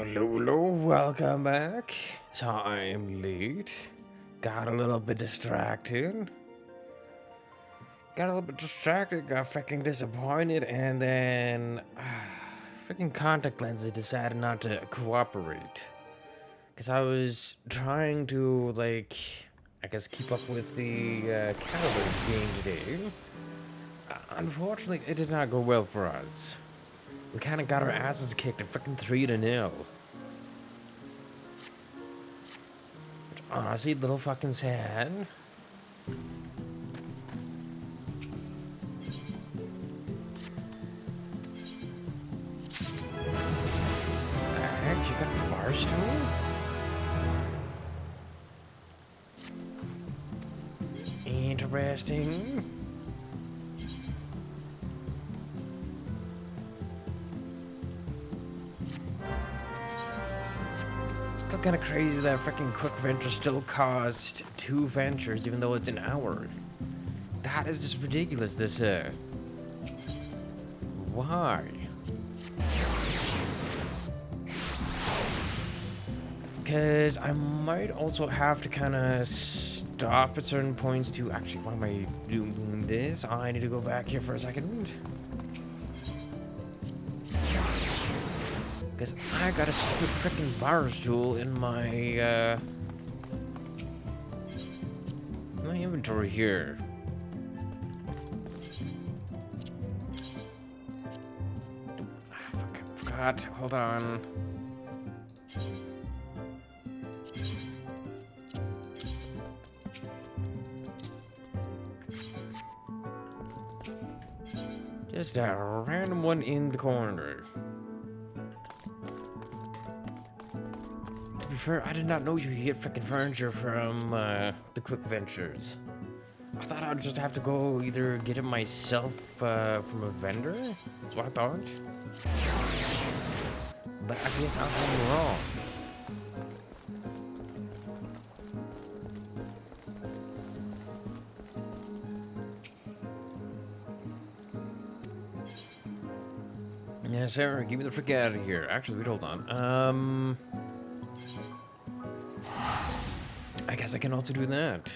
Hello, welcome back. So I'm late. Got a little bit distracted. Got freaking disappointed, and then freaking contact lenses decided not to cooperate. Because I was trying to, like, I guess keep up with the caliber game today. Unfortunately, it did not go well for us. We kind of got our asses kicked at freaking 3-0. Honestly, little fucking sad. Heck, you got the bar stool? Interesting. Still kind of crazy that freaking quick venture still cost 2 ventures, even though it's an hour. That is just ridiculous. Why? Because I might also have to kind of stop at certain points to actually. Why am I doing this? I need to go back here for a second. Because I got a stupid freaking bar stool in my inventory here. Fuck, I forgot. Hold on. Just a random one in the corner. To be fair, I did not know you could get freaking furniture from the Quick Ventures. I thought I'd just have to go either get it myself from a vendor. That's what I thought. But I guess I'm wrong. Yes, sir. Get me the frick out of here. Actually, wait, hold on. I guess I can also do that.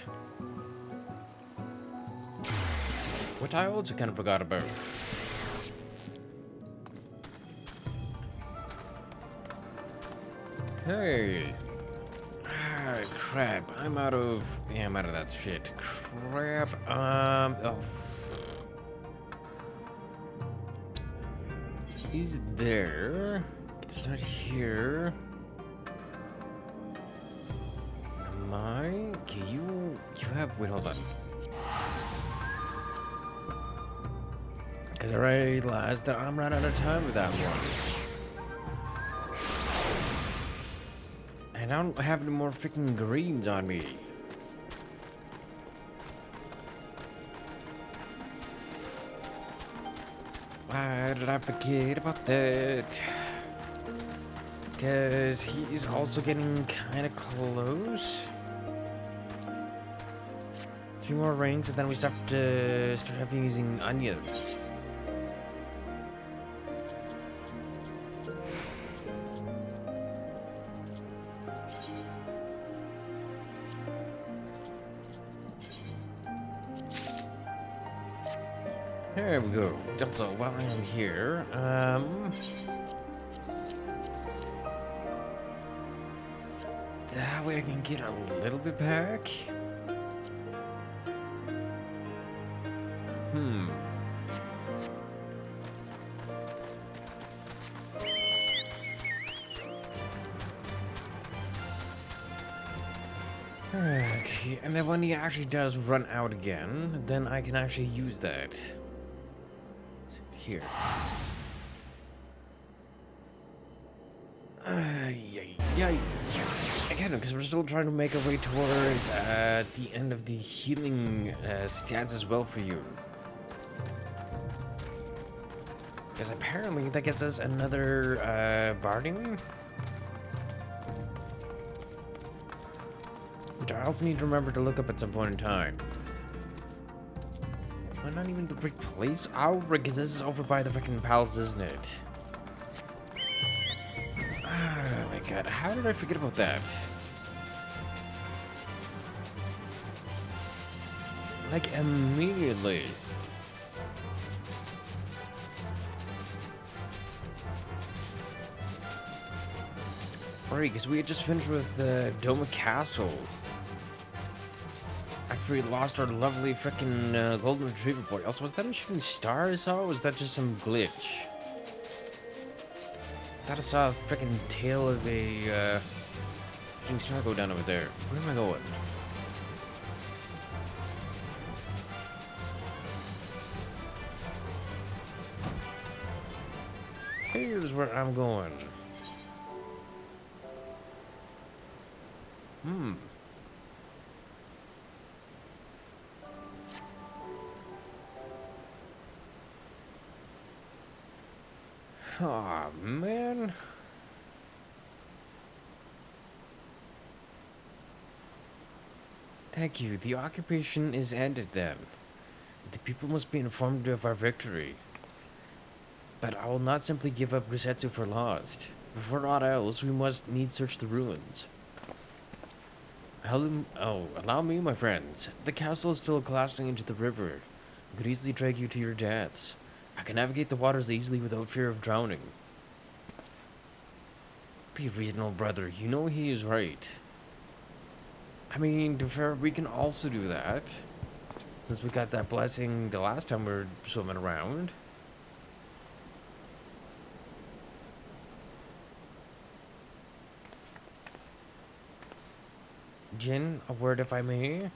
Which I also kind of forgot about. Hey. Ah, crap. I'm out of that shit. Crap. Oh. He's there. It's not here. Am I? Okay, you have. Wait, hold on. Because I realized that I'm running out of time with that one. And I don't have any more freaking greens on me. Why did I forget about that? Because he's also getting kind of close. 3 more rings, and then we start having using onions. There we go. Also, while I am here, that way I can get a little bit back. Okay, and then when he actually does run out again, then I can actually use that. Here. Yeah. Again, because we're still trying to make our way towards the end of the healing stats as well for you. Because apparently that gets us another barding. Which I also need to remember to look up at some point in time. Why not even the right place? Oh, because this is over by the freaking palace, isn't it? Oh my god, how did I forget about that? Like, immediately. Right, because we had just finished with Doma Castle. After we lost our lovely freaking golden retriever boy. Also, was that a shooting star I saw, or was that just some glitch? I thought I saw a freaking tail of a shooting star go down over there. Where am I going? Here's where I'm going. Aw, man. Thank you. The occupation is ended then. The people must be informed of our victory. But I will not simply give up Gusetsu for lost. Before aught else, we must needs search the ruins. Allow me, my friends. The castle is still collapsing into the river. It could easily drag you to your deaths. I can navigate the waters easily without fear of drowning. Be reasonable, brother. You know he is right. I mean, to be fair, we can also do that. Since we got that blessing the last time we were swimming around. Jin, a word if I may.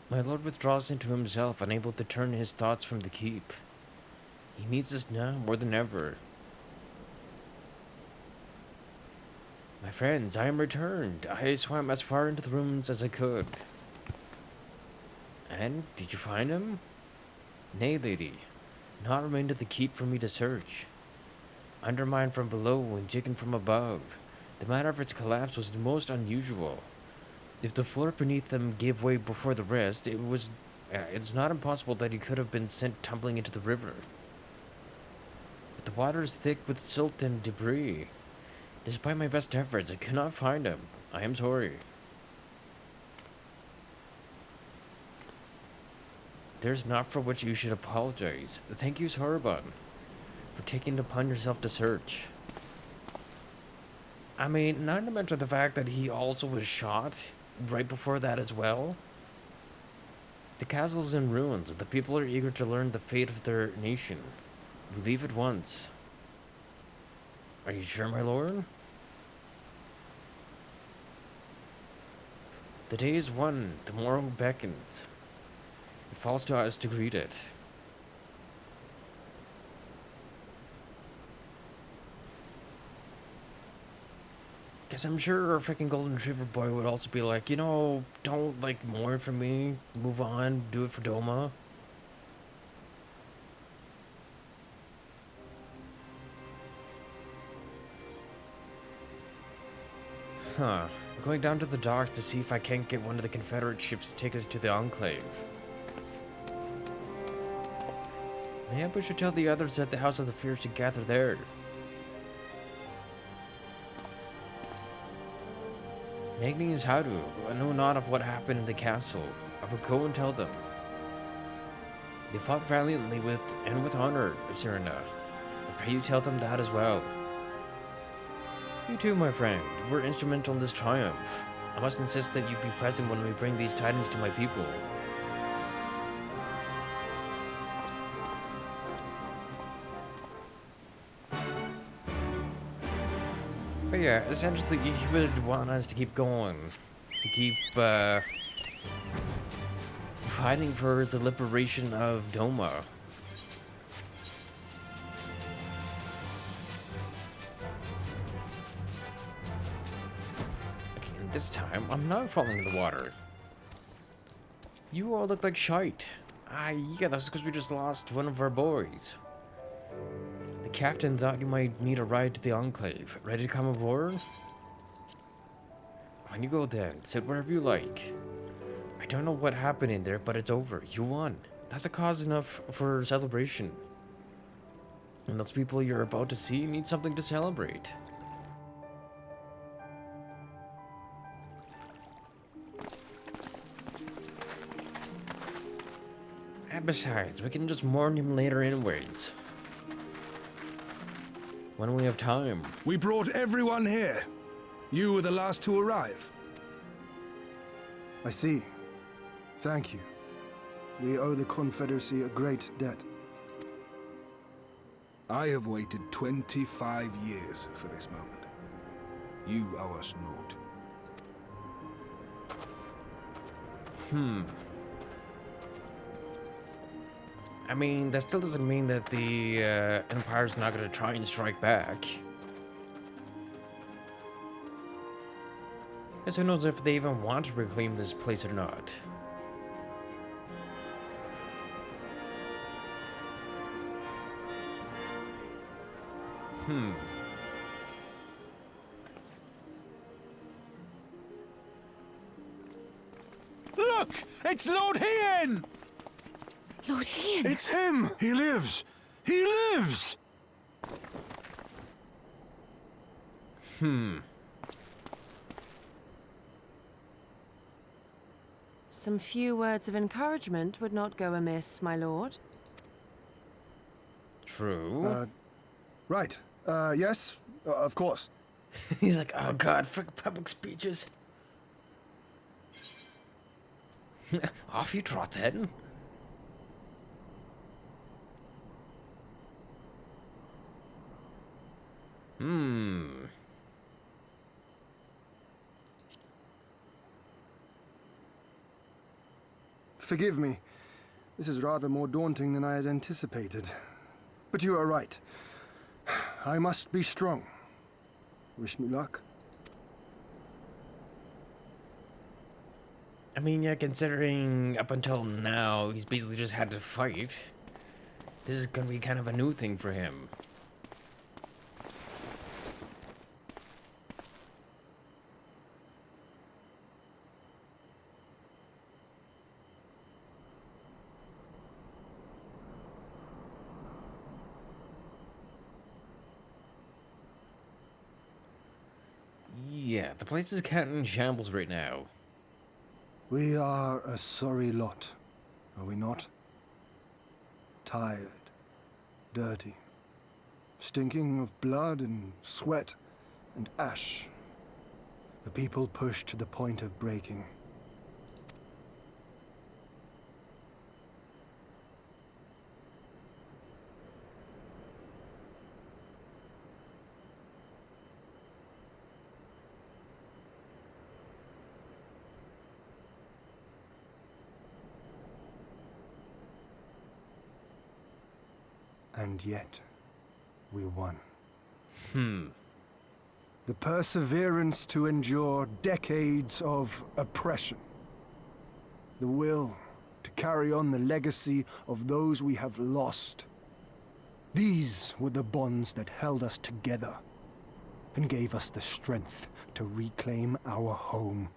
My lord withdraws into himself, unable to turn his thoughts from the keep. He needs us now more than ever. My friends, I am returned. I swam as far into the ruins as I could. And, did you find him? Nay, lady. Naught remained at the keep for me to search. Undermined from below and shaken from above. The manner of its collapse was the most unusual. If the floor beneath them gave way before the rest, it's not impossible that he could have been sent tumbling into the river. But the water is thick with silt and debris. Despite my best efforts, I cannot find him. I am sorry. There's not for which you should apologize. Thank you, Soroban, for taking it upon yourself to search. I mean, not to mention the fact that he also was shot right before that as well. The castle's in ruins, and the people are eager to learn the fate of their nation. We leave at once. Are you sure, my lord? The day is won, the morrow beckons. It falls to us to greet it. Guess I'm sure our freaking golden retriever boy would also be like, you know, don't like mourn for me, move on, do it for Doma. Huh. I'm going down to the docks to see if I can't get one of the Confederate ships to take us to the Enclave. Maybe we should tell the others at the House of the Fierce to gather there. Magni is Haru. I know not of what happened in the castle. I will go and tell them. They fought valiantly with honor, Serena. I pray you tell them that as well. You too, my friend. We're instrumental in this triumph. I must insist that you be present when we bring these tidings to my people. But yeah, essentially he would want us to keep going. To keep, fighting for the liberation of Doma. Okay, and this time, I'm not falling in the water. You all look like shite. Ah, yeah, that's because we just lost one of our boys. The captain thought you might need a ride to the Enclave. Ready to come aboard? On you go then. Sit wherever you like. I don't know what happened in there, but it's over. You won. That's a cause enough for celebration. And those people you're about to see need something to celebrate. And besides, we can just mourn him later anyways. When we have time. We brought everyone here. You were the last to arrive. I see. Thank you. We owe the Confederacy a great debt. I have waited 25 years for this moment. You owe us naught. I mean, that still doesn't mean that the Empire's not gonna try and strike back. Guess who knows if they even want to reclaim this place or not. Look! It's Lord Hien! Lord Hien! It's him! He lives! He lives! Some few words of encouragement would not go amiss, my lord. True. Right. Yes, of course. He's like, oh god, frick public speeches. Off you trot then. Forgive me. This is rather more daunting than I had anticipated. But you are right. I must be strong. Wish me luck. I mean, yeah, considering up until now, he's basically just had to fight. This is gonna be kind of a new thing for him. Yeah, the place is kind of in shambles right now. We are a sorry lot, are we not? Tired, dirty, stinking of blood and sweat and ash. The people pushed to the point of breaking. And yet, we won. The perseverance to endure decades of oppression. The will to carry on the legacy of those we have lost. These were the bonds that held us together and gave us the strength to reclaim our home.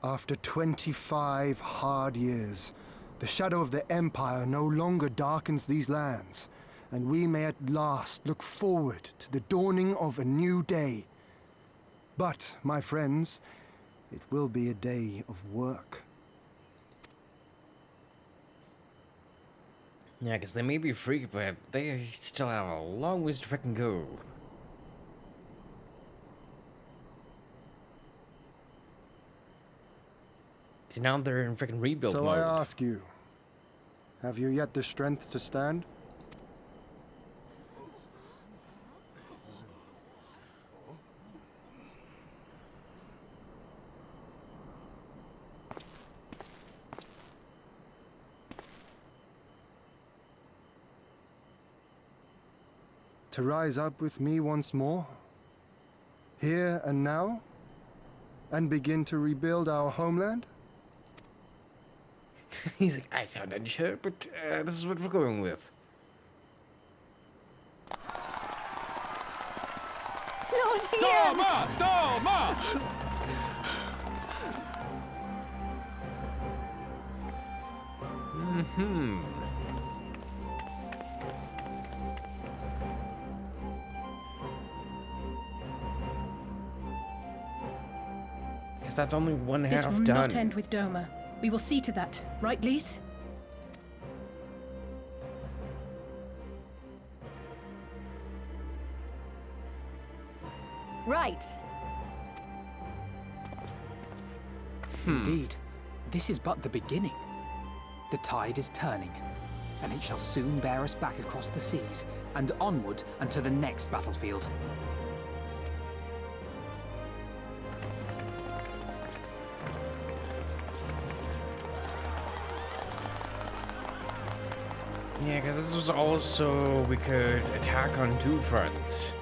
After 25 hard years, the shadow of the Empire no longer darkens these lands, and we may at last look forward to the dawning of a new day. But, my friends, it will be a day of work. Yeah, because they may be free, but they still have a long ways to frickin' go. See, now they're in frickin' rebuild So mode. I ask you, have you yet the strength to stand? To rise up with me once more? Here and now? And begin to rebuild our homeland? He's like, I sound unsure, but this is what we're going with. Lord Hien! Doma! Doma! Because that's only one This half will done. not end with Doma. We will see to that, right, Lise? Right. Indeed, this is but the beginning. The tide is turning, and it shall soon bear us back across the seas and onward unto the next battlefield. Yeah, because this was also we could attack on two fronts.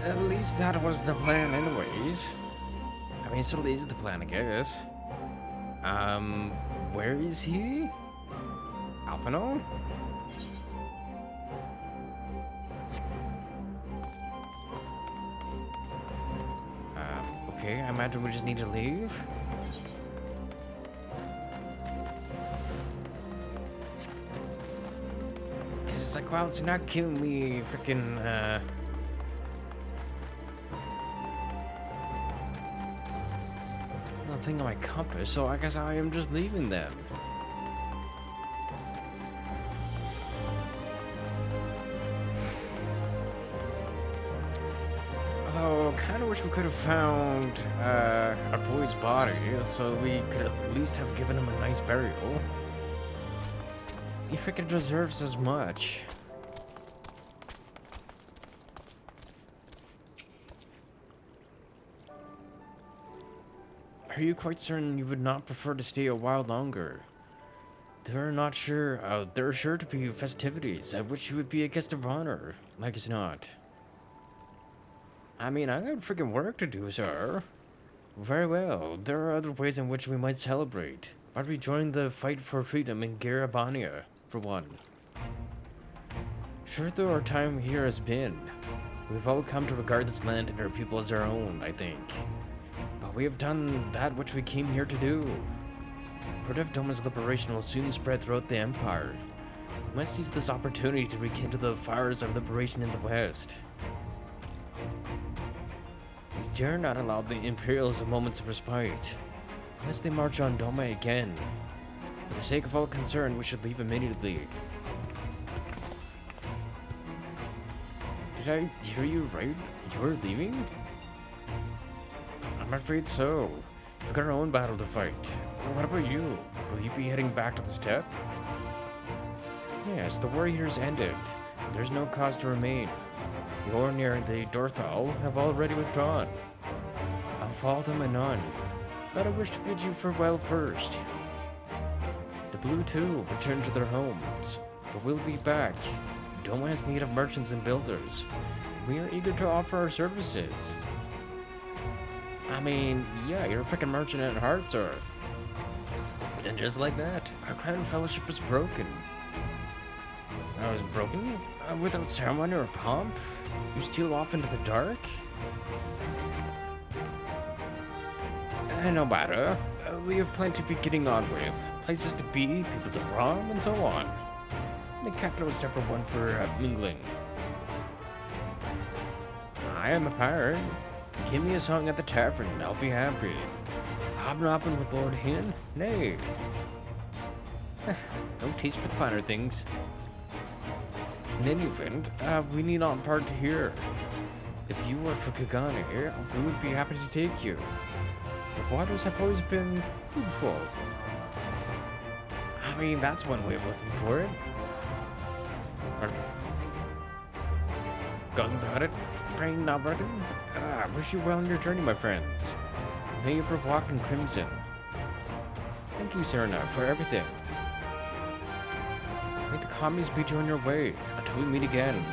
At least that was the plan anyways. I mean, it still is the plan, I guess. Where is he? Alphino? Okay, I imagine we just need to leave. Cause it's like, well, it's not giving me freaking, nothing on my compass, so I guess I am just leaving them. Although, kind of wish we could have found our boy's body, so we could at least have given him a nice burial. He freaking deserves as much. Are you quite certain you would not prefer to stay a while longer? They're sure to be festivities at which you would be a guest of honor, like as not. I mean, I got freaking work to do, sir. Very well, there are other ways in which we might celebrate. Why don't we join the fight for freedom in Gyr Abania, for one? Sure though our time here has been, we've all come to regard this land and our people as our own, I think. But we have done that which we came here to do. Word of Doma's liberation will soon spread throughout the Empire. We must seize this opportunity to rekindle the fires of liberation in the West. We dare not allow the Imperials a moment's respite, lest they march on Doma again. For the sake of all concerned, we should leave immediately. Did I hear you right? You're leaving? I'm afraid so. We've got our own battle to fight. Well, what about you? Will you be heading back to the steppe? Yes, the war here's ended. There's no cause to remain. The Ornir and the Dorthal have already withdrawn. I'll follow them anon, but I wish to bid you farewell first. The Blue too return to their homes, but we'll be back. Doma has need of merchants and builders. We are eager to offer our services. I mean, yeah, you're a freaking merchant at heart, sir. And just like that, our crown fellowship is broken. I was broken? Without ceremony or pomp? You steal off into the dark? No matter. We have plenty to be getting on with. Places to be, people to rob, and so on. The capital is never one for mingling. I am a pirate. Give me a song at the tavern and I'll be happy. Hobnobbing with Lord Hin? Nay. No taste for the finer things. In any event, we need not part here. If you were for Kagane, we would be happy to take you. The waters have always been fruitful. I mean, that's one way of looking for it. Or going about it, praying not burden. I wish you well on your journey, my friends. May you ever walk in crimson. Thank you, Serena, for everything. May the commies beat you on your way until we meet again.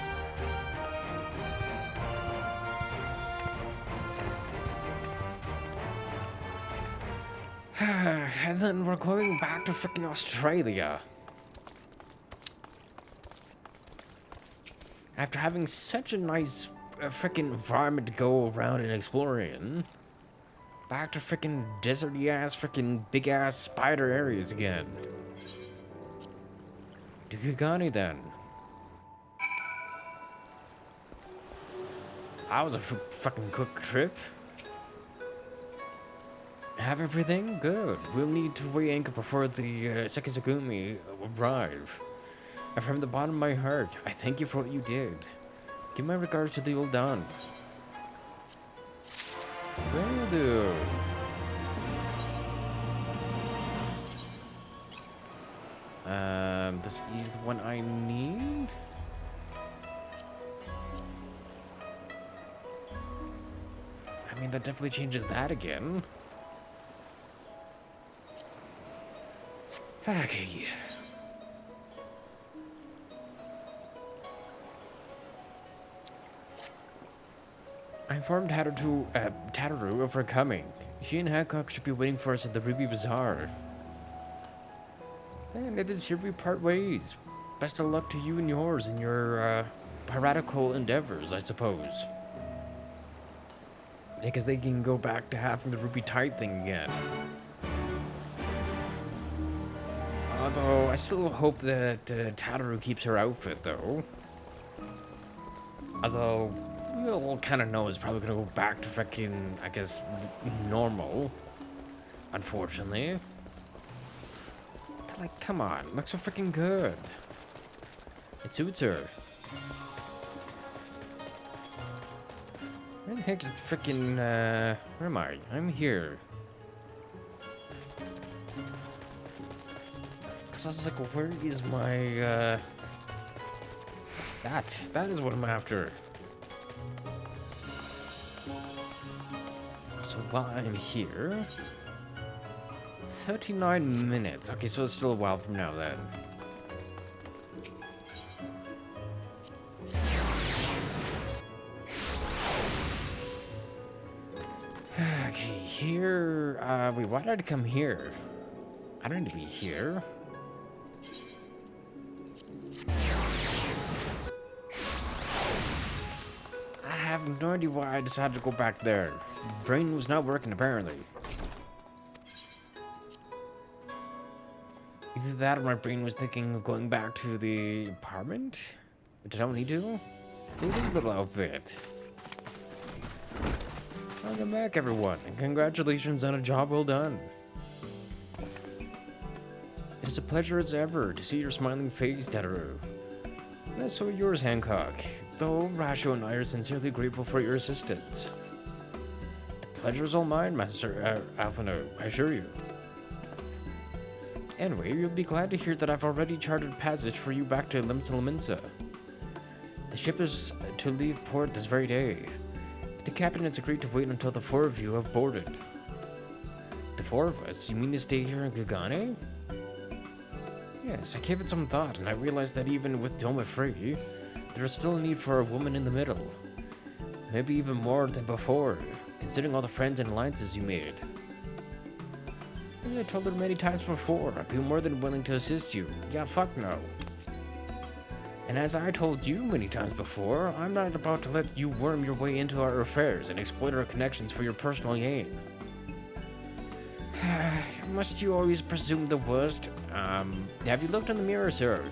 And then we're going back to freaking Australia. After having such a nice freaking environment to go around and explore in, back to freaking deserty ass, freaking big ass spider areas again. To Kagane then. That was a fucking quick trip. Have everything? Good. We'll need to re-anchor before the Sekizagumi arrive. And from the bottom of my heart, I thank you for what you did. Give my regards to the old Don. Will do. This is the one I need. I mean, that definitely changes that again. Okay. I informed Tataru of her coming. She and Hancock should be waiting for us at the Ruby Bazaar. And it is here we part ways. Best of luck to you and yours in your piratical endeavors, I suppose. Because they can go back to having the Ruby Tide thing again. Although, I still hope that Tataru keeps her outfit, though. Although, we all kind of know it's probably going to go back to freaking, I guess, normal. Unfortunately. But, like, come on. It looks so freaking good. It suits her. Where the heck is the freaking, where am I? I'm here. Cause I was like, where is my, that is what I'm after. So while I'm here, 39 minutes. Okay, so it's still a while from now then. Okay, here, wait, why did I come here? I don't need to be here. I have no idea why I decided to go back there. Brain was not working, apparently. Either that or my brain was thinking of going back to the apartment, which I don't need to. Look at this little outfit. Welcome back, everyone, and congratulations on a job well done. It is a pleasure as ever to see your smiling face, Tataru. That's so yours, Hancock, though Rasho and I are sincerely grateful for your assistance. The pleasure is all mine, Master Alphino, I assure you. Anyway, you'll be glad to hear that I've already chartered passage for you back to Limsa. The ship is to leave port this very day. The captain has agreed to wait until the four of you have boarded. The four of us? You mean to stay here in Gugane? Yes, I gave it some thought, and I realized that even with Doma free, there is still a need for a woman in the middle. Maybe even more than before, considering all the friends and alliances you made. As I told her many times before, I'd be more than willing to assist you. Yeah, fuck no. And as I told you many times before, I'm not about to let you worm your way into our affairs and exploit our connections for your personal gain. Must you always presume the worst? Have you looked in the mirror, sir?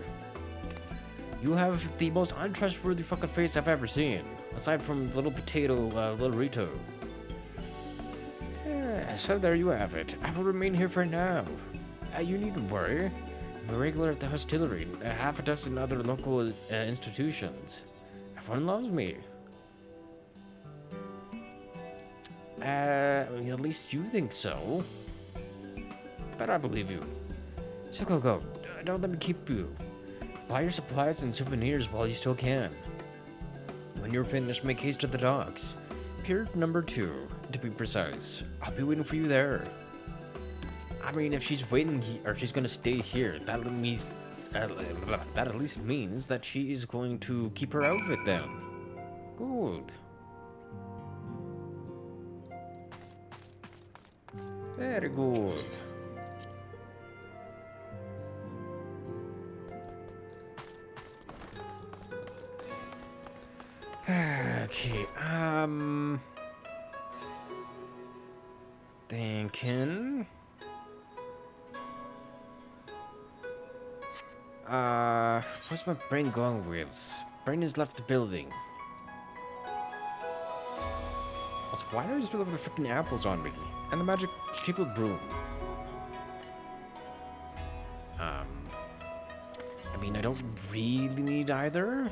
You have the most untrustworthy fucking face I've ever seen, aside from little potato, little Rito. So there you have it. I will remain here for now. You needn't worry. I'm a regular at the hostelry, half a dozen other local institutions. Everyone loves me. At least you think so. But I believe you. So go. Don't let me keep you. Buy your supplies and souvenirs while you still can. When you're finished, make haste to the docks. Pier number 2, to be precise. I'll be waiting for you there. I mean, if she's waiting or she's gonna stay here, that at least means that she is going to keep her outfit then. Good. Very good. Okay, thinking. What's my brain going with? Brain has left the building. Why do I still have the freaking apples on me? And the magic table broom. I mean, I don't really need either.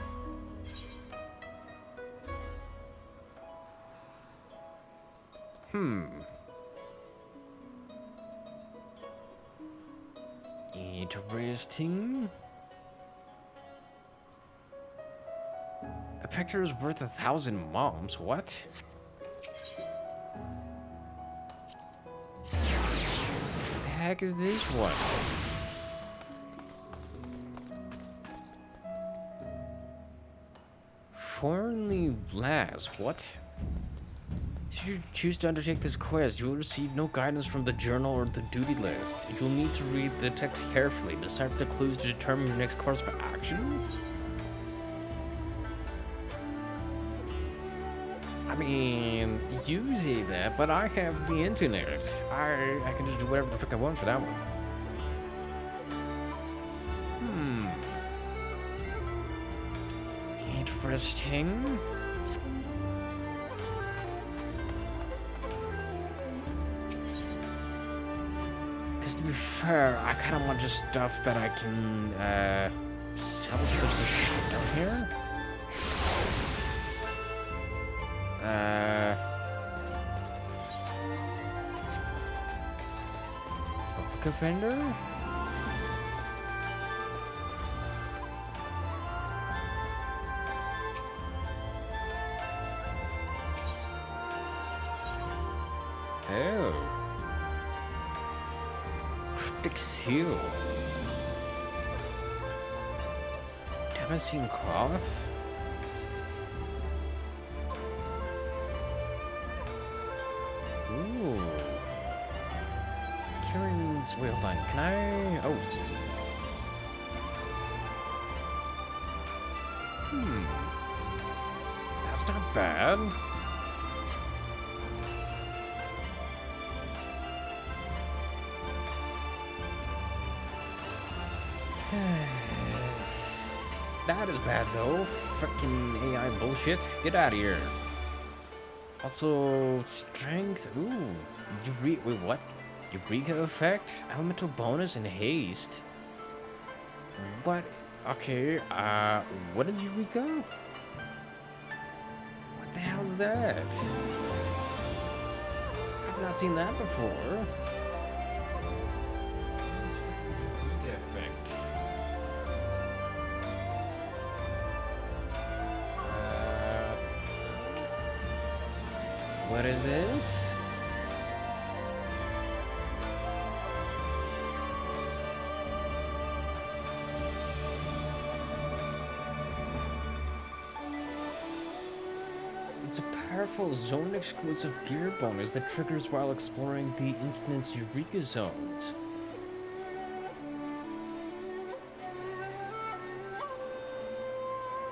Interesting. A picture is worth 1,000 moms. What? What the heck is this one? Foreignly last. What? If you choose to undertake this quest, you will receive no guidance from the journal or the duty list. You'll need to read the text carefully, decipher the clues to determine your next course of action. I mean, you say that, but I have the internet. I can just do whatever the frick I want for that one. Interesting. Because to be fair, I kind of want just stuff that I can sell to those shit down here. Replica vendor? Oh. Cryptic seal. Damascene cloth? Ooh. Karen's... Wait, hold on. Can I... Oh. That's not bad. That is bad though. Frickin' AI bullshit. Get out of here. Also, strength. Ooh. Wait, what? Eureka effect? Elemental bonus and haste. What? Okay, what is Eureka? What the hell is that? I've not seen that before. What is this? It's a powerful zone-exclusive gear bonus that triggers while exploring the instant's Eureka zones.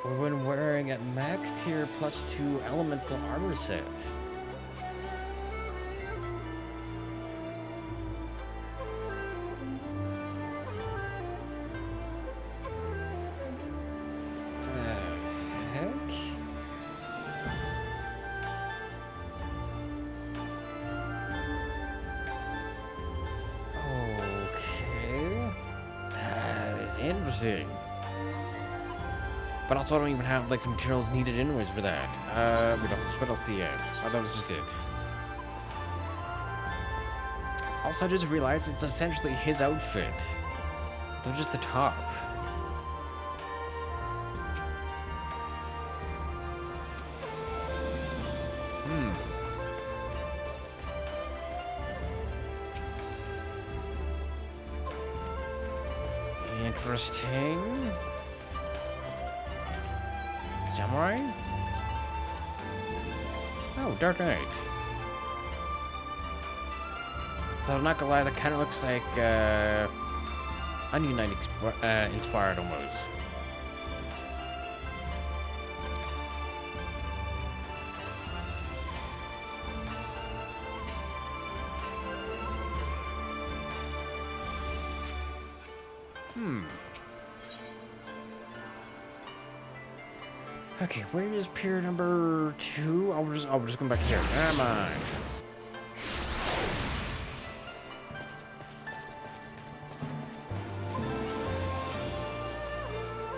Or when wearing a max tier +2 elemental armor set. Interesting. But also I don't even have like the materials needed anyways for that. What else do you have? Oh, that was just it. Also I just realized it's essentially his outfit. They're just the top. Interesting. Samurai? Oh, Dark Knight. So I'm not gonna lie, that kind of looks like Onion Knight inspired almost. Okay, where is pier number 2? I'll just come back here. Never mind.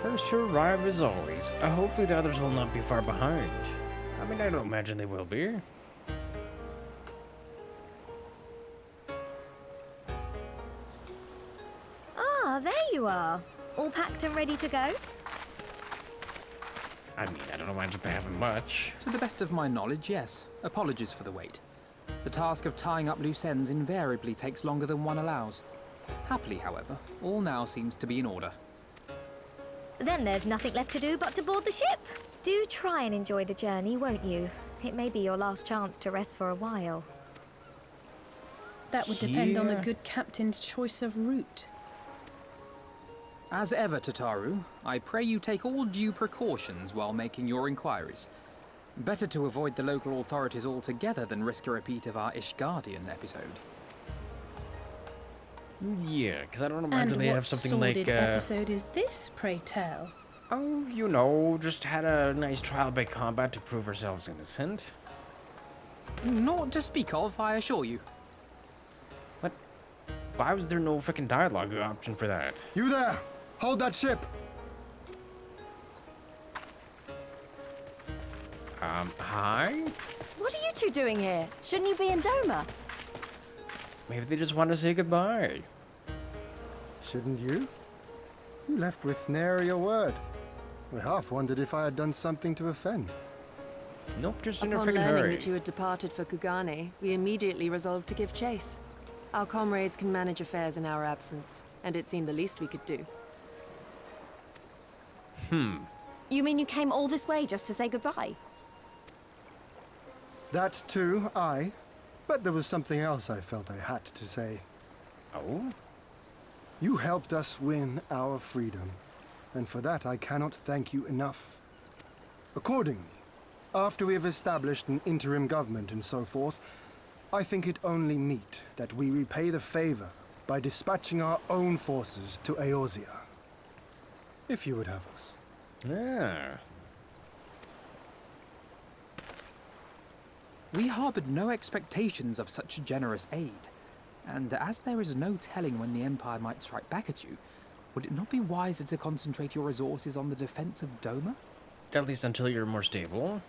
First to arrive as always. Hopefully the others will not be far behind. I mean, I don't imagine they will be. Ah, there you are. All packed and ready to go? I mean, I don't imagine they having much. To the best of my knowledge, yes. Apologies for the wait. The task of tying up loose ends invariably takes longer than one allows. Happily, however, all now seems to be in order. Then there's nothing left to do but to board the ship. Do try and enjoy the journey, won't you? It may be your last chance to rest for a while. That would depend on the Yeah. good captain's choice of route. As ever, Tataru, I pray you take all due precautions while making your inquiries. Better to avoid the local authorities altogether than risk a repeat of our Ishgardian episode. Yeah, because I don't And imagine they what have something sordid like, episode is this, pray tell? oh, you know, just had a nice trial by combat to prove ourselves innocent. Not to speak of, I assure you. What? Why was there no freaking dialogue option for that? You there! Hold that ship! Hi? What are you two doing here? Shouldn't you be in Doma? Maybe they just want to say goodbye. Shouldn't you? You left with nary a word. We half wondered if I had done something to offend. Nope, just in a Upon freaking learning hurry. that you had departed for Kugane, we immediately resolved to give chase. Our comrades can manage affairs in our absence, and it seemed the least we could do. You mean you came all this way just to say goodbye? That too, aye. But there was something else I felt I had to say. Oh? You helped us win our freedom, and for that I cannot thank you enough. Accordingly, after we have established an interim government and so forth, I think it only meet that we repay the favor by dispatching our own forces to Eorzea. If you would have us. Yeah. We harbored no expectations of such generous aid, and as there is no telling when the Empire might strike back at you, would it not be wiser to concentrate your resources on the defense of Doma? At least until you're more stable.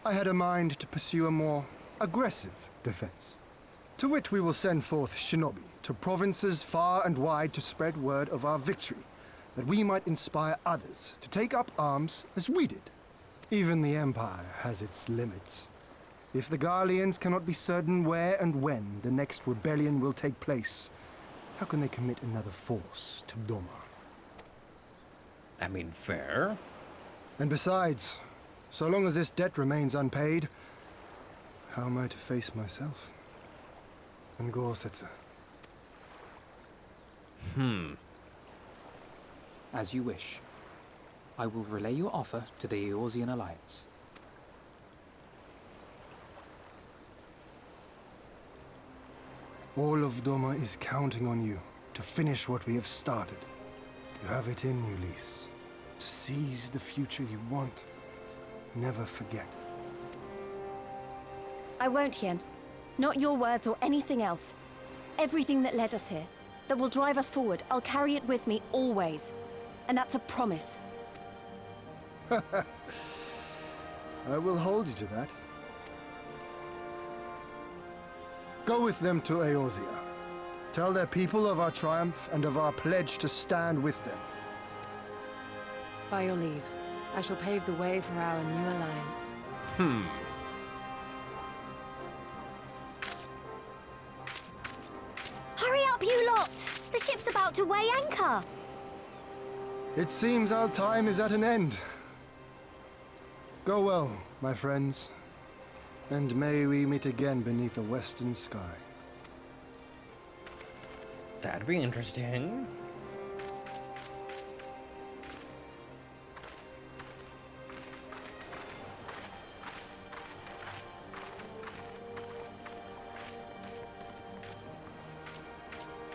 I had a mind to pursue a more aggressive defense, to which we will send forth shinobi to provinces far and wide to spread word of our victory, that we might inspire others to take up arms as we did. Even the Empire has its limits. If the Garleans cannot be certain where and when the next rebellion will take place, how can they commit another force to Doma? I mean, fair. And besides, so long as this debt remains unpaid, how am I to face myself? And Gorsetzer? As you wish. I will relay your offer to the Eorzean Alliance. All of Doma is counting on you to finish what we have started. You have it in you, Lys. To seize the future you want. Never forget. I won't, Hien. Not your words or anything else. Everything that led us here, that will drive us forward, I'll carry it with me always. And that's a promise. I will hold you to that. Go with them to Eorzea. Tell their people of our triumph and of our pledge to stand with them. By your leave, I shall pave the way for our new alliance. Hurry up, you lot! The ship's about to weigh anchor! It seems our time is at an end. Go well, my friends. And may we meet again beneath a western sky. That'd be interesting.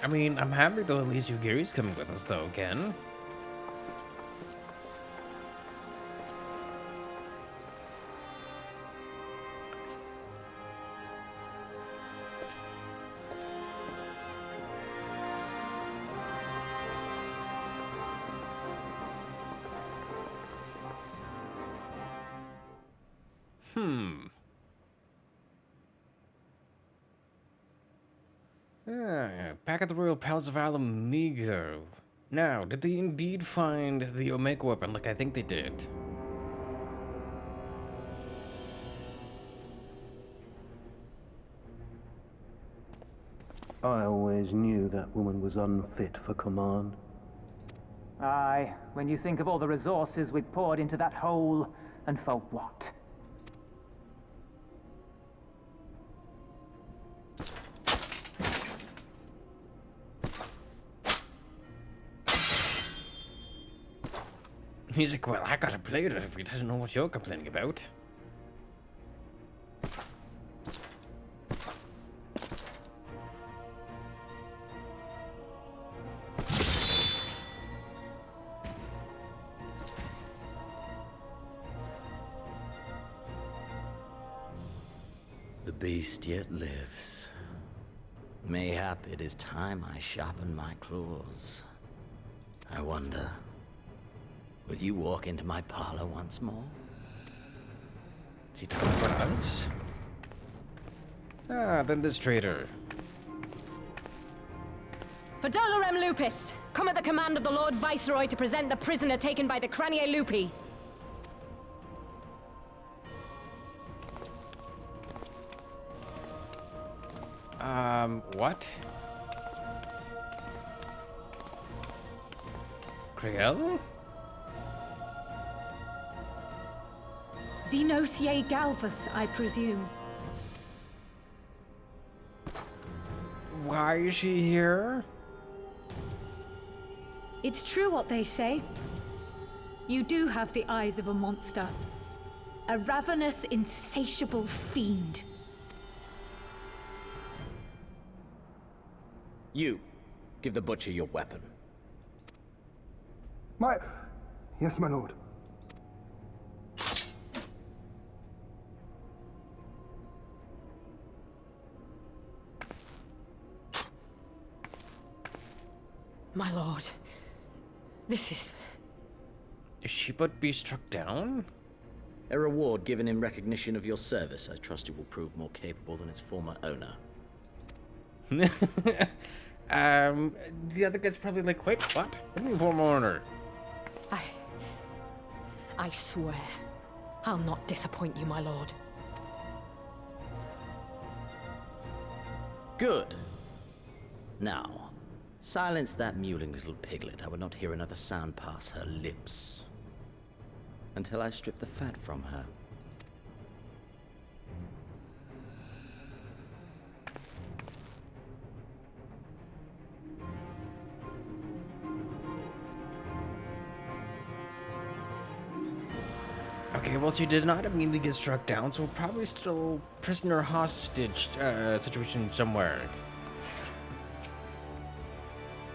I mean, I'm happy though at least Yugiri's coming with us though again. Back at the Royal Palace of Alamigo. Now, did they indeed find the Omega weapon like I think they did? I always knew that woman was unfit for command. Aye, when you think of all the resources we've poured into that hole, and for what? He's like, well, I gotta play it if he doesn't know what you're complaining about. The beast yet lives. Mayhap it is time I sharpen my claws. I wonder, will you walk into my parlor once more? Is he talking about us? Ah, then this traitor. Pedolorem Lupus! Come at the command of the Lord Viceroy to present the prisoner taken by the Cranie Lupi. What? Creel? Xenosier Galvus, I presume. Why is she here? It's true what they say. You do have the eyes of a monster. A ravenous, insatiable fiend. You, give the butcher your weapon. Yes, my lord. My lord, this is... Is she about to be struck down? A reward given in recognition of your service. I trust it will prove more capable than its former owner. The other guy's probably like, wait, what? What do you mean former owner? I swear, I'll not disappoint you, my lord. Good. Now, silence that mewling little piglet. I will not hear another sound pass her lips. Until I strip the fat from her. Okay, well, she did not immediately get struck down, so probably still prisoner hostage situation somewhere.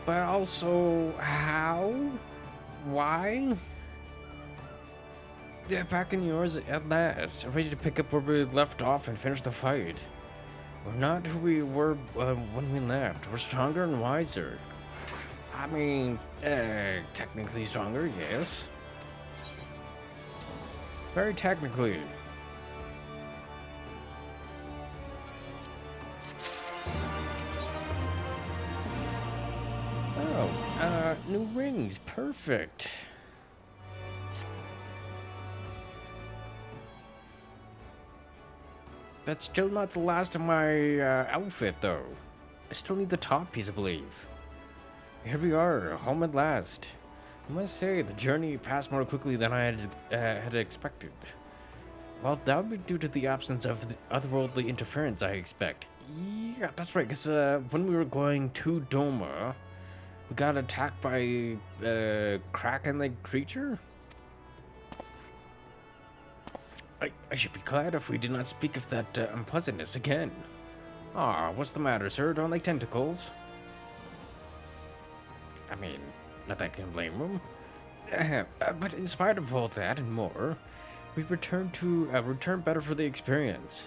But also, how? Why? They're back in yours at last, ready to pick up where we left off and finish the fight. We're not who we were when we left. We're stronger and wiser. I mean, technically stronger, yes. Very technically. Oh, new rings, perfect. That's still not the last of my outfit, though. I still need the top piece, I believe. Here we are, home at last. I must say, the journey passed more quickly than I had expected. Well, that would be due to the absence of the otherworldly interference, I expect. Yeah, that's right, because when we were going to Doma, we got attacked by a kraken-like creature? I should be glad if we did not speak of that unpleasantness again. Ah, what's the matter, sir? Don't like tentacles? I mean, not that I can blame him. But in spite of all that and more, we returned better for the experience.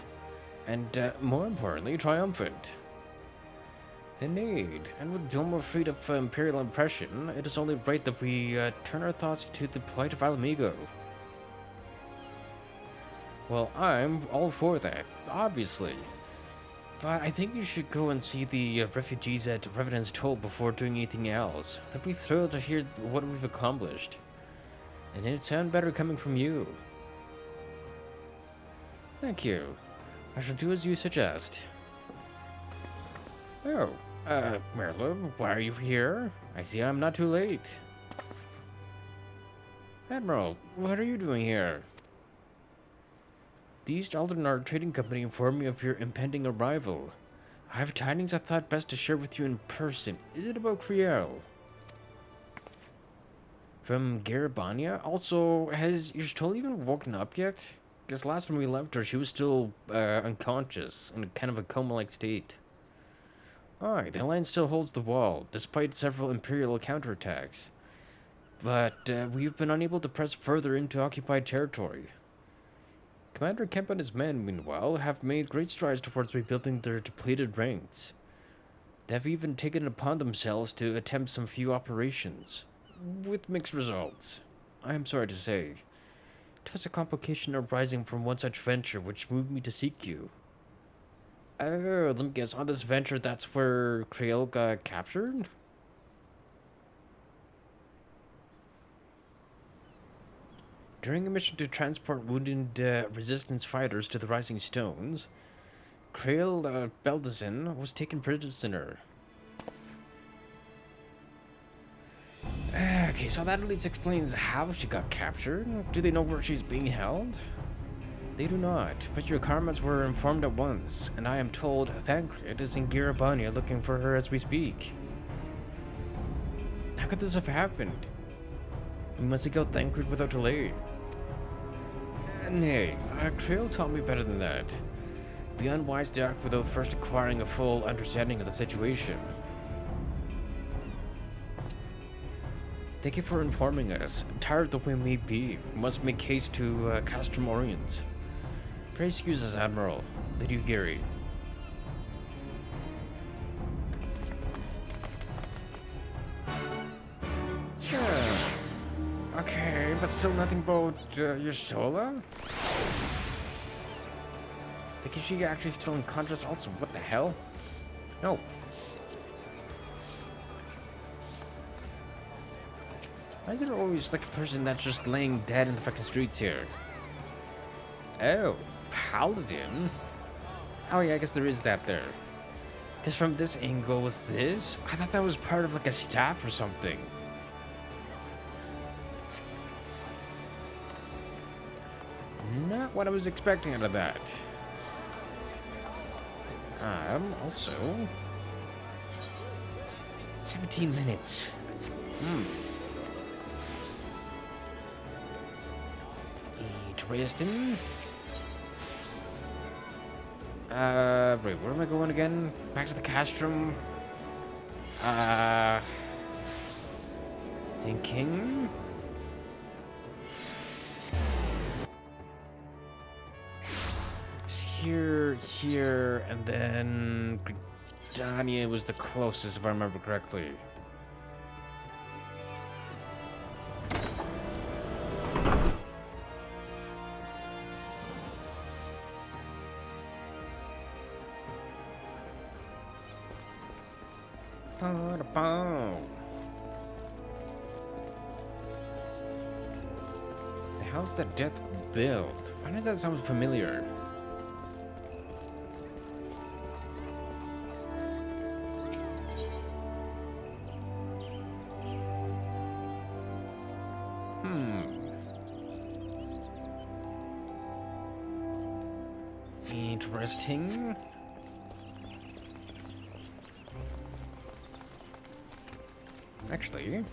And more importantly, triumphant. Indeed, and with Doma freed of Imperial oppression, it is only right that we turn our thoughts to the plight of Alamigo. Well, I'm all for that, obviously. But I think you should go and see the refugees at Revenant's Toll before doing anything else. They'll be thrilled to hear what we've accomplished. And it'd sound better coming from you. Thank you. I shall do as you suggest. Oh, Merlin, why are you here? I see I'm not too late. Admiral, what are you doing here? The East Aldernar Trading Company informed me of your impending arrival. I have tidings I thought best to share with you in person. Is it about Kriel? From Gyr Abania? Also, has your Stoll even woken up yet? Because last time we left her, she was still unconscious, in kind of a coma-like state. Aye, the Alliance still holds the wall, despite several Imperial counterattacks. But we've been unable to press further into occupied territory. Commander Kemp and his men, meanwhile, have made great strides towards rebuilding their depleted ranks. They have even taken it upon themselves to attempt some few operations, with mixed results. I am sorry to say. It was a complication arising from one such venture which moved me to seek you. Oh, let me guess, on this venture that's where Kriel got captured? During a mission to transport wounded resistance fighters to the Rising Stones, Kriel Beldazin was taken prisoner. Okay, so that at least explains how she got captured. Do they know where she's being held? They do not, but your karmas were informed at once, and I am told Thancred is in Gyr Abania looking for her as we speak. How could this have happened? We must seek out Thancred without delay. Nay, Kriel taught me better than that. Be unwise to act without first acquiring a full understanding of the situation. Thank you for informing us. Tired though we may be, we must make haste to Castrum Oriens. Pray excuse us, Admiral. Lady Gary. Okay, but still nothing about your Stola? Like, is she actually still unconscious also? What the hell? No. Why is there always like a person that's just laying dead in the fucking streets here? Oh, Paladin? Oh yeah, I guess there is that there. Because from this angle with this, I thought that was part of like a staff or something. Not what I was expecting out of that. Also 17 minutes. Interesting. Wait, where am I going again? Back to the castrum. Thinking. Here, and then Gridania was the closest, if I remember correctly. How's that death build? Why does that sound familiar? Interesting. Actually,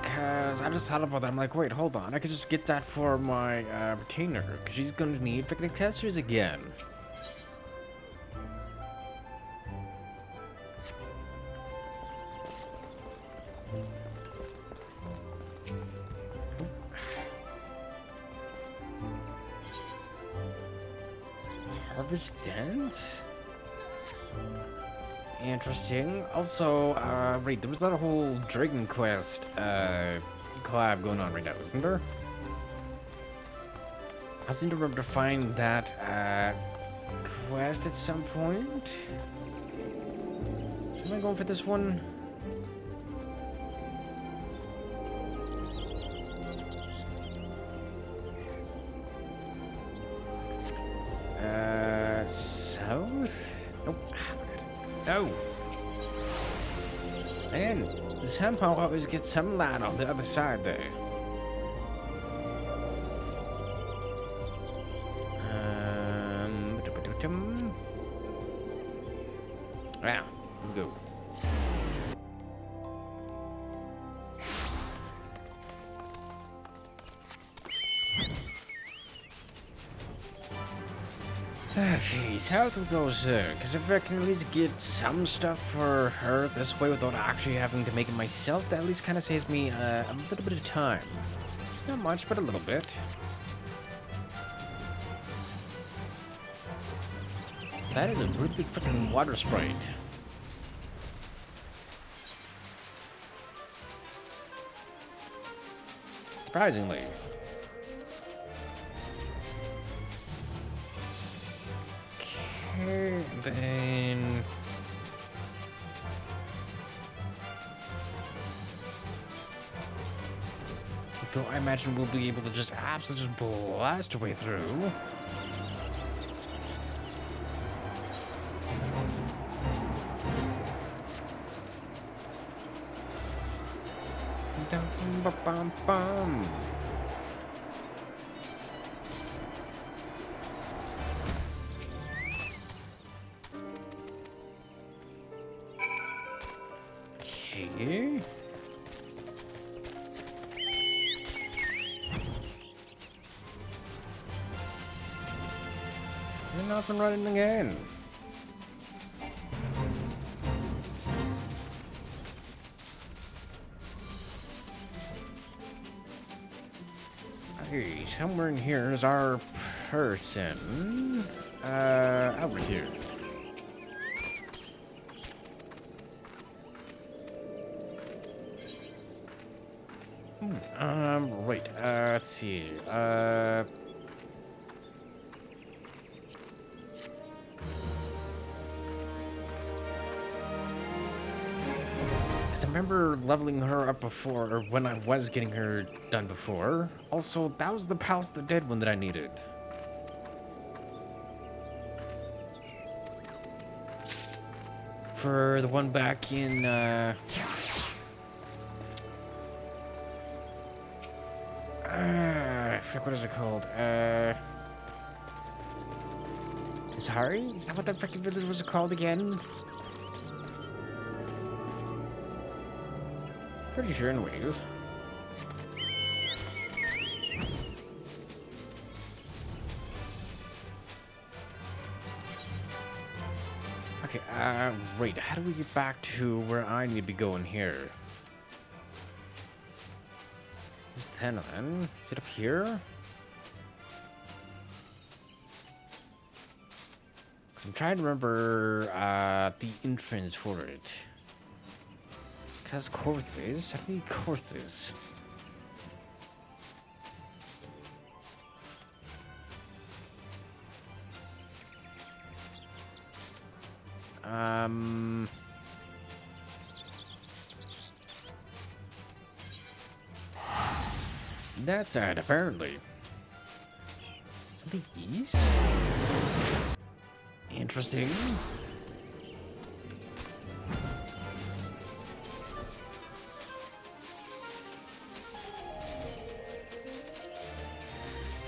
because I just thought about that. I'm like, wait, hold on. I could just get that for my retainer, because she's going to need freaking accessories again. Harvest Dent? Interesting. Also, wait, there was that whole Dragon Quest collab going on right now, isn't there? I seem to remember to find that quest at some point. Am I going for this one? South? Nope. No. Man, somehow I always get some light on the other side there. Yeah, let's go. Jeez, how to go there? Because if I can at least get some stuff for her this way without actually having to make it myself, that at least kind of saves me a little bit of time. Not much, but a little bit. That is a really big freaking water sprite. Surprisingly. Okay, then... Though I imagine we'll be able to just absolutely just blast our way through. Bum. Okay. You're off and running again. Okay, somewhere in here is our person. Over here. Right, let's see. Because I remember leveling her up before, or when I was getting her done before. Also, that was the Palace of the Dead one that I needed. For the one back in, frick, what is it called? Sorry? Is that what that frickin' village was called again? Pretty sure, anyways. Okay, wait, how do we get back to where I need to be going here? Is Thanalan? Is it up here? I'm trying to remember the entrance for it. Because Corthus? I need Corthus. That side, apparently. Something east? Interesting.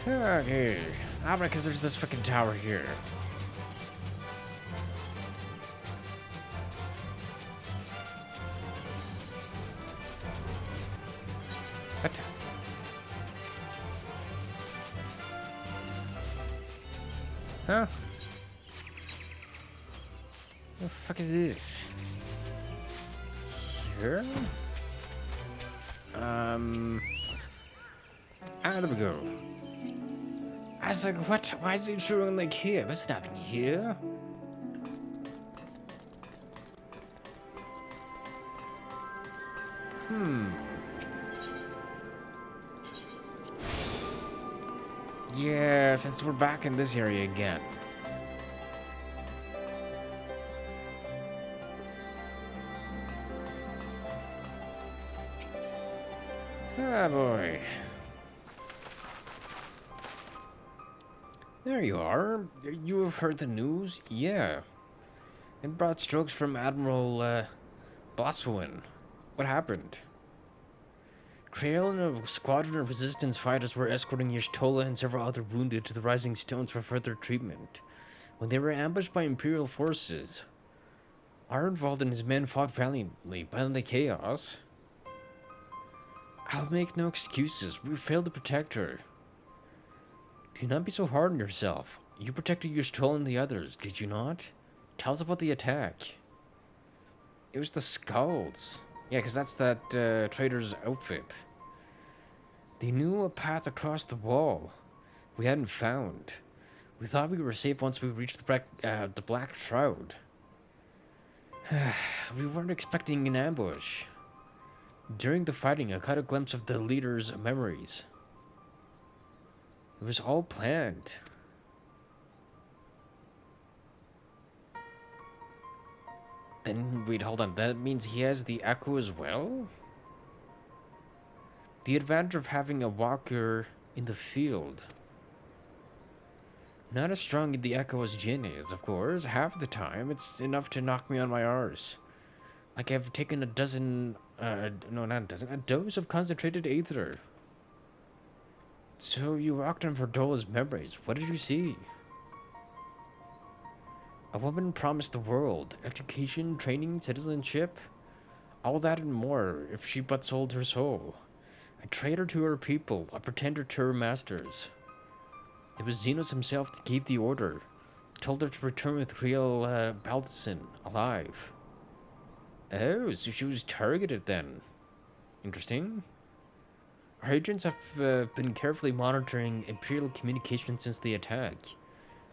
Okay. Because there's this freaking tower here. What? Huh? What the fuck is this? Here? There we go. I was like, what? Why is it showing like here? There's nothing here. Yeah, since we're back in this area again. Ah, boy. There you are. You have heard the news? Yeah. It brought strokes from Admiral, Blaswin. What happened? Krail and a squadron of resistance fighters were escorting Y'shtola and several other wounded to the Rising Stones for further treatment, when they were ambushed by Imperial forces. Arnvald and his men fought valiantly, but in the chaos... I'll make no excuses. We failed to protect her. Do not be so hard on yourself. You protected Y'shtola and the others, did you not? Tell us about the attack. It was the Skulls. Yeah, because that's that traitor's outfit. They knew a path across the wall we hadn't found. We thought we were safe once we reached the Black Shroud. We weren't expecting an ambush. During the fighting, I caught a glimpse of the leader's memories. It was all planned. Then, wait, hold on. That means he has the Echo as well? The advantage of having a walker in the field. Not as strong in the Echo as Jin is, of course. Half the time, it's enough to knock me on my arse. Like I've taken a dose of concentrated aether. So you walked on Verdola's memories. What did you see? A woman promised the world education, training, citizenship, all that and more if she but sold her soul. A traitor to her people, a pretender to her masters. It was Xenos himself that gave the order, told her to return with Kryll Balthazar alive. Oh, so she was targeted then. Interesting. Our agents have been carefully monitoring Imperial communications since the attack,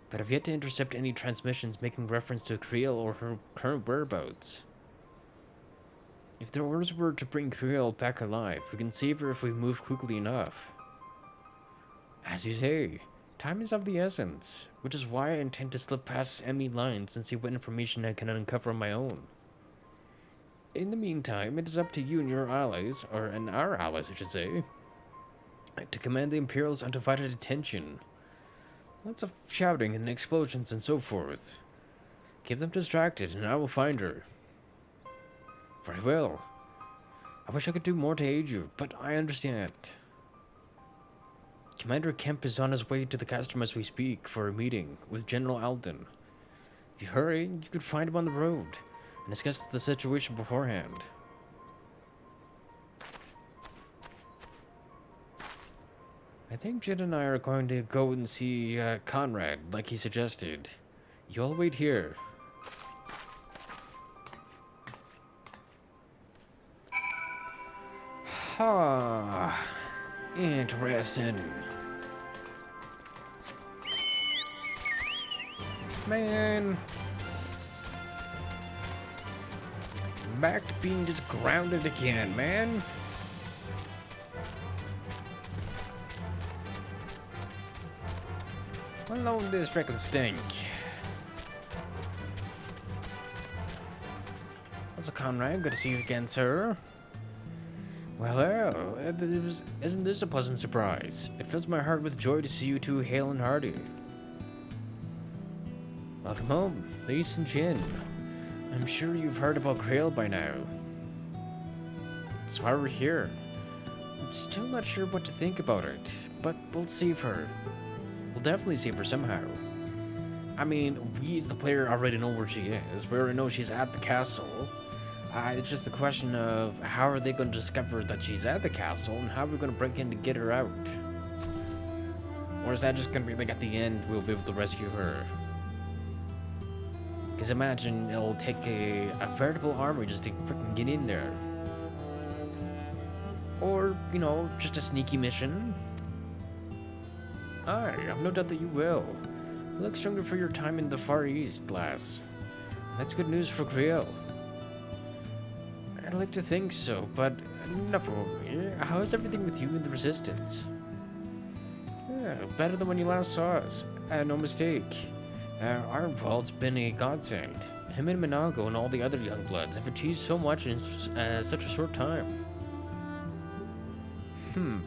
but have yet to intercept any transmissions making reference to Kryll or her current whereabouts. If the orders were to bring Kryll back alive, we can save her if we move quickly enough. As you say, time is of the essence, which is why I intend to slip past enemy lines and see what information I can uncover on my own. In the meantime, it is up to you and your allies, and our allies, I should say, to command the Imperial's undivided attention. Lots of shouting and explosions and so forth. Keep them distracted, and I will find her. Very well. I wish I could do more to aid you, but I understand. Commander Kemp is on his way to the custom as we speak for a meeting with General Alden. If you hurry, you could find him on the road and discuss the situation beforehand. I think Jin and I are going to go and see Conrad, like he suggested. You all wait here. Ha! Interesting. Man. Back to being just grounded again, man. Alone this frickin' stink. What's up, Conrad? Good to see you again, sir. Well, isn't this a pleasant surprise? It fills my heart with joy to see you two hale and hearty. Welcome home, Lise and Jin. I'm sure you've heard about Kryll by now. That's why we're here. I'm still not sure what to think about it, but we'll save her. We'll definitely save her somehow. I mean, we as the player already know where she is. We already know she's at the castle. It's just a question of how are they going to discover that she's at the castle, and how are we going to break in to get her out? Or is that just going to be like at the end we'll be able to rescue her? Because imagine it'll take a veritable army just to freaking get in there. Or, you know, just a sneaky mission. Aye, I've no doubt that you will. You look stronger for your time in the Far East, lass. That's good news for Kryll. I'd like to think so, but enough of me. How's everything with you and the Resistance? Yeah, better than when you last saw us. No mistake. Our vault's been a godsend. Him and Minago and all the other young bloods have achieved so much in such a short time. I'm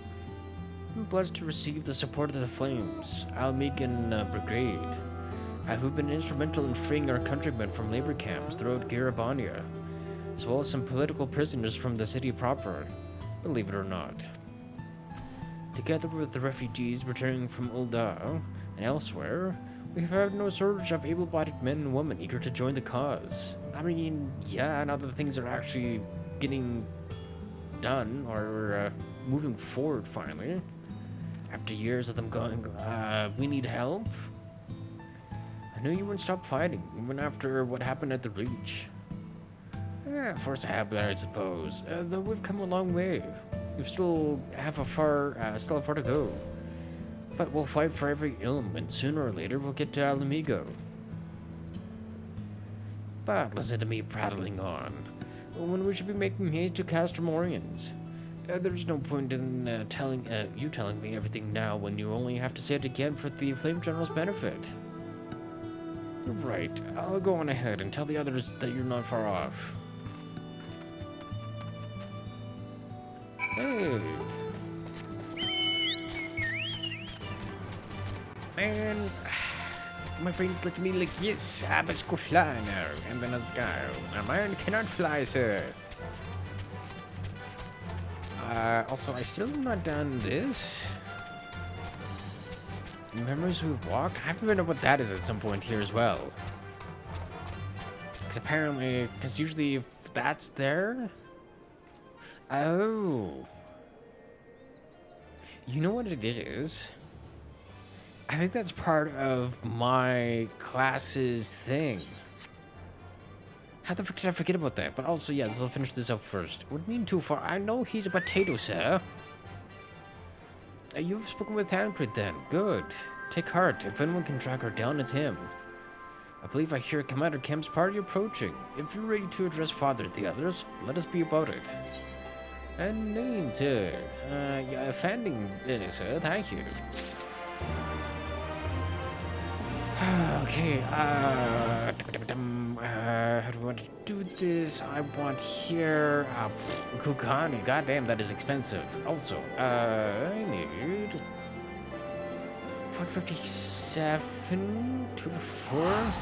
blessed to receive the support of the Flames, Almegan Brigade, who've been instrumental in freeing our countrymen from labor camps throughout Gyr Abania, as well as some political prisoners from the city proper, believe it or not. Together with the refugees returning from Ul'dah and elsewhere, we've had no shortage of able-bodied men and women eager to join the cause. I mean, yeah, now that things are actually getting done, or moving forward finally, after years of them going, we need help. I knew you wouldn't stop fighting, even after what happened at the Reach. Force of habit, I suppose. Though we've come a long way. We still have a far to go. But we'll fight for every ilm, and sooner or later we'll get to Alamigo. But listen to me prattling on. When we should be making haste to Castromorians. There's no point in telling me everything now when you only have to say it again for the Flame General's benefit. Right, I'll go on ahead and tell the others that you're not far off. Hey! Man, my brain's looking at me like, yes, I must go fly now. And then let's go. A man cannot fly, sir. Also, I still have not done this. Memories we walked? I have to know what that is at some point here as well. Because usually if that's there... Oh. You know what it is? I think that's part of my class's thing. How the frick did I forget about that? But also, yes, I'll finish this up first. Would mean too far. I know he's a potato, sir. You've spoken with Tancred then. Good. Take heart. If anyone can track her down, it's him. I believe I hear Commander Kemp's party approaching. If you're ready to address Father and the others, let us be about it. And name, sir. Yeah, Fanning, sir. Thank you. Okay, how do I want to do this? I want here, Kukani, goddamn, that is expensive. Also, I need 457 to 4.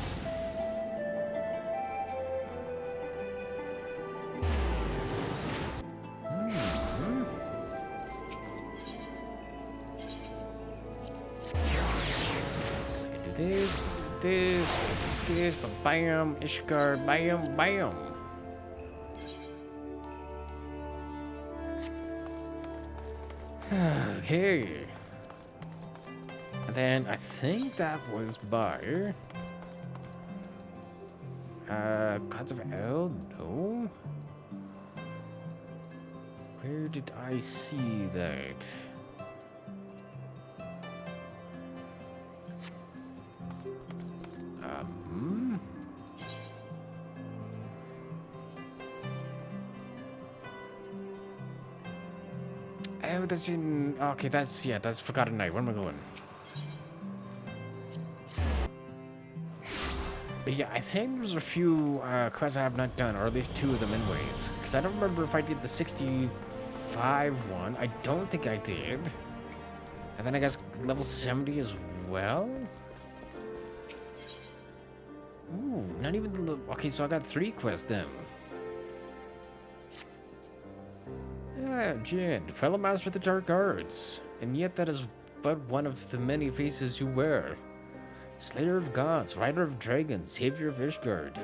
This, bam, Ishgard, bam, bam. Okay. And then I think that was by Gods of El, no. Where did I see that? Oh, that's in... Okay, that's Forgotten Night. Where am I going? But yeah, I think there's a few quests I have not done, or at least 2 of them anyways. Because I don't remember if I did the 65 one. I don't think I did. And then I guess level 70 as well? Ooh, not even the... Okay, so I got 3 quests then. Yeah, Jin, fellow master of the Dark Arts. And yet that is but one of the many faces you wear. Slayer of gods, rider of dragons, savior of Ishgard.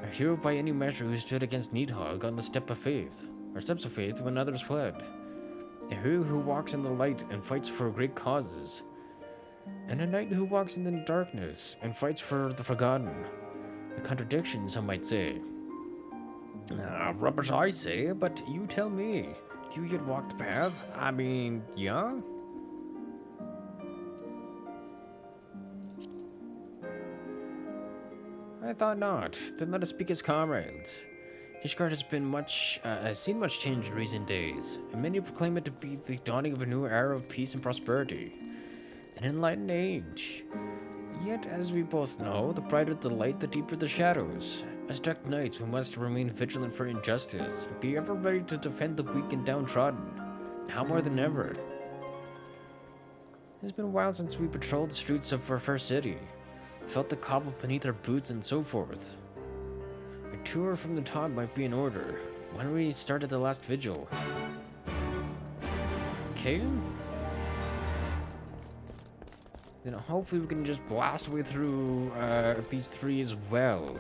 A hero by any measure who stood against Nidhogg on the steps of faith when others fled. A hero who walks in the light and fights for great causes. And a knight who walks in the darkness and fights for the forgotten. A contradiction, some might say. Rubbish I say, but you tell me. Do you yet walk the path? I mean, yeah? I thought not. Then let us speak as comrades. Ishgard has been seen much change in recent days, and many proclaim it to be the dawning of a new era of peace and prosperity, an enlightened age. Yet, as we both know, the brighter the light, the deeper the shadows. As dark knights, we must remain vigilant for injustice, and be ever ready to defend the weak and downtrodden, now more than ever. It's been a while since we patrolled the streets of our first city, felt the cobble beneath our boots and so forth. A tour from the top might be in order. Why don't we start at the last vigil? Okay. Then hopefully we can just blast our way through these three as well.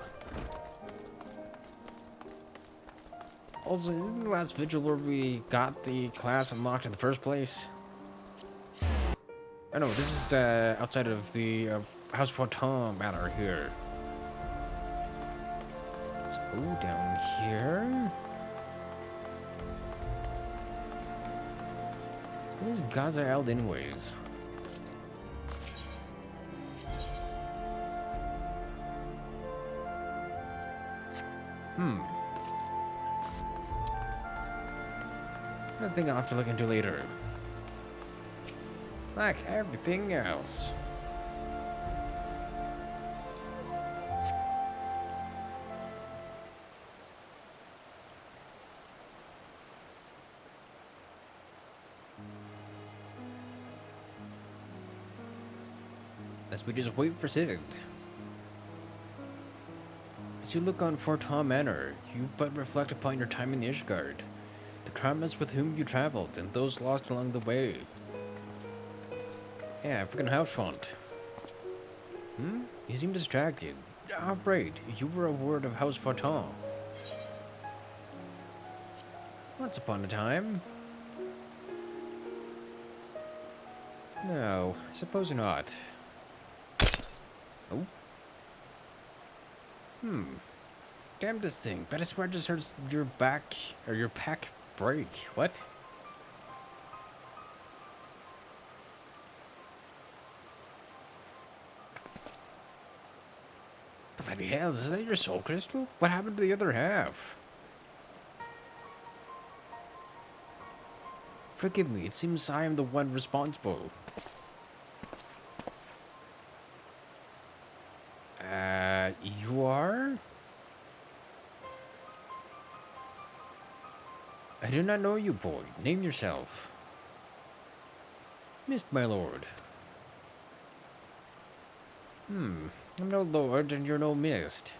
Also, isn't the last vigil where we got the class unlocked in the first place? Oh no, this is outside of the House Fortin Manor here. So down here. So these gods are out anyways. I think I'll have to look into later. Like everything else. As we just wait for Sid. As you look on Fortin Manor, you but reflect upon your time in Ishgard, the crowdmates with whom you traveled, and those lost along the way. Yeah, freaking house front. You seem distracted. Ah, right, you were a ward of House Fortin. Once upon a time. No, I suppose not. Oh. Damn this thing. Bet I swear I just heard your back, or your pack break. What? Bloody hell, is that your soul crystal? What happened to the other half? Forgive me, it seems I am the one responsible. You are? I do not know you, boy. Name yourself. Mist, my lord. I'm no lord and you're no mist.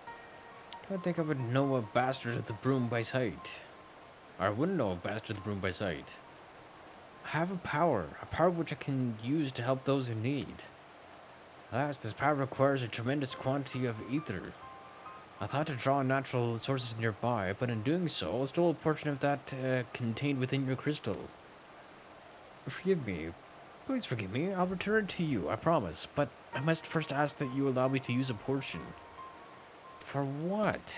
I don't think I would know a bastard of the broom by sight. Or I wouldn't know a bastard of the broom by sight. I have a power which I can use to help those in need. Alas, this power requires a tremendous quantity of ether. I thought to draw on natural sources nearby, but in doing so, I stole a portion of that contained within your crystal. Forgive me. Please forgive me. I'll return it to you, I promise. But I must first ask that you allow me to use a portion. For what?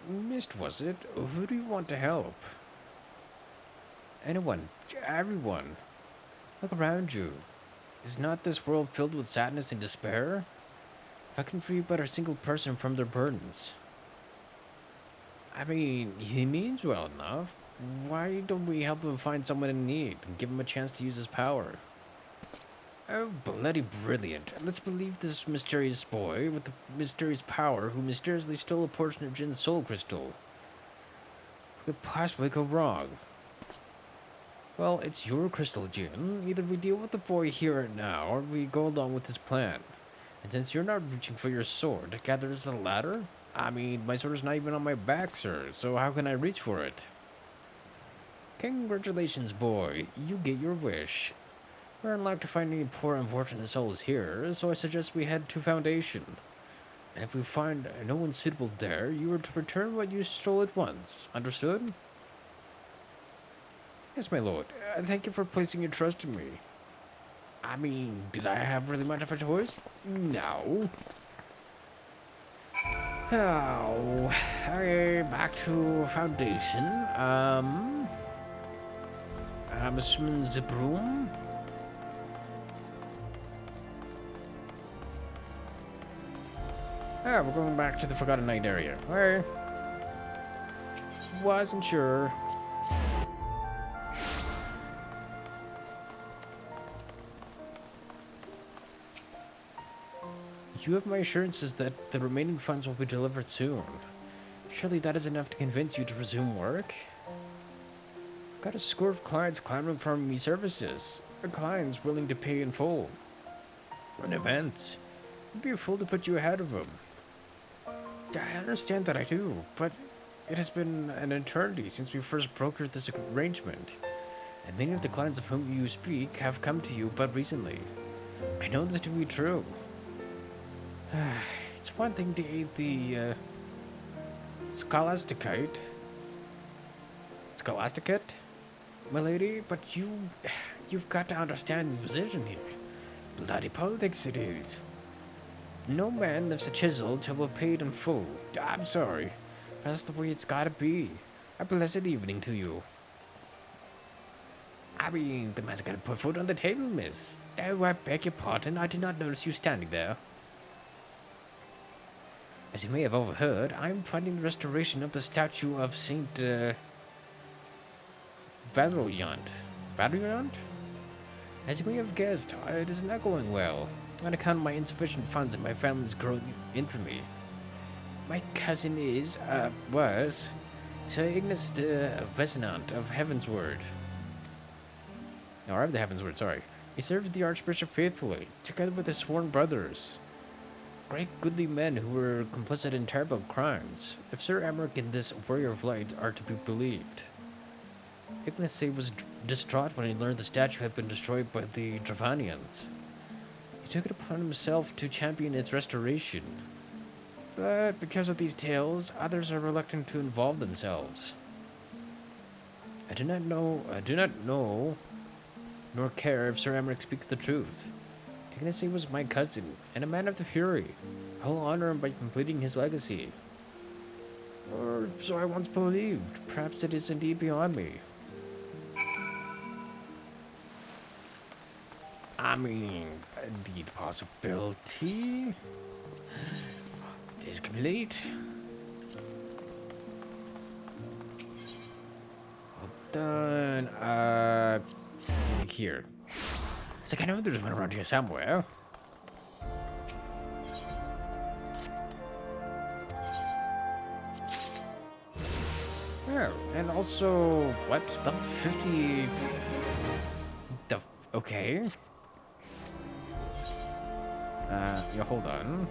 Mist, was it? Who do you want to help? Anyone. Everyone. Look around you. Is not this world filled with sadness and despair? If I can free but a single person from their burdens. I mean, he means well enough. Why don't we help him find someone in need and give him a chance to use his power? Oh, bloody brilliant. Let's believe this mysterious boy with the mysterious power who mysteriously stole a portion of Jin's soul crystal. Who could possibly go wrong? Well, it's your crystal, Jin. Either we deal with the boy here and now, or we go along with his plan. And since you're not reaching for your sword, to gather as a ladder? I mean, my sword is not even on my back, sir, so how can I reach for it? Congratulations, boy. You get your wish. We're unlikely to find any poor unfortunate souls here, so I suggest we head to Foundation. And if we find no one suitable there, you are to return what you stole at once. Understood? Yes, my lord. Thank you for placing your trust in me. I mean, did I have really much of a choice? No. Oh, okay, back to Foundation. I'm assuming the broom. Ah, we're going back to the Forgotten Night area. Alright. Wasn't sure. You have my assurances that the remaining funds will be delivered soon. Surely that is enough to convince you to resume work? I've got a score of clients clamoring for me services. Or clients willing to pay in full. Run events. It'd be a fool to put you ahead of them. I understand that I do, but it has been an eternity since we first brokered this arrangement. And many of the clients of whom you speak have come to you but recently. I know this to be true. It's one thing to aid the Scholasticate, my lady, but you've got to understand the position here. Bloody politics it is. No man lifts a chisel till we're paid in full. I'm sorry. That's the way it's gotta be. A blessed evening to you. I mean, the man's gotta put food on the table, miss. Oh, I beg your pardon, I did not notice you standing there. As you may have overheard, I'm funding the restoration of the statue of Saint, Valeriant. Valeriant? As you may have guessed, it is not going well, on account of my insufficient funds and my family's growing infamy. My cousin was, Sir Ignace de Vesinant of Heavensward. Or of the Heavensward, sorry. He served the Archbishop faithfully, together with his sworn brothers. Great goodly men who were complicit in terrible crimes, if Sir Emmerich and this warrior of light are to be believed. Ignace was distraught when he learned the statue had been destroyed by the Dravanians. He took it upon himself to champion its restoration. But because of these tales, others are reluctant to involve themselves. I do not know, nor care if Sir Emmerich speaks the truth. Ignace was my cousin, and a man of the Fury. I will honor him by completing his legacy. Or so I once believed. Perhaps it is indeed beyond me. I mean, indeed possibility. It is complete. Well done. Here. It's like I know there's one around here somewhere. Oh, and also, what? The 50... okay. Yeah, hold on.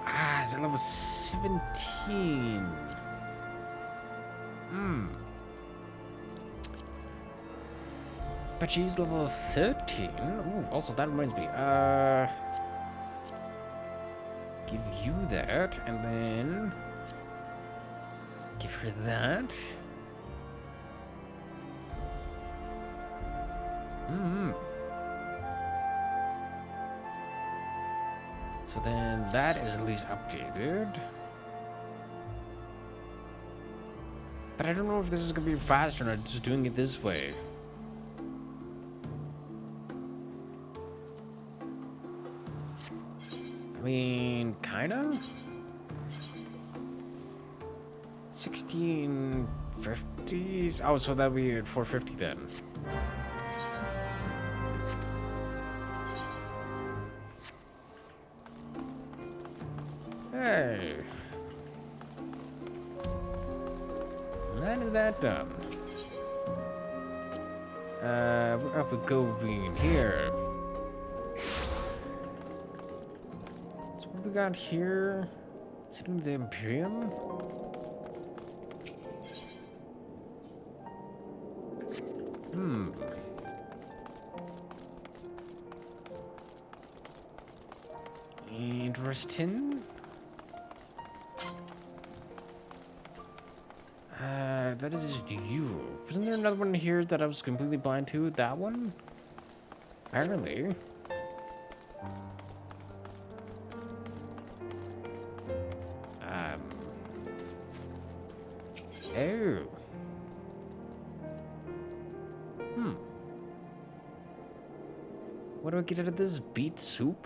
Ah, it's at level 17. But she's level 13. Ooh, also that reminds me. Give you that, and then give her that. So then that is at least updated. But I don't know if this is gonna be faster or just doing it this way. I mean, kinda? 1650s? Oh, so that'll be at 450 then. Hey. None of that done. Where are we going here? So what we got here? Is it in the Imperium? Interesting. That is just you. Wasn't there another one here that I was completely blind to? That one? Apparently. Oh. What do I get out of this? Beet soup?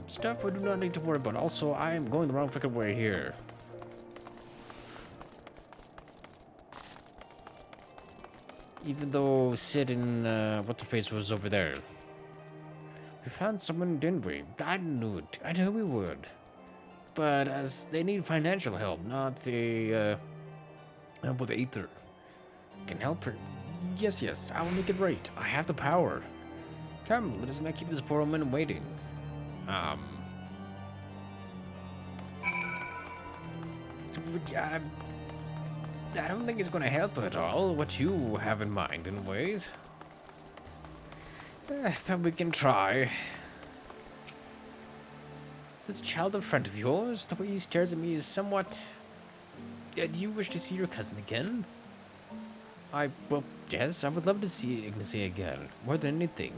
stuff we do not need to worry about. Also, I am going the wrong freaking way here. Even though Sid and what's-her-face was over there. We found someone, didn't we? I knew it. I knew we would. But as they need financial help, not the help with Aether. Can help her. Yes, yes, I will make it right. I have the power. Come, let us not keep this poor woman waiting. I don't think it's going to help at all, what you have in mind, anyways. But we can try. This child in front of yours, the way he stares at me is somewhat... do you wish to see your cousin again? Well, yes, I would love to see Ignacy again, more than anything.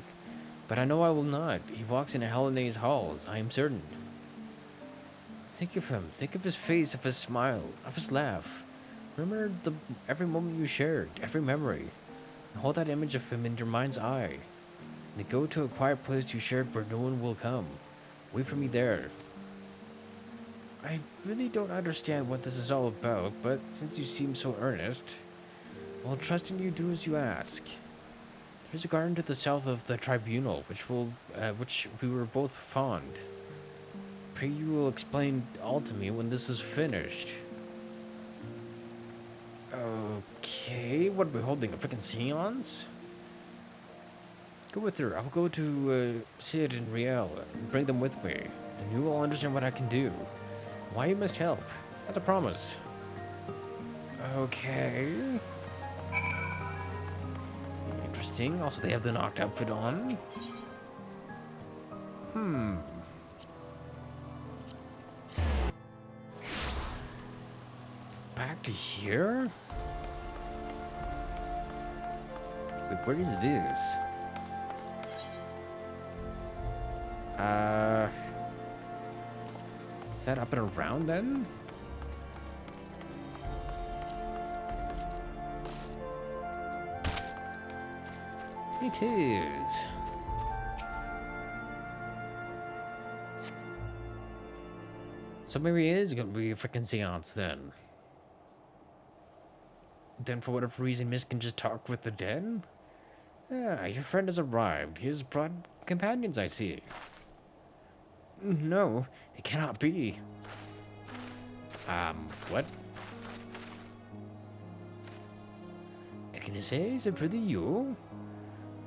But I know I will not. He walks into Helene's halls, I am certain. Think of him. Think of his face, of his smile, of his laugh. Remember every moment you shared, every memory. And hold that image of him in your mind's eye. And go to a quiet place you shared where no one will come. Wait for me there. I really don't understand what this is all about, but since you seem so earnest, I'll trust in you, do as you ask. There's a garden to the south of the tribunal, which we were both fond. Pray you will explain all to me when this is finished. Okay, what are we holding? A freaking seance? Go with her. I'll go to Sid and Riel and bring them with me. Then you will understand what I can do. Why you must help. That's a promise. Okay. Interesting. Also, they have the knocked outfit on. Back to here? Wait, where is this? Is that up and around then? It is. So maybe it is gonna be a freaking seance then. Then for whatever reason, Miss can just talk with the dead? Ah, your friend has arrived. He has brought companions, I see. No, it cannot be. What? Ignacy, is it really you?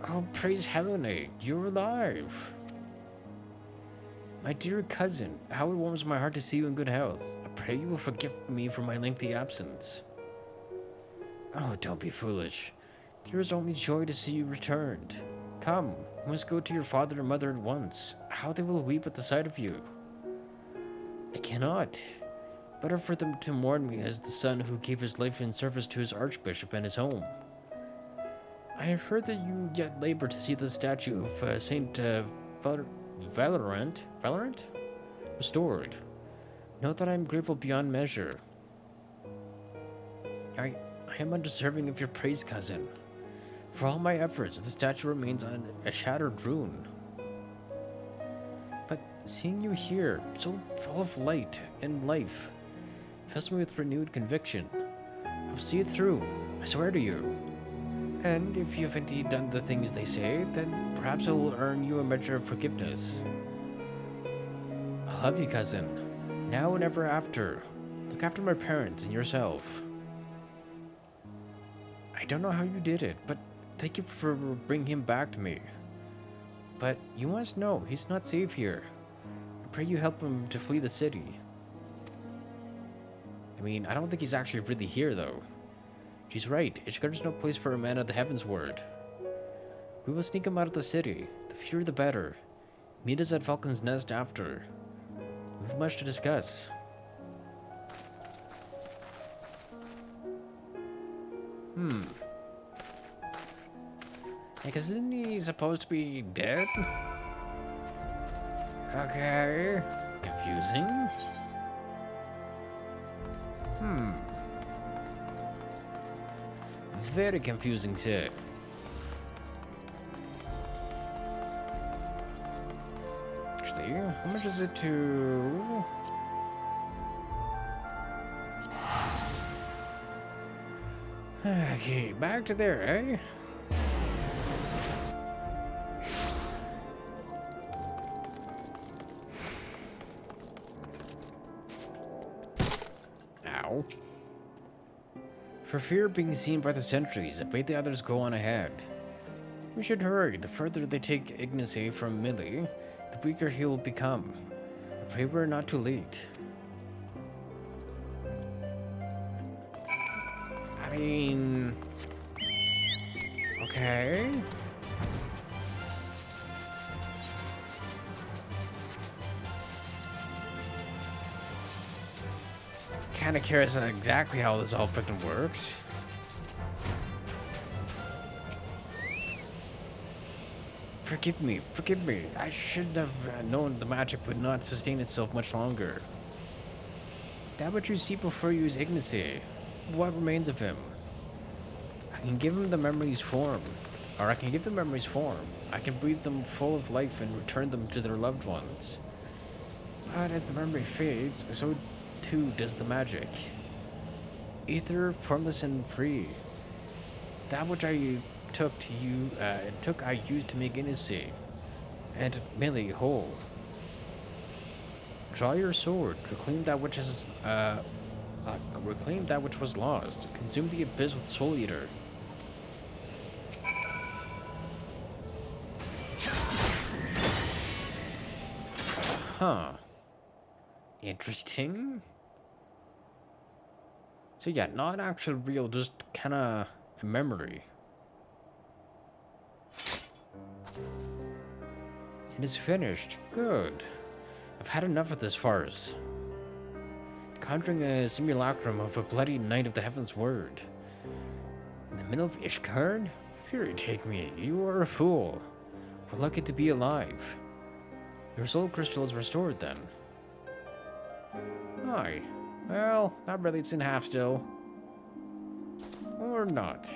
Oh, praise Helene, you're alive. My dear cousin, how it warms my heart to see you in good health. I pray you will forgive me for my lengthy absence. Oh, don't be foolish. There is only joy to see you returned. Come, we must go to your father and mother at once. How they will weep at the sight of you. I cannot. Better for them to mourn me as the son who gave his life in service to his archbishop and his home. I have heard that you yet labor to see the statue of Saint Valorant restored. Note that I am grateful beyond measure. I am undeserving of your praise, cousin. For all my efforts, the statue remains on a shattered ruin. But seeing you here, so full of light and life, fills me with renewed conviction. I'll see it through, I swear to you. And if you've indeed done the things they say, then perhaps it will earn you a measure of forgiveness. I love you, cousin. Now and ever after. Look after my parents and yourself. I don't know how you did it, but thank you for bringing him back to me. But you must know, he's not safe here. I pray you help him to flee the city. I mean, I don't think he's actually really here, though. She's right. Ishgar's no place for a man of the heavens word. We will sneak him out of the city. The fewer the better. Meet us at Falcon's Nest after. We have much to discuss. Like, isn't he supposed to be dead? Okay. Confusing. Very confusing, sir. Actually, actually. How much is it to... Okay, back to there, eh? Ow. For fear of being seen by the sentries, I bade the others go on ahead. We should hurry. The further they take Ignacy from Millie, the weaker he will become. I pray we're not too late. I mean... Okay. Kinda curious on exactly how this all freaking works. Forgive me, forgive me. I should have known the magic would not sustain itself much longer. That what you see before you is Ignacy. What remains of him? I can give him the memories form. Or I can give the memories form. I can breathe them full of life and return them to their loved ones. But as the memory fades, so too does the magic. Ether, formless and free. That which I I used to make Ignacy and Millie whole. Draw your sword, reclaim that which is reclaim that which was lost. Consume the abyss with Soul Eater. Huh. Interesting. So yeah, not actually real, just kinda a memory. It is finished. Good. I've had enough of this farce. Conjuring a simulacrum of a bloody Knight of the Heaven's Word. In the middle of Ishgard? Fury take me, you are a fool. We're lucky to be alive. Your soul crystal is restored then. Aye. Well, not really, it's in half still. Or not.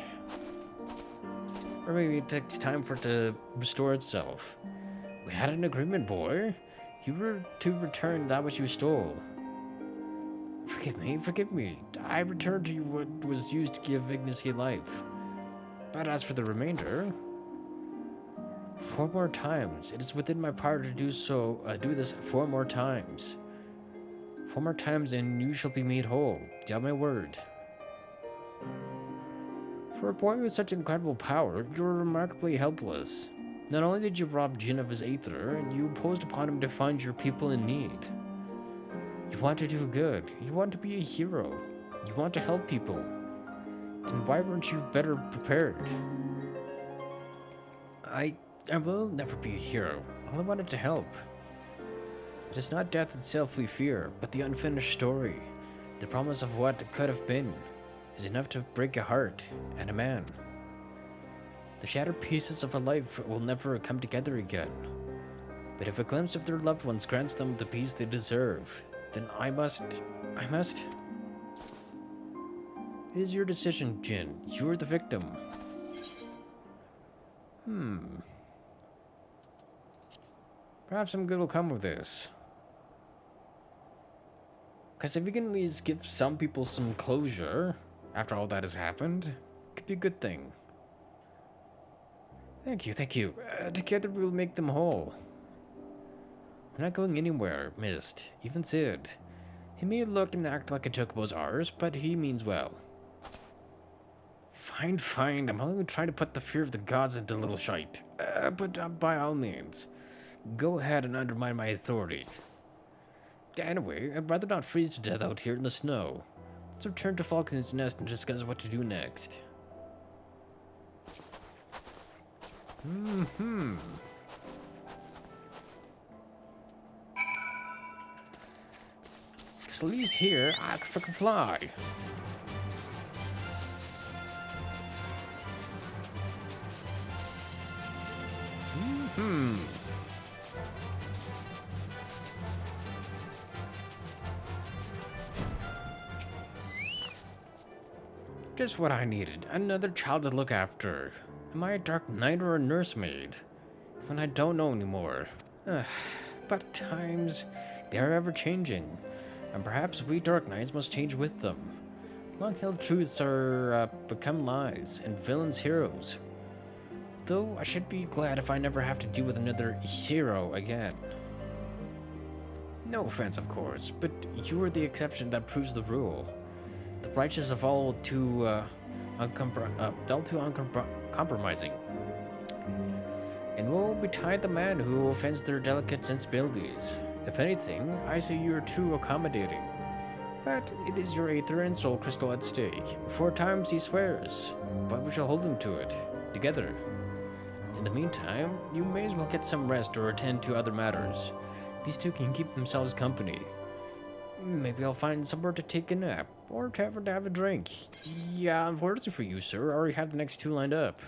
Or maybe it takes time for it to restore itself. We had an agreement, boy. You were to return that which you stole. Forgive me. I returned to you what was used to give Ignacy life. But as for the remainder... 4 more times. It is within my power to do so. Do this 4 more times. 4 more times and you shall be made whole. You have my word. For a boy with such incredible power, you are remarkably helpless. Not only did you rob Jin of his Aether, you imposed upon him to find your people in need. You want to do good. You want to be a hero. You want to help people. Then why weren't you better prepared? I will never be a hero. I only wanted to help. It is not death itself we fear, but the unfinished story. The promise of what could have been is enough to break a heart and a man. The shattered pieces of a life will never come together again. But if a glimpse of their loved ones grants them the peace they deserve, then I must... It is your decision, Jin. You are the victim. Perhaps some good will come of this. Because if we can at least give some people some closure after all that has happened, it could be a good thing. Thank you. Together we will make them whole. We're not going anywhere, Mist. Even Sid. He may look and act like a chocobo's ours, but he means well. Fine. I'm only trying to put the fear of the gods into little shite. But by all means, go ahead and undermine my authority. Anyway, I'd rather not freeze to death out here in the snow. Let's return to Falcon's Nest and discuss what to do next. So at least here, I can freaking fly. Just what I needed. Another child to look after. Am I a dark knight or a nursemaid? Even I don't know anymore. but times, they are ever-changing, and perhaps we Dark Knights must change with them. Long-held truths are become lies, and villains heroes. Though I should be glad if I never have to deal with another hero again. No offense, of course, but you are the exception that proves the rule. The righteous are all too uncompromising. And woe betide the man who offends their delicate sensibilities. If anything, I say you are too accommodating. But it is your aether and soul crystal at stake. 4 times he swears, but we shall hold him to it, together. In the meantime, you may as well get some rest or attend to other matters. These two can keep themselves company. Maybe I'll find somewhere to take a nap, or tavern to have a drink. Yeah, unfortunately for you, sir, I already have the next 2 lined up.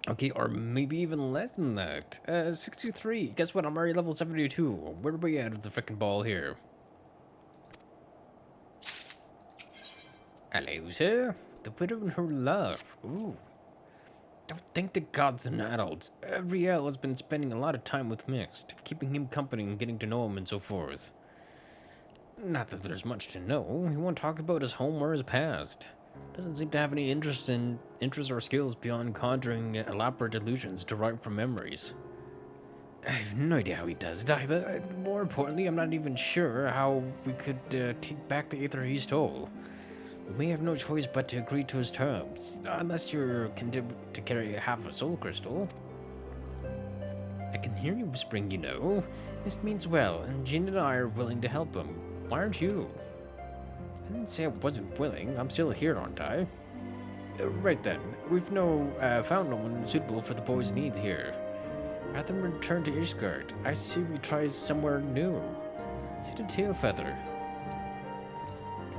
Okay, or maybe even less than that. 63. Guess what? I'm already level 72. Where are we at with the frickin' ball here? Hello, sir. The widow and her love. Ooh. Don't think the god's an adult. Riel has been spending a lot of time with Mixed, keeping him company and getting to know him and so forth. Not that there's much to know. He won't talk about his home or his past. Doesn't seem to have any interest or skills beyond conjuring elaborate illusions derived from memories. I have no idea how he does it either. More importantly, I'm not even sure how we could take back the aether he stole. We may have no choice but to agree to his terms, unless you're condemned to carry half a soul crystal. I can hear you whispering, you know. This means well, and Jin and I are willing to help him. Why aren't you? I didn't say I wasn't willing. I'm still here, aren't I? Right then. We've found no one suitable for the boy's needs here. Rather than return to Ishgard, I see we try somewhere new. Hit a tail feather.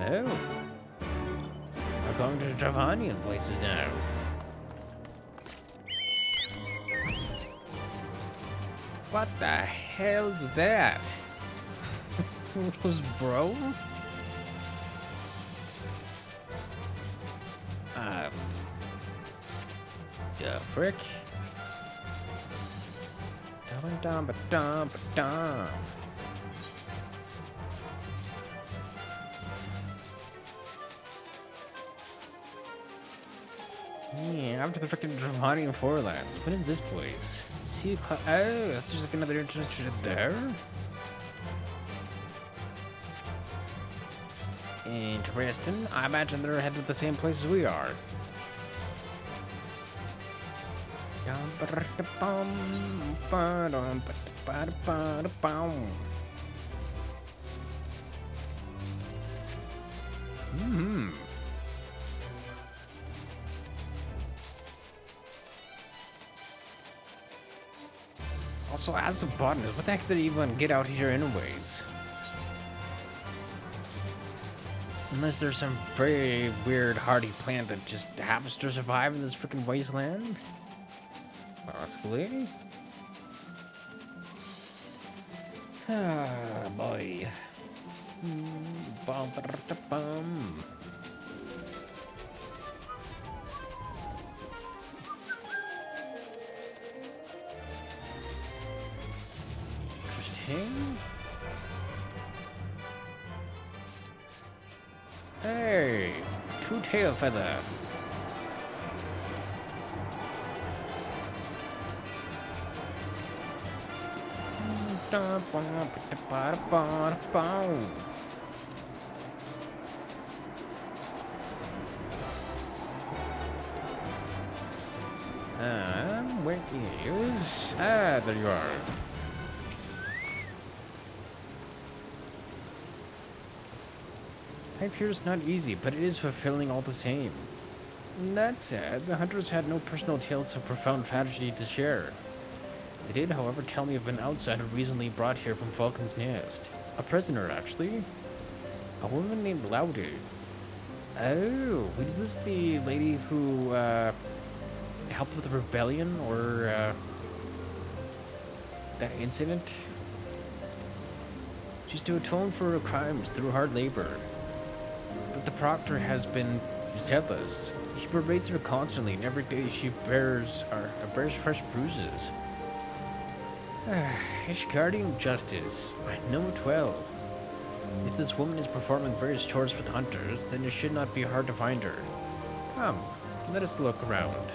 Oh. We're going to the Dravanian places now. What the hell's that? Who's bro? Yeah, frick. Dum ba dum ba dum. Yeah, after the frickin' Dravanian Forelands. What is this place? See, oh, that's just like another introduction there. Interesting. I imagine they're headed to the same place as we are. Also, as a botanist, what the heck did he even get out here anyways? Unless there's some very weird hardy plant that just happens to survive in this freaking wasteland? Possibly. Ah, boy. Bum, bum. Interesting. Hey, 2 tail feather. Where is? Ah, there you are. Life here is not easy, but it is fulfilling all the same. That said, the hunters had no personal tales of profound tragedy to share. They did, however, tell me of an outsider recently brought here from Falcon's Nest. A prisoner, actually. A woman named Lauder. Oh, is this the lady who, helped with the rebellion, or, that incident? She's to atone for her crimes through hard labor. But the proctor has been She's headless. He berates her constantly, and every day she bears fresh bruises. Ishgardian justice. I know it well. If this woman is performing various chores for the hunters, then it should not be hard to find her. Come, let us look around.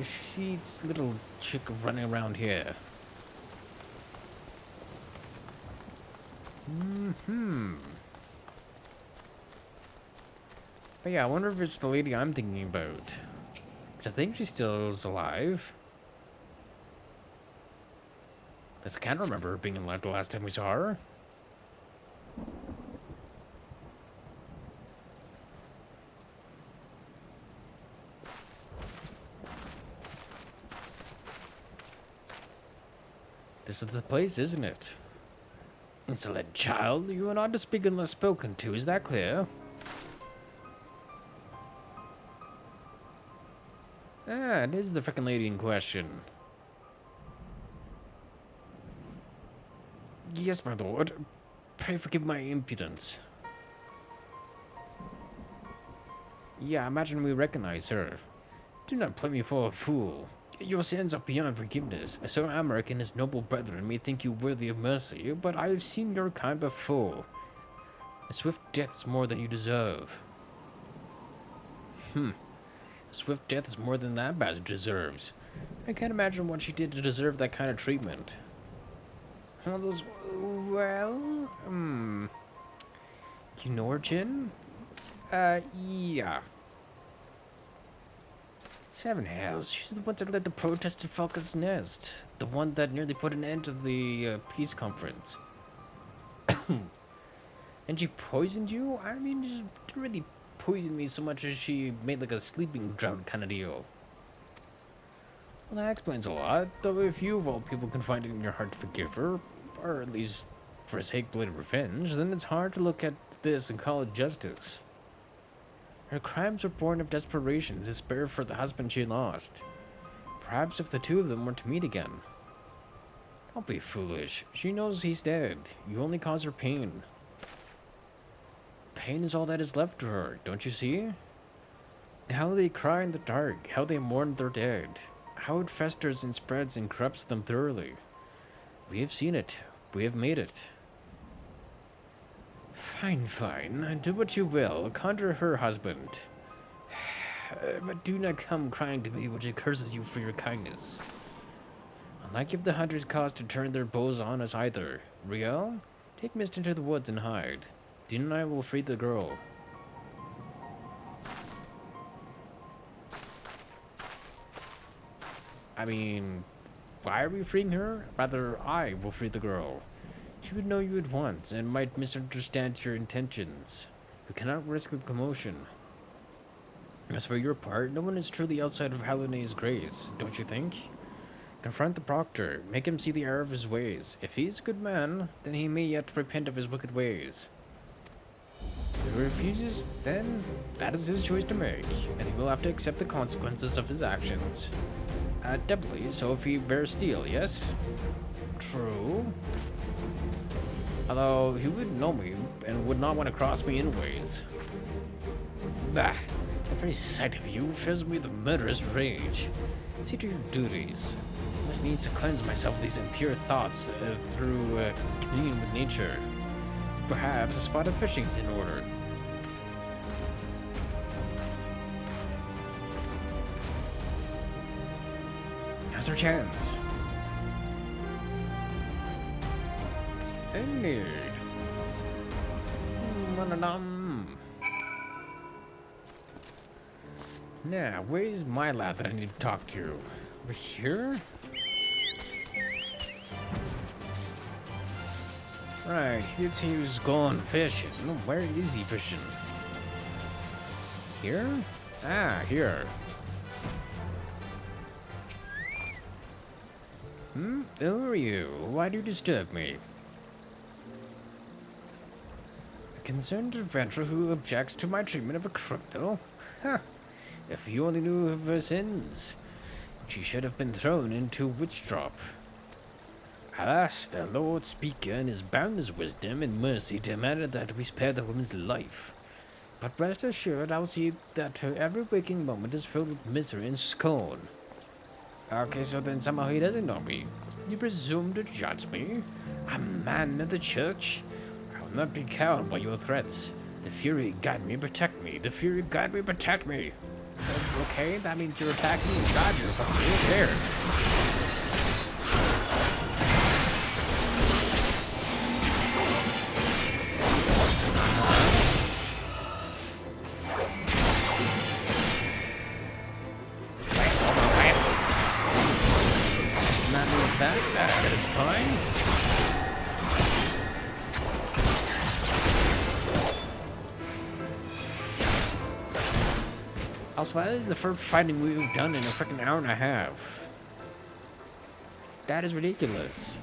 She's little chick running around here. But yeah, I wonder if it's the lady I'm thinking about. 'Cause I think she still is alive. 'Cause I can't remember her being alive the last time we saw her. This is the place, isn't it? Insolent child, you are not to speak unless spoken to, is that clear? Ah, it is the frickin' lady in question. Yes, my lord. Pray forgive my impudence. Yeah, imagine we recognize her. Do not play me for a fool. Your sins are beyond forgiveness. Sir Amaric and his noble brethren may think you worthy of mercy, but I have seen your kind before. A swift death's more than you deserve. A swift death is more than that bastard deserves. I can't imagine what she did to deserve that kind of treatment. Well, you know her, Jin? Yeah. Seven hells, she's the one that led the protest at Falcon's Nest. The one that nearly put an end to the peace conference. And she poisoned you? I mean, she didn't really poison me so much as she made like a sleeping draught kind of deal. Well, that explains a lot, though if you of all people can find it in your heart to forgive her, or at least for a hate-bladed revenge, then it's hard to look at this and call it justice. Her crimes were born of desperation and despair for the husband she lost. Perhaps if the two of them were to meet again. Don't be foolish. She knows he's dead. You only cause her pain. Pain is all that is left to her, don't you see? How they cry in the dark, how they mourn their dead, how it festers and spreads and corrupts them thoroughly. We have seen it. We have made it. Fine, fine. Do what you will. Conjure her husband. But do not come crying to me which accuses you for your kindness. I'll not give the hunters cause to turn their bows on us either. Riel, take Mist into the woods and hide. Din and I will free the girl. I mean, why are we freeing her? Rather, I will free the girl. She would know you at once, and might misunderstand your intentions. We cannot risk the commotion. As for your part, no one is truly outside of Hallone's grace, don't you think? Confront the proctor, make him see the error of his ways. If he is a good man, then he may yet repent of his wicked ways. If he refuses, then that is his choice to make, and he will have to accept the consequences of his actions. Doubly so if he bears steel, yes? True. Although he would know me and would not want to cross me anyways. Bah, the very sight of you fills me with murderous rage. See to your duties. I must needs to cleanse myself of these impure thoughts through communion with nature. Perhaps a spot of fishing is in order. Now's our chance. Indeed. Now, where's my lad that I need to talk to? Over here? Right, he did say he was going fishing. Where is he fishing? Here? Ah, here. Who are you? Why do you disturb me? A concerned adventurer who objects to my treatment of a criminal? Huh. If you only knew of her sins, she should have been thrown into witch drop. Alas, the Lord Speaker in his boundless wisdom and mercy demanded that we spare the woman's life. But rest assured, I'll see that her every waking moment is filled with misery and scorn. Okay, so then somehow he doesn't know me. You presume to judge me? A man of the church? I will not be cowed by your threats. The Fury guide me, protect me. The Fury guide me, protect me. Okay, that means you're attacking me. God, you're fucking there. That is fine. Also, that is the first fighting we've done in a freaking hour and a half. That is ridiculous.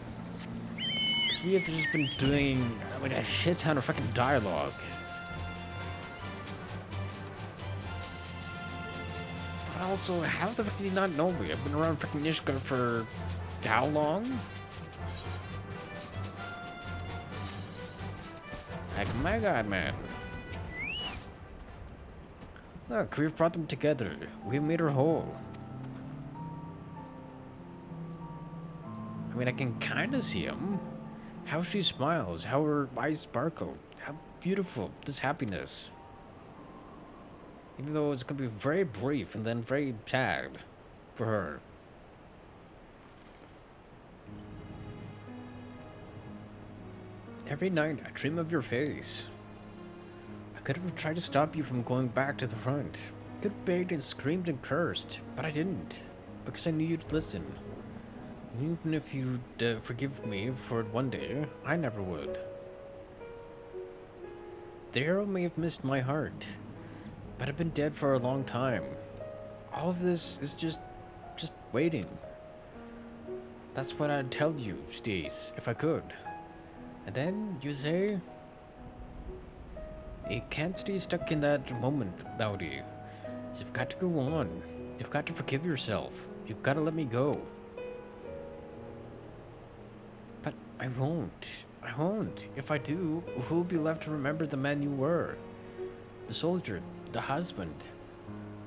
Because we have just been doing like a shit ton of freaking dialogue. But also, how the fuck did he not know me? I've been around freaking Ishka for how long? Like, my god, man. Look, we've brought them together. We've made her whole. I mean, I can kind of see him. How she smiles, how her eyes sparkle, how beautiful this happiness. Even though it's gonna be very brief and then very sad for her. Every night, I dream of your face. I could have tried to stop you from going back to the front. I could have begged and screamed and cursed, but I didn't, because I knew you'd listen. And even if you'd forgive me for it one day, I never would. The hero may have missed my heart, but I've been dead for a long time. All of this is just waiting. That's what I'd tell you, Stace, if I could. And then you say, you can't stay stuck in that moment, Laudi. You've got to go on. You've got to forgive yourself. You've got to let me go. But I won't. I won't. If I do, who'll be left to remember the man you were? The soldier, the husband.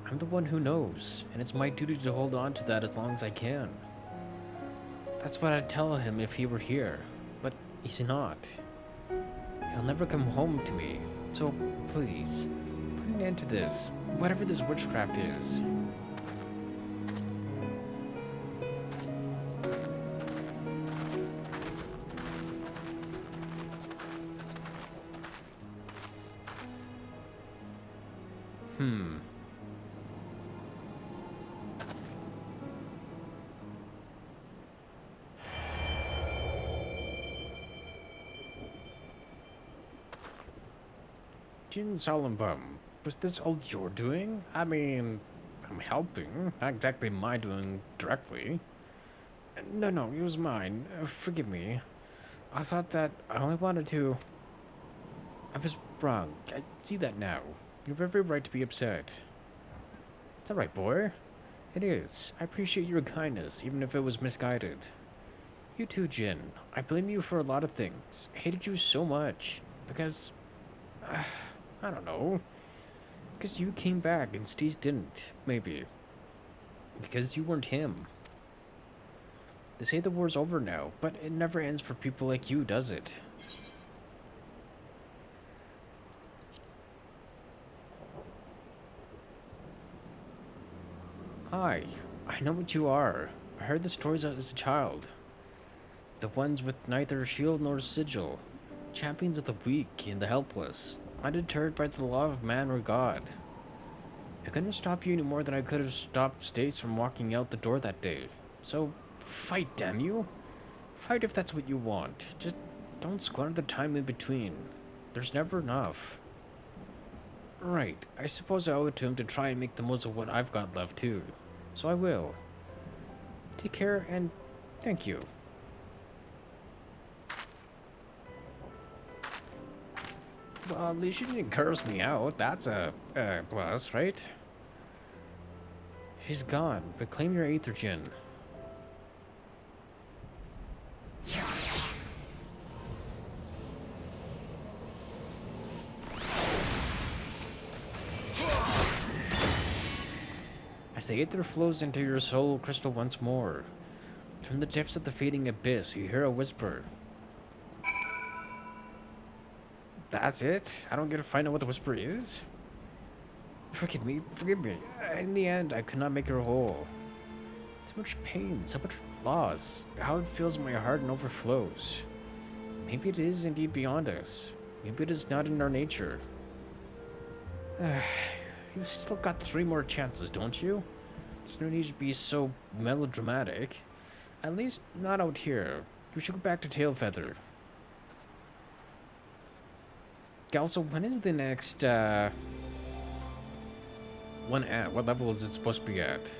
I'm the one who knows, and it's my duty to hold on to that as long as I can. That's what I'd tell him if he were here. He's not. He'll never come home to me. So, please, put an end to this. Whatever this witchcraft is. Jin Solemnbum, was this all your doing? I mean, I'm helping, not exactly my doing directly. No, it was mine. Forgive me. I thought that I only wanted to... I was wrong. I see that now. You have every right to be upset. It's alright, boy. It is. I appreciate your kindness, even if it was misguided. You too, Jin. I blame you for a lot of things. I hated you so much. Because... I don't know. Because you came back and Steez didn't, maybe. Because you weren't him. They say the war's over now, but it never ends for people like you, does it? Hi, I know what you are. I heard the stories as a child. The ones with neither shield nor sigil. Champions of the weak and the helpless. Undeterred by the law of man or God. I couldn't stop you any more than I could have stopped Stace from walking out the door that day. So, fight, damn you. Fight if that's what you want. Just don't squander the time in between. There's never enough. Right, I suppose I owe it to him to try and make the most of what I've got left too. So I will. Take care and thank you. Well, at least you didn't curse me out. That's a plus, right? She's gone. Reclaim your Aether Gin. As the aether flows into your soul crystal once more, from the depths of the fading abyss, you hear a whisper. That's it? I don't get to find out what the whisper is? Forgive me. In the end, I could not make her whole. So much pain, so much loss. How it fills my heart and overflows. Maybe it is indeed beyond us. Maybe it is not in our nature. You've still got 3 more chances, don't you? There's no need to be so melodramatic. At least not out here. We should go back to Tailfeather. Also, when is the next, one at? What level is it supposed to be at?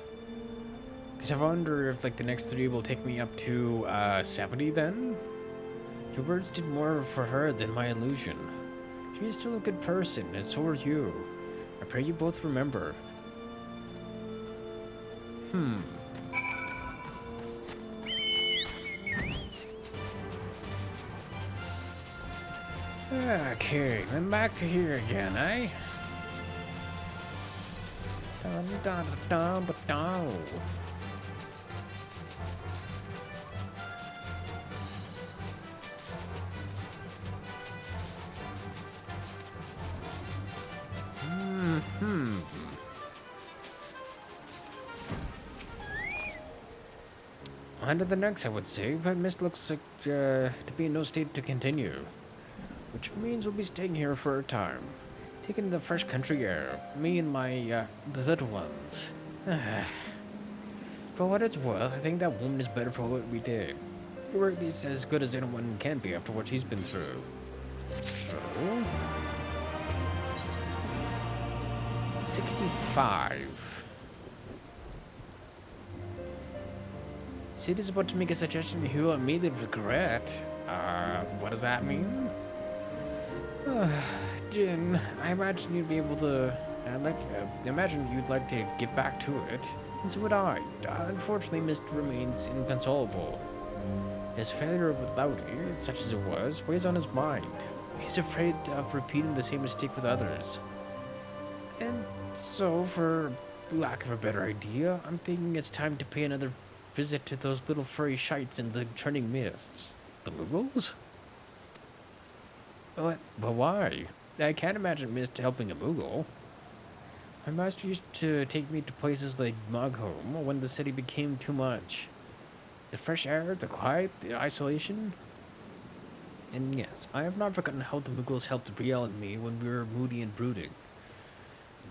Because I wonder if, like, the next 3 will take me up to, 70 then? Your words did more for her than my illusion. She is still a good person, and so are you. I pray you both remember. Okay, then back to here again, eh? Dun, dun, dun, dun, dun. On to the next, I would say, but Mist looks like to be in no state to continue. Which means we'll be staying here for a time. Taking the fresh country air. Me and my, the little ones. For what it's worth, I think that woman is better for what we did. Or at least as good as anyone can be after what she's been through. So... 65. Sid is about to make a suggestion he will immediately regret. What does that mean? Jin, I imagine you'd be able to... imagine you'd like to get back to it. And so would I. Unfortunately, Mist remains inconsolable. His failure with Laudy, such as it was, weighs on his mind. He's afraid of repeating the same mistake with others. And so, for lack of a better idea, I'm thinking it's time to pay another visit to those little furry shites in the churning mists. The Muggles? What? But why? I can't imagine Mist helping a Moogle. My master used to take me to places like Mogholm when the city became too much. The fresh air, the quiet, the isolation. And yes, I have not forgotten how the Muggles helped Brielle and me when we were moody and brooding.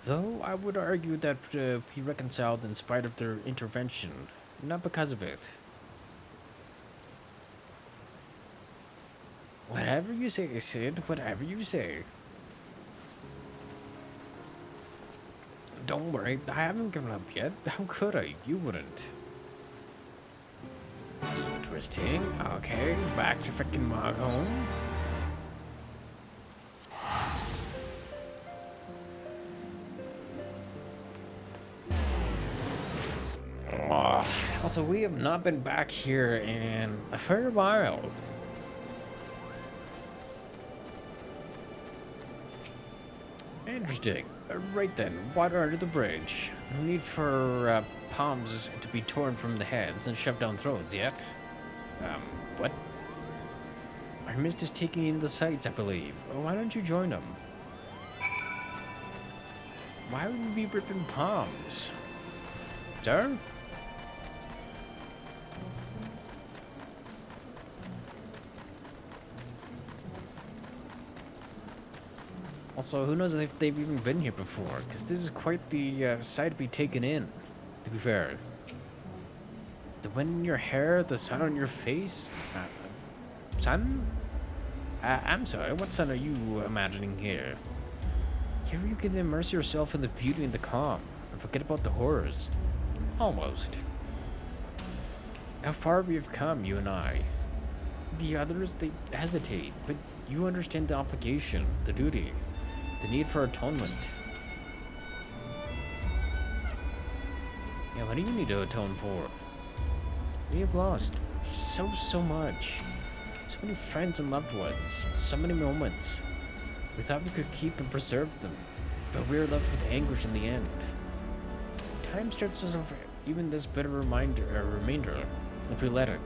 Though I would argue that we reconciled in spite of their intervention, not because of it. Whatever you say, Sid, whatever you say. Don't worry, I haven't given up yet. How could I? You wouldn't. Interesting. Okay, back to frickin' Mogholm. Also, we have not been back here in a fair while. Interesting. Right then, water under the bridge. No need for palms to be torn from the heads and shoved down throats yet. What? Our Mist is taking in the sights, I believe. Why don't you join them? Why would we be ripping palms? Sir? Also, who knows if they've even been here before, because this is quite the sight to be taken in, to be fair. The wind in your hair, the sun on your face? Sun? I'm sorry, what sun are you imagining here? Here you can immerse yourself in the beauty and the calm, and forget about the horrors. Almost. How far we have come, you and I. The others, they hesitate, but you understand the obligation, the duty. The need for atonement. Yeah, what do you need to atone for? We have lost so much. So many friends and loved ones. So many moments. We thought we could keep and preserve them. But we were left with anguish in the end. time strips us of even this bitter remainder, if we let it.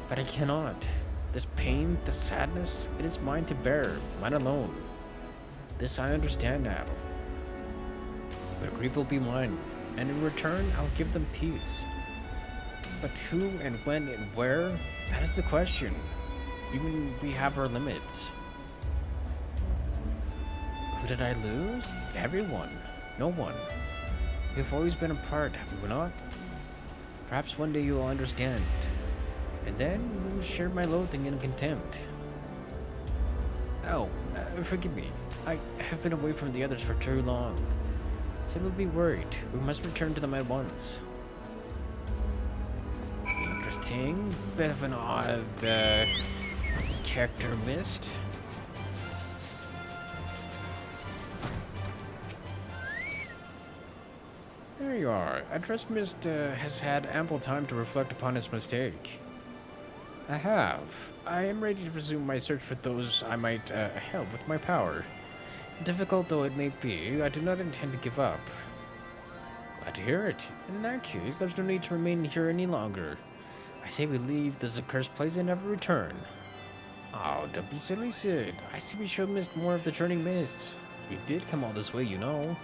But I cannot. This pain, this sadness, it is mine to bear, mine alone. This I understand now. But grief will be mine, and in return, I'll give them peace. But who and when and where, that is the question. Even we have our limits. Who did I lose? Everyone. No one. We've always been apart, have we not? Perhaps one day you'll understand. And then you'll share my loathing and contempt. Oh, forgive me. I have been away from the others for too long. So we'll be worried. We must return to them at once. Interesting. Bit of an odd character missed. There you are. I trust Mist has had ample time to reflect upon his mistake. I have. I am ready to resume my search for those I might help with my power. Difficult though it may be, I do not intend to give up. Glad to hear it. In that case, there's no need to remain here any longer. I say we leave this accursed place and never return. Oh, don't be silly, Sid. I see we showed Mist more of the turning mists. We did come all this way, you know.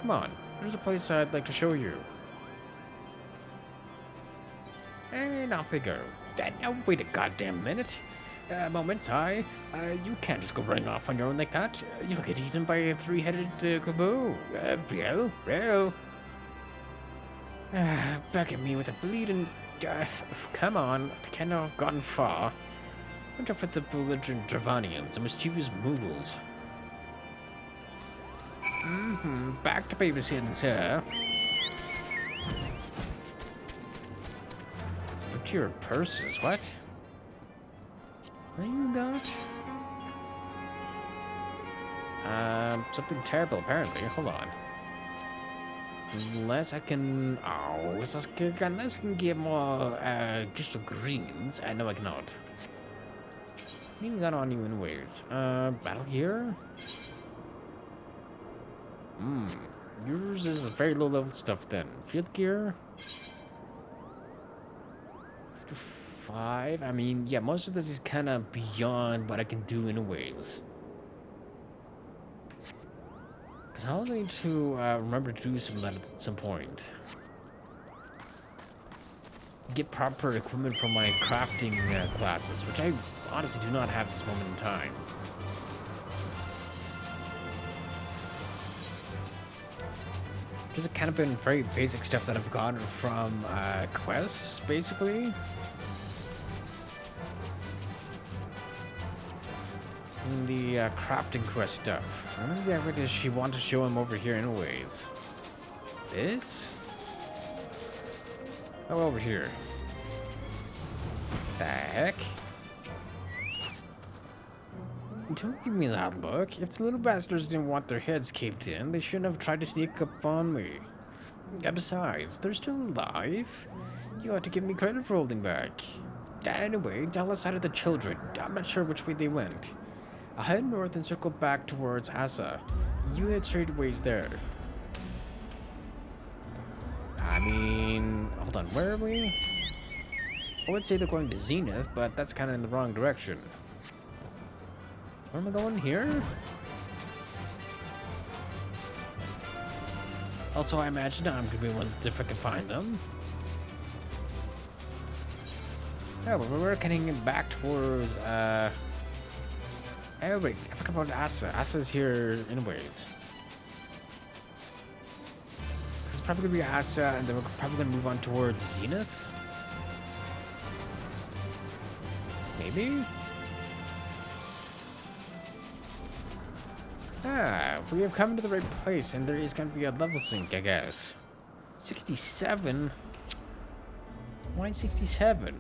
Come on, there's a place I'd like to show you. And off they go. Now wait a goddamn minute. You can't just go running off on your own like that. You'll get eaten by a three-headed kaboo. Bro. Back at me with a bleeding... come on, I cannot have gotten far. Went off with the belligerent Dravanians and mischievous Mughals. Back to babysitting, sir. What's your purses? What? What you got? Something terrible, apparently. Hold on. Unless I can... Oh, unless I can get more, crystal greens. No, I cannot. What do you got on you anyways? Battle gear? Yours is very low level stuff then. Field gear? 5? I mean, yeah, most of this is kind of beyond what I can do anyways. Because I'll need to remember to do some of that at some point. Get proper equipment for my crafting classes, which I honestly do not have at this moment in time. Just kind of been very basic stuff that I've gotten from quests, basically. And the crafting quest stuff. What exactly does she want to show him over here anyways? This? Oh, over here. The heck? Don't give me that look. If the little bastards didn't want their heads caved in, they shouldn't have tried to sneak up on me. Besides, they're still alive. You ought to give me credit for holding back. Anyway, tell us out of the children. I'm not sure which way they went. I'll head north and circle back towards Asa. You head straight ways there. I mean, hold on, where are we? I would say they're going to Zenith, but that's kind of in the wrong direction. Where am I going here? Also, I imagine I'm going to be one if I can find them. Oh, we're heading back towards, oh wait, I forgot about Asa. Asa's here anyways. This is probably going to be Asa, and then we're probably going to move on towards Zenith? Maybe? We have come to the right place, and there is going to be a level sync, I guess. 67? Why 67?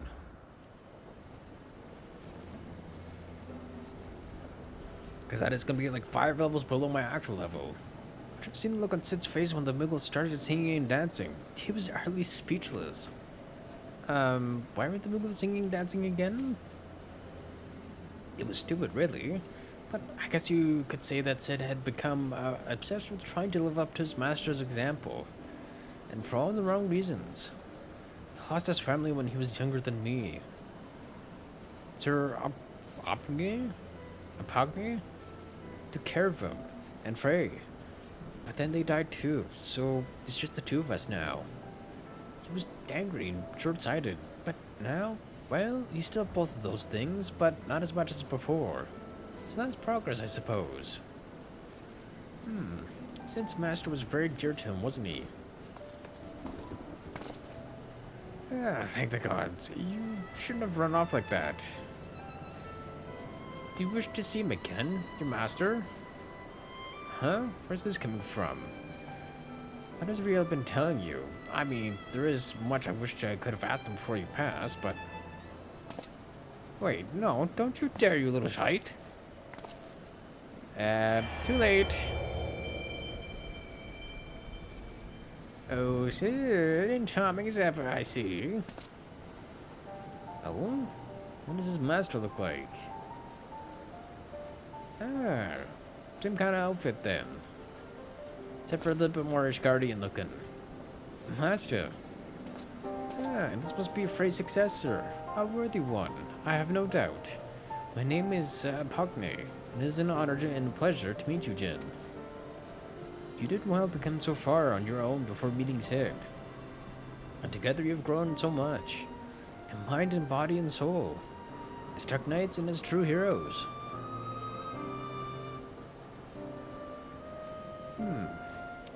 Because that is going to be like 5 levels below my actual level. Which I've seen the look on Sid's face when the Mughals started singing and dancing. He was hardly speechless. Why were the Mughals singing and dancing again? It was stupid, really. But I guess you could say that Sid had become obsessed with trying to live up to his master's example. and for all the wrong reasons. He lost his family when he was younger than me. Gyr Abania took care of him, and Frey. But then they died too, so it's just the two of us now. He was angry and short-sighted, but now, well, he's still both of those things, but not as much as before. So that's progress, I suppose. Since Master was very dear to him, wasn't he? Ah, thank the gods. You shouldn't have run off like that. Do you wish to see him again, your master? Huh? Where's this coming from? What has Riel been telling you? I mean, there is much I wish I could have asked him before you passed, but... Wait, no, don't you dare, you little shite. Too late. Oh, sir, in charming as ever, I see. Oh? What does his master look like? Ah, same kind of outfit then. Except for a little bit more Ishgardian looking. Master. Ah, this must be Frey's successor. A worthy one, I have no doubt. My name is Pogny, and it is an honor and a pleasure to meet you, Jin. You did well to come so far on your own before meeting Sid. And together you have grown so much. In mind and body and soul. As dark knights and as true heroes.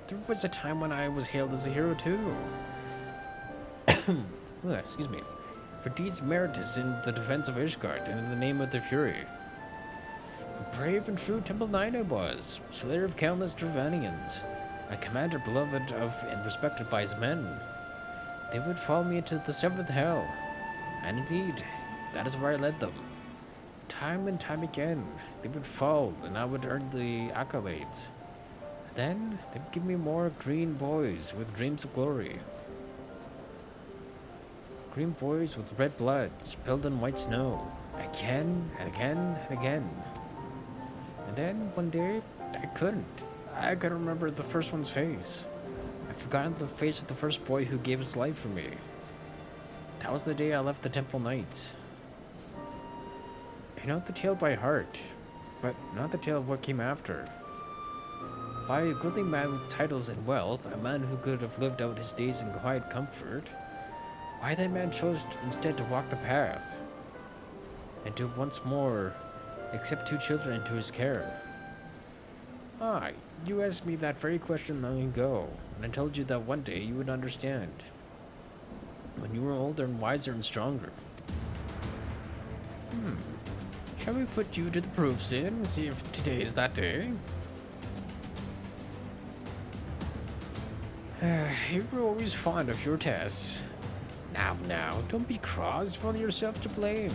There was a time when I was hailed as a hero too. Excuse me. For deeds meritorious in the defense of Ishgard and in the name of the Fury. A brave and true Temple Knight I was, slayer of countless Dravanians, a commander beloved of and respected by his men. They would follow me into the seventh hell, and indeed, that is where I led them. Time and time again, they would fall, and I would earn the accolades. Then, they would give me more green boys with dreams of glory. Green boys with red blood spilled in white snow, again and again and again. And then, one day, I couldn't remember the first one's face. I'd forgotten the face of the first boy who gave his life for me. That was the day I left the Temple Knights. I know the tale by heart, but not the tale of what came after. Why a goodly man with titles and wealth, a man who could have lived out his days in quiet comfort, why that man chose instead to walk the path, and to once more accept two children into his care. Ah, you asked me that very question long ago, and I told you that one day you would understand. When you were older and wiser and stronger. Shall we put you to the proof, Sid, and see if today is that day? You were always fond of your tests. Now, don't be cross, you've only yourself to blame.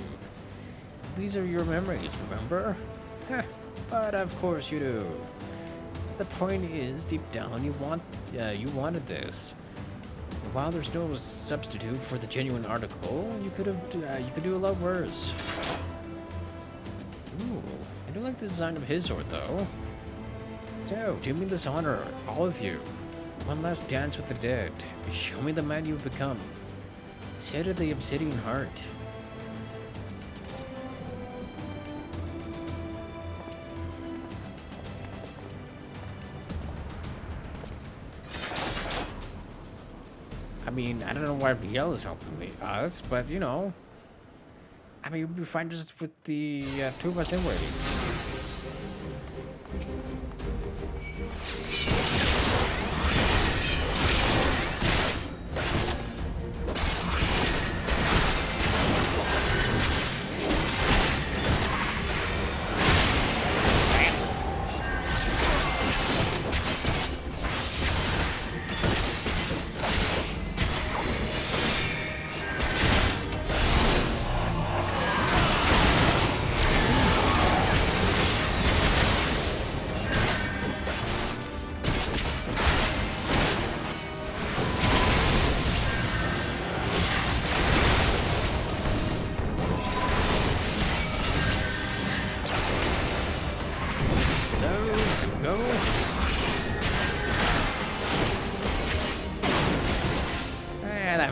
These are your memories, remember? But of course you do. The point is, deep down, you wanted this. And while there's no substitute for the genuine article, you could do a lot worse. Ooh, I do like the design of his sword, though. So, do me this honor, all of you. One last dance with the dead. Show me the man you've become. Sid of the Obsidian Heart. I mean, I don't know why BL is helping us, but you know. I mean, we'll be fine just with the two of us anyways.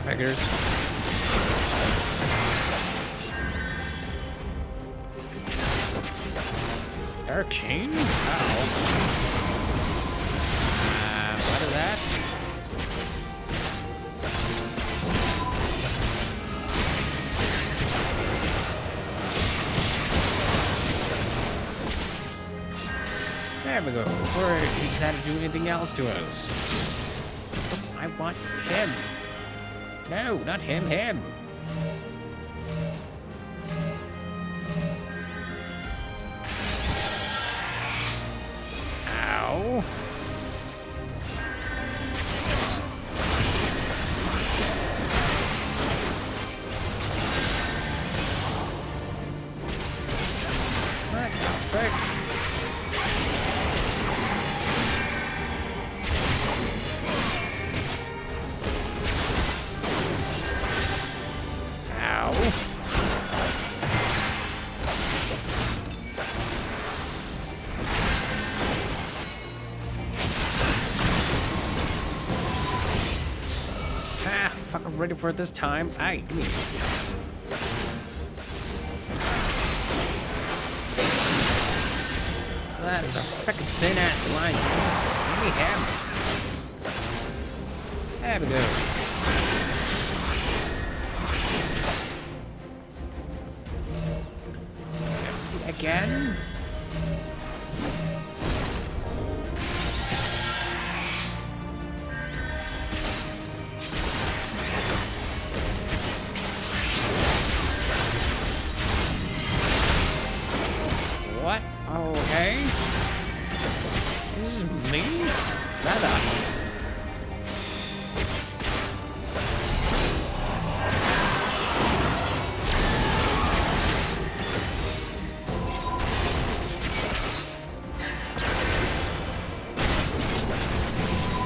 figures. Arcane? Wow. What is that? There we go. Before he decided to do anything else to us. I want him. No, not him, him. Ow. What the frick? Fucking ready for it this time. Aye, give me. That is a frickin' thin ass line. Give me him. There we go. Again? What? Okay. This is me? Rather.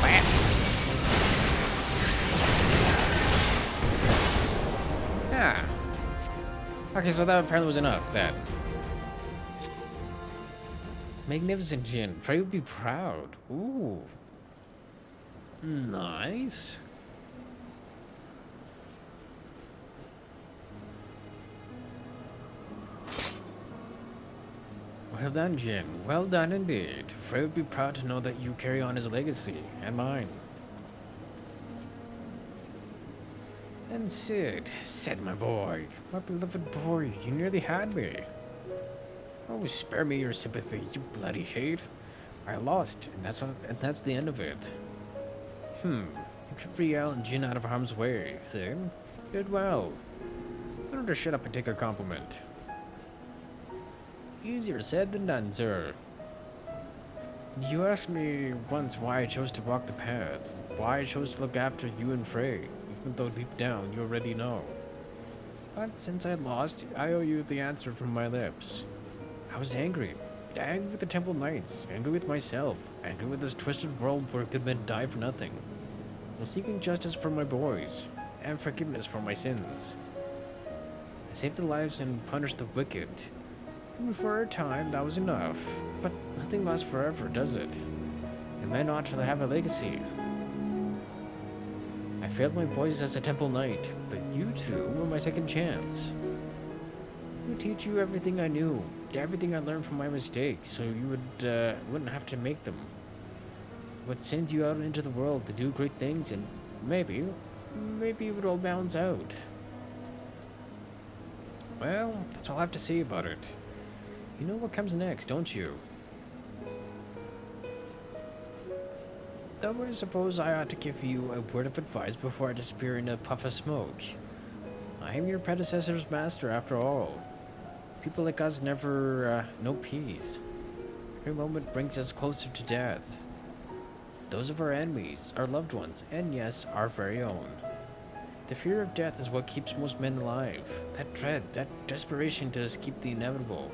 Bam. Yeah. Okay, so that apparently was enough then. Magnificent Jin. Frey would be proud. Ooh. Nice. Well done, Jin. Well done indeed. Frey would be proud to know that you carry on his legacy, and mine. And Sid, my boy. My beloved boy, you nearly had me. Oh, spare me your sympathy, you bloody shade. I lost, and that's the end of it. You kept Riel and Jin out of harm's way, Sid. You did well. Better to shut up and take a compliment. Easier said than done, sir. You asked me once why I chose to walk the path, why I chose to look after you and Frey, even though deep down you already know. But since I lost, I owe you the answer from my lips. I was angry. Angry with the Temple Knights, angry with myself, angry with this twisted world where good men die for nothing. I was seeking justice for my boys, and forgiveness for my sins. I saved the lives and punished the wicked. And for a time, that was enough. But nothing lasts forever, does it? The men ought to have a legacy. I failed my boys as a Temple Knight, but you two were my second chance. I would teach you everything I knew, everything I learned from my mistakes, so you wouldn't have to make them. I would send you out into the world to do great things, and maybe it would all balance out. Well, that's all I have to say about it. You know what comes next, don't you? Though I suppose I ought to give you a word of advice before I disappear in a puff of smoke. I am your predecessor's master, after all. People like us never know peace. Every moment brings us closer to death. Those of our enemies, our loved ones, and yes, our very own. The fear of death is what keeps most men alive. That dread, that desperation to escape the inevitable.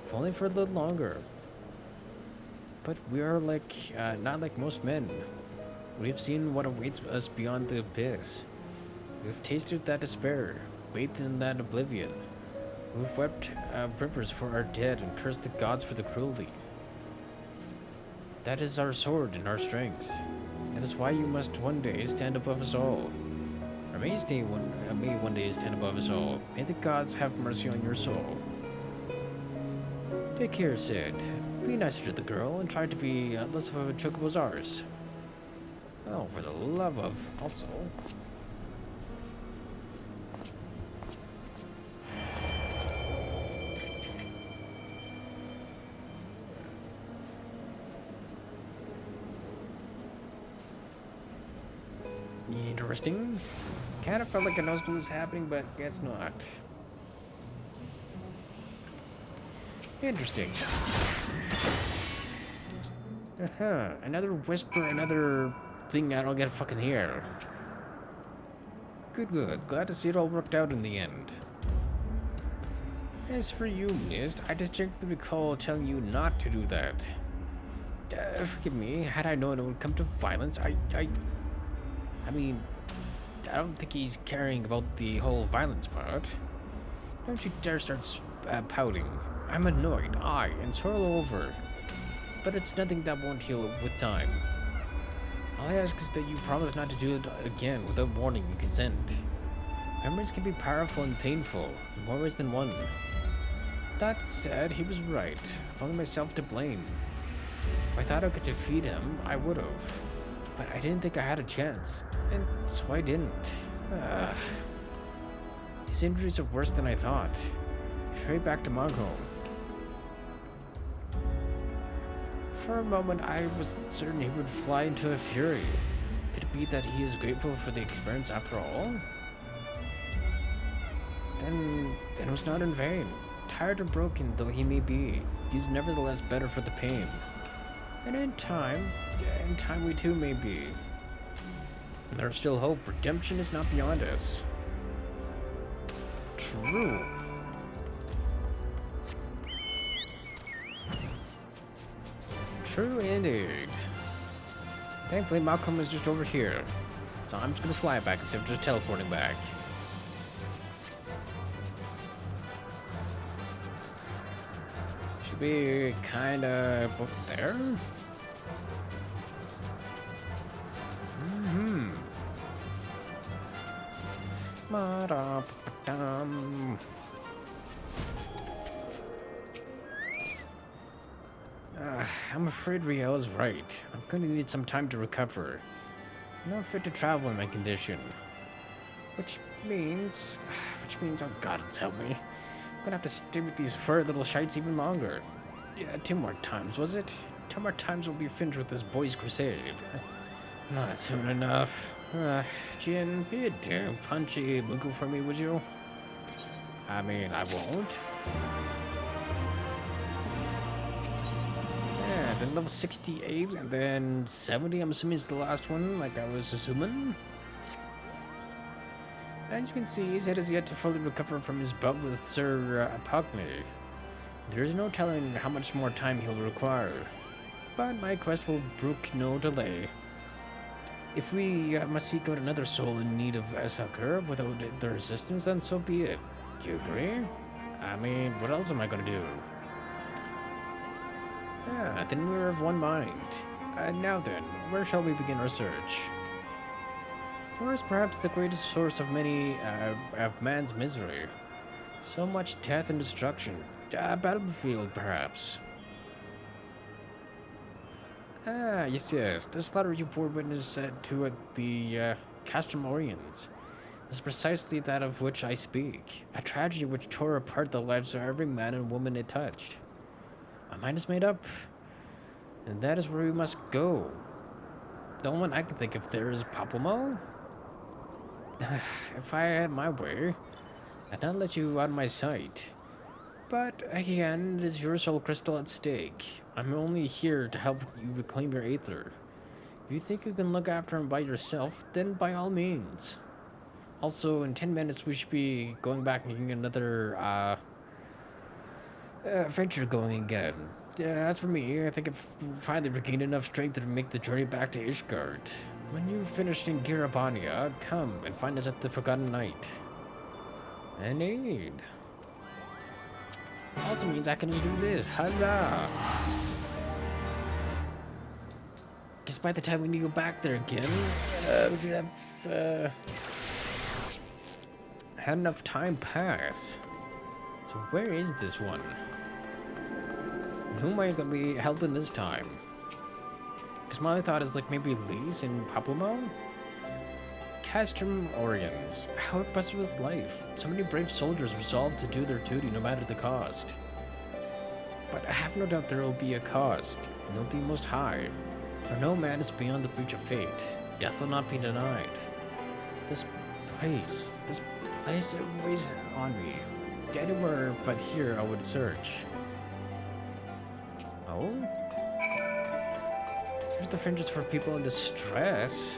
If only for a little longer. But we are not like most men. We have seen what awaits us beyond the abyss. We have tasted that despair, bathed in that oblivion. We've wept rivers for our dead and cursed the gods for the cruelty. That is our sword and our strength. That is why you must one day stand above us all. Or may one day stand above us all. May the gods have mercy on your soul. Take care, Sid. Be nicer to the girl and try to be less of a chocobo as ours. Oh, for the love of... also... Interesting. Kind of felt like I know what was happening, but guess not. Interesting. Another whisper, another thing I don't get to fucking hear. Good. Glad to see it all worked out in the end. As for you, Mist, I distinctly recall telling you not to do that. Forgive me, had I known it would come to violence, I mean, I don't think he's caring about the whole violence part. Don't you dare start pouting. I'm annoyed, and so all over. But it's nothing that won't heal with time. All I ask is that you promise not to do it again without warning and consent. Memories can be powerful and painful, in more ways than one. That said, he was right. I've only myself to blame. If I thought I could defeat him, I would've. But I didn't think I had a chance, and so I didn't. His injuries are worse than I thought. Straight back to Monghome. For a moment, I was certain he would fly into a fury. Could it be that he is grateful for the experience after all? Then it was not in vain. Tired and broken though he may be, he is nevertheless better for the pain. And in time we too may be. And there's still hope. Redemption is not beyond us. True. True indeed. Thankfully, Malcolm is just over here. So I'm just gonna fly back instead of just teleporting back. Should be kinda up there. I'm afraid Riel is right. I'm going to need some time to recover. I'm not fit to travel in my condition. Which means, oh God, it's help me. I'm gonna have to stay with these furry little shites even longer. Yeah, 2 more times, was it? 2 more times we'll be finished with this boys' crusade. Not soon enough. Jin, be a damn punchy Mugu for me, would you? I mean, I won't. Yeah, then level 68, and then 70, I'm assuming is the last one, like I was assuming. As you can see, his head is yet to fully recover from his bout with Sir Apogny. There is no telling how much more time he'll require, but my quest will brook no delay. If we must seek out another soul in need of succor without their assistance, then so be it. Do you agree? I mean, what else am I gonna do? Then we're of one mind. Now then, where shall we begin our search? War is perhaps the greatest source of many of man's misery. So much death and destruction. A battlefield, perhaps. Yes. The slaughter you bore witness to at the Castramorians is precisely that of which I speak. A tragedy which tore apart the lives of every man and woman it touched. My mind is made up, and that is where we must go. The only one I can think of there is Paplamo. If I had my way, I'd not let you out of my sight. But again, it is your soul crystal at stake. I'm only here to help you reclaim your Aether. If you think you can look after him by yourself, then by all means. Also, in 10 minutes we should be going back and getting another adventure going again. As for me, I think I've finally regained enough strength to make the journey back to Ishgard. When you've finished in Gyr Abania, come and find us at the Forgotten Night. Indeed. Also means I can just do this. Huzzah! Guess by the time we need to go back there again, we should have had enough time pass. So where is this one? And who am I gonna be helping this time? Because my only thought is like maybe Lise and Pablamo? Castrum Orions. How it buzzes with life. So many brave soldiers resolved to do their duty no matter the cost. But I have no doubt there will be a cost, and it will be most high. For no man is beyond the breach of fate. Death will not be denied. This place it weighs on me. Anywhere but here I would search. Oh? Search the fringes for people in distress?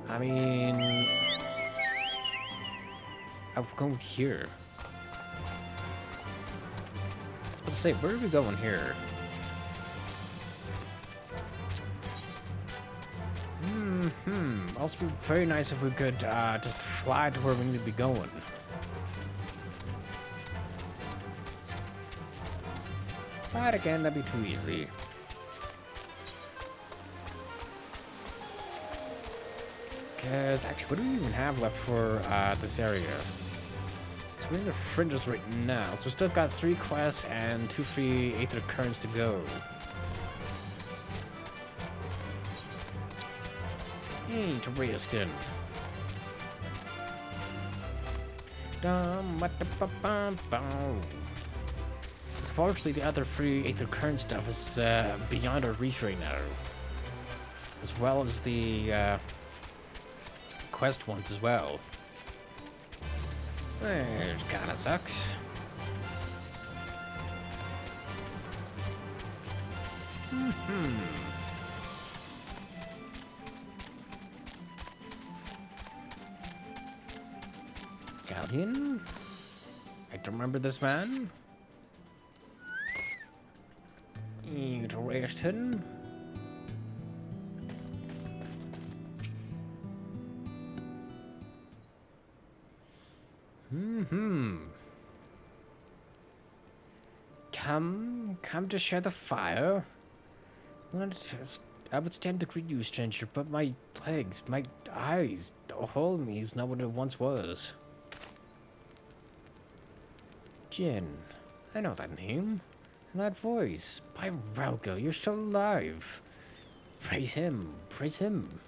I mean... I'll go here. I was about to say, where are we going here? Also be very nice if we could just fly to where we need to be going. But again, that'd be too easy. Because actually, what do we even have left for this area? So we're in the fringes right now. So we still got 3 quests and 2 free Aether Currents to go. Interesting. Unfortunately, the other free Aether Current stuff is beyond our reach right now. As well as the quest ones as well. It kinda sucks. Galleon? I don't remember this man. Interesting. Come to share the fire. I would stand to greet you, stranger, but my legs, my eyes, the whole of me is not what it once was. Jin, I know that name, and that voice. By Ralgo, you're still alive. Praise him, praise him.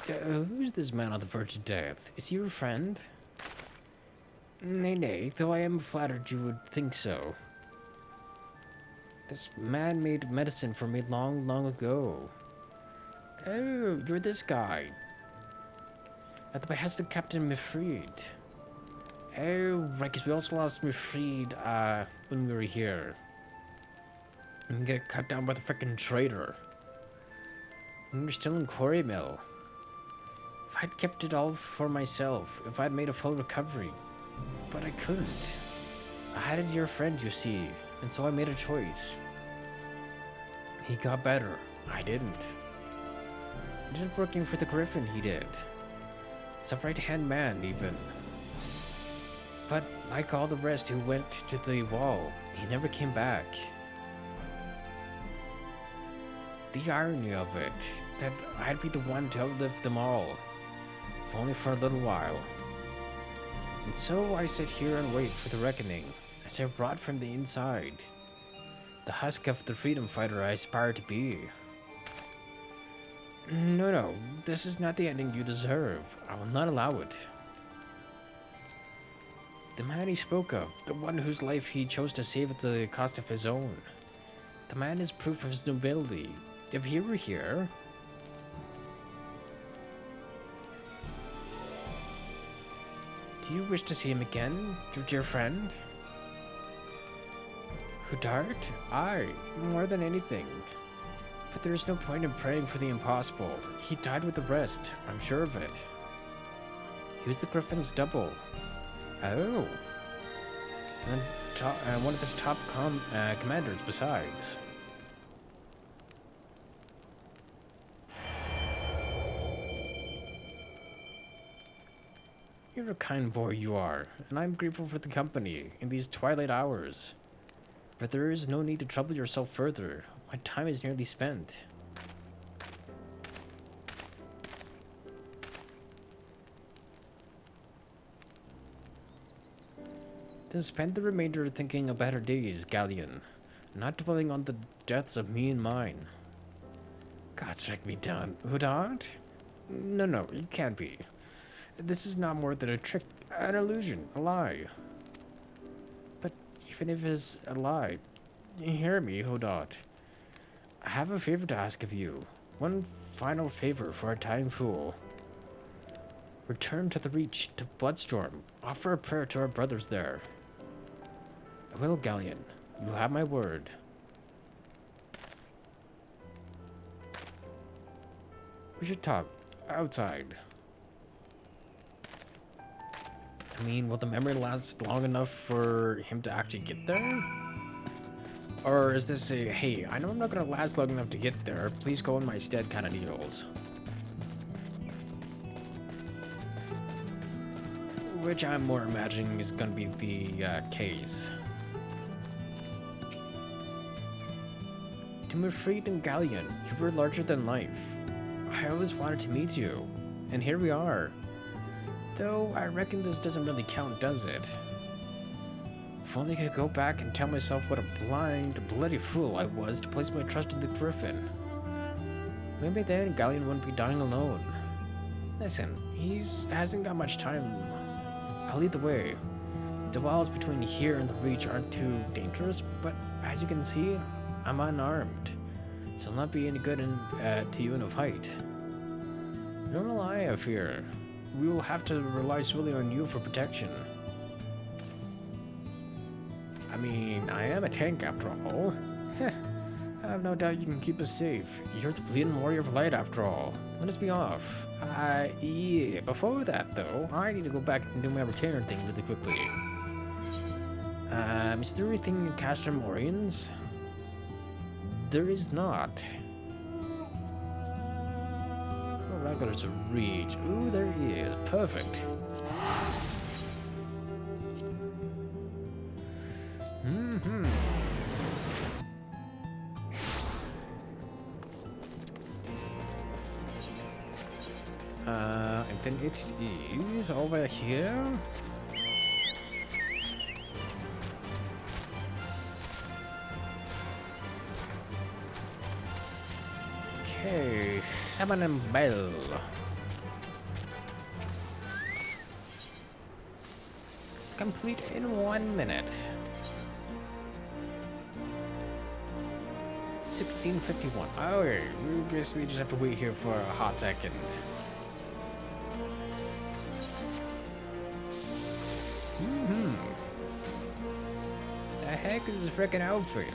Who's this man on the verge of death? Is he your friend? Nay, though I am flattered you would think so. This man made medicine for me long ago. Oh, you're this guy. At the behest of Captain Mifrid. Oh, right, because we also lost Mifrid, when we were here. And get cut down by the frickin' traitor. And we're still in Quarry Mill. If I'd kept it all for myself, if I'd made a full recovery. But I couldn't. I had a dear friend, you see, and so I made a choice. He got better. I didn't. I ended up working for the Griffin, he did. He's a right-hand man, even. But like all the rest who went to the wall, he never came back. The irony of it, that I'd be the one to outlive them all, if only for a little while. And so I sit here and wait for the reckoning, as I rot from the inside. The husk of the freedom fighter I aspire to be. No, this is not the ending you deserve. I will not allow it. The man he spoke of, the one whose life he chose to save at the cost of his own. The man is proof of his nobility. If he were here... Do you wish to see him again, your dear friend? Hudart? Aye, more than anything. But there is no point in praying for the impossible. He died with the rest, I'm sure of it. He was the Griffin's double. Oh. And one of his top commanders besides. You're a kind boy, you are, and I'm grateful for the company in these twilight hours. But there is no need to trouble yourself further. My time is nearly spent. Then spend the remainder thinking of better days, Galleon. Not dwelling on the deaths of me and mine. God strike me down. Hudard? No, it can't be. This is not more than a trick, an illusion, a lie. But even if it's a lie, hear me, Hudard. I have a favor to ask of you. One final favor for a dying fool. Return to the Reach, to Bloodstorm. Offer a prayer to our brothers there. I will, Galleon. You have my word. We should talk. Outside. I mean, will the memory last long enough for him to actually get there? Or is this a, hey, I know I'm not gonna last long enough to get there, please go in my stead kind of deals? Which I'm more imagining is gonna be the case. To Mifrid and Galleon, you were larger than life. I always wanted to meet you, and here we are. Though I reckon this doesn't really count, does it? If only I could go back and tell myself what a blind, bloody fool I was to place my trust in the Griffin. Maybe then Galleon wouldn't be dying alone. Listen, he hasn't got much time. I'll lead the way. The walls between here and the Reach aren't too dangerous, but as you can see, I'm unarmed. So I'll not be any good to you in a fight. Nor will I fear. We will have to rely solely on you for protection. I mean, I am a tank after all. I have no doubt you can keep us safe. You're the bleeding warrior of light after all. Let us be off. Yeah, before that though, I need to go back and do my retainer thing really quickly. Is there anything in Castrum Orions? There is not. Oh, regulars a reach. Ooh, there he is. Perfect. And then it is over here. Okay, summon and bell. Complete in 1 minute. 1651. Okay, we basically just have to wait here for a hot second. The heck is this freaking outfit?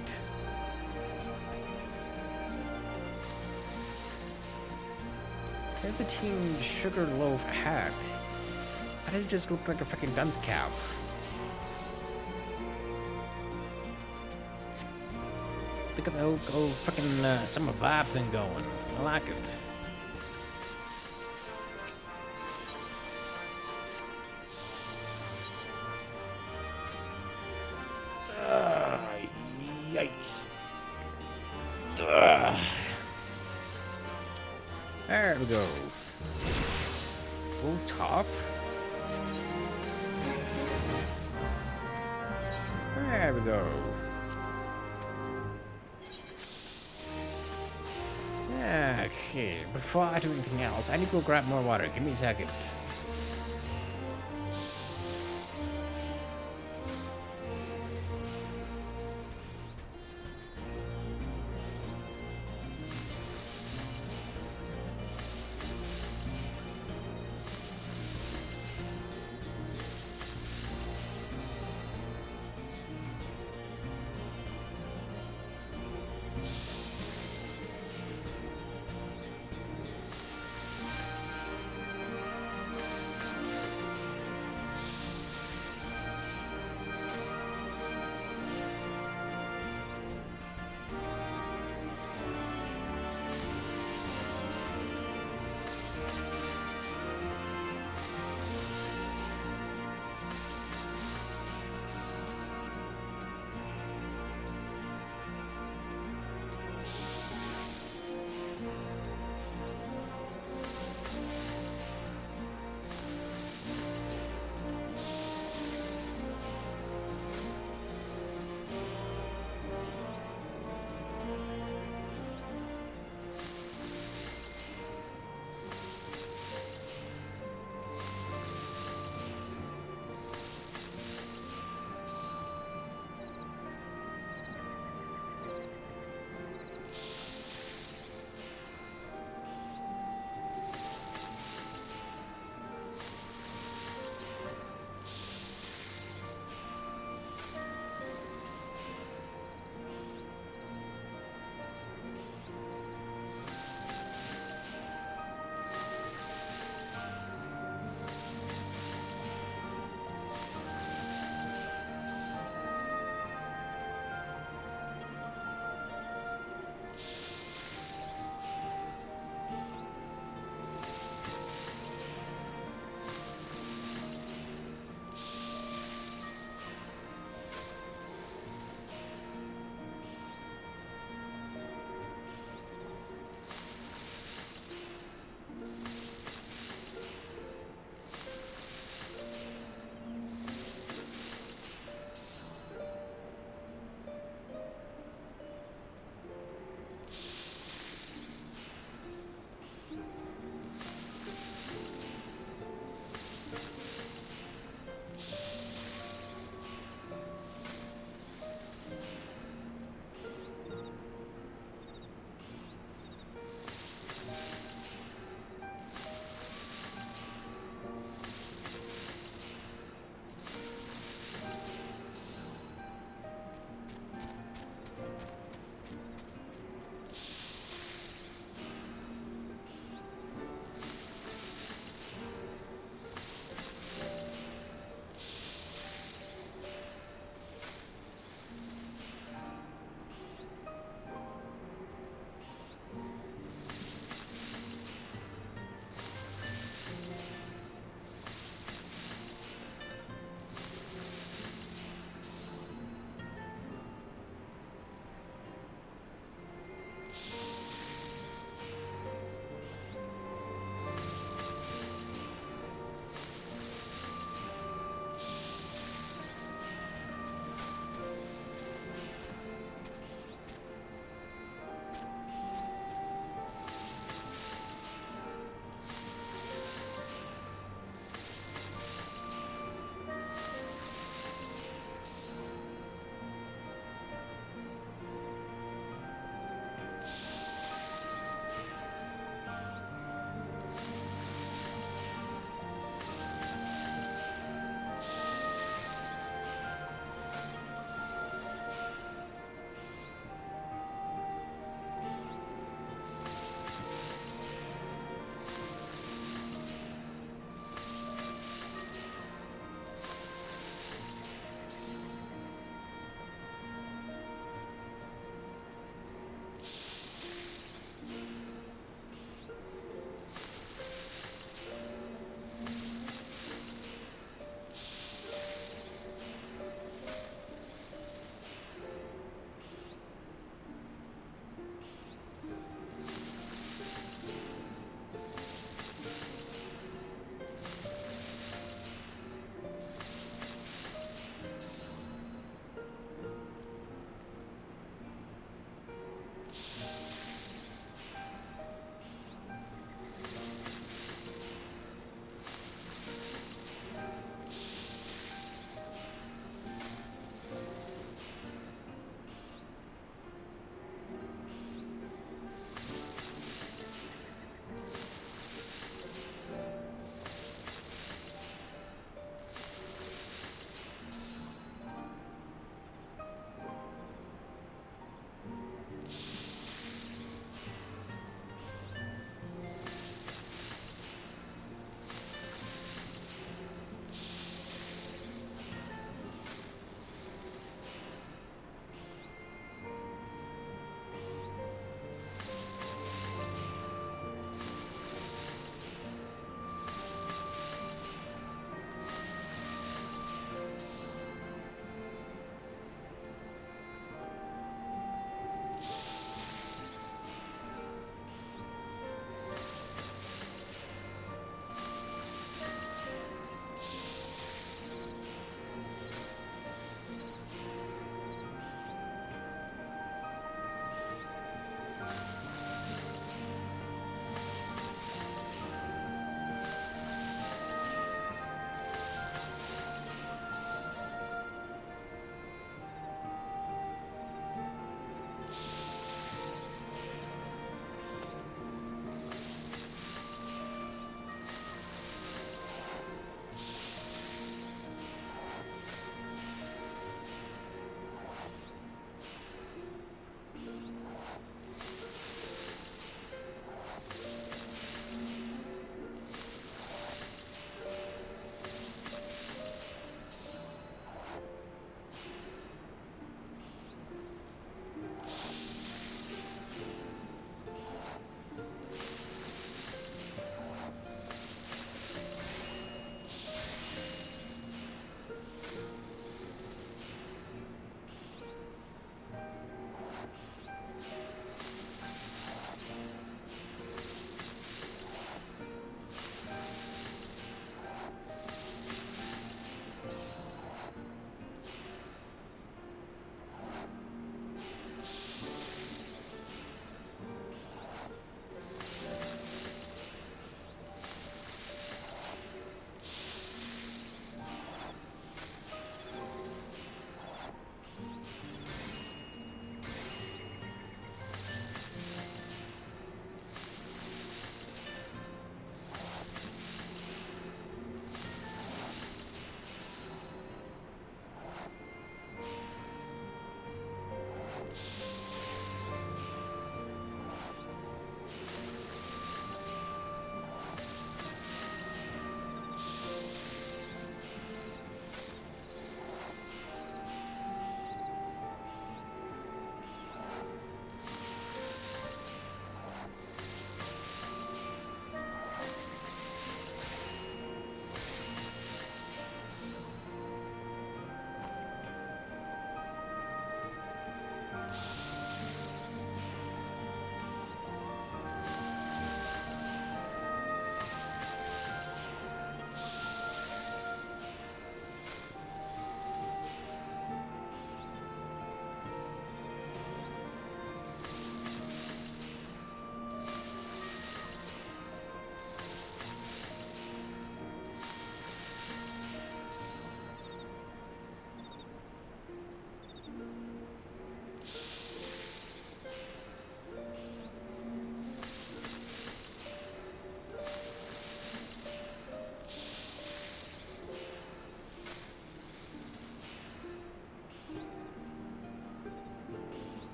Team Sugar Loaf hat. That does just look like a freaking dunce cap. Look at the old freaking summer vibe thing going. I like it. Yikes. There we go. Full top. There we go. Okay, before I do anything else, I need to go grab more water. Give me a second.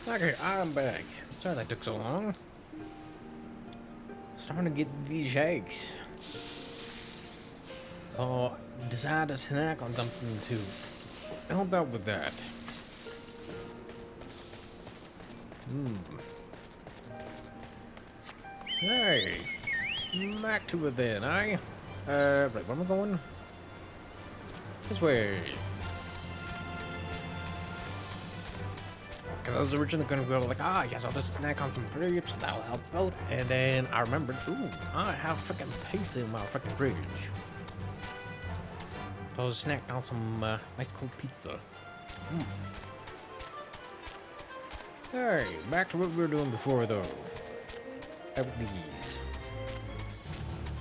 Okay, I'm back. Sorry that took so long. Starting to get these shakes. So, decided to snack on something to help out with that. Hey, back to it then, eh? Right, where am I going? This way. Because I was originally going to go like, yes, I'll just snack on some grapes, that'll help out. And then I remembered, ooh, I have freaking pizza in my freaking fridge. So I was snacking on some nice cold pizza. Hey, back to what we were doing before though. How about these?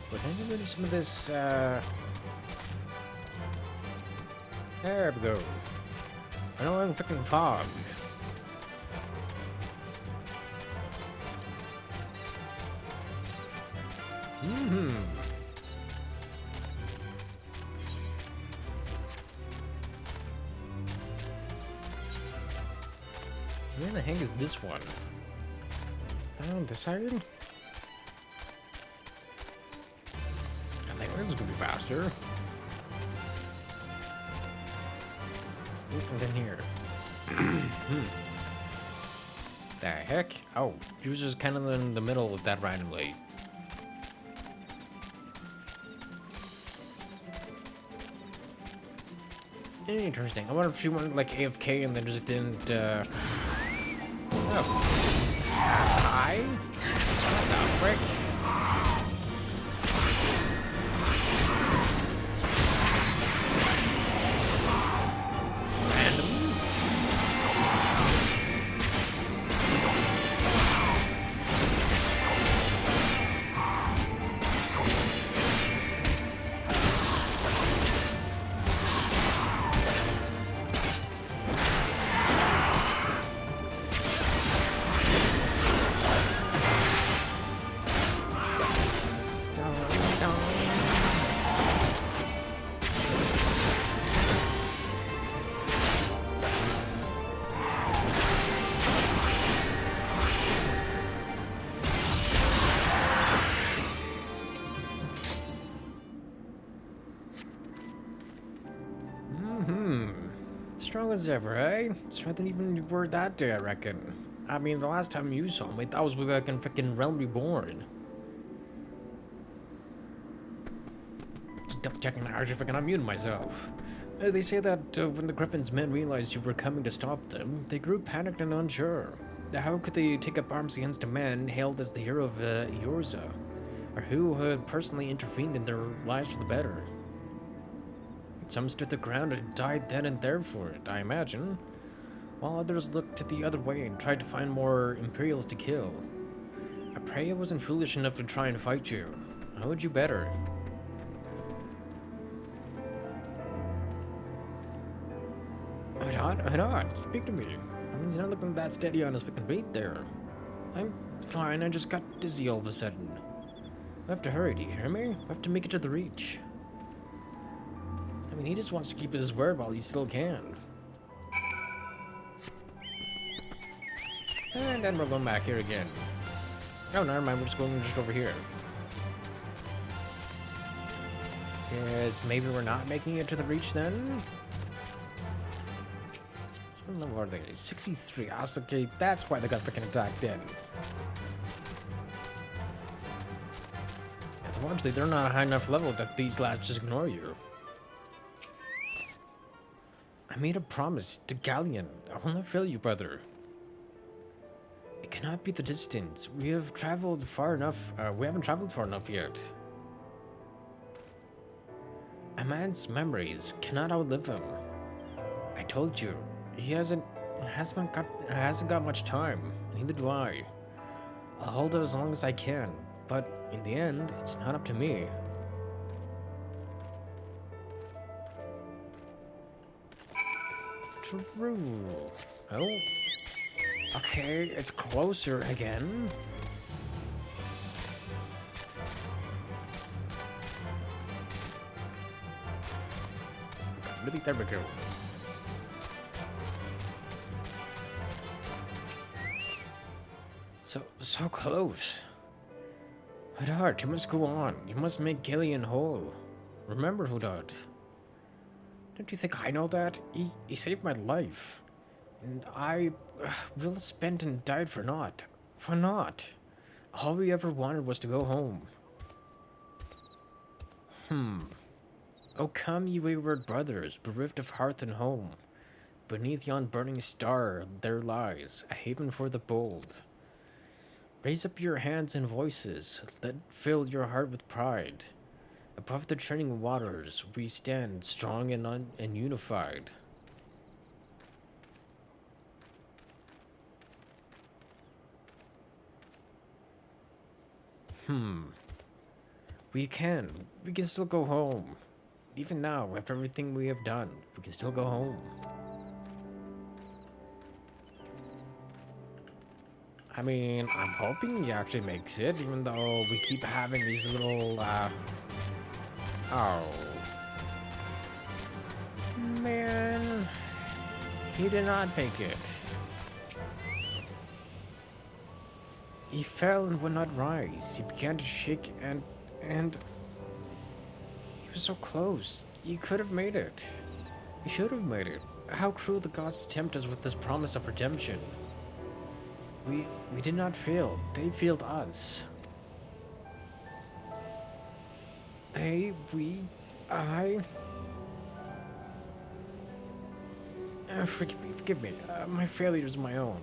But I need to do some of this, there we go. I know I'm freaking fog. Where the heck is this one? Down this side? I think this is gonna be faster. And then here. The heck? Oh, he was just kind of in the middle of that randomly. Interesting. I wonder if she went like AFK and then just didn't, Oh. Hi? What the frick? Strong as ever, eh? Stronger than even you were that day, I reckon. I mean, the last time you saw me, that was way back in frickin' Realm Reborn. Just double checking now, I should frickin' unmute myself. They say that when the Griffin's men realized you were coming to stop them, they grew panicked and unsure. How could they take up arms against a man hailed as the hero of Yorza, or who had personally intervened in their lives for the better? Some stood their ground and died then and there for it, I imagine, while others looked to the other way and tried to find more Imperials to kill. I pray I wasn't foolish enough to try and fight you. How would you better? Hold on, speak to me. I mean, he's not looking that steady on his fucking feet there. I'm fine, I just got dizzy all of a sudden. I have to hurry, do you hear me? I have to make it to the Reach. I mean, he just wants to keep his word while he still can. And then we're going back here again. Oh, never mind, we're just going just over here. Because maybe we're not making it to the Reach then? What are they? 63. I was okay, that's why they got freaking attacked then. Obviously, they're not a high enough level that these lads just ignore you. I made a promise to Galleon. I will not fail you, brother. It cannot be the distance. We have traveled far enough. We haven't traveled far enough yet. A man's memories cannot outlive him. I told you, he hasn't got much time. Neither do I. I'll hold out as long as I can, but in the end, it's not up to me. True. Oh. Okay, it's closer again. Really, there we go. So close. Hudard, you must go on. You must make Gillian whole. Remember, Hudard. Don't you think I know that? He saved my life. And I will spent and died for naught. For naught. All we ever wanted was to go home. Oh come, ye wayward brothers, bereft of hearth and home. Beneath yon burning star there lies a haven for the bold. Raise up your hands and voices, let fill your heart with pride. Above the churning waters, we stand strong and unified. We can still go home. Even now, after everything we have done, we can still go home. I mean, I'm hoping he actually makes it, even though we keep having these little, oh. Man. He did not make it. He fell and would not rise. He began to shake and... He was so close. He could have made it. He should have made it. How cruel the gods to tempt us with this promise of redemption. We did not fail. They failed us. Forgive me. My failure is my own.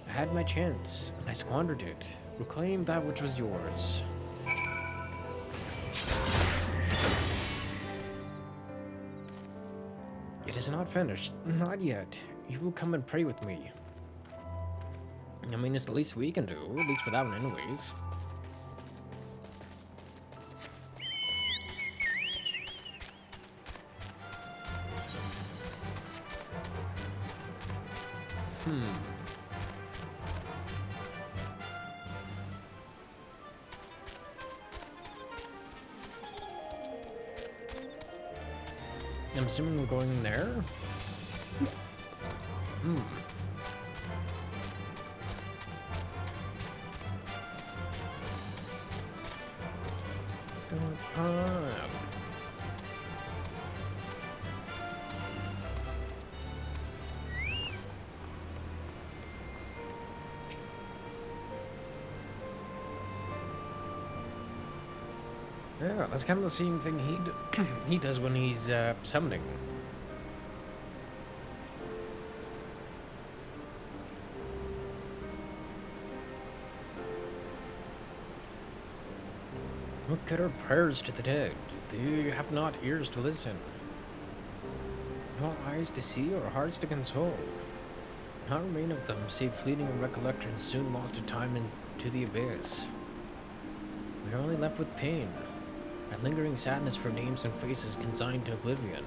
I had my chance, and I squandered it. Reclaim that which was yours. It is not finished. Not yet. You will come and pray with me. I mean, it's the least we can do. At least for that one anyways. I'm assuming we're going in there? Yeah, that's kind of the same thing he does when he's summoning. Look at our prayers to the dead. They have not ears to listen, not eyes to see, or hearts to console. Not remain of them, save fleeting recollections soon lost to time and to the abyss. We are only left with pain, a lingering sadness for names and faces consigned to oblivion.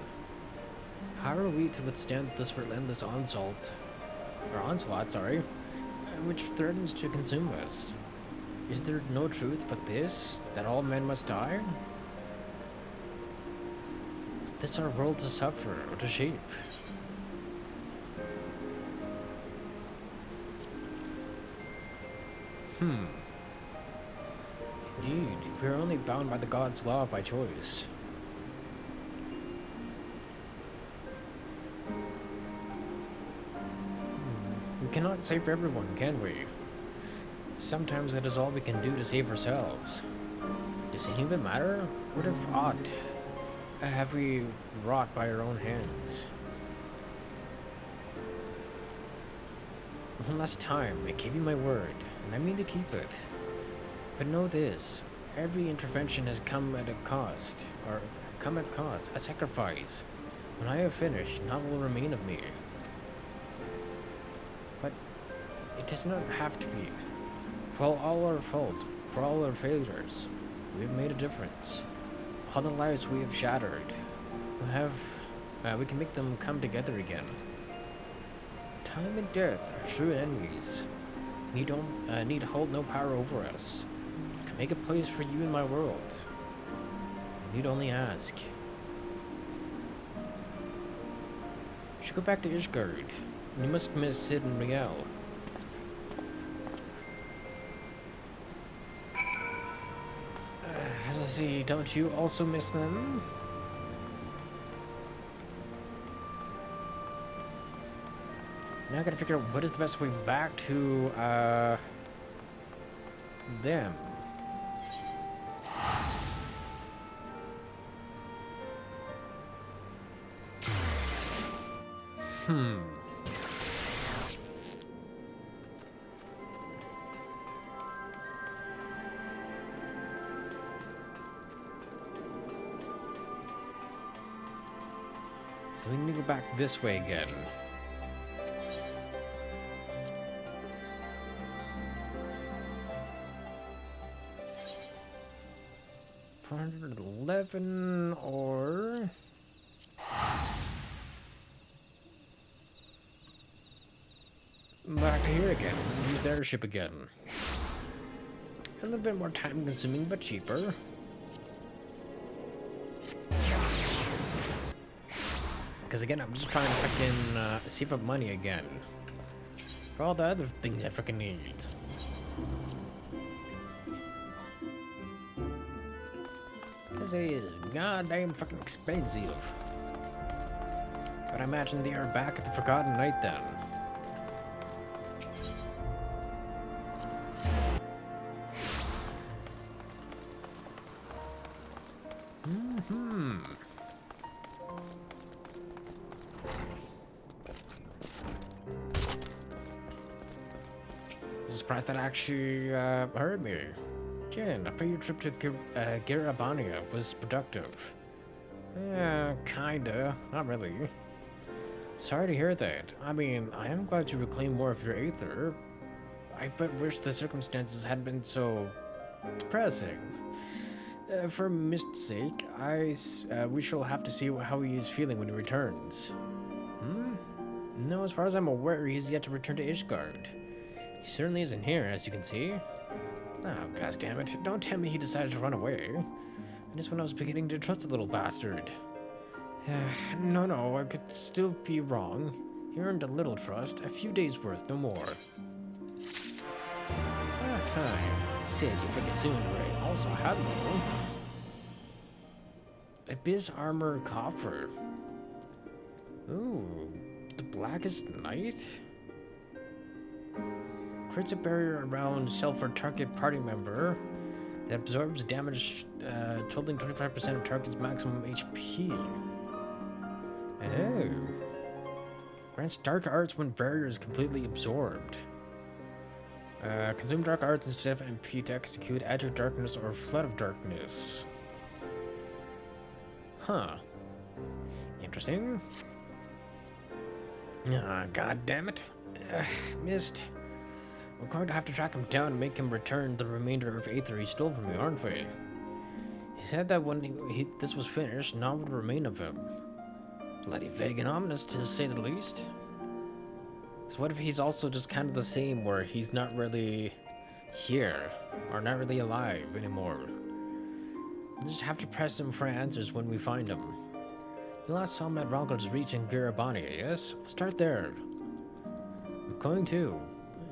How are we to withstand this relentless onslaught, which threatens to consume us? Is there no truth but this, that all men must die? Is this our world to suffer or to shape? Indeed, we are only bound by the God's law by choice. We cannot save everyone, can we? Sometimes that is all we can do to save ourselves. Does any of it matter? What if aught have we wrought by our own hands? One last time, I gave you my word, and I mean to keep it. But know this, every intervention has come at a cost, a sacrifice. When I have finished, naught will remain of me. But it does not have to be. For all our faults, for all our failures, we have made a difference. All the lives we have shattered, we can make them come together again. Time and death are true enemies. Need hold no power over us. Can make a place for you in my world. I need only ask. We should go back to Ishgard. You must miss Sid and Riel. Let's see, don't you also miss them? Now I gotta figure out what is the best way back to, them. So we need to go back this way again. $411 or back to here again. Use the airship again. A little bit more time consuming, but cheaper. Because again, I'm just trying to fucking save up money again. For all the other things I fucking need. Because it is goddamn fucking expensive. But I imagine they are back at the Forgotten Night then. surprised that actually heard me. Jin, I pray your trip to Gyr Abania was productive. Kinda. Not really. Sorry to hear that. I mean, I am glad you reclaimed more of your aether. I but wish the circumstances hadn't been so depressing. For Mist's sake, we shall have to see how he is feeling when he returns. No, as far as I'm aware, he's yet to return to Ishgard. He certainly isn't here, as you can see. Oh, goddammit. Don't tell me he decided to run away. Just when I was beginning to trust the little bastard. No, I could still be wrong. He earned a little trust, a few days' worth, no more. Said you freaking soon, right? Also, hello. Abyss Armor Coffer. Ooh, the Blackest Night? Creates a barrier around self or target party member that absorbs damage totaling 25% of target's maximum HP. Oh. Grants dark arts when barrier is completely absorbed. Consume dark arts instead of MP to execute Edge of Darkness or Flood of Darkness. Huh. Interesting. God damn it. Missed. We're going to have to track him down and make him return the remainder of Aether he stole from me, aren't we? He said that when this was finished, none would remain of him. Bloody vague and ominous, to say the least. So what if he's also just kind of the same, where he's not really here, or not really alive anymore? We'll just have to press him for answers when we find him. You last saw him at Rongo's Reach in Gyr Abania, yes? We'll start there. I'm going to.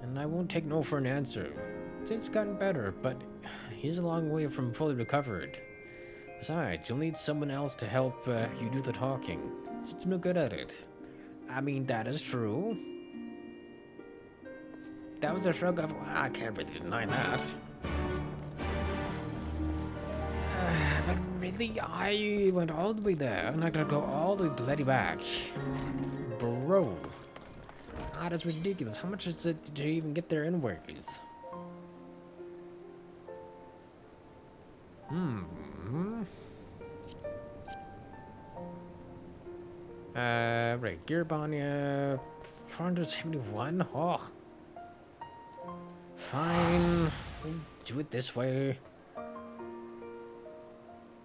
And I won't take no for an answer. It's gotten better, but he's a long way from fully recovered. Besides, you'll need someone else to help you do the talking. It's no good at it. I mean, that is true. That was a shrug of... I can't really deny that. But really, I went all the way there, and I gotta go all the way bloody back. Bro. That's ridiculous. How much is it to even get there anyways? Right. Gyr Abania 471. Oh. Fine. We'll do it this way.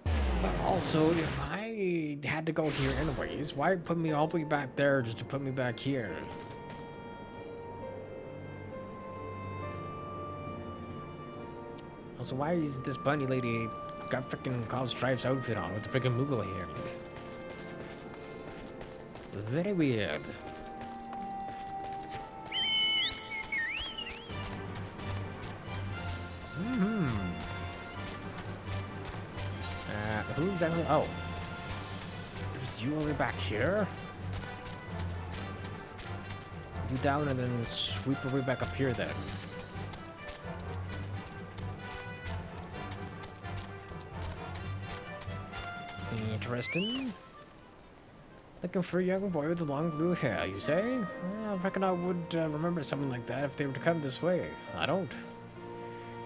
But also, if I had to go here anyways, why put me all the way back there just to put me back here? Also, why is this bunny lady got freaking Carl Strife's outfit on with the freaking Moogle here? Very weird. Who exactly? Oh. Is you over back here? Do down and then sweep your way back up here then. Interesting. Looking for a young boy with long blue hair, you say? I reckon I would remember something like that if they were to come this way. I don't.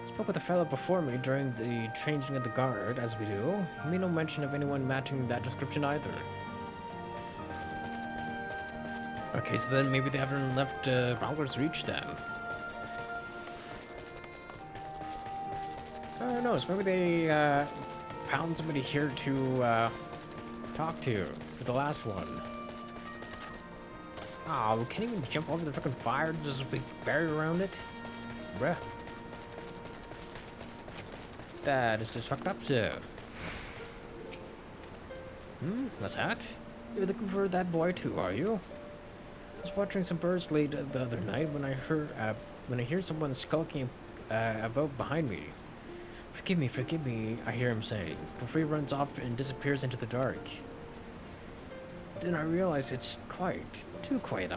Spoke with a fellow before me during the changing of the guard, as we do. He made no mention of anyone matching that description either. Okay, so then maybe they haven't left Rongo's Reach then. Who knows, maybe they found somebody here to talk to for the last one. Oh, we can't even jump over the freaking fire. There's a big barrier around it. Bruh. That is just fucked up, sir. What's that? You're looking for that boy too, are you? I was watching some birds late the other night when I hear someone skulking about behind me. Forgive me, I hear him saying, before he runs off and disappears into the dark. Then I realize it's quiet, too quiet,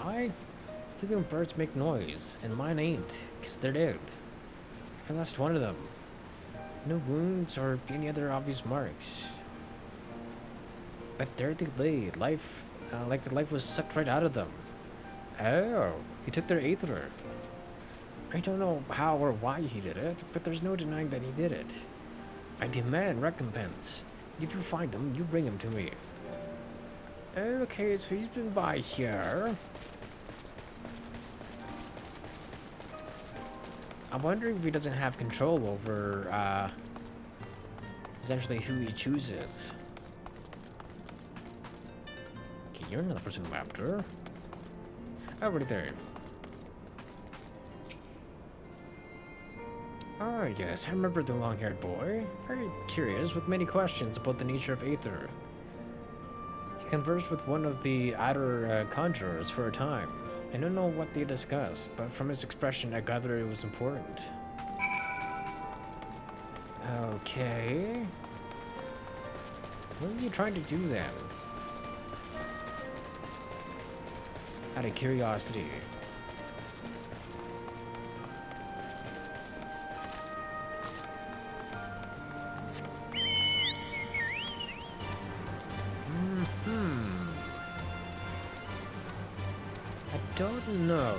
Sleeping birds make noise, and mine ain't, 'cause they're dead. I lost one of them. No wounds or any other obvious marks. But there they lay, like the life was sucked right out of them. Oh, he took their aether. I don't know how or why he did it, but there's no denying that he did it. I demand recompense. If you find him, you bring him to me. Okay, so he's been by here. I'm wondering if he doesn't have control over, essentially who he chooses. Okay, you're another person I'm after. Oh, right there. Oh, yes, I remember the long-haired boy. Very curious, with many questions about the nature of Aether. He conversed with one of the outer conjurers for a time. I don't know what they discussed, but from his expression, I gathered it was important. Okay. What is he trying to do then? Out of curiosity. I don't know.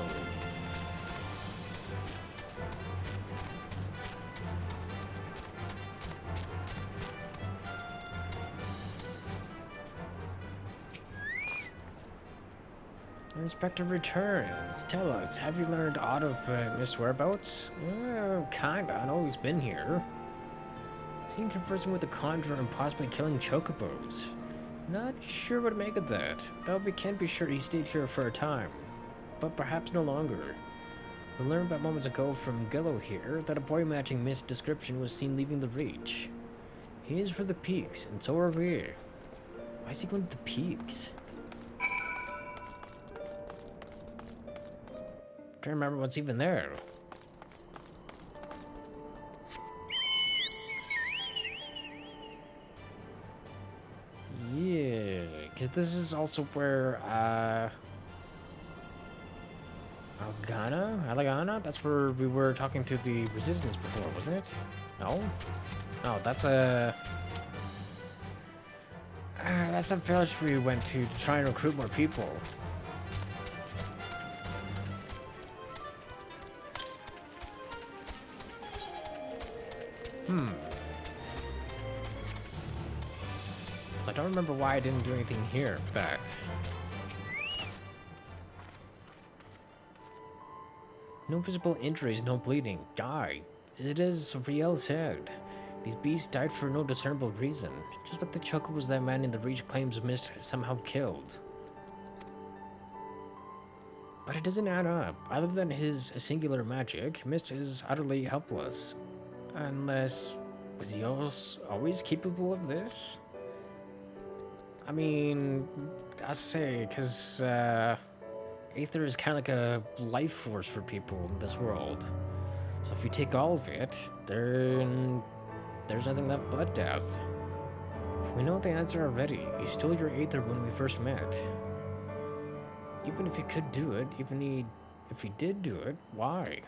Inspector returns. Tell us, have you learned aught of Miss whereabouts? Kinda. I know he's been here. Seen conversing with the conjurer and possibly killing chocobos. Not sure what to make of that, though we can be sure he stayed here for a time. But perhaps no longer. We learned about moments ago from Gillo here that a boy matching Mist's description was seen leaving the Reach. He is for the Peaks, and so are we. Why is he going to the Peaks? Trying to remember what's even there. Yeah, because this is also where, Alagana? That's where we were talking to the Resistance before, wasn't it? No? No, that's that's the village we went to try and recruit more people. So I don't remember why I didn't do anything here for that. No visible injuries, no bleeding. Die. It is Riel said. These beasts died for no discernible reason. Just like the chocobos that man in the Reach claims Mist somehow killed. But it doesn't add up. Other than his singular magic, Mist is utterly helpless. Unless... was he always capable of this? I mean... I say, because, Aether is kind of like a life force for people in this world. So if you take all of it, then there's nothing left but death. But we know the answer already. You stole your Aether when we first met. Even if you could do it, if he did do it, why?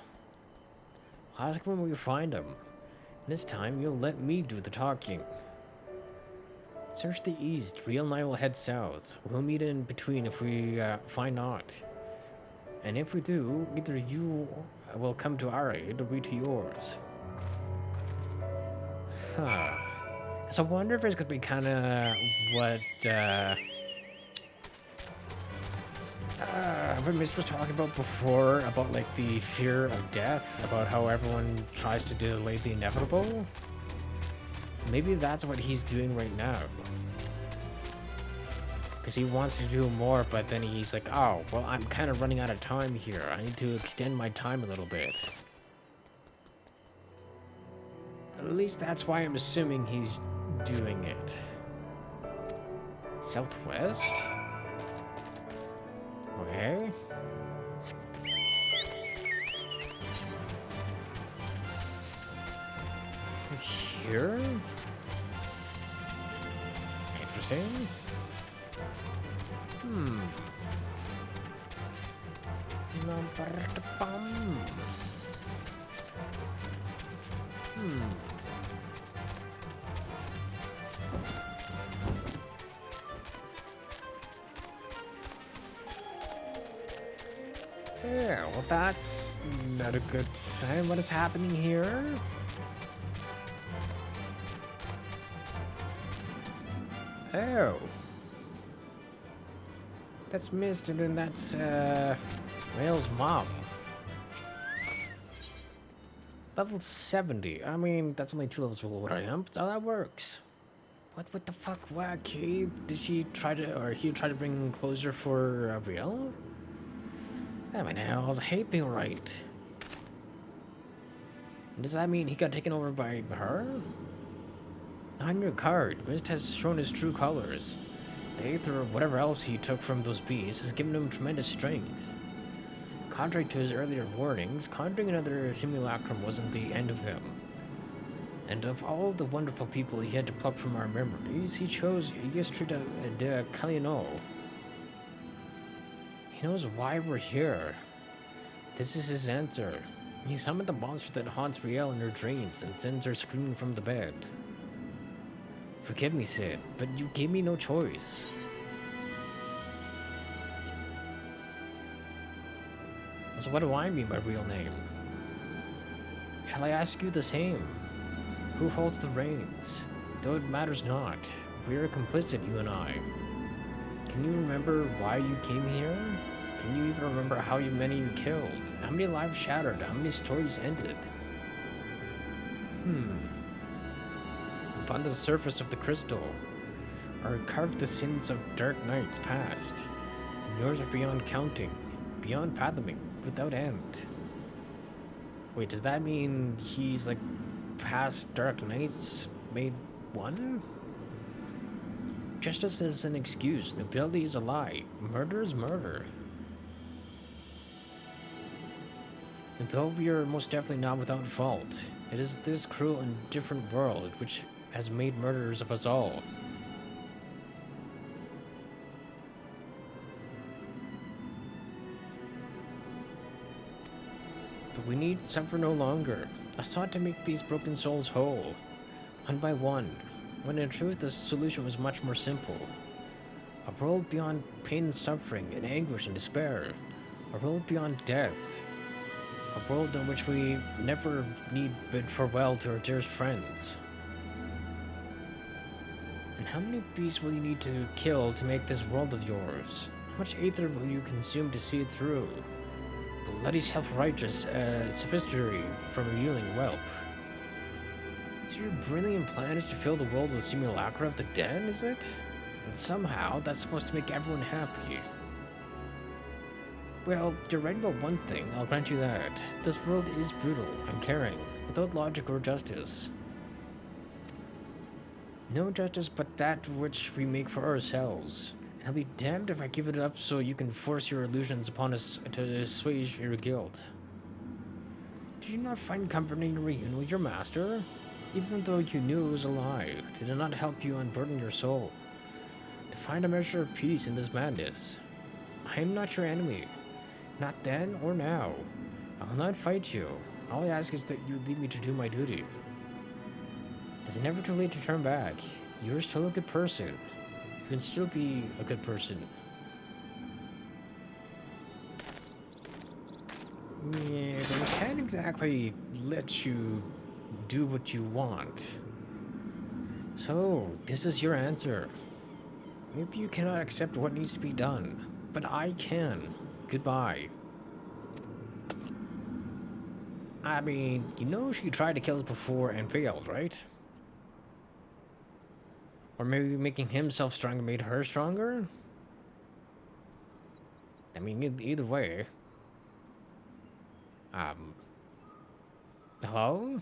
I'll ask when we find him. This time, you'll let me do the talking. Search the east. Riel and I will head south. We'll meet in between if we find aught. And if we do, either you will come to our aid or we to yours. Huh. So I wonder if it's gonna be kind of what Mist was talking about before, about like the fear of death, about how everyone tries to delay the inevitable. Maybe that's what he's doing right now. Because he wants to do more, but then he's like, oh, well, I'm kind of running out of time here. I need to extend my time a little bit. At least that's why I'm assuming he's doing it. Southwest? Okay. Here? Interesting. Yeah, well that's not a good sign. What is happening here? Oh. That's Mist, and then that's, Rael's mom. Level 70. I mean, that's only 2 levels below what I am. That's how that works. What the fuck? What? Okay, did she try to, or he tried to bring closure for Rael? Damn it, now, I hate being right. Does that mean he got taken over by her? On your card, Mist has shown his true colors. The Aether or whatever else he took from those beasts has given him tremendous strength. Contrary to his earlier warnings, conjuring another simulacrum wasn't the end of him. And of all the wonderful people he had to pluck from our memories, he chose Ystrid de Caliano. He knows why we're here. This is his answer. He summoned the monster that haunts Rael in her dreams and sends her screaming from the bed. Forgive me, Sid, but you gave me no choice. So what do I mean by real name? Shall I ask you the same? Who holds the reins? Though it matters not, we are complicit, you and I. Can you remember why you came here? Can you even remember how many you killed? How many lives shattered? How many stories ended? Upon the surface of the crystal are carved the sins of dark nights past. And yours are beyond counting, beyond fathoming, without end. Wait, does that mean he's like past dark nights made one? Justice is an excuse, nobility is a lie, murder is murder. And though we are most definitely not without fault, it is this cruel and different world which has made murderers of us all. But we need suffer no longer. I sought to make these broken souls whole, one by one, when in truth the solution was much more simple. A world beyond pain and suffering and anguish and despair. A world beyond death. A world in which we never need bid farewell to our dearest friends. And how many beasts will you need to kill to make this world of yours? How much aether will you consume to see it through? Bloody self-righteous sophistry from a reeling whelp. So your brilliant plan is to fill the world with simulacra of the dead, is it? And somehow that's supposed to make everyone happy. Well, you're right about one thing, I'll grant you that. This world is brutal, uncaring, without logic or justice. No justice but that which we make for ourselves. And I'll be damned if I give it up so you can force your illusions upon us to assuage your guilt. Did you not find comfort in your reunion with your master? Even though you knew it was a lie, did it not help you unburden your soul? To find a measure of peace in this madness. I am not your enemy. Not then or now. I will not fight you. All I ask is that you leave me to do my duty. It's never too late to turn back. You're still a good person. You can still be a good person. Yeah, they can't exactly let you do what you want. So, this is your answer. Maybe you cannot accept what needs to be done, but I can. Goodbye. I mean, you know she tried to kill us before and failed, right? Or maybe making himself stronger made her stronger? I mean, either way. Hello?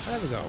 There we go.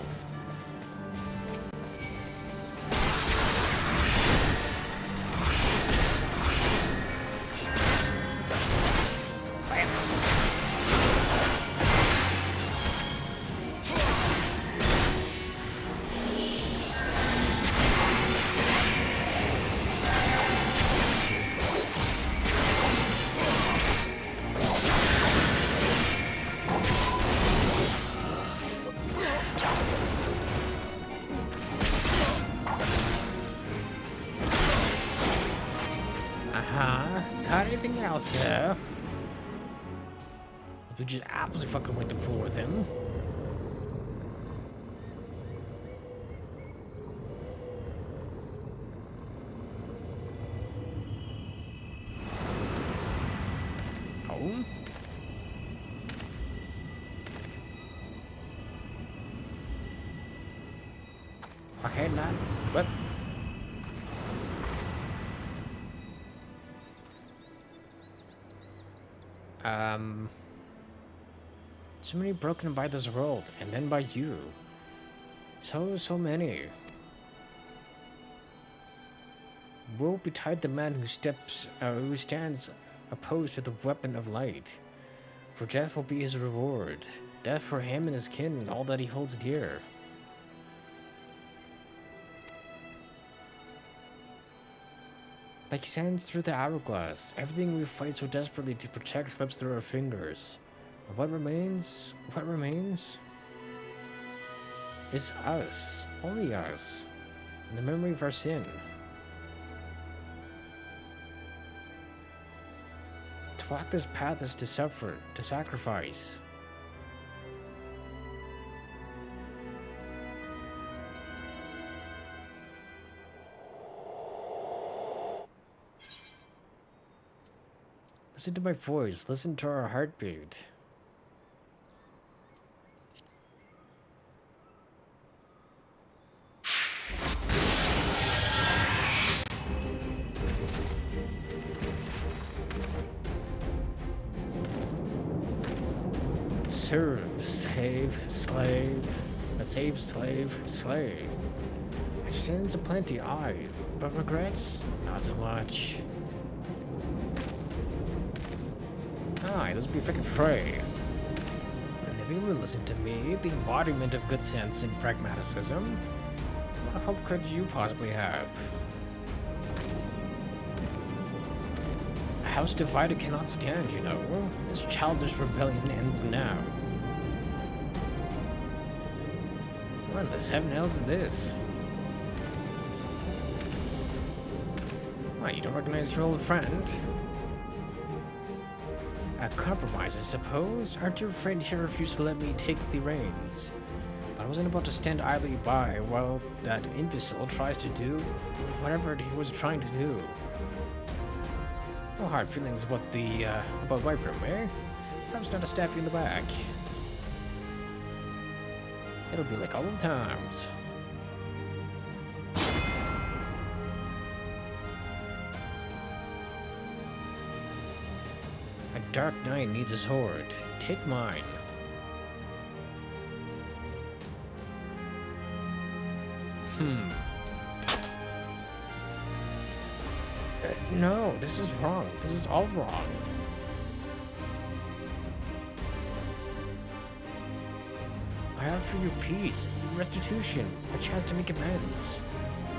Got anything else, sir? We just absolutely fucking went the floor with him. Oh. Okay, not. What? So many broken by this world, and then by you. So many. Woe betide the man who stands opposed to the weapon of light. For death will be his reward. Death for him and his kin and all that he holds dear. Like sands through the hourglass, everything we fight so desperately to protect slips through our fingers. And what remains? What remains? Is us. Only us. And the memory of our sin. To walk this path is to suffer, to sacrifice. Listen to my voice, listen to our heartbeat. Serve, save, slave, save, slave, slay. I've sins aplenty, aye, but regrets, not so much. Aye, this would be freaking fray. And if you would listen to me, the embodiment of good sense and pragmaticism, what hope could you possibly have? A house divided cannot stand, you know. This childish rebellion ends now. What in the seven hells is this? Why, you don't recognize your old friend? A compromise, I suppose? Aren't you afraid he refused to let me take the reins? But I wasn't about to stand idly by while that imbecile tries to do whatever he was trying to do. No hard feelings about White Room, eh? Perhaps not to stab you in the back. It'll be like old times. A dark knight needs a sword. Take mine. No, this is wrong. This is all wrong. I offer you peace, restitution, a chance to make amends.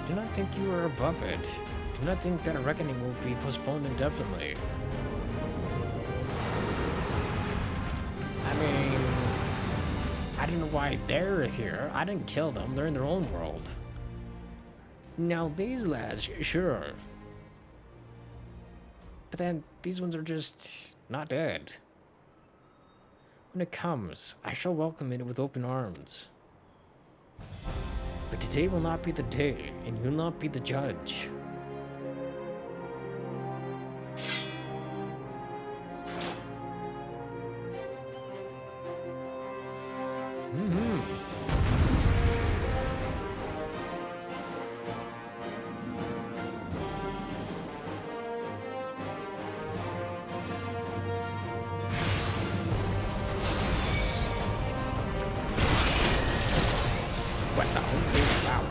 Do not think you are above it. Do not think that a reckoning will be postponed indefinitely. I mean, I don't know why they're here. I didn't kill them. They're in their own world. Now these lads, sure. But then these ones are just not dead. When it comes, I shall welcome it with open arms. But today will not be the day, and you'll not be the judge. What the hell is that?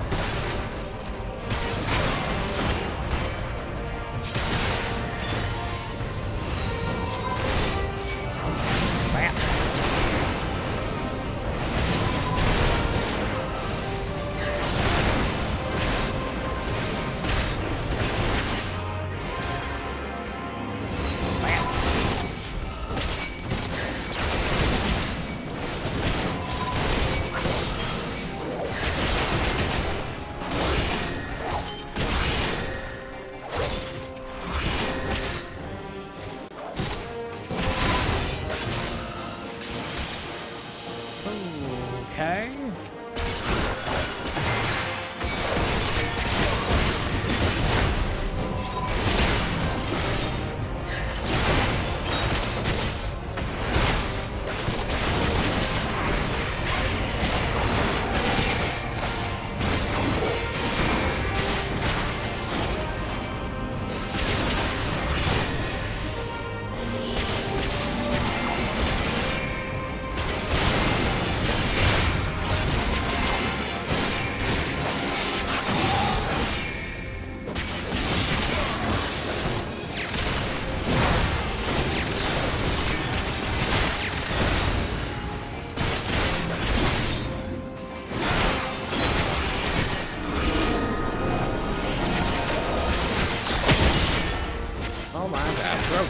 bro.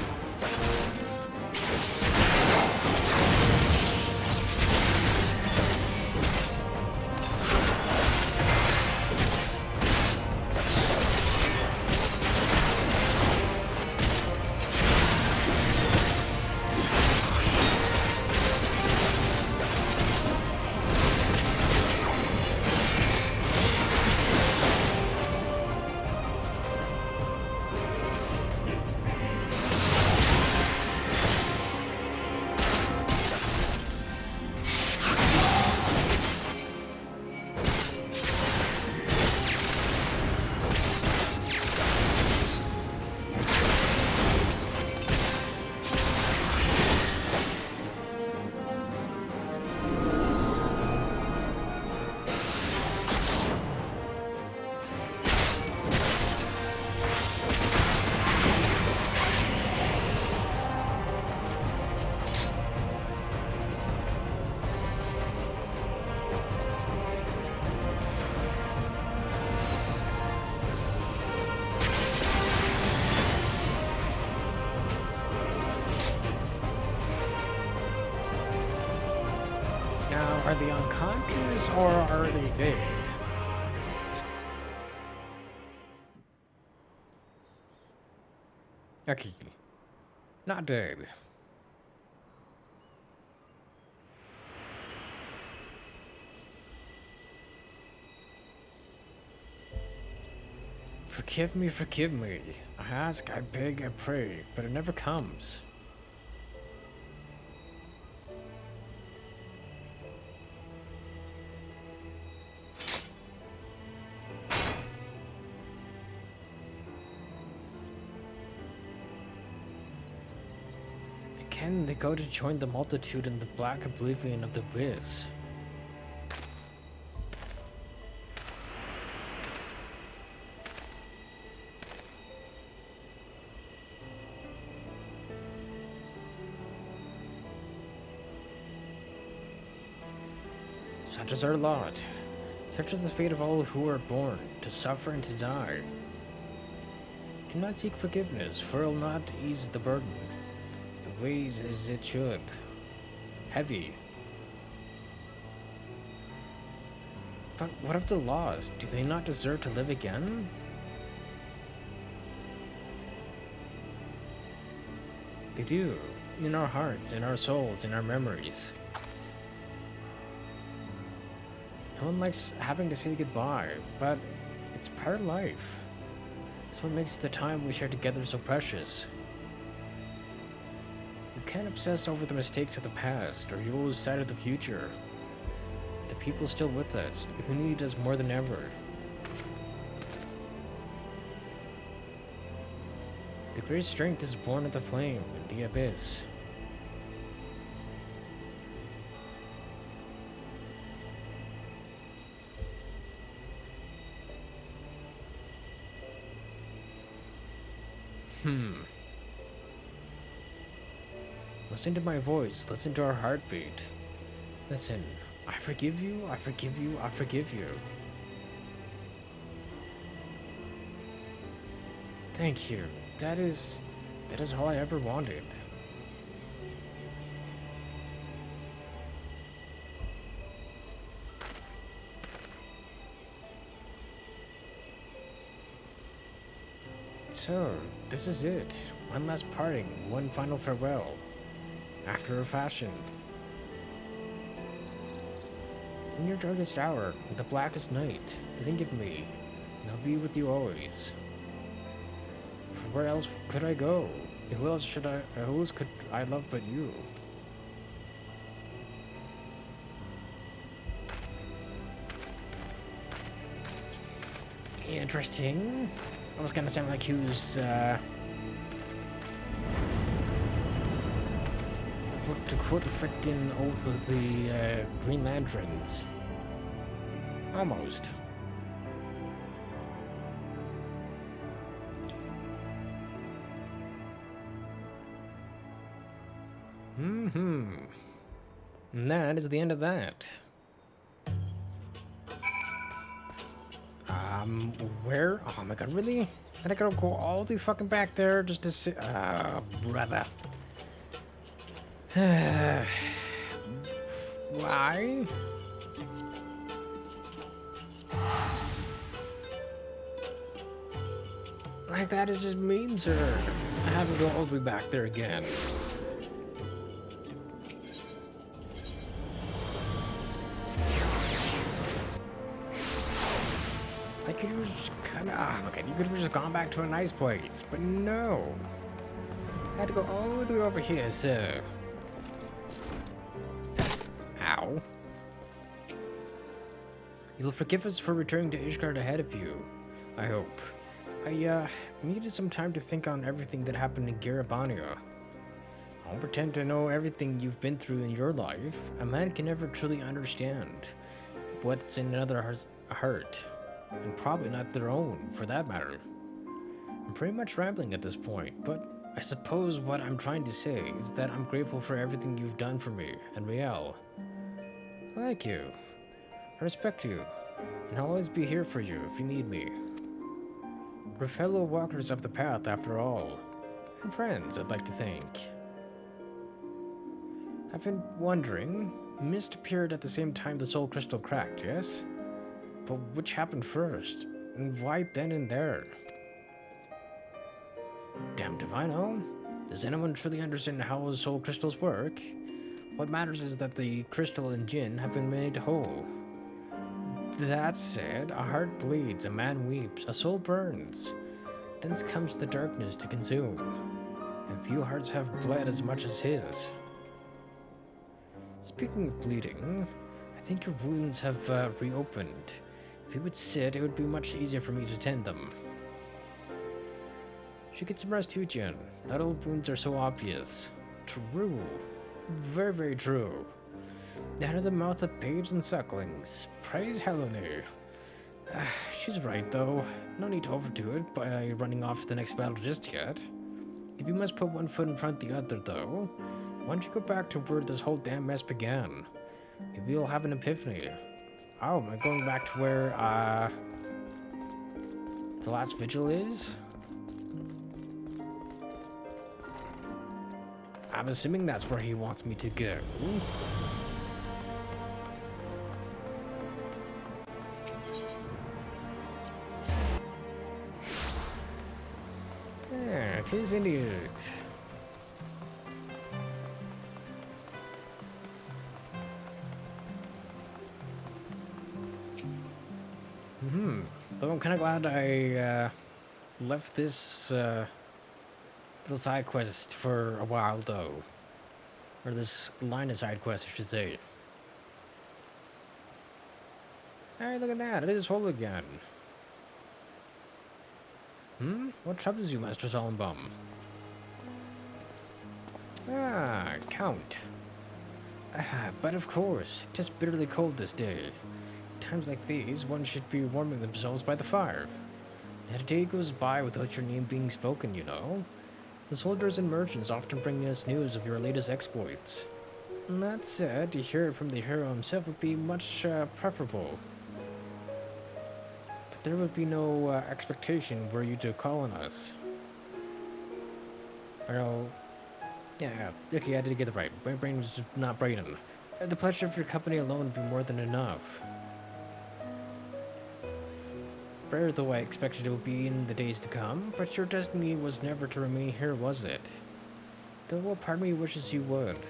Now, are they unconscious or are they dead? Okay, not dead. Forgive me, forgive me. I ask, I beg, I pray, but it never comes. Again, they go to join the multitude in the black oblivion of the abyss. Such is our lot. Such is the fate of all who are born, to suffer and to die. Do not seek forgiveness, for it will not ease the burden. It weighs as it should. Heavy. But what of the lost? Do they not deserve to live again? They do. In our hearts, in our souls, in our memories. No one likes having to say goodbye, but it's part of life. It's what makes the time we share together so precious. You can't obsess over the mistakes of the past, or you'll lose sight of the future. The people still with us, who need us more than ever. The great strength is born of the flame, the abyss. Listen to my voice, listen to our heartbeat. Listen, I forgive you, I forgive you, I forgive you. Thank you. That is all I ever wanted. So, this is it. One last parting, one final farewell. After a fashion. In your darkest hour, in the blackest night, think of me, and I'll be with you always. For where else could I go? Who else could I love but you? Interesting. Almost kind of sound like he was, to quote the frickin' oath of the Green Lanterns. Almost. And that is the end of that. Where? Oh my god, really? And I gotta go all the way fucking back there just to see. Brother. Why? Like, that is just mean, sir. I have to go all the way back there again. I could have just kinda, okay, you could have just gone back to a nice place, but no. I had to go all the way over here, sir. Ow. You'll forgive us for returning to Ishgard ahead of you, I hope. I needed some time to think on everything that happened in Gyr Abania. I won't pretend to know everything you've been through in your life. A man can never truly understand what's in another's heart, and probably not their own, for that matter. I'm pretty much rambling at this point, but I suppose what I'm trying to say is that I'm grateful for everything you've done for me and Riel. Thank you. I respect you, and I'll always be here for you if you need me. We're fellow walkers of the path, after all, and friends, I'd like to think. I've been wondering, mist appeared at the same time the soul crystal cracked, yes? But which happened first, and why then and there? Damned if I know. Does anyone truly understand how soul crystals work? What matters is that the crystal and Jinn have been made whole. That said, a heart bleeds, a man weeps, a soul burns. Thence comes the darkness to consume, and few hearts have bled as much as his. Speaking of bleeding, I think your wounds have reopened. If you would sit, it would be much easier for me to tend them. Should get some rest too, Jin. Not all wounds are so obvious. True. Very, very true. Out of the mouth of babes and sucklings. Praise Helene. She's right, though. No need to overdo it by running off to the next battle just yet. If you must put one foot in front of the other, though, why don't you go back to where this whole damn mess began? Maybe you'll have an epiphany. Oh, am I going back to where, the last vigil is? I'm assuming that's where he wants me to go. Yeah, it is indeed. Though I'm kind of glad I left this little side quest for a while, though. Or this line of side quest, I should say. Hey, look at that. It is whole again. What troubles you, Master Solemnbum? Ah, Count. But of course, 'tis bitterly cold this day. Times like these, one should be warming themselves by the fire. Not a day goes by without your name being spoken, you know. The soldiers and merchants often bring us news of your latest exploits. And that said, to hear it from the hero himself would be much preferable. But there would be no expectation were you to call on us. I know. Yeah, okay, I did get it right. My brain was just not braining. The pleasure of your company alone would be more than enough. Rare though I expected it would be in the days to come, but your destiny was never to remain here, was it? Though a part of me wishes you would.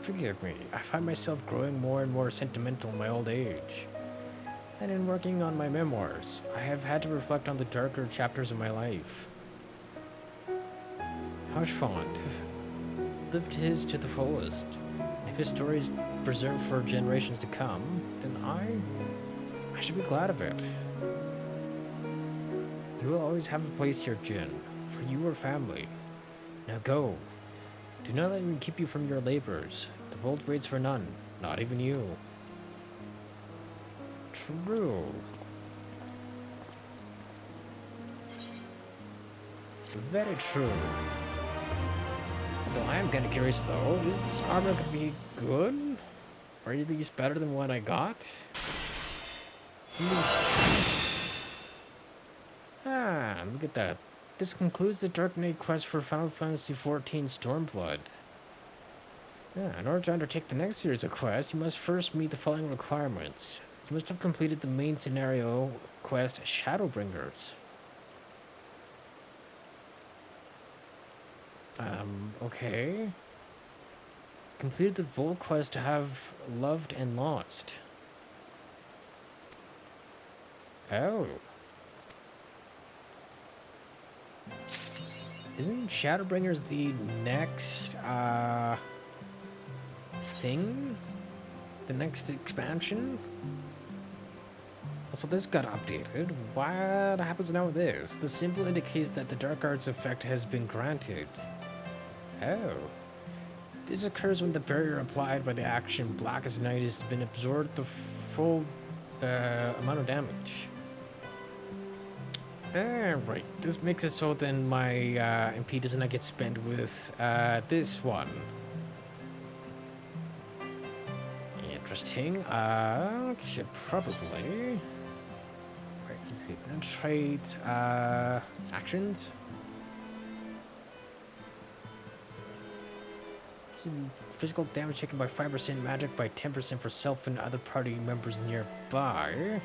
Forgive me, I find myself growing more and more sentimental in my old age. And in working on my memoirs, I have had to reflect on the darker chapters of my life. Hauchfont lived his to the fullest. If his story is preserved for generations to come, then I should be glad of it. You will always have a place here, Jin, for you are family. Now go. Do not let me keep you from your labors. The world waits for none, not even you. True. Very true. Well, I am kind of curious though. Is this armor gonna be good? Or at least better than what I got? Ah, look at that. This concludes the Dark Knight quest for Final Fantasy XIV Stormblood. Yeah, in order to undertake the next series of quests, you must first meet the following requirements. You must have completed the main scenario quest Shadowbringers. Okay. Completed the full quest to have loved and lost. Oh. Isn't Shadowbringers the next, thing? The next expansion? Also, this got updated. What happens now with this? The symbol indicates that the Dark Arts effect has been granted. Oh. This occurs when the barrier applied by the action Blackest Night has been absorbed the full amount of damage. Right. This makes it so then my MP does not get spent with this one. Interesting. Should probably... Right, let's see. Penetrate, actions. Physical damage taken by 5%, magic by 10% for self and other party members nearby.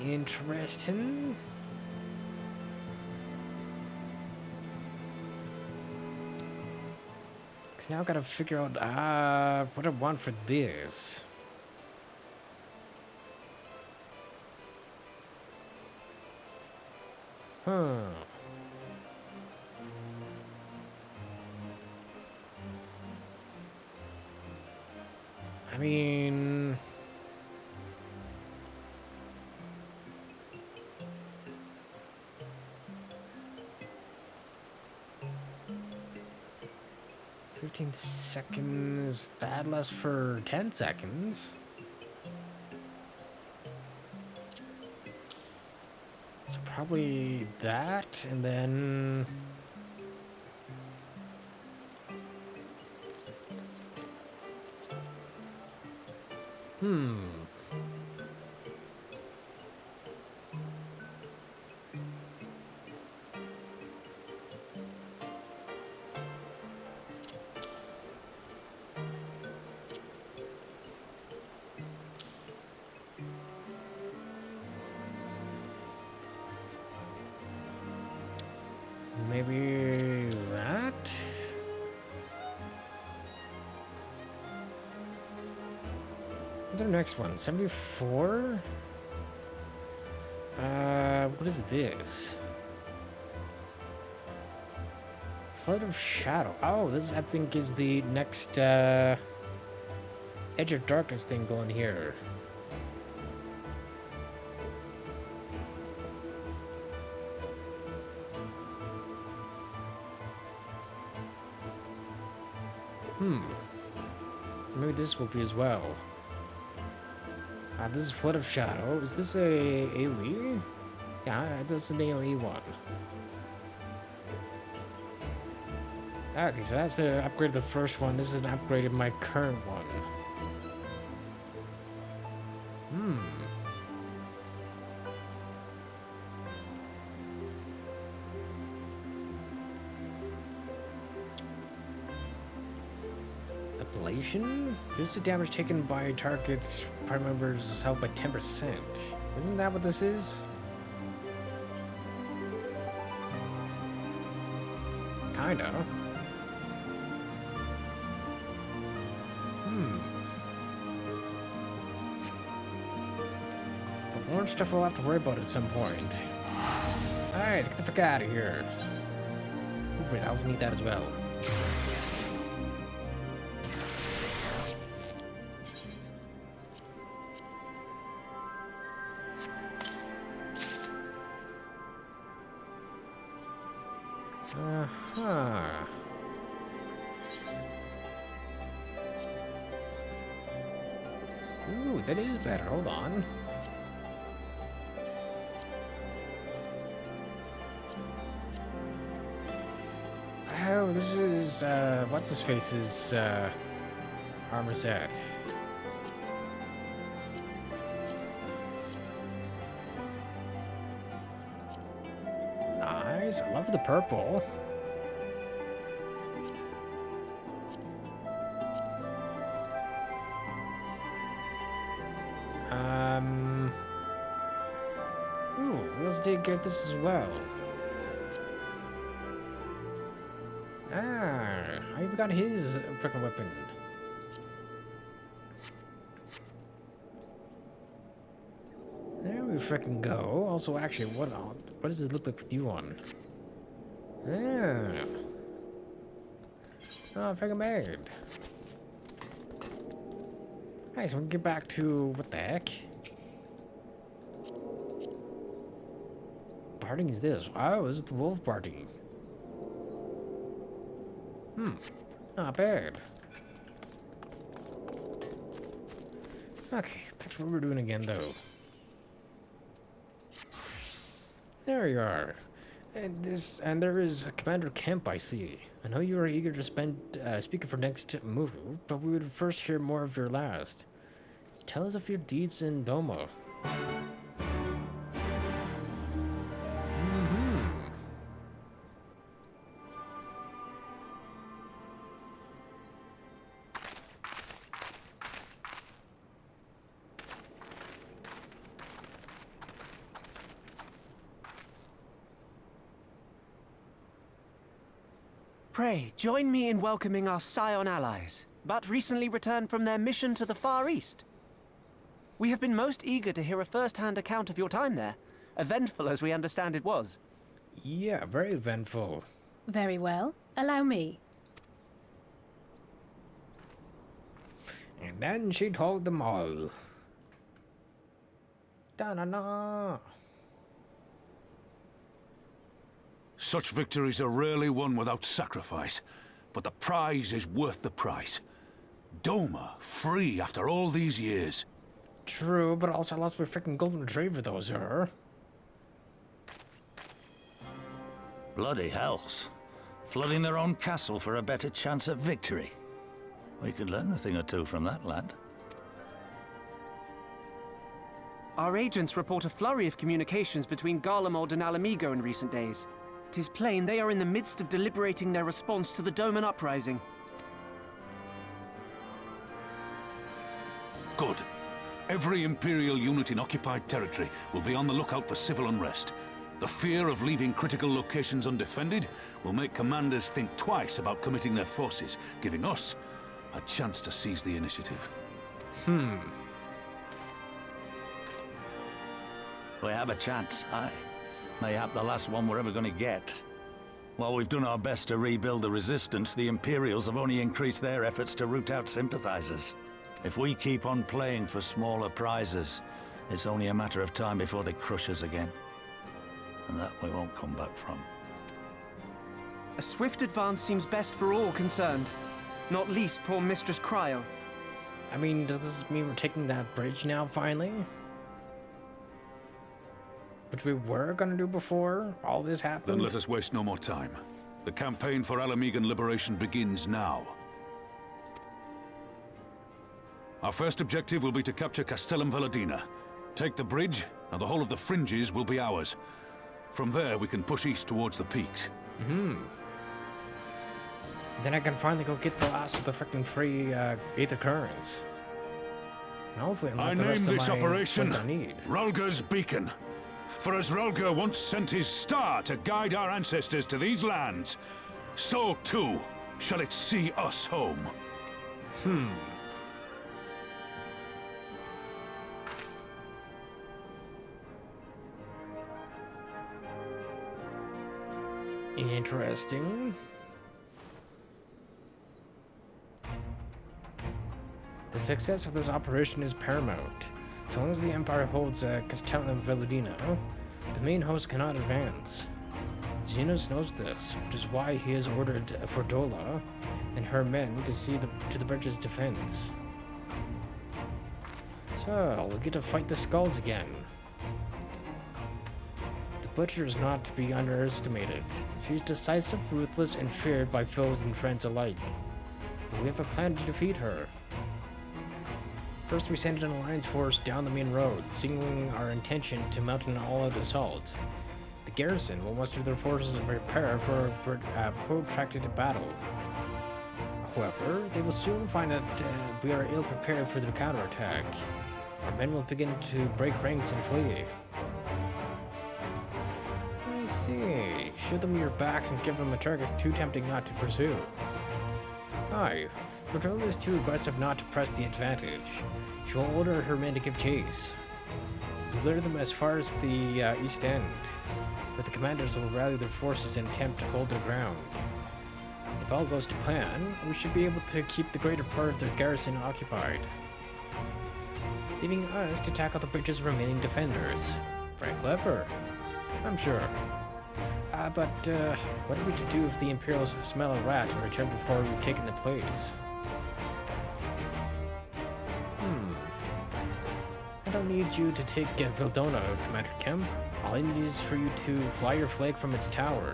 Interesting. Cause now I gotta figure out what I want for this. Huh. I mean... "15 seconds, that lasts for 10 seconds. So probably that, and then... Maybe that? What's our next one? 74? What is this? Flood of Shadow. Oh, this I think is the next Edge of Darkness thing going here. Maybe this will be as well. This is Flood of Shadow. Is this a AoE? Yeah, this is an AoE one. Okay, so that's the upgrade of the first one. This is an upgrade of my current one. Ablation? Reduce the damage taken by targets party members is held by 10%. Isn't that what this is? Kinda. But more stuff we'll have to worry about at some point. Alright, let's get the fuck out of here. Ooh, wait, I also need that as well. Ooh, that is better. Hold on. Oh, this is, what's his face's, armor set. Nice, I love the purple. Ooh, let's get this as well. Ah, I even got his freaking weapon. There we freaking go. Also, actually, what does it look like with you on? Ah. Oh, freaking made. Nice, we can get back to what the heck? Parting is this? Oh, this is the wolf party. Not bad. Okay, back to what we're doing again, though. There you are. And there is Commander Kemp, I see. I know you are eager to speak for next move, but we would first hear more of your last. Tell us of your deeds in Doma. Pray, join me in welcoming our Scion allies, but recently returned from their mission to the Far East. We have been most eager to hear a first-hand account of your time there, eventful as we understand it was. Yeah, very eventful. Very well. Allow me. And then she told them all. Da-na-na. Such victories are rarely won without sacrifice, but the prize is worth the price. Doma, free after all these years. True, but also I lost my freaking golden retriever, though, sir. Bloody hells. Flooding their own castle for a better chance at victory. We could learn a thing or two from that lad. Our agents report a flurry of communications between Garlemald and Alamigo in recent days. 'Tis plain they are in the midst of deliberating their response to the Doman uprising. Good. Every Imperial unit in occupied territory will be on the lookout for civil unrest. The fear of leaving critical locations undefended will make commanders think twice about committing their forces, giving us a chance to seize the initiative. We have a chance, aye. Mayhap the last one we're ever going to get. While we've done our best to rebuild the resistance, the Imperials have only increased their efforts to root out sympathizers. If we keep on playing for smaller prizes, it's only a matter of time before they crush us again. And that we won't come back from. A swift advance seems best for all concerned, not least poor Mistress Cryo. I mean, does this mean we're taking that bridge now, finally? Which we were gonna do before all this happened? Then let us waste no more time. The campaign for Alamigan liberation begins now. Our first objective will be to capture Castellum Veladina. Take the bridge, and the whole of the fringes will be ours. From there, we can push east towards the peaks. Then I can finally go get the last of the freaking free Aether Currents. And hopefully I named this operation Rulga's Beacon. For as Rulga once sent his star to guide our ancestors to these lands, so too shall it see us home. Interesting. The success of this operation is paramount. So long as the Empire holds Castellum Veladina, the main host cannot advance. Xenos knows this, which is why he has ordered Fordola and her men to see to the bridge's defense. So, we get to fight the skulls again. The Butcher is not to be underestimated. She's decisive, ruthless, and feared by foes and friends alike. But we have a plan to defeat her. First, we send an alliance force down the main road, signaling our intention to mount an all-out assault. The garrison will muster their forces and prepare for a protracted battle. However, they will soon find that we are ill-prepared for their counterattack. Our men will begin to break ranks and flee. I see. Show them your backs and give them a target too tempting not to pursue. Aye. Verdona is too aggressive not to press the advantage. She will order her men to give chase. We'll lure them as far as the east end, where the commanders will rally their forces and attempt to hold their ground. If all goes to plan, we should be able to keep the greater part of their garrison occupied, leaving us to tackle the bridge's remaining defenders. Very clever, I'm sure. But what are we to do if the Imperials smell a rat and return before we've taken the place? I don't need you to take Vildona, Commander Kemp. All I need is for you to fly your flag from its tower.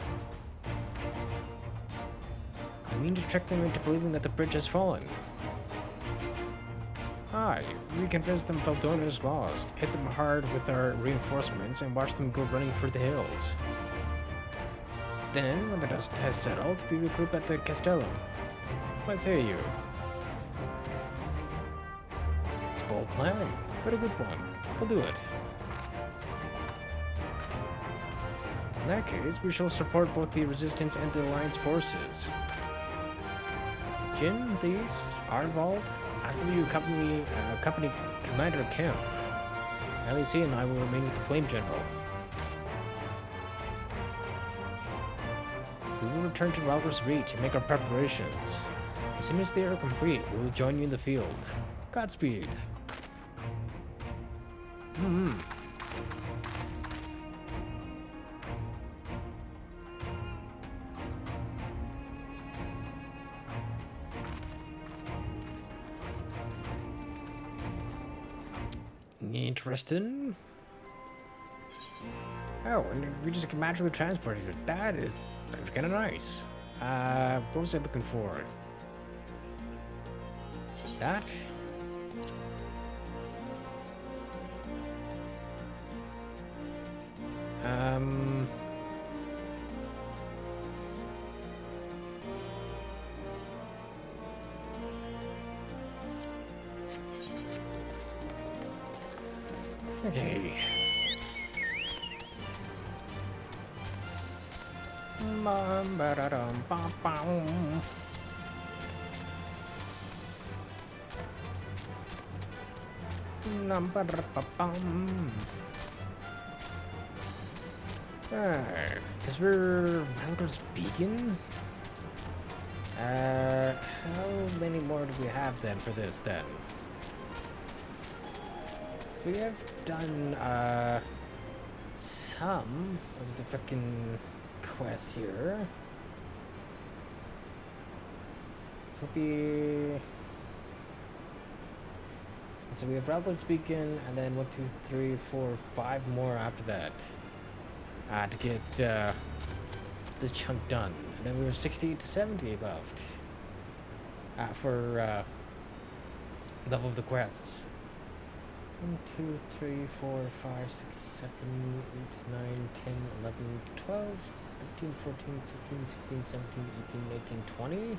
I mean to trick them into believing that the bridge has fallen. Aye, we convince them Vildona is lost, hit them hard with our reinforcements, and watch them go running for the hills. Then, when the dust has settled, we regroup at the Castellum. What say you? It's a bold plan, but a good one. We'll do it. In that case, we shall support both the Resistance and the Alliance forces. Jin, the East, Arnvald, ask that you accompany Commander Kemp. LEC and I will remain with the Flame General. We will return to Ralger's Reach and make our preparations. As soon as they are complete, we will join you in the field. Godspeed. Interesting. Oh, and we just can magically transport here. That's kind of nice. What was I looking for? That? Okay. Because we're Ralger's Beacon? How many more do we have then for this then? We have done some of the frickin' quests here. This will be. So we have Ralger's Beacon, and then 1, 2, 3, 4, 5 more after that. To get this chunk done. And then we have 60 to 70 left for level of the quests. 1, 2, 3, 4, 5, 6, 7, 8, 9, 10, 11, 12, 13, 14, 15, 16, 17, 18, 19, 20.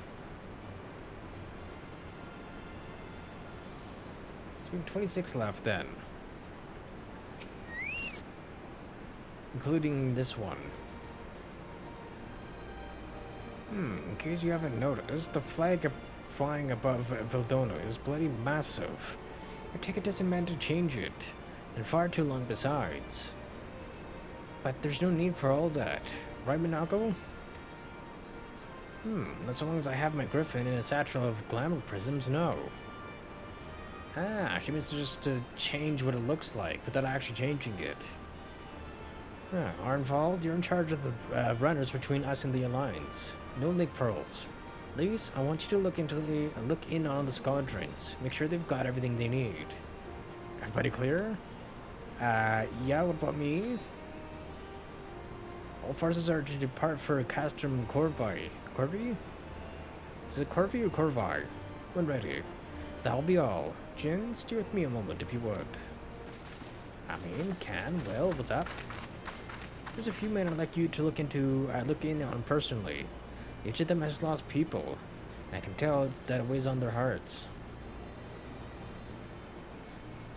So we have 26 left then. Including this one. In case you haven't noticed, the flag flying above Vildona is bloody massive. Your ticket doesn't meant to change it, and far too long besides. But there's no need for all that, right, Minago? Not so long as I have my griffin and a satchel of glamour prisms, no. She means just to change what it looks like, without actually changing it. Arnvald, you're in charge of the runners between us and the Alliance. No lake pearls. Lise, I want you to look in on the squadrons. Make sure they've got everything they need. Everybody clear? Yeah, what about me? All forces are to depart for Castrum Corvi. Corvi? Is it Corvi or Corvi? When ready. That'll be all. Jin, stay with me a moment if you would. I mean, well, what's up? There's a few men I'd like you to look in on personally. Each of them has lost people. I can tell that weighs on their hearts.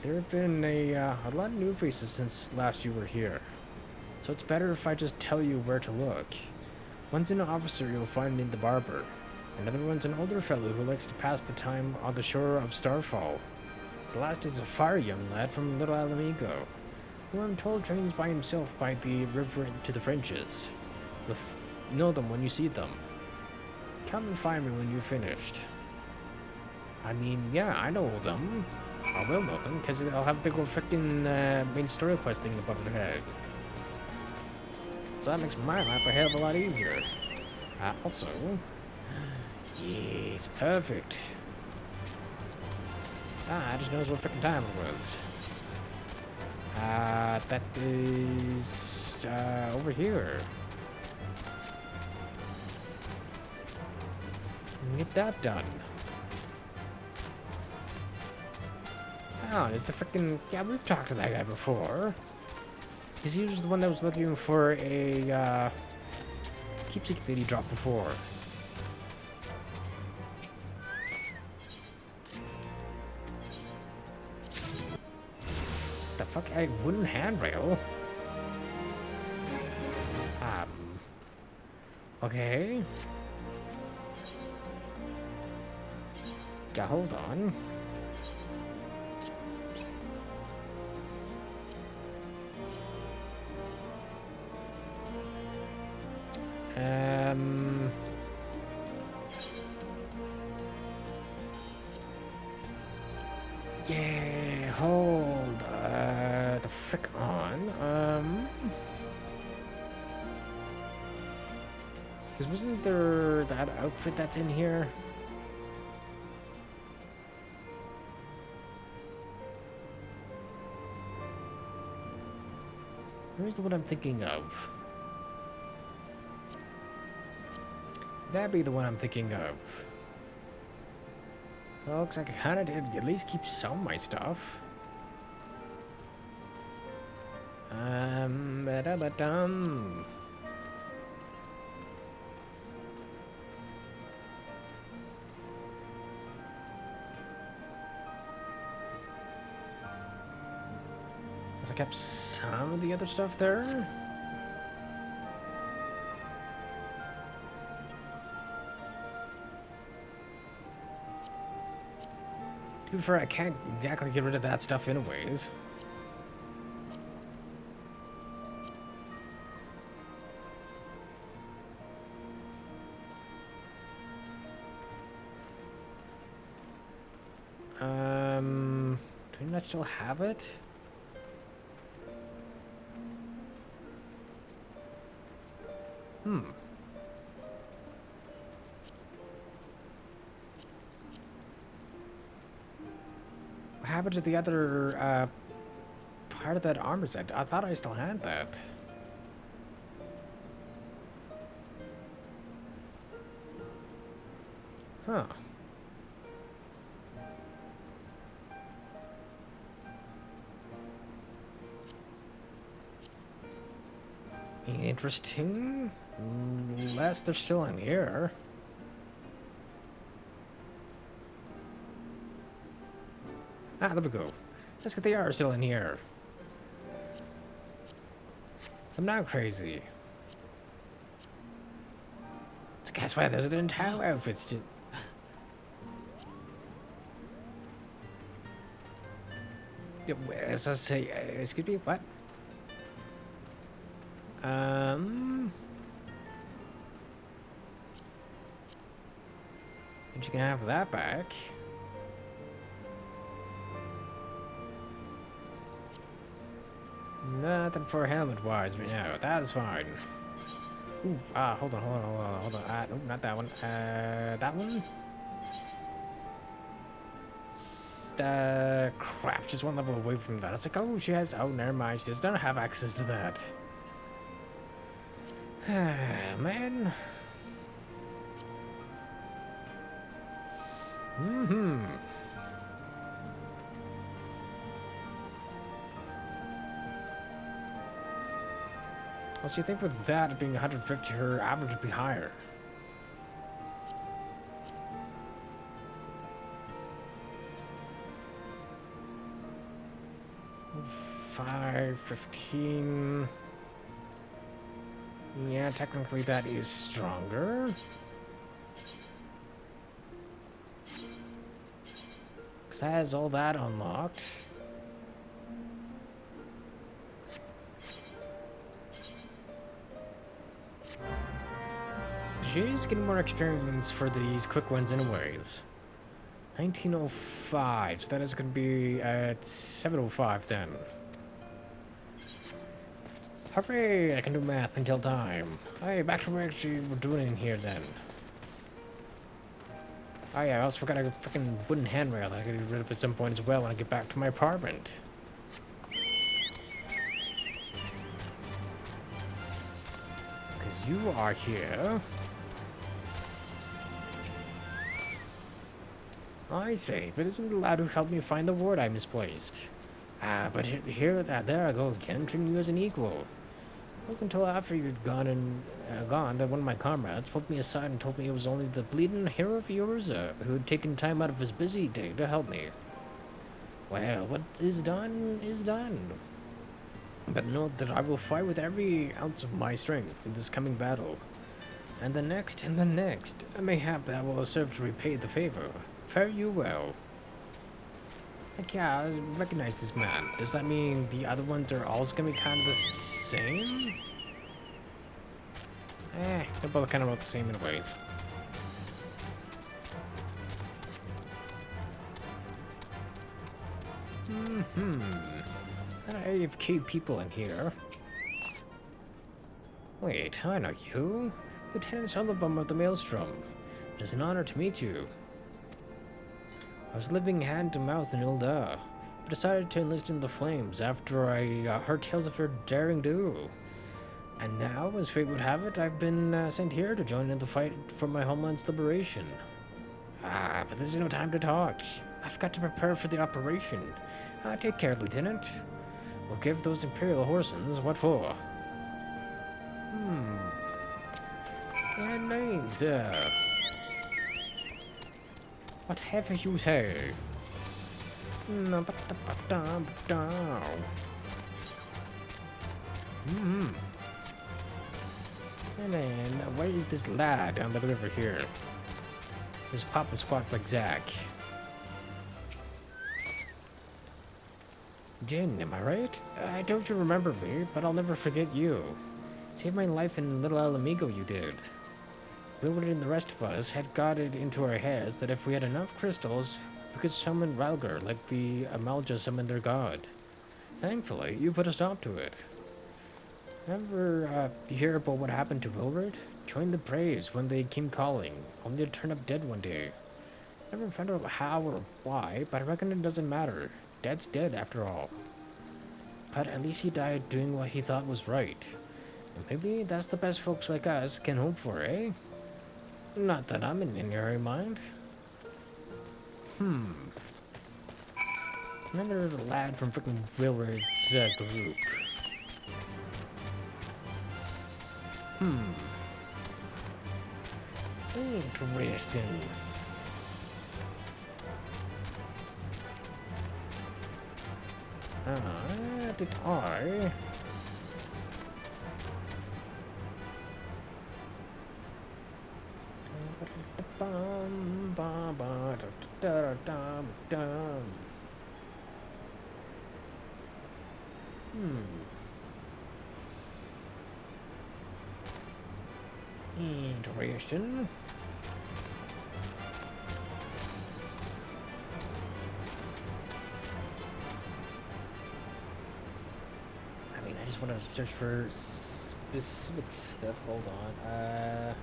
There have been a lot of new faces since last you were here. So it's better if I just tell you where to look. One's an officer you'll find in the barber. Another one's an older fellow who likes to pass the time on the shore of Starfall. The last is a fire young lad from Little Alamigo, who I'm told trains by himself by the river to the Frenches. You'll know them when you see them. Come and find me when you're finished. I mean, yeah, I know them. I will know them, because I'll have a big old frickin' main story quest thing above their head. So that makes my life a hell of a lot easier. Also, yes, perfect. I just knows what frickin' time it was. That is over here. Get that done. Oh, it's the frickin'... Yeah, we've talked to that guy before. Because he was the one that was looking for a, keepsake that he dropped before. The fuck? A wooden handrail? Okay. Yeah, hold on. Yeah, hold the frick on. Because wasn't there that outfit that's in here? Where's the one I'm thinking of? That'd be the one I'm thinking of. Well, looks like I kinda did at least keep some of my stuff. Ba-da-ba-dum. Guess I kept some of the other stuff there. To be fair, I can't exactly get rid of that stuff anyways. Do I not still have it? What happened to the other part of that armor set? I thought I still had that. Huh. Interesting. Unless they're still in here. Ah, there we go. That's because they are still in here. So I'm not crazy. So guess what? There's an entire outfits to... As I say, excuse me, what? And you can have that back. Nothing for helmet-wise, but no, that's fine. Ooh, hold on. No, not that one. That one? Crap, just one level away from that. It's like, oh, she has, oh, never mind, she does not have access to that. Man. Well, so you think with that being 150, her average would be higher? $5.15. Yeah, technically that is stronger. Because that has all that unlocked. She's getting more experience for these quick ones anyways. 1905, so that is going to be at 705 then. Hooray, I can do math until time. Hey, back to what actually we're doing in here then. Oh yeah, I also forgot a freaking wooden handrail that I could get rid of at some point as well when I get back to my apartment. Because you are here. I say, but isn't the lad who helped me find the ward I misplaced? But there I go again, treating you as an equal. It wasn't until after you'd gone that one of my comrades pulled me aside and told me it was only the bleeding hero of yours who had taken time out of his busy day to help me. Well, what is done is done. But note that I will fight with every ounce of my strength in this coming battle. And the next, and the next. Mayhap that will serve to repay the favor. Fare you well. Like, yeah, I recognize this man. Does that mean the other ones are also gonna be kind of the same? They're both kind of about the same in ways. I have key people in here. Wait, I know you. Lieutenant Solobum of the Maelstrom. It is an honor to meet you. I was living hand to mouth in Ulda, but decided to enlist in the flames after I heard tales of your daring do. And now, as fate would have it, I've been sent here to join in the fight for my homeland's liberation. But this is no time to talk. I've got to prepare for the operation. Take care, Lieutenant. We'll give those Imperial horsens what for. Yeah, nice. What have you say? And then, where is this lad down the river here? Just pop and squat like Zack. Jin, am I right? Don't you remember me, but I'll never forget you. Saved my life in Little El Amigo you did. Wilbert and the rest of us had got it into our heads that if we had enough crystals, we could summon Ralgar like the Amalja summoned their god. Thankfully, you put a stop to it. Ever hear about what happened to Wilbert? Joined the Braves when they came calling, only to turn up dead one day. Never found out how or why, but I reckon it doesn't matter. Dead's dead after all. But at least he died doing what he thought was right. And maybe that's the best folks like us can hope for, eh? Not that I'm in any hurry, mind. Another lad from frickin' Wilward's group. Interesting. Did I? Interesting. I mean, I just want to search for specific stuff. Hold on.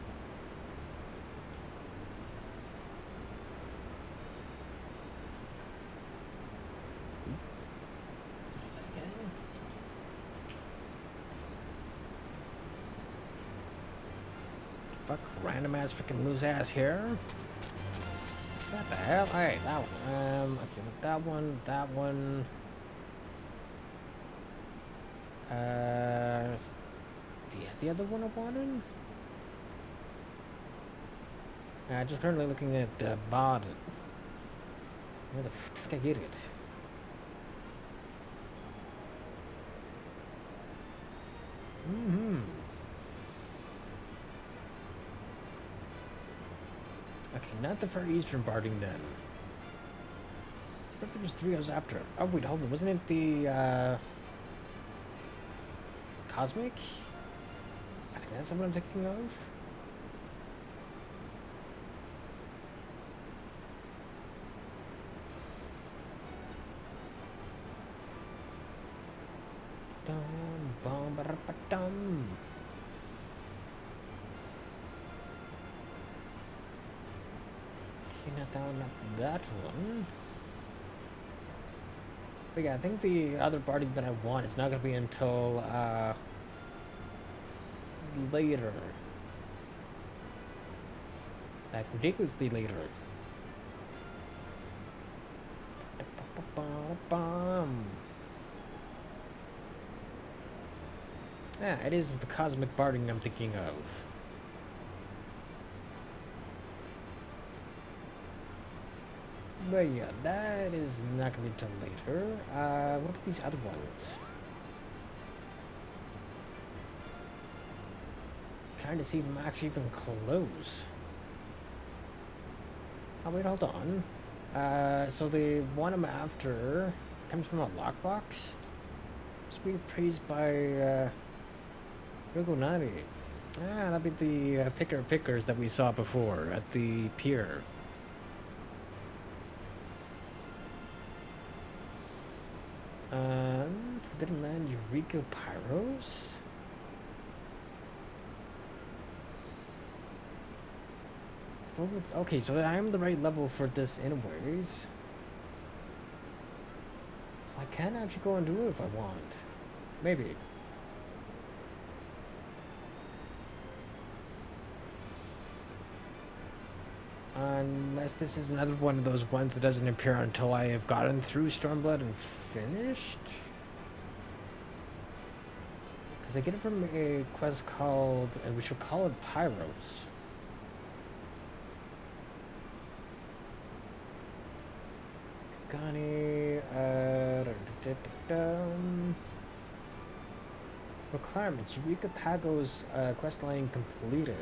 fuck? Random ass freaking loose ass here. What the hell? Alright, that one. Okay, with that one, that one. The other one I wanted? Just currently looking at VOD. Where the fuck I get it? Okay, not the Far Eastern barding then. What if there's 3 hours after? Oh wait, hold on. Wasn't it the Cosmic? I think that's what I'm thinking of. Dum. Okay, not that one. But yeah, I think the other party that I want is not gonna be until later. Like ridiculously later. Yeah, it is the cosmic barding I'm thinking of. But yeah, that is not gonna be done later. What are these other ones? Trying to see if I'm actually even close. Oh wait, hold on. So the one I'm after comes from a lockbox. Must be appraised by Rogonari. Ah, that'd be the pickers that we saw before at the pier. Forbidden Land Eureka Pyros? Okay, so I am the right level for this anyways. So I can actually go and do it if I want. Maybe. Unless this is another one of those ones that doesn't appear until I have gotten through Stormblood and finished. Because I get it from a quest called, and we should call it Pyros. Gani, requirements. Eureka Pago's quest line completed.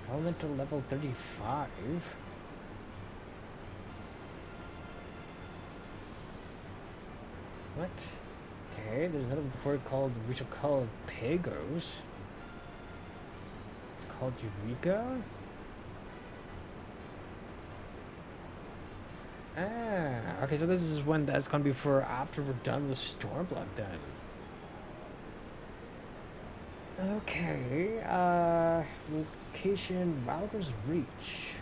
Elemental level 35. What? Okay, there's another word called, we should call it Pagos. It's called Eureka? Ah, okay, so this is one that's gonna be for after we're done with Stormblood then. Okay, location, Valgar's Reach.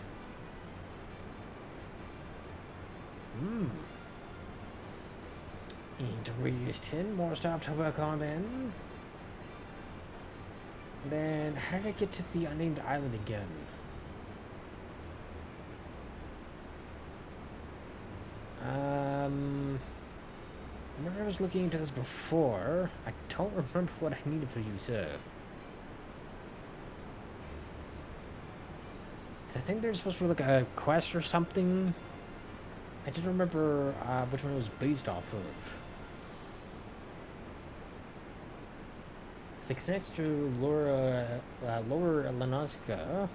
Need to reach 10 more stuff to work on then. Then, how did I get to the unnamed island again? I remember I was looking into this before. I don't remember what I needed for you, sir. I think there's supposed to be like a quest or something. I didn't remember which one it was based off of. It connects to Lower Lanoska.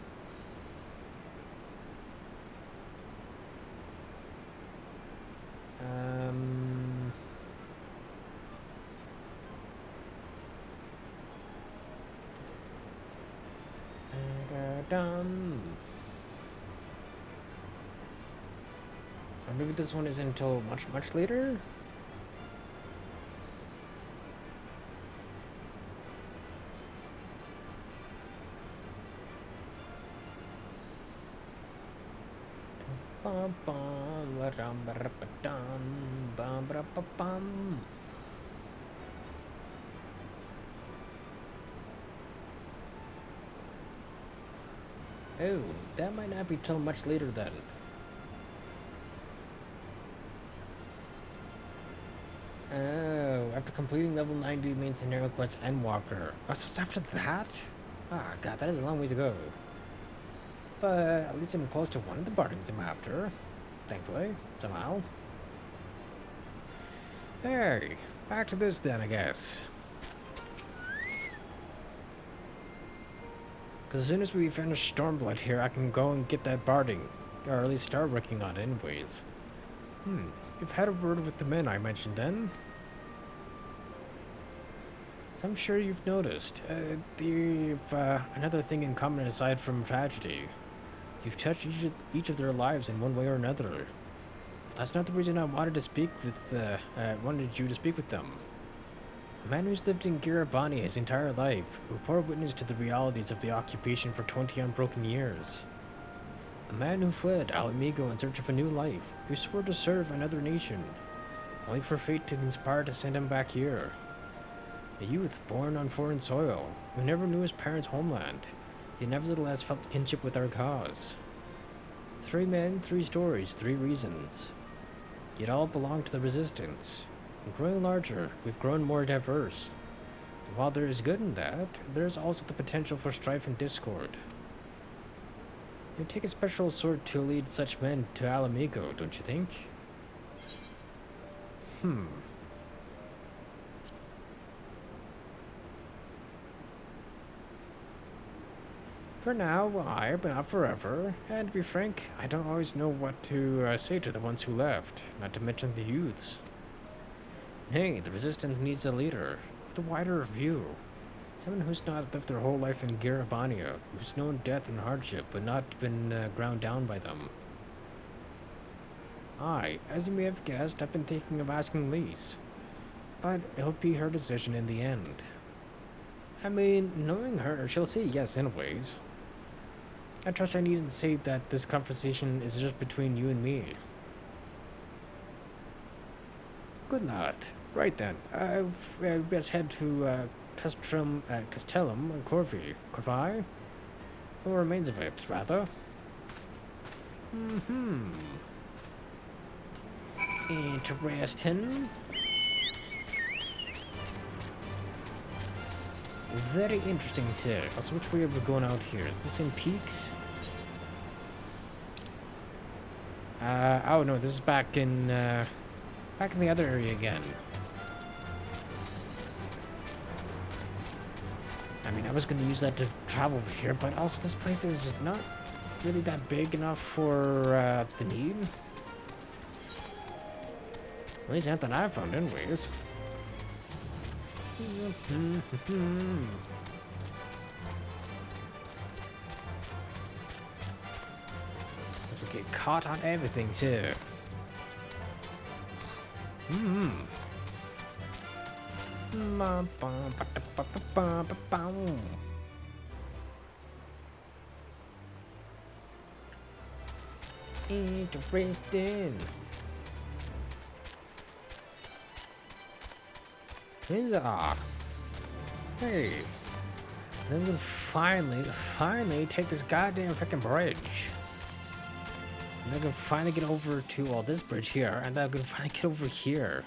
Or maybe this one isn't until much later? Bum bum la rum ba dum bum ba bum. Oh, that might not be till much later then. Oh, after completing level 90 main scenario quest Endwalker. Oh, so it's after that? Ah, god, that is a long way to go. But at least I'm close to one of the bardings I'm after. Thankfully, somehow. Hey, back to this then, I guess. Because as soon as we finish Stormblood here, I can go and get that barding. Or at least start working on it anyways. You've had a word with the men I mentioned then? So I'm sure you've noticed. They've another thing in common aside from tragedy. You've touched each of their lives in one way or another. But that's not the reason I wanted to speak with, wanted you to speak with them. A man who's lived in Gyr Abania his entire life, who bore witness to the realities of the occupation for 20 unbroken years. A man who fled Alamigo in search of a new life, who swore to serve another nation, only for fate to conspire to send him back here. A youth born on foreign soil, who never knew his parents' homeland, yet nevertheless felt kinship with our cause. 3 men, 3 stories, 3 reasons. Yet all belong to the Resistance. In growing larger, we've grown more diverse. And while there is good in that, there is also the potential for strife and discord. It would take a special sort to lead such men to Alamigo, don't you think? For now, why, but not forever. And to be frank, I don't always know what to say to the ones who left, not to mention the youths. Hey, the Resistance needs a leader, with a wider view. Someone who's not lived their whole life in Gyr Abania, who's known death and hardship, but not been ground down by them. Aye, as you may have guessed, I've been thinking of asking Lise. But it'll be her decision in the end. I mean, knowing her, she'll say yes anyways. I trust I needn't say that this conversation is just between you and me. Good lad. Right then, I've best head to Castellum and Corvi? Or remains of it, rather. Interesting. Very interesting, sir. Also, which way are we going out here? Is this in Peaks? Oh no, this is back in the other area again. I mean, I was going to use that to travel over here, but also this place is just not really that big enough for the need. At least not that I've found anyways. Let's get caught on everything too. Interesting. Hey, then we can finally take this goddamn freaking bridge. And I can finally get over to this bridge here, and then I can finally get over here.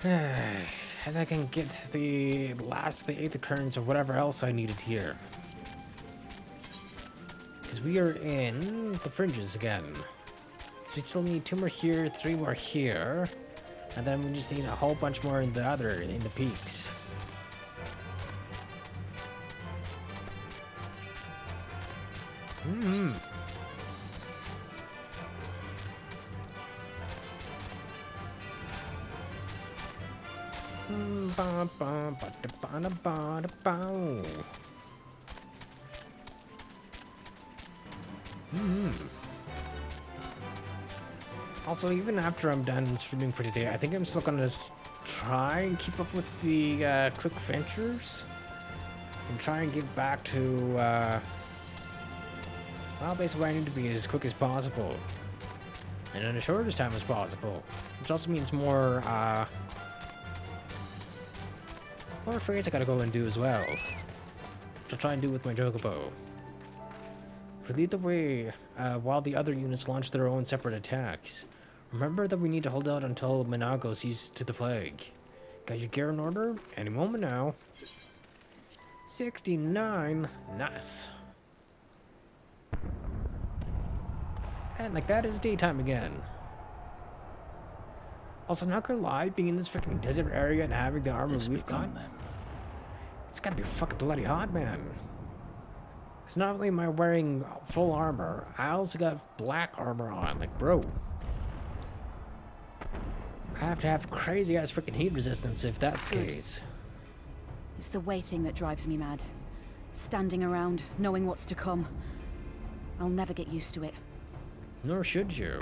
And I can get the 8th occurrence or whatever else I needed here. Because we are in the fringes again. So we still need 2 more here, 3 more here. And then we just need a whole bunch more in the peaks. Also, even after I'm done streaming for today, I think I'm still gonna try and keep up with the quick ventures and try and get back to well, basically where I need to be as quick as possible and in the shortest time as possible, which also means more affairs I gotta go and do as well. to try and do with my Chocobo. We lead the way while the other units launch their own separate attacks. Remember that we need to hold out until Minago sees to the flag. Got your gear in order? Any moment now. 69. Nice. And like that is daytime again. Also, not gonna lie, being in this freaking desert area and having the armor we've got, it's gotta be fucking bloody hot, man. Because not only am I wearing full armor, I also got black armor on. Like, bro. I have to have crazy ass freaking heat resistance if that's the case. It's the waiting that drives me mad. Standing around, knowing what's to come. I'll never get used to it. Nor should you.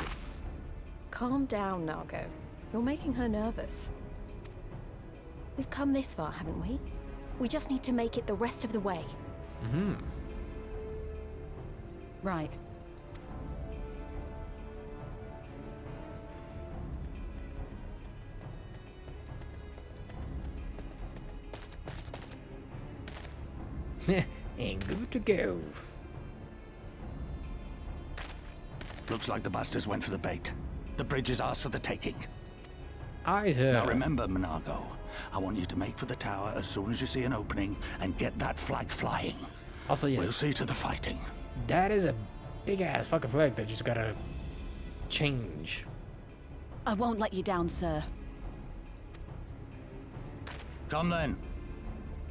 Calm down, Nago. You're making her nervous. We've come this far, haven't we? We just need to make it the rest of the way. Mm-hmm. Right. And good to go. Looks like the bastards went for the bait. The bridge is ours for the taking. Now remember, Minago, I want you to make for the tower as soon as you see an opening and get that flag flying. Also, yes. We'll see to the fighting. That is a big ass fucking flag that you just gotta change. I won't let you down, sir. Come then.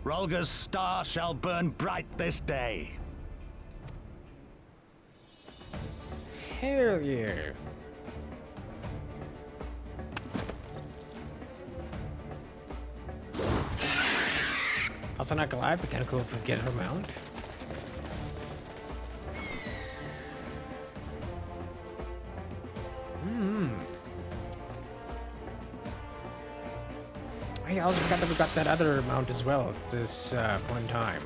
Rolga's star shall burn bright this day. Hell yeah. Also, not gonna lie, but kind of cool if we get her mount. I also forgot that we got that other mount as well at this point in time.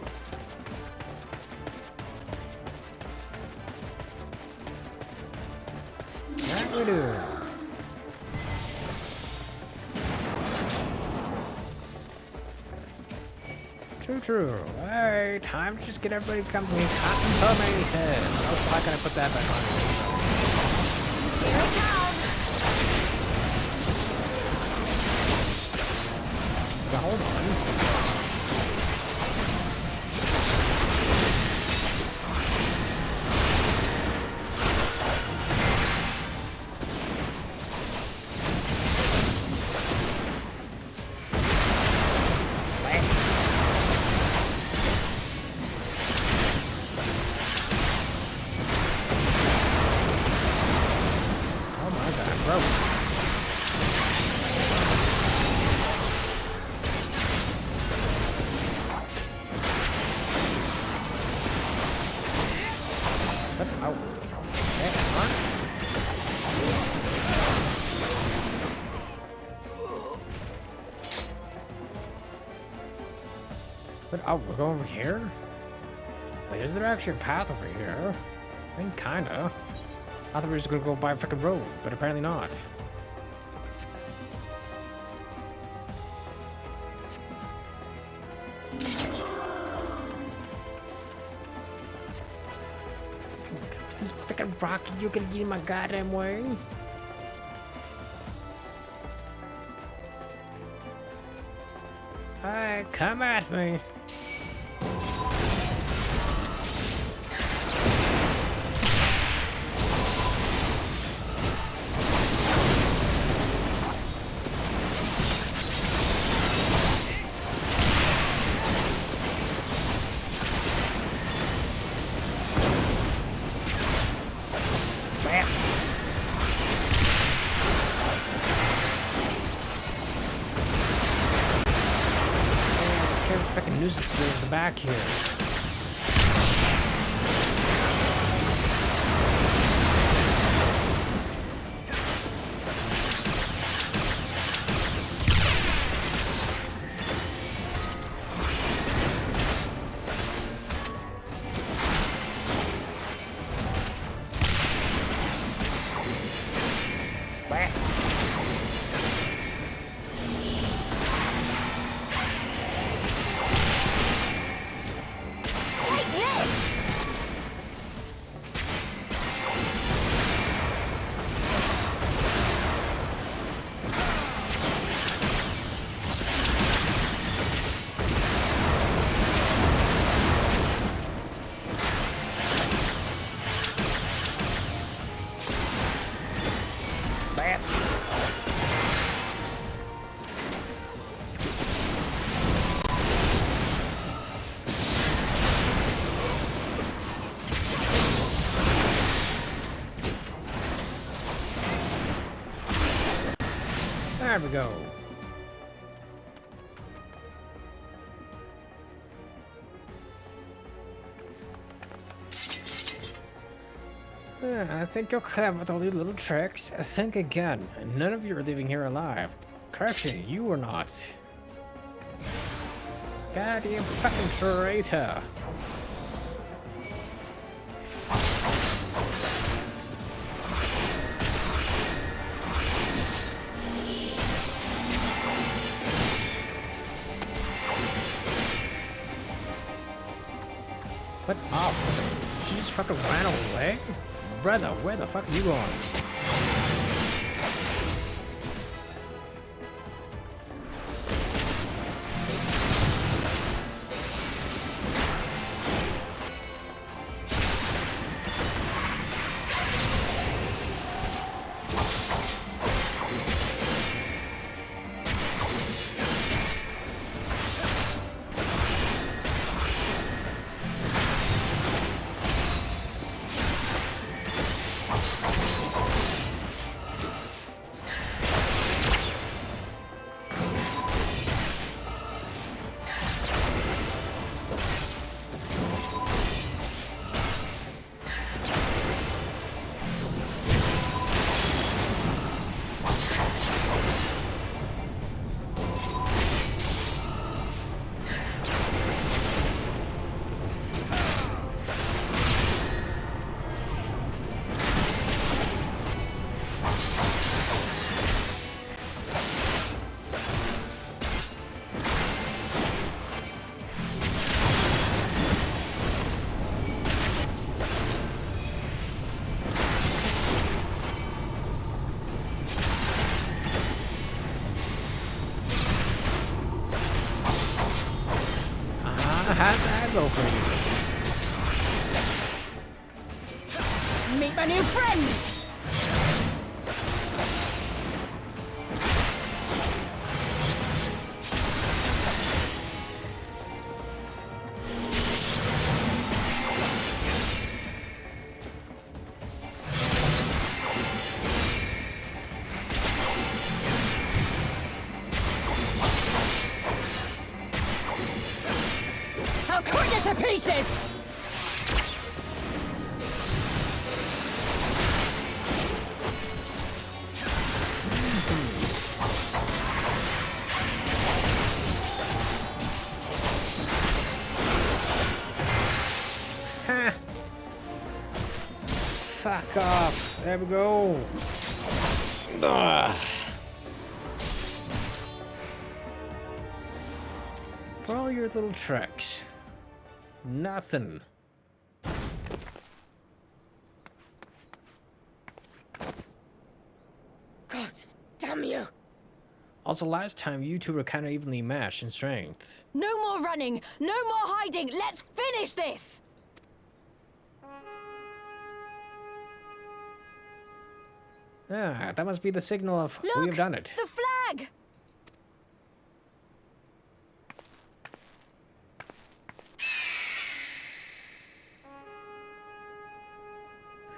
That we do. True. Alright, time to just get everybody to come to me. Cotton Tommy's head. Oh, why can I put that back on? Here it comes! Now, hold on. Oh, we're going over here? Wait, is there actually a path over here? I mean, kinda. I thought we were just gonna go by a freaking road, but apparently not. These freaking rockets, you gonna get in my goddamn way? Alright, come at me. Freaking nuisance in the back here. There we go. I think you're clever with all your little tricks. Think again. None of you are leaving here alive. Correction, you are not. Goddamn fucking traitor. What up? She just fucking ran away? Brother, where the fuck are you going? How'd that go for you? Meet my new friend! To pieces! Fuck off. There we go. Ugh. For all your little tricks. Nothing. God damn you! Also, last time you two were kind of evenly matched in strength. No more running! No more hiding! Let's finish this! Ah, that must be the signal of we have done it. The flag!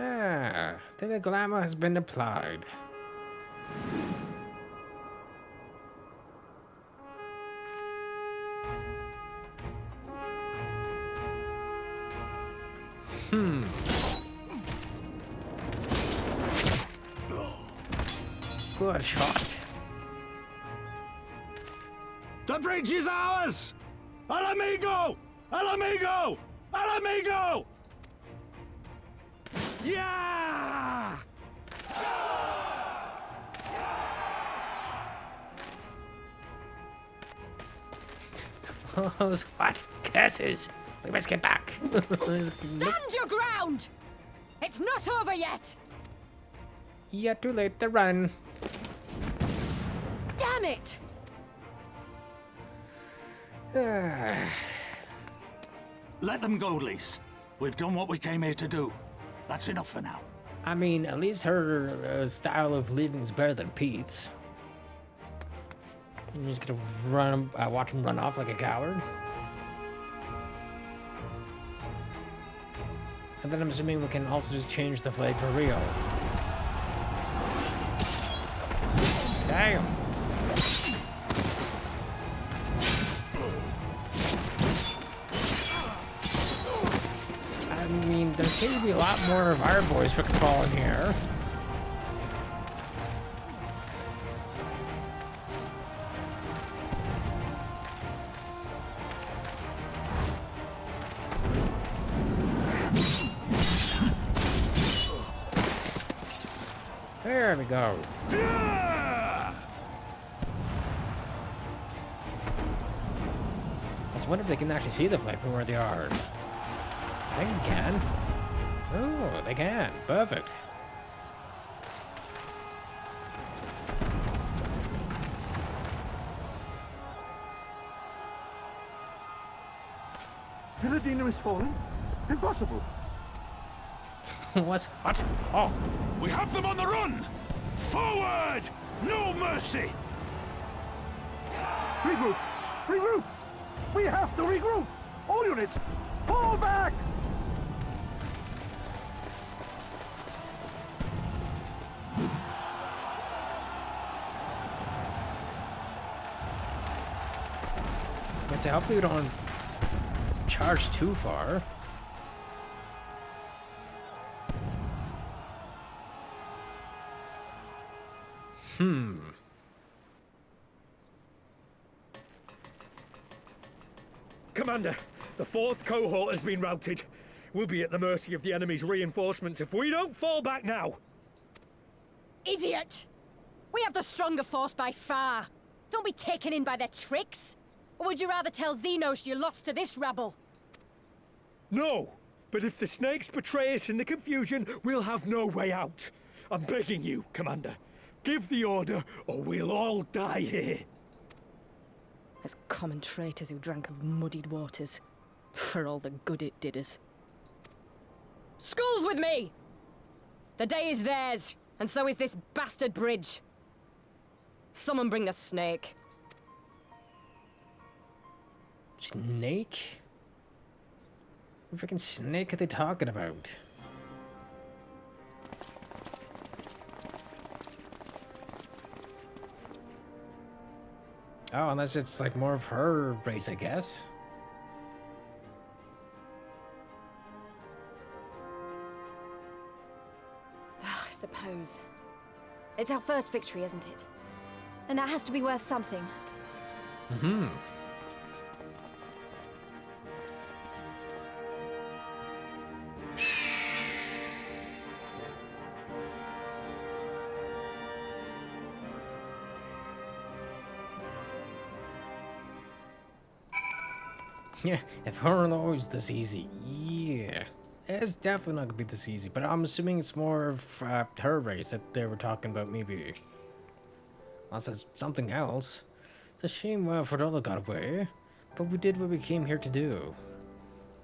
Ah, then the glamour has been applied. Good shot. The bridge is ours! Al amigo! Al amigo! Al amigo! Yeah! Those what? Curses! We must get back. Stand your ground! It's not over yet! Yet too late to run. Damn it! Let them go, Lise. We've done what we came here to do. That's enough for now. I mean, at least her style of leaving is better than Pete's. I'm just gonna run, watch him run off like a coward. And then I'm assuming we can also just change the flag for real. Damn! I mean, there seems to be a lot more of our boys freaking falling here. There we go. I wonder if they can actually see the flag from where they are. I think they can. Oh, they can. Perfect. Villadina is falling? Impossible. What? Oh. We have them on the run! Forward! No mercy! Regroup! Regroup! We have to regroup! All units, fall back! Let's say, hopefully we don't charge too far. Commander, the 4th cohort has been routed. We'll be at the mercy of the enemy's reinforcements if we don't fall back now. Idiot! We have the stronger force by far. Don't be taken in by their tricks. Or would you rather tell Xenos you lost to this rabble? No, but if the snakes betray us in the confusion, we'll have no way out. I'm begging you, Commander. Give the order, or we'll all die here. As common traitors who drank of muddied waters. For all the good it did us. Skulls with me! The day is theirs, and so is this bastard bridge. Someone bring the snake. Snake? What freaking snake are they talking about? Oh, unless it's like more of her race, I guess. I suppose. It's our first victory, isn't it? And that has to be worth something. Mm-hmm. Yeah, if her was this easy, yeah. It's definitely not gonna be this easy, but I'm assuming it's more of her race that they were talking about, maybe. Unless it's something else. It's a shame Frodola got away, but we did what we came here to do.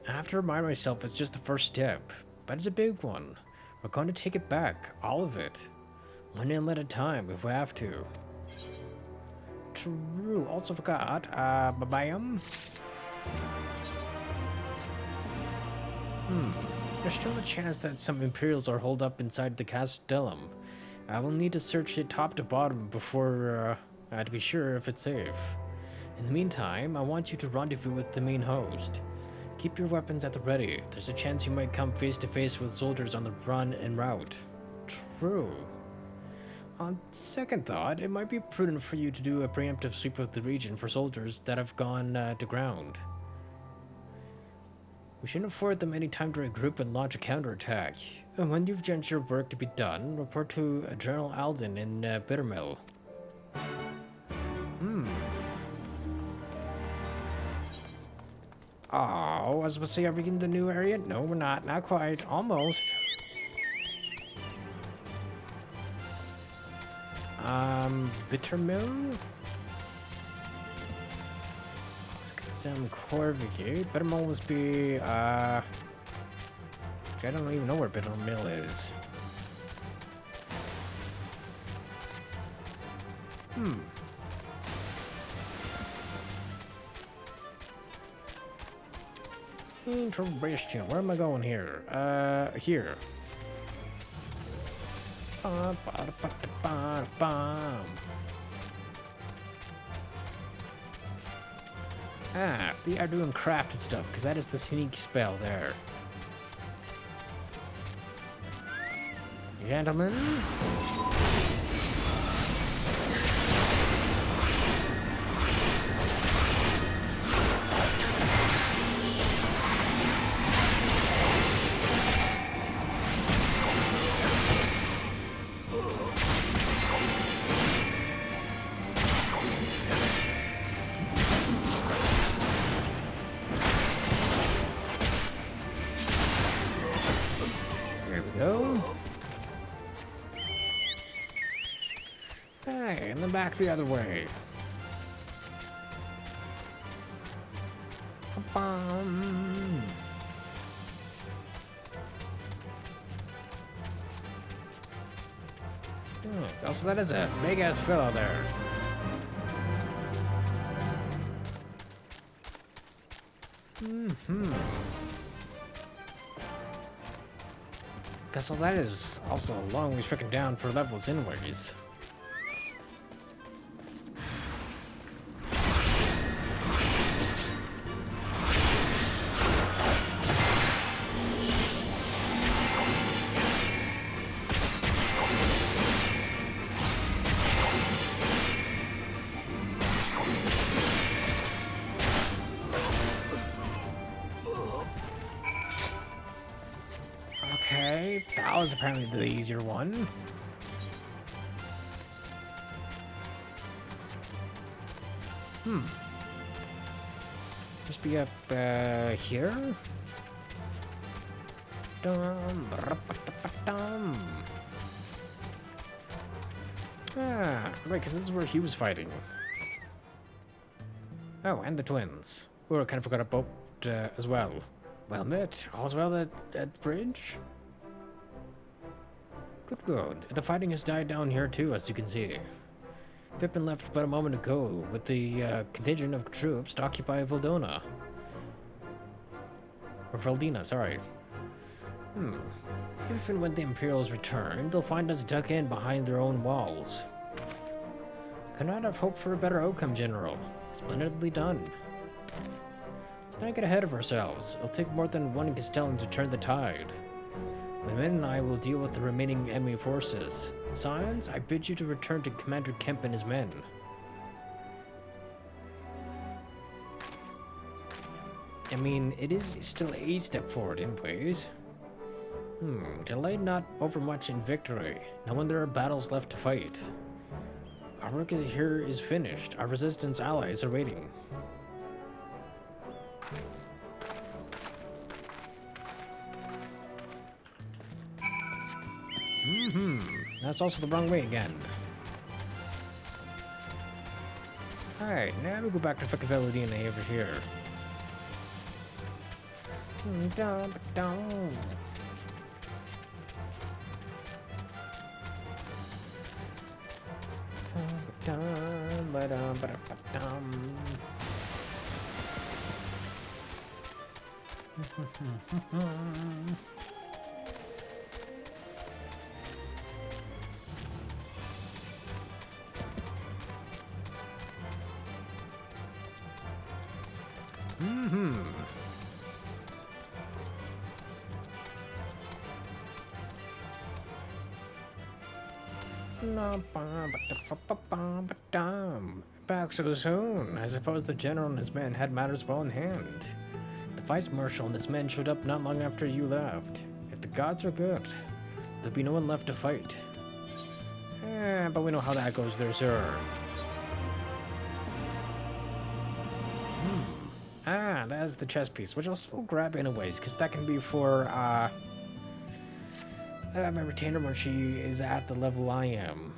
I have to remind myself it's just the first step, but it's a big one. We're going to take it back, all of it. One inlet at a time, if we have to. True, also forgot, Babayam? There's still a chance that some Imperials are holed up inside the Castellum. I will need to search it top to bottom before, to be sure if it's safe. In the meantime, I want you to rendezvous with the main host. Keep your weapons at the ready. There's a chance you might come face to face with soldiers on the run en route. True. On second thought, it might be prudent for you to do a preemptive sweep of the region for soldiers that have gone to ground. We shouldn't afford them any time to regroup and launch a counterattack. And when you've done your work to be done, report to General Alden in Bittermill. Oh, I was supposed to say, are we in the new area? No, we're not. Not quite. Almost. Bittermill? Some Corvigate. Bittermill must be, I don't even know where Bittermill is. Interesting. Where am I going here? Here. Ah, they are doing crafted stuff, because that is the sneak spell there. gentlemen. There we go. Hey, and then back the other way. Bum. Also, that is a big-ass fellow there. So that is also a long ways freaking down for levels anyways. Okay, that was apparently the easier one. Must be up here. Ah, right, because this is where he was fighting. Oh, and the twins. Oh, I kind of forgot about as well. Well met. All's well at the bridge? Good, good. The fighting has died down here too, as you can see. Pippin left but a moment ago with the contingent of troops to occupy Valdona. Or Valdina, sorry. If and when the Imperials return, they'll find us dug in behind their own walls. Could not have hoped for a better outcome, General. Splendidly done. Let's not get ahead of ourselves. It'll take more than one Castellan to turn the tide. My men and I will deal with the remaining enemy forces. Scions, I bid you to return to Commander Kemp and his men. I mean, it is still a step forward anyways. Delay not overmuch in victory. Now when there are battles left to fight. Our work here is finished. Our resistance allies are waiting. That's also the wrong way again. Alright, now we go back to fucking DNA over here. Back so soon. I suppose the general and his men had matters well in hand. The vice marshal and his men showed up not long after you left. If the gods are good, there'll be no one left to fight. But we know how that goes there, sir. That's the chess piece, which I'll still grab anyways, because that can be for my retainer when she is at the level I am.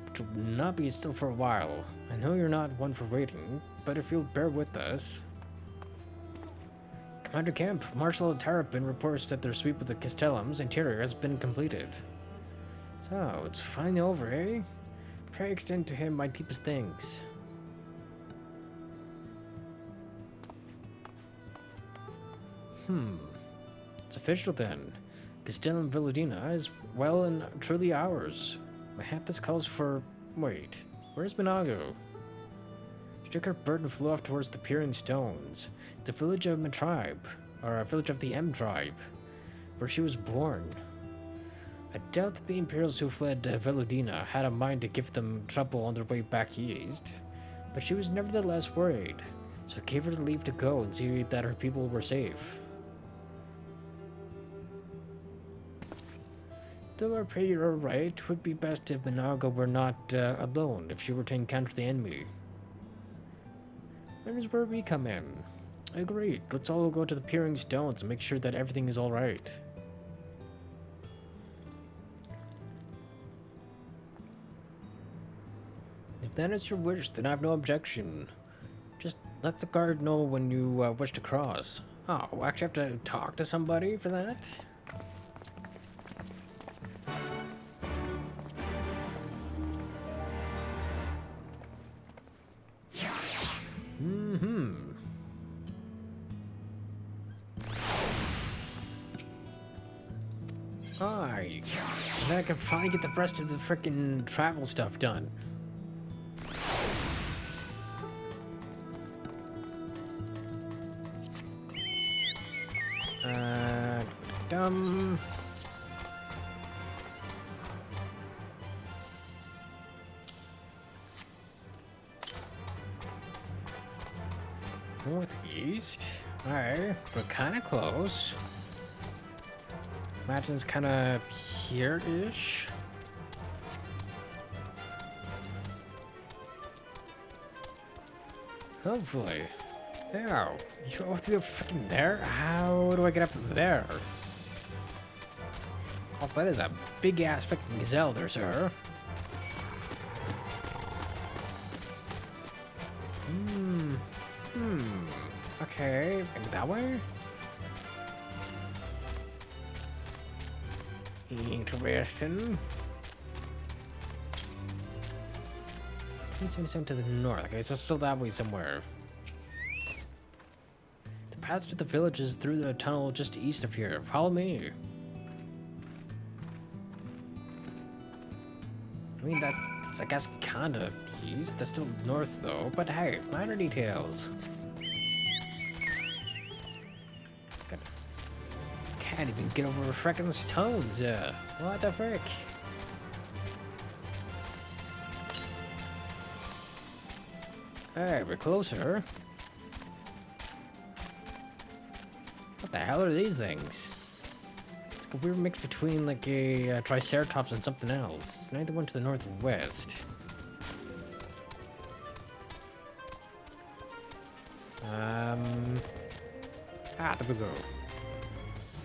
Which will not be still for a while. I know you're not one for waiting, but if you'll bear with us. Commander Kemp, Marshal Tarapin reports that their sweep of the Castellum's interior has been completed. So, it's finally over, eh? Pray extend to him my deepest thanks. It's official then. Castellum Villadina is well and truly ours. Mayhap this calls for... Wait, where's Minago? She took her bird and flew off towards the Peering Stones, the village of the M tribe, where she was born. I doubt that the Imperials who fled Veludina had a mind to give them trouble on their way back east, but she was nevertheless worried, so I gave her the leave to go and see that her people were safe. Though I pray you're right, it would be best if Minaga were not alone if she were to encounter the enemy. That is where we come in. Agreed. Let's all go to the Peering Stones and make sure that everything is alright. If that is your wish, then I have no objection. Just let the guard know when you wish to cross. Oh, I actually have to talk to somebody for that? Alright. Then I can finally get the rest of the frickin' travel stuff done. Dumb. Northeast? Alright, we're kinda close. Imagine it's kinda here-ish. Hopefully. Ow. You're all through freaking there? How do I get up there? Also, that is a big-ass freaking gazelle there, sir. Okay, maybe that way? Interesting. Seems to the north. Okay, so still that way somewhere. The path to the village is through the tunnel just east of here. Follow me. I mean, that's, I guess, kinda east. That's still north, though. But hey, minor details. Can't even get over frickin' stones. What the frick? Hey, we're closer. What the hell are these things? It's like a weird mix between like a Triceratops and something else. It's neither one to the northwest. There we go.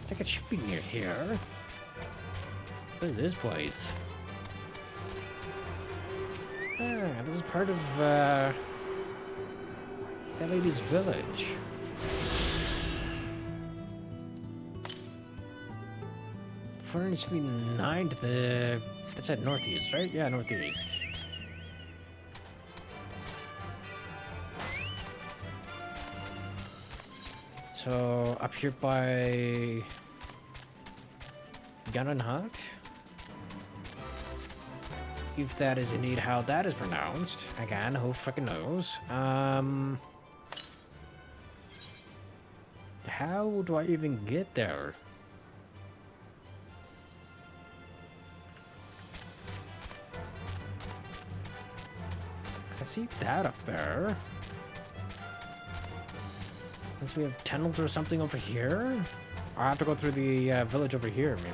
It's like it should be near here. What is this place? Ah, this is part of that lady's village. 479 to the... That's at northeast, right? Yeah, northeast. So, up here by... Gananhat? If that is indeed how that is pronounced. Again, who frickin' knows? How do I even get there? I see that up there. Unless we have tunnels or something over here? Or I have to go through the village over here, maybe.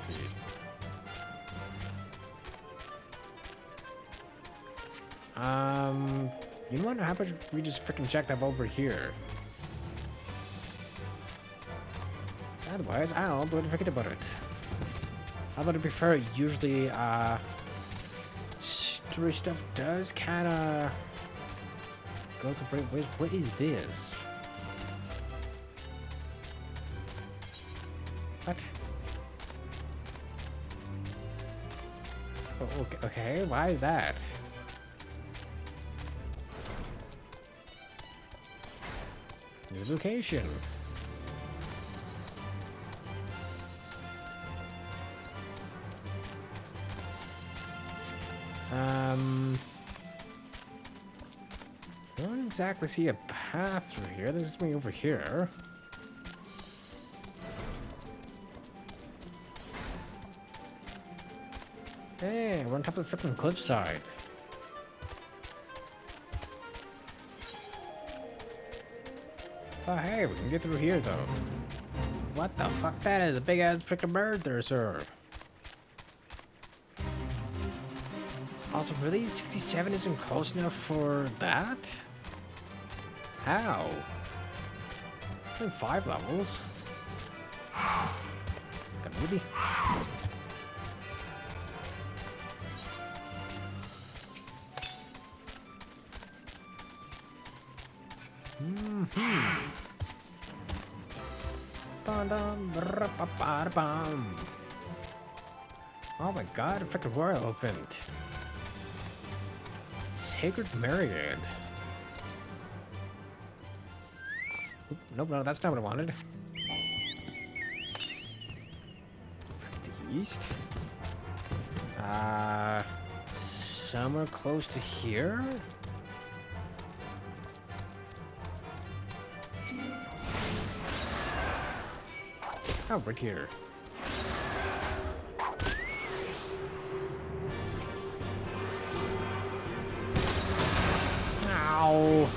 You know what? How about we just freaking check that over here? Otherwise, I'll forget about it. I would prefer usually, story stuff does kinda go to break. What is this? What? Oh, okay, why is that? New location. I don't exactly see a path through here. This is me over here. Hey, we're on top of the freaking cliffside. Oh, hey, we can get through here, though. What the fuck? That is a big-ass freaking bird there, sir. Also, really? 67 isn't close enough for that? How? In 5 levels? God, really? Oh my god, a freaking war elephant. Sacred Myriad. Oop, nope, no, that's not what I wanted. The east? Somewhere close to here? Oh, right here. Ow.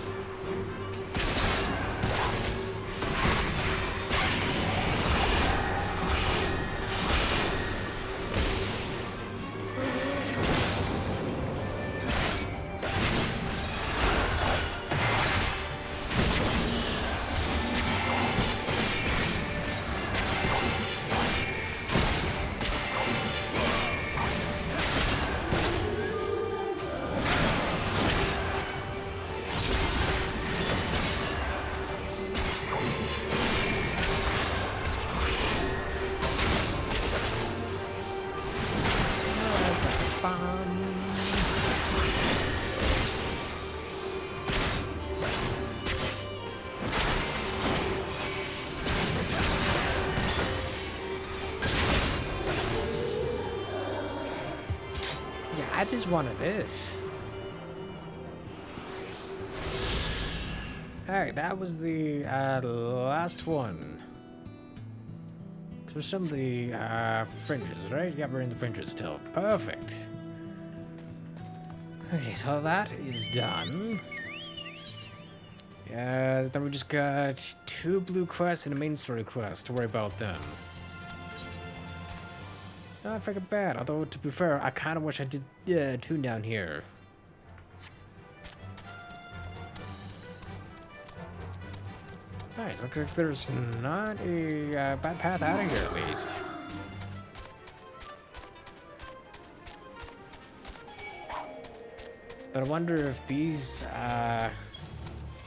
Yeah, I just wanted this. Alright, that was the last one. So some of the fringes, right? Yeah, we're in the fringes still. Perfect. Okay, so that is done. Yeah, then we just got 2 blue quests and a main story quest to worry about then. Not freaking bad, although to be fair, I kind of wish I did tune down here. Nice, looks like there's not a bad path out of here at least. But I wonder if these,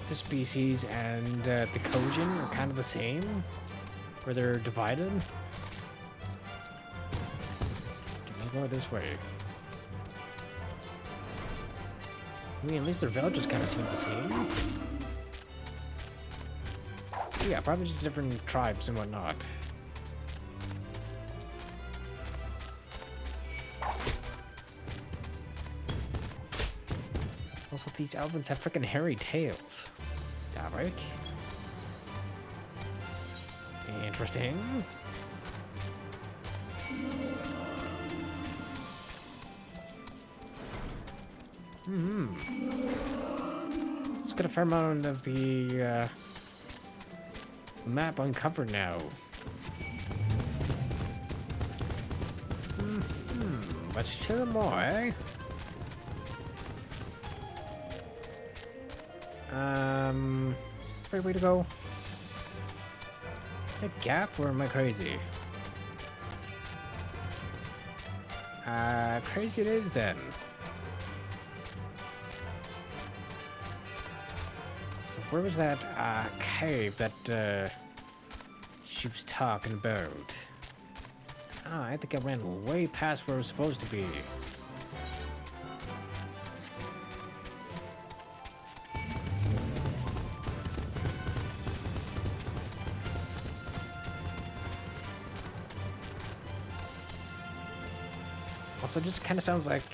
this species and the Kojin are kind of the same, where they're divided. Go this way. I mean, at least their villages kind of seem the same. Yeah, probably just different tribes and whatnot. Also, these elephants have freaking hairy tails. Yeah, right? Interesting. Let's get a fair amount of the map uncovered now. Let's chill more, eh? Is this the right way to go? A gap, or am I crazy? Crazy it is then. So where was that cave that she was talking about? Oh, I think I ran way past where I was supposed to be. Also, it just kind of sounds like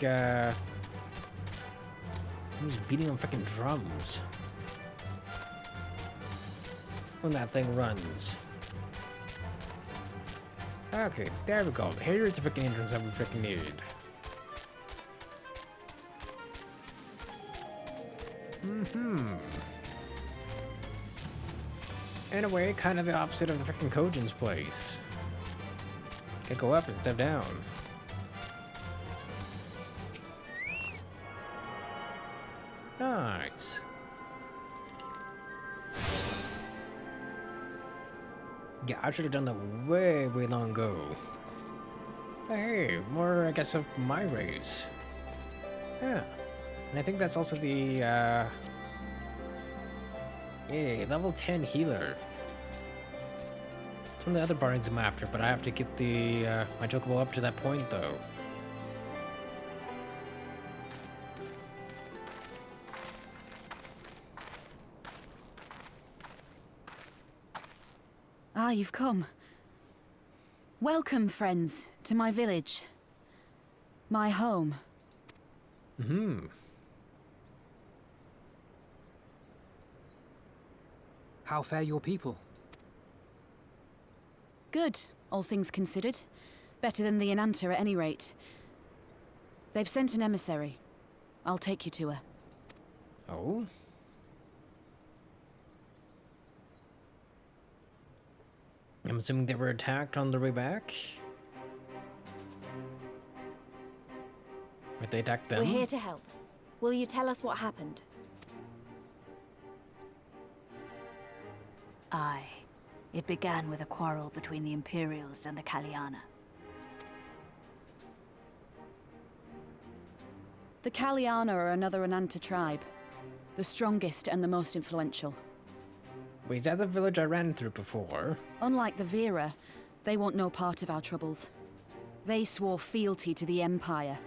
somebody's beating on freaking drums when that thing runs. Okay, there we go. Here's the freaking entrance that we freaking need. In a way, kind of the opposite of the freaking Kojin's place. Can go up instead of down. Nice. Yeah, I should have done that way, way long ago. Hey, more, I guess, of my race. Yeah. And I think that's also the, yeah, level 10 healer. It's one of the other bards I'm after, but I have to get the, my chocobo up to that point, though. Ah, you've come. Welcome, friends, to my village. My home. How fare your people? Good, all things considered. Better than the Enanta at any rate. They've sent an emissary. I'll take you to her. Oh? I'm assuming they were attacked on the way back? Or they attacked them? We're here to help. Will you tell us what happened? Aye. It began with a quarrel between the Imperials and the Kaliana. The Kaliana are another Enanta tribe. The strongest and the most influential. Wait, is that the village I ran through before? Unlike the Vera, they want no part of our troubles. They swore fealty to the Empire,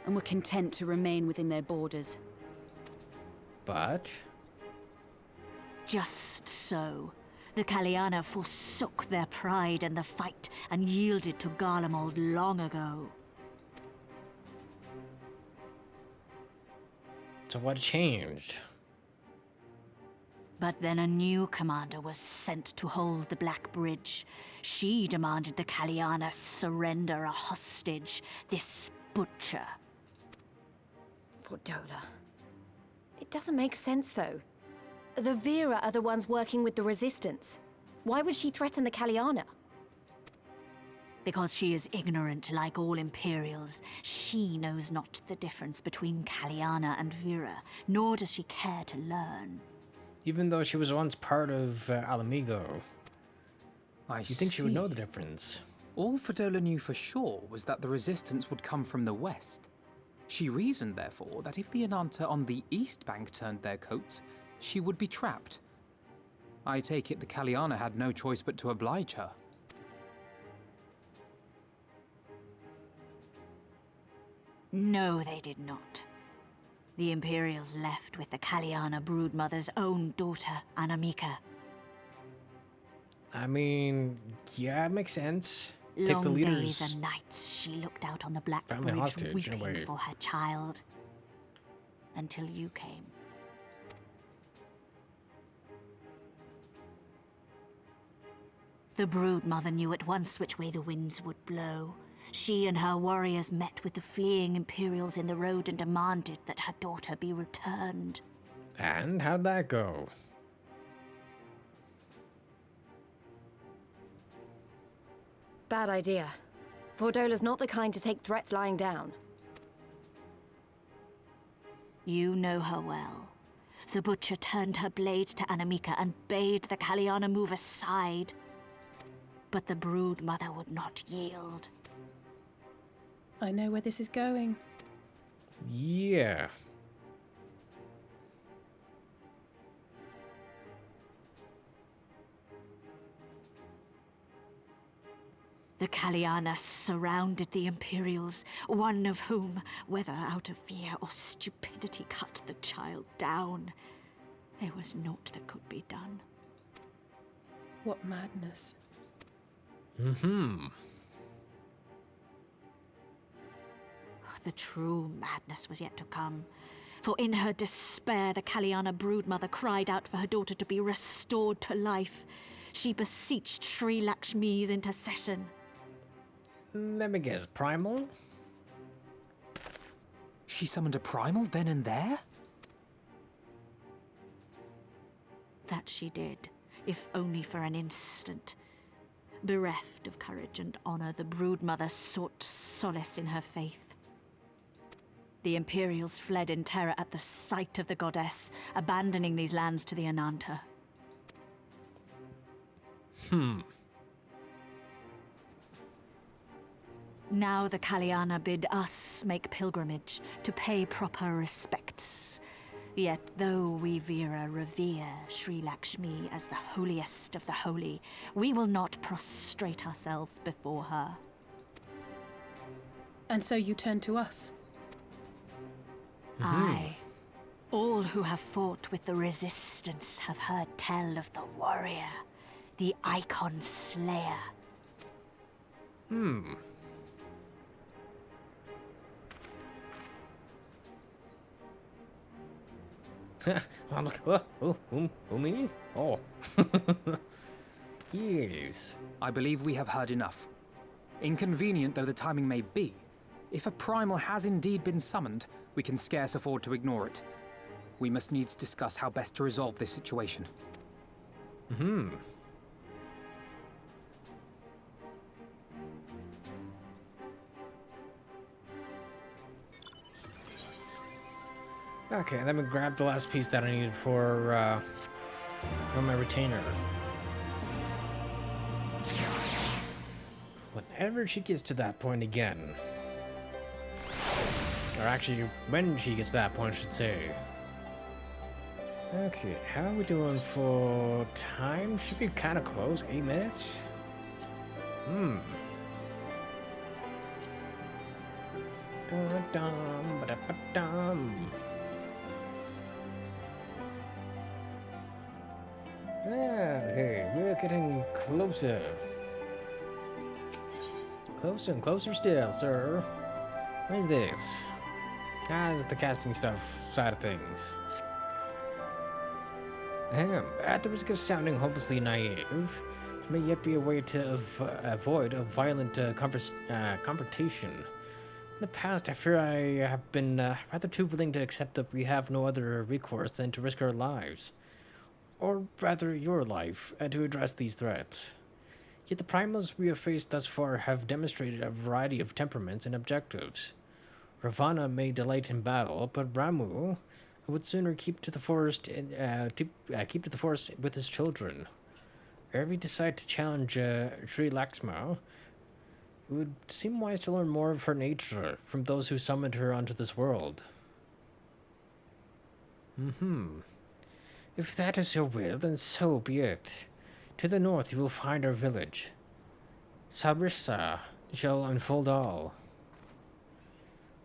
and were content to remain within their borders. But? Just so. The Kaliana forsook their pride in the fight and yielded to Garlemald long ago. So what changed? But then a new commander was sent to hold the Black Bridge. She demanded the Kaliana surrender a hostage, this butcher. Fordola. It doesn't make sense, though. The Vera are the ones working with the Resistance. Why would she threaten the Kaliana? Because she is ignorant like all Imperials. She knows not the difference between Kaliana and Vera, nor does she care to learn. Even though she was once part of Alamigo. You think she would know the difference? All Fordola knew for sure was that the Resistance would come from the west. She reasoned, therefore, that if the Enanta on the east bank turned their coats, she would be trapped. I take it the Kaliana had no choice but to oblige her. No, they did not. The Imperials left with the Kaliana broodmother's own daughter, Anamika. I mean, yeah, it makes sense. Take the Long leaders. days and nights she looked out on the Black Family Bridge hostage, in a way. weeping for her child. Until you came. The broodmother knew at once which way the winds would blow. She and her warriors met with the fleeing Imperials in the road and demanded that her daughter be returned. And how'd that go? Bad idea. Fordola's not the kind to take threats lying down. You know her well. The butcher turned her blade to Anamika and bade the Kaliana move aside. But the broodmother would not yield. I know where this is going. Yeah. The Kaliana surrounded the Imperials, one of whom, whether out of fear or stupidity, cut the child down. There was naught that could be done. What madness. The true madness was yet to come. For in her despair, the Kaliana broodmother cried out for her daughter to be restored to life. She beseeched Sri Lakshmi's intercession. Let me guess, Primal? She summoned a Primal then and there? That she did, if only for an instant. Bereft of courage and honor, the broodmother sought solace in her faith. The Imperials fled in terror at the sight of the goddess, abandoning these lands to the Ananta. Now the Kalyana bid us make pilgrimage to pay proper respects. Yet though we Veera revere Sri Lakshmi as the holiest of the holy, we will not prostrate ourselves before her. And so you turn to us? Aye. All who have fought with the Resistance have heard tell of the warrior, the Icon Slayer. Who me? Oh. Yes. I believe we have heard enough. Inconvenient though the timing may be, if a primal has indeed been summoned, we can scarce afford to ignore it. We must needs discuss how best to resolve this situation. Okay, let me grab the last piece that I needed for my retainer. Whenever she gets to that point again. Or actually, when she gets to that point, I should say. Okay, how are we doing for time? Should be kind of close. 8 minutes? Dum, ba-da-ba-dum. Okay, we're getting closer. Closer and closer still, sir. What is this? It's the casting stuff side of things. At the risk of sounding hopelessly naive, there may yet be a way to avoid a violent confrontation. In the past, I fear I have been rather too willing to accept that we have no other recourse than to risk our lives. Or rather, your life, to address these threats. Yet the primals we have faced thus far have demonstrated a variety of temperaments and objectives. Ravana may delight in battle, but Ramu would sooner keep to the forest with his children. Ere we decide to challenge Sri Lakshmi, it would seem wise to learn more of her nature from those who summoned her onto this world. If that is your will, then so be it. To the north you will find our village. Sabrissa shall unfold all.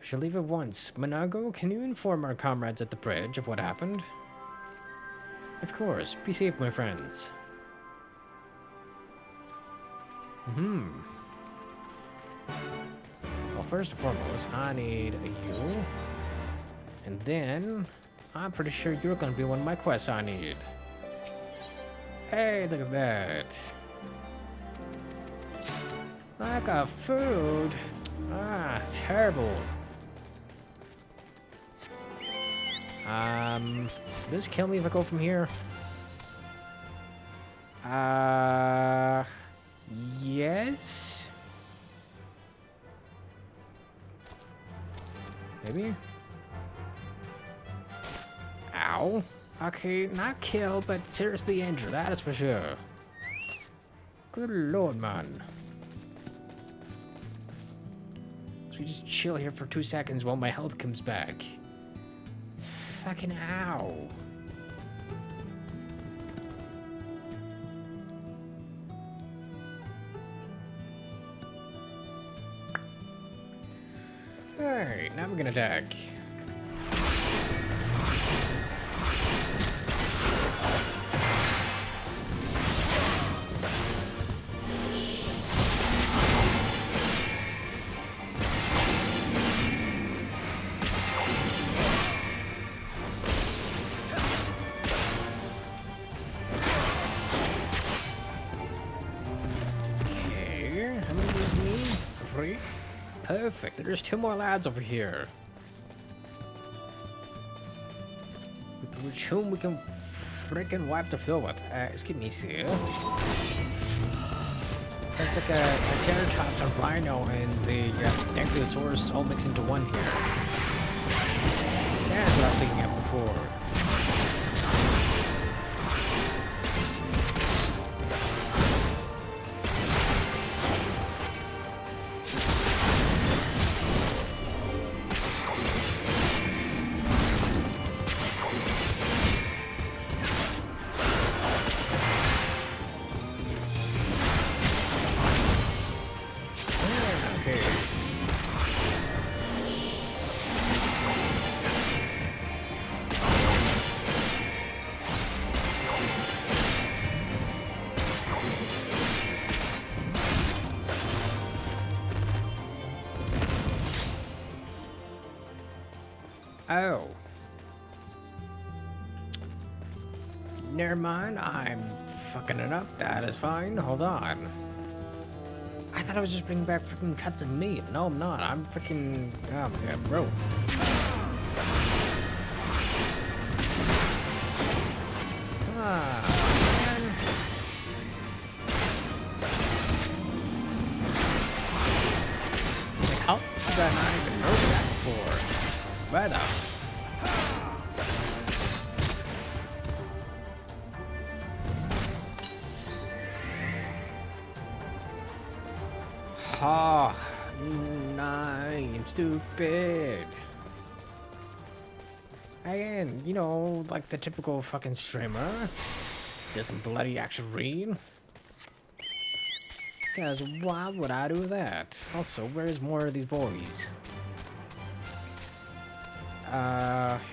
I shall leave at once. Manago, can you inform our comrades at the bridge of what happened? Of course. Be safe, my friends. Well, first and foremost, I need you. And then, I'm pretty sure you're gonna be one of my quests I need. Hey, look at that. I got food. Terrible. Will this kill me if I go from here? Yes? Maybe? Ow. Okay, not kill, but seriously injure, that is for sure. Good lord, man. So we just chill here for 2 seconds while my health comes back. Fucking ow. Alright, now we're gonna attack. Perfect. There's 2 more lads over here. With whom we can freaking wipe the floor with. Excuse me, sir. It's like a Triceratops, a rhino, and the Ankylosaurus all mixed into one here. That's what I was thinking of before. Oh. Never mind, I'm fucking it up. That is fine. Hold on. I thought I was just bringing back freaking cuts of meat. No, I'm not. I'm freaking... Oh my god, bro. Man. Like, how did I not even know that before? Where the... Ha! I'm stupid. Again, you know, like the typical fucking streamer. Doesn't bloody actually read. Guys, why would I do that? Also, where's more of these boys?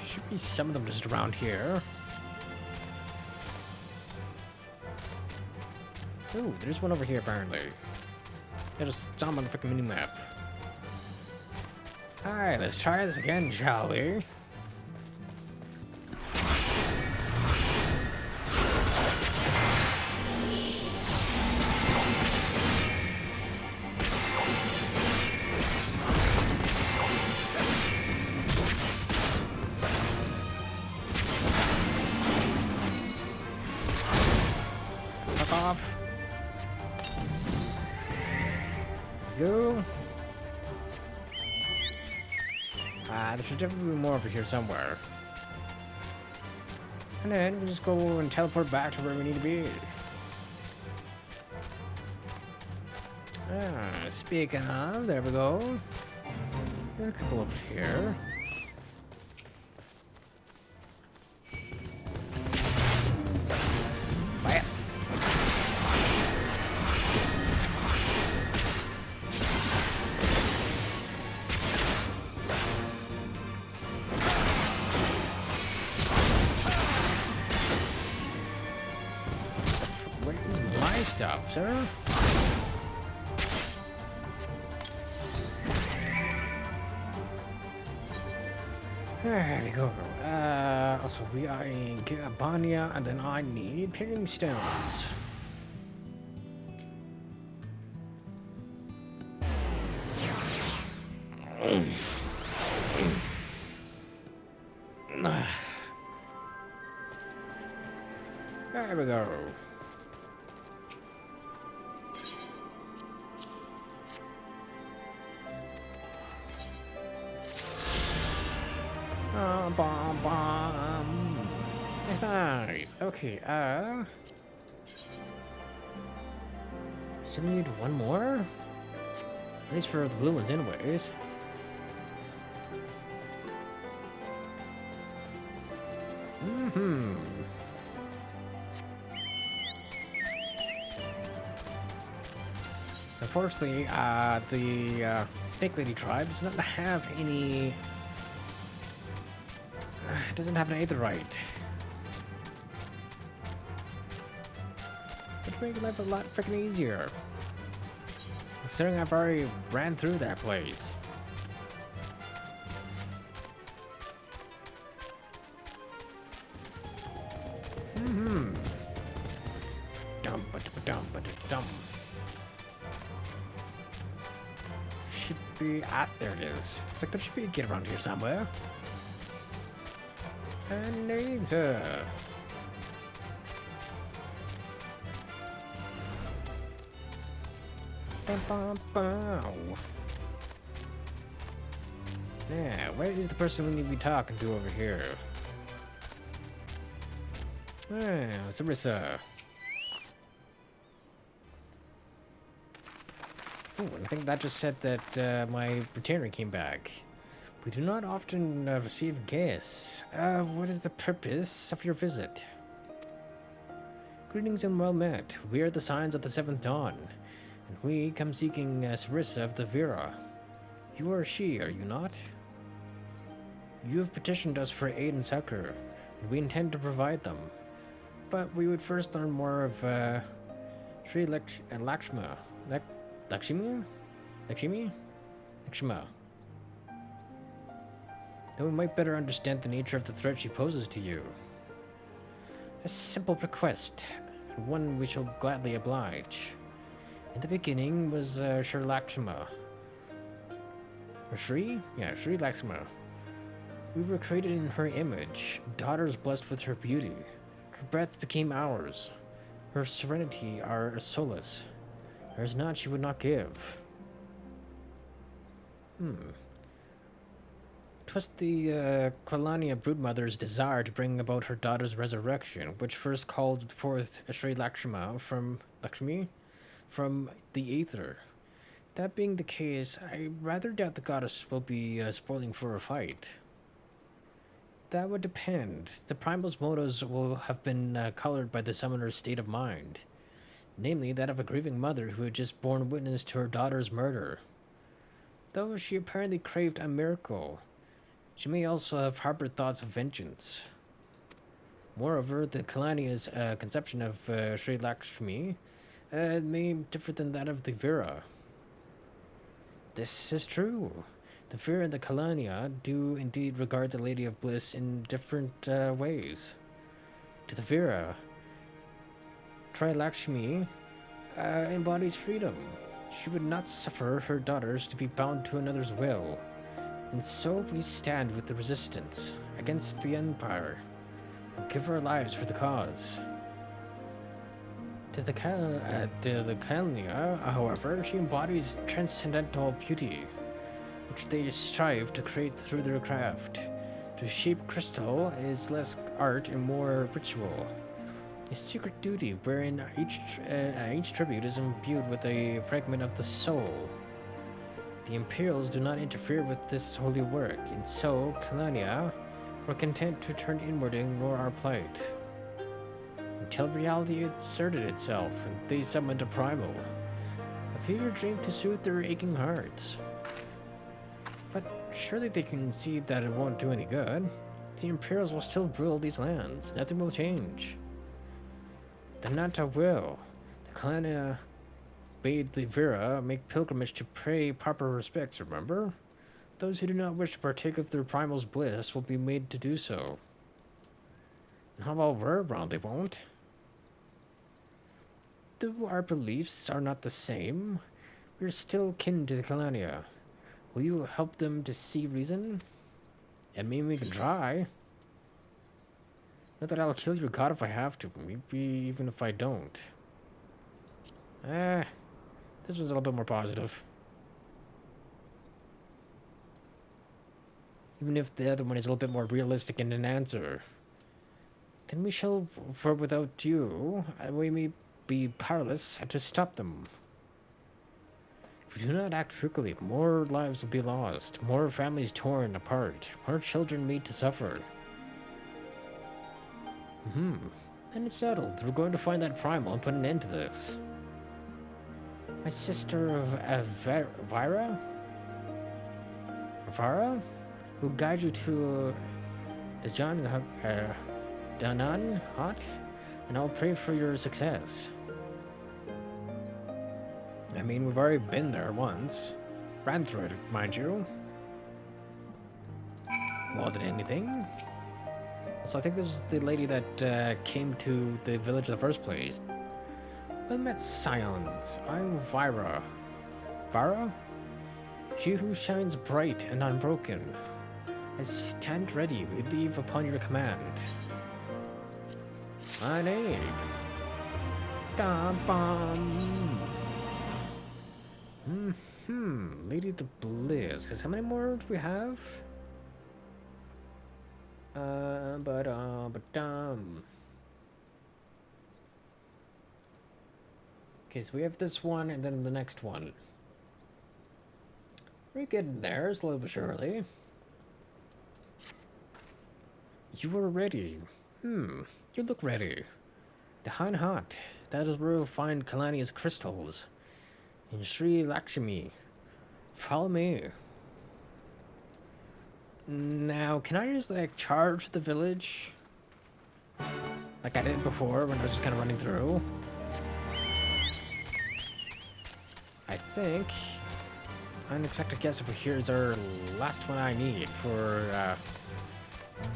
Should be some of them just around here. Ooh, there's one over here apparently. Yeah, just saw him on the freaking mini map. Alright, let's try this again, shall we? Fuck off. Go. There should definitely be more over here somewhere. And then we'll just go and teleport back to where we need to be. Speaking of, there we go. There's a couple over here. Bam. Stuff, sir. There we go. Also, we are in Gyr Abania, and then I need picking stones. There we go. It's nice. Okay, still need one more? At least for the blue ones anyways. Unfortunately, the Snake Lady tribe does not have any... It doesn't have an aetherite. Which makes life a lot freaking easier. Considering I've already ran through that place. Dump. Should be... there it is. It's like there should be a gate around here somewhere. And laser. Yeah, where is the person we need to be talking to over here? Ah, Sarissa. Oh, and I think that just said that my retainer came back. We do not often receive guests. What is the purpose of your visit? Greetings and well met. We are the Signs of the Seventh Dawn, and we come seeking Sarissa of the Vera. You are she, are you not? You have petitioned us for aid and succor, and we intend to provide them. But we would first learn more of Sri Lakshma. Lakshmi? Then we might better understand the nature of the threat she poses to you. A simple request, and one we shall gladly oblige. In the beginning was Sri Lakshma. Or Sri? Yeah, Sri Lakshma. We were created in her image, daughters blessed with her beauty. Her breath became ours. Her serenity our solace. Hers not she would not give. 'Twas the Kalania broodmother's desire to bring about her daughter's resurrection, which first called forth Sri Lakshmi from the Aether. That being the case, I rather doubt the goddess will be spoiling for a fight. That would depend. The Primal's motives will have been colored by the summoner's state of mind, namely that of a grieving mother who had just borne witness to her daughter's murder. Though she apparently craved a miracle, she may also have harbored thoughts of vengeance. Moreover, the Kalania's conception of Sri Lakshmi may differ than that of the Vera. This is true. The Vera and the Kalania do indeed regard the Lady of Bliss in different ways. To the Vera, Sri Lakshmi embodies freedom. She would not suffer her daughters to be bound to another's will. And so we stand with the resistance against the Empire and give our lives for the cause. To the Kalania, however, she embodies transcendental beauty, which they strive to create through their craft. To shape crystal is less art and more ritual. A secret duty wherein each tribute is imbued with a fragment of the soul. The Imperials do not interfere with this holy work, and so, Kalania, were content to turn inward and ignore our plight. Until reality asserted itself, and they summoned a primal. A fever dream to soothe their aching hearts. But surely they can see that it won't do any good. The Imperials will still rule these lands. Nothing will change. The Nanta will. The Kalania bade the Vera make pilgrimage to pay proper respects, remember? Those who do not wish to partake of their primal's bliss will be made to do so. And how about we're around, they won't? Though our beliefs are not the same, we're still kin to the Kalania. Will you help them to see reason? And maybe we can try. Not that I'll kill your god if I have to, maybe even if I don't. This one's a little bit more positive. Even if the other one is a little bit more realistic in an answer. Then we shall, for without you, we may be powerless to stop them. If we do not act quickly, more lives will be lost, more families torn apart, more children made to suffer. Then it's settled. We're going to find that primal and put an end to this. My sister of Vara, will guide you to the Danan Hut, and I'll pray for your success. I mean, we've already been there once. Ran through it, mind you. More than anything. So I think this was the lady that came to the village in the first place. We met scions. I'm Vira. Vara? She who shines bright and unbroken. I stand ready. We leave upon your command. My name. Da-bum. Lady of the Bliss. Cause how many more do we have? Okay, so we have this one and then the next one. We're getting there, slowly but surely. You are ready. You look ready. The High Hot. That is where we'll find Kalania's crystals. And Sri Lakshmi. Follow me. Now, can I just, like, charge the village? Like I did before when I was just kind of running through? I think... Unexpected guess over here is our last one I need for,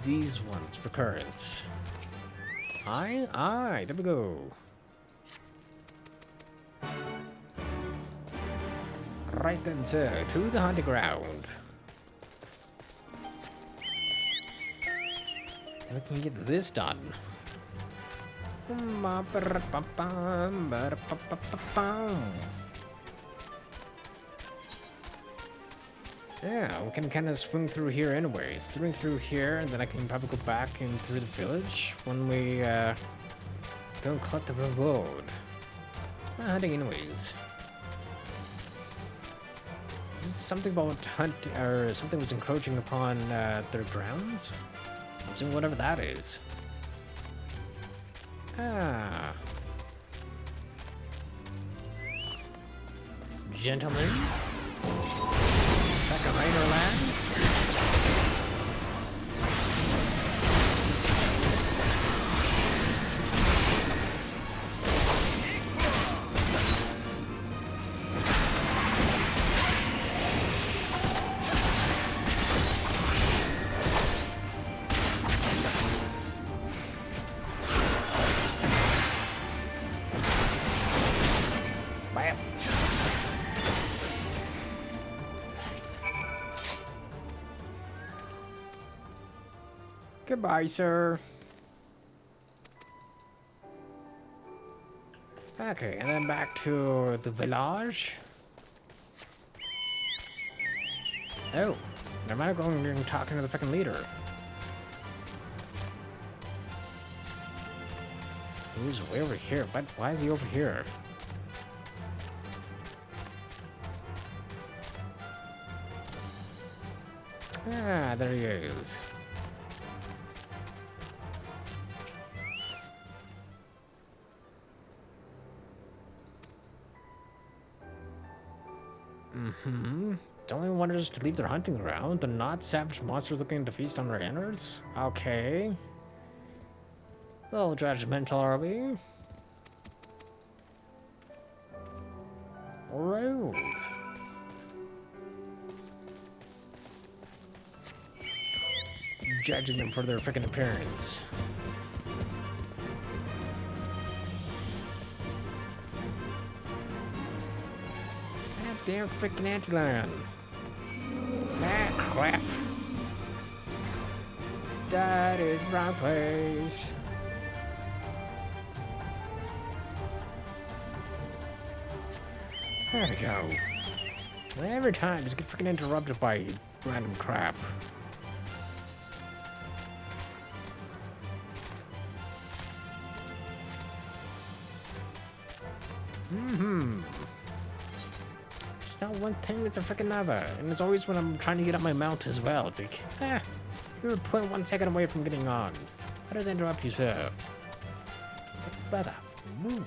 these ones for currents. Aye, there we go. Right then, sir, to the hunting ground. And we can get this done. Yeah, we can kind of swing through here anyways. Swing through here, and then I can probably go back in through the village when we don't cut the road. Not hunting anyways. Something about hunt, or something was encroaching upon their grounds? So whatever that is. Ah. Gentlemen. Back of Rainer lands. Goodbye, sir. Okay, and then back to the village. Oh, never mind going and talking to the fucking leader. Who's way over here? What? Why is he over here? Ah, there he is. Don't we want us to leave their hunting ground? They're not savage monsters looking to feast on their innards? Okay. A little judgmental, are we? Rude. Judging them for their freaking appearance. Damn freaking Angelan. Ah, crap. That is the wrong place. There we go. Every time, just get freaking interrupted by random crap. It's not one thing, it's a freaking another. And it's always when I'm trying to get up my mount as well. It's like, you're 0.1 second away from getting on. How does that interrupt you, sir? It's like, brother, mood.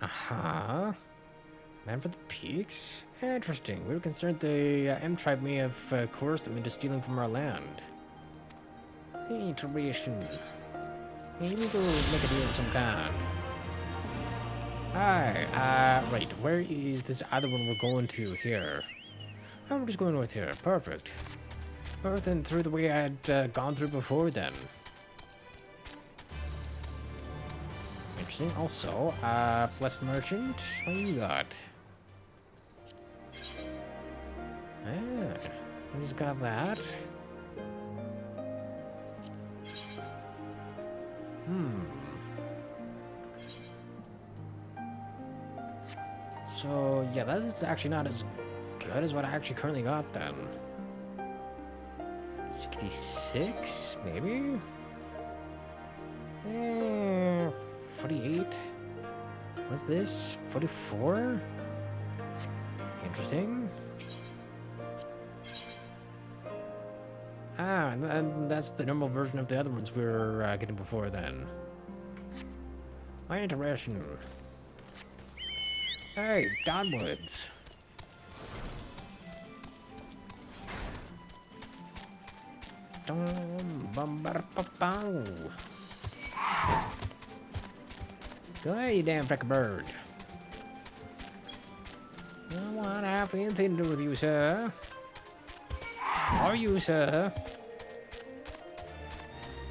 Aha. Man for the peaks? Interesting. We were concerned the M tribe may have coerced them into stealing from our land. Interesting. Maybe we'll make a deal of some kind. Hi, right, where is this other one we're going to here? I'm just going with here, perfect. Everything through the way I had gone through before then. Interesting, also, Blessed Merchant, what do you got? We just got that. So, yeah, that's actually not as good as what I actually currently got then. 66, maybe? 48? What's this? 44? Interesting. And that's the normal version of the other ones we were getting before then. My interesting. Hey, Donwoods. Go ahead, you damn frickin' bird. I don't want to have anything to do with you, sir. Or you, sir.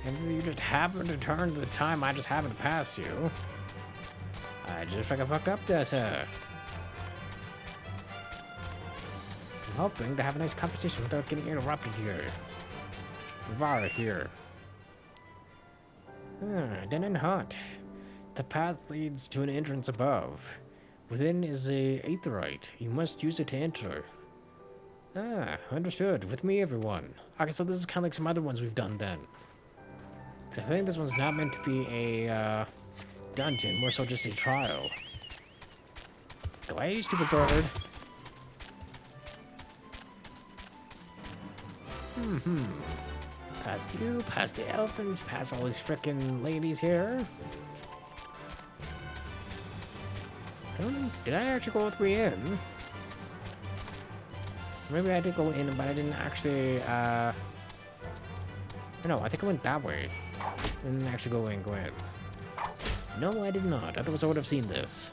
If you just happen to turn to the time I just happened to pass you, I just fucking fucked up there, sir. I'm hoping to have a nice conversation without getting interrupted here. Vara here. Den and hut. The path leads to an entrance above. Within is a aetherite. You must use it to enter. Understood. With me, everyone. Okay, so this is kind of like some other ones we've done then. I think this one's not meant to be a dungeon, more so just a trial. Go away, stupid bird. Past you, past the elephants, past all these frickin' ladies here. Did I actually go all the way in? Maybe I did go in, but I didn't actually, no, I think I went that way. I didn't actually go in. No, I did not. Otherwise I would have seen this.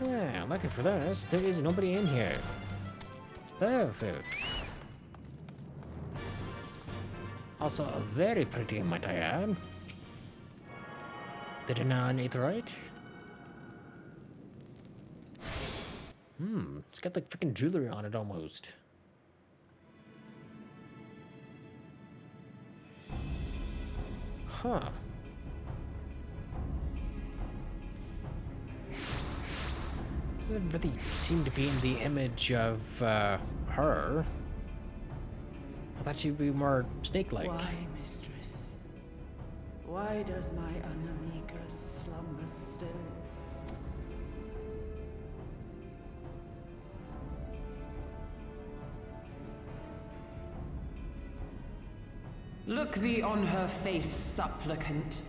Yeah, lucky for this, there is nobody in here. Perfect. Also, very pretty, might I add. The non-aetherite. It's got like freaking jewelry on it almost. Huh. Doesn't really seem to be in the image of her. I thought she'd be more snake-like. Why, mistress? Why does my Anamika slumber still? Look thee on her face, supplicant.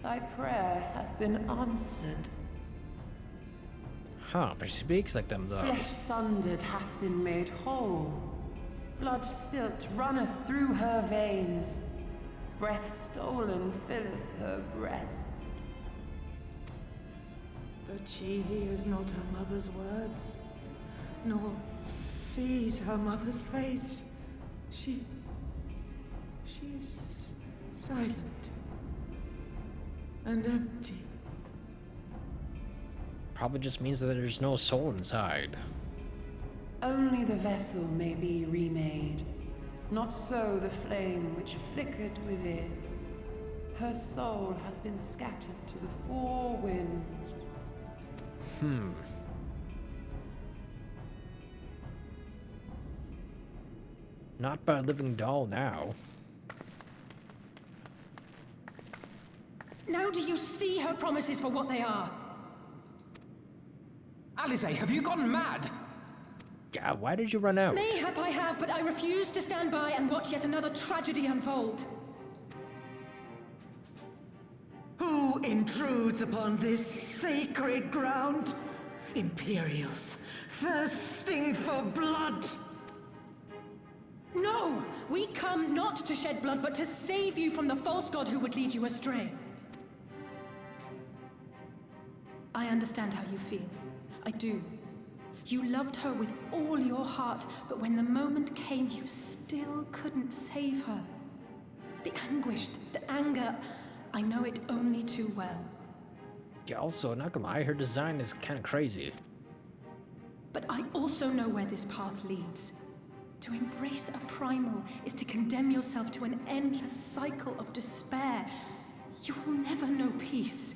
Thy prayer hath been answered. Huh, but she speaks like them, though. Flesh sundered hath been made whole. Blood spilt runneth through her veins. Breath stolen filleth her breast. But she hears not her mother's words, nor sees her mother's face. She's silent and empty. Probably just means that there's no soul inside. Only the vessel may be remade. Not so the flame which flickered within. Her soul hath been scattered to the four winds. Not by a living doll now. Now do you see her promises for what they are? Alize, have you gone mad? Yeah, why did you run out? Mayhap I have, but I refuse to stand by and watch yet another tragedy unfold. Who intrudes upon this sacred ground? Imperials, thirsting for blood! No! We come not to shed blood, but to save you from the false god who would lead you astray. I understand how you feel. I do. You loved her with all your heart, but when the moment came, you still couldn't save her. The anguish, the anger, I know it only too well. Yeah, also, not gonna lie, her design is kind of crazy. But I also know where this path leads. To embrace a primal is to condemn yourself to an endless cycle of despair. You will never know peace.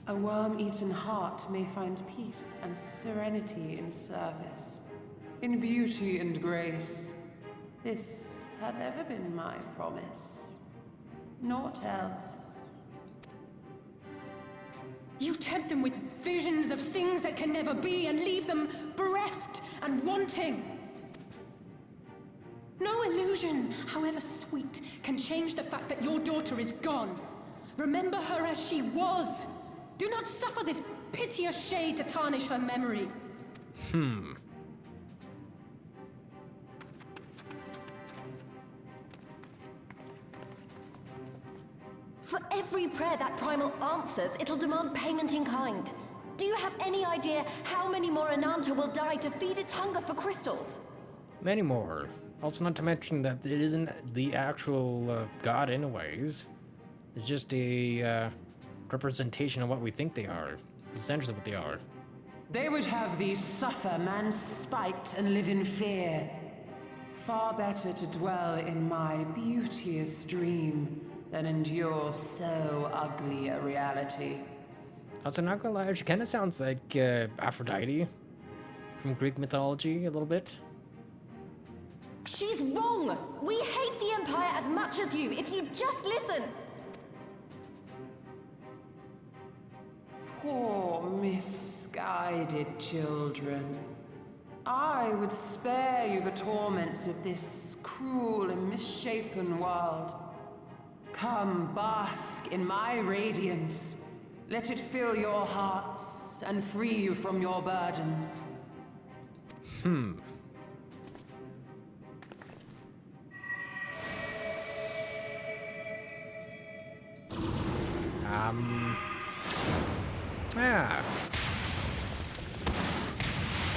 A worm-eaten heart may find peace and serenity in service, in beauty and grace. This had never been my promise. Naught else. You tempt them with visions of things that can never be and leave them bereft and wanting. No illusion, however sweet, can change the fact that your daughter is gone. Remember her as she was. Do not suffer this piteous shade to tarnish her memory. For every prayer that primal answers, it'll demand payment in kind. Do you have any idea how many more Ananta will die to feed its hunger for crystals? Many more. Also, not to mention that it isn't the actual god anyways. It's just a representation of what we think they are. Essentially what they are. They would have thee suffer man's spite and live in fear. Far better to dwell in my beauteous dream than endure so ugly a reality. Also, not gonna lie, she kind of sounds like Aphrodite from Greek mythology a little bit. She's wrong! We hate the Empire as much as you, if you just listen! Poor, misguided children. I would spare you the torments of this cruel and misshapen world. Come, bask in my radiance. Let it fill your hearts and free you from your burdens.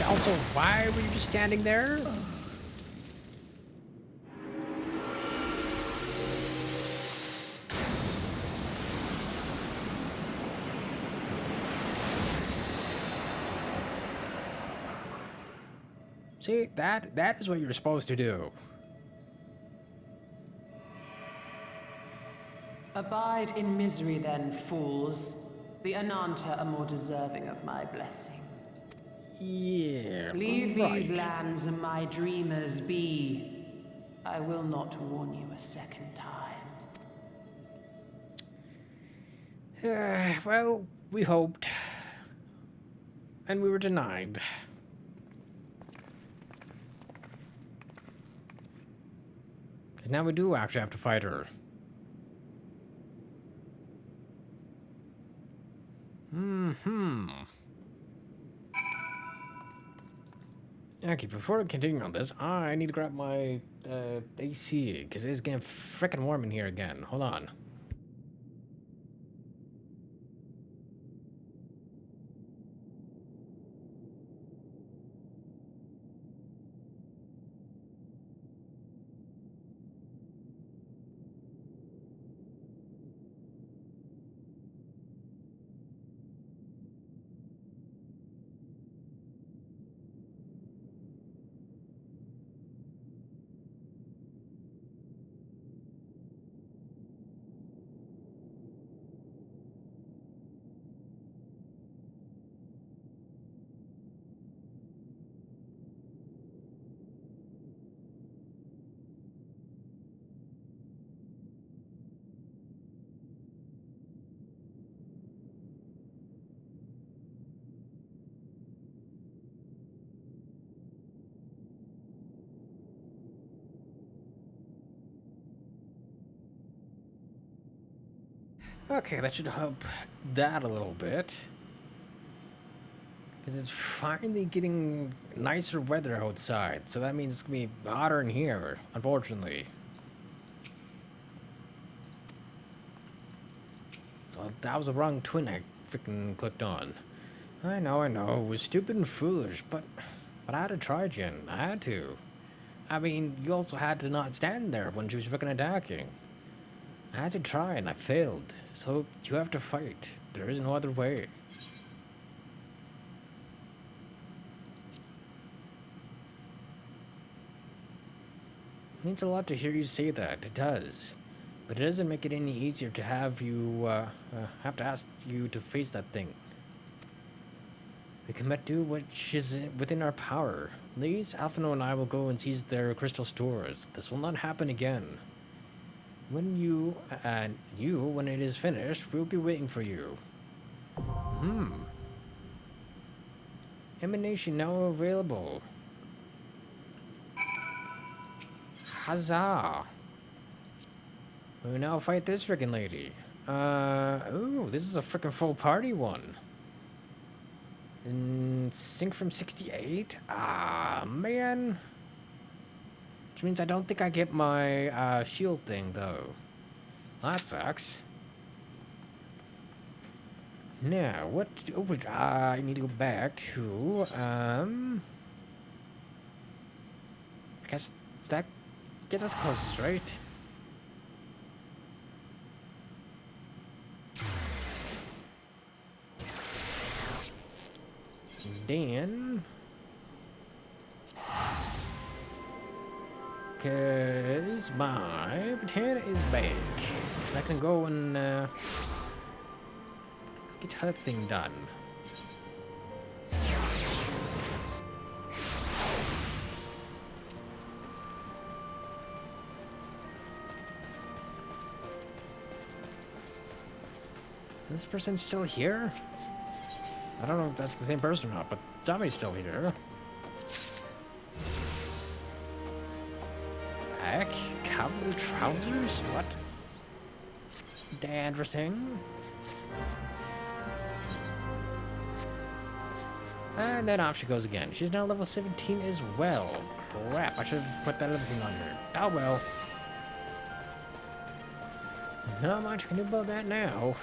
Also, why were you just standing there? See, that is what you're supposed to do. Abide in misery then, fools. The Ananta are more deserving of my blessing. Yeah, Leave these lands and my dreamers be. I will not warn you a second time. Well, we hoped. And we were denied. Because now we do actually have to fight her. Okay, before I continue on this, I need to grab my AC, because it's getting frickin' warm in here again. Hold on. Okay, that should help that a little bit. Because it's finally getting nicer weather outside, so that means it's going to be hotter in here, unfortunately. So that was the wrong twin, I freaking clicked on. I know, it was stupid and foolish, but I had to try, Jen. I had to. I mean, you also had to not stand there when she was freaking attacking. I had to try and I failed. So you have to fight. There is no other way. It means a lot to hear you say that. It does. But it doesn't make it any easier to have you, have to ask you to face that thing. We can do which is within our power. Please, Alphino and I will go and seize their crystal stores. This will not happen again. When when it is finished, we'll be waiting for you. Emanation now available. Huzzah! We now fight this freaking lady. Ooh, this is a freaking full party one. And sync from 68? Ah, man. Which means I don't think I get my shield thing, though. That sucks. Now, what... Oh, I need to go back to... I guess that gets us closest, right? Then... Cause my potato is back. I can go and get her thing done. Is this person still here? I don't know if that's the same person or not, but somebody's still here. Back? Cavalry trousers? What? Interesting. And then off she goes again. She's now level 17 as well. Crap, I should have put that other thing on her. Oh well. Not much can do about that now.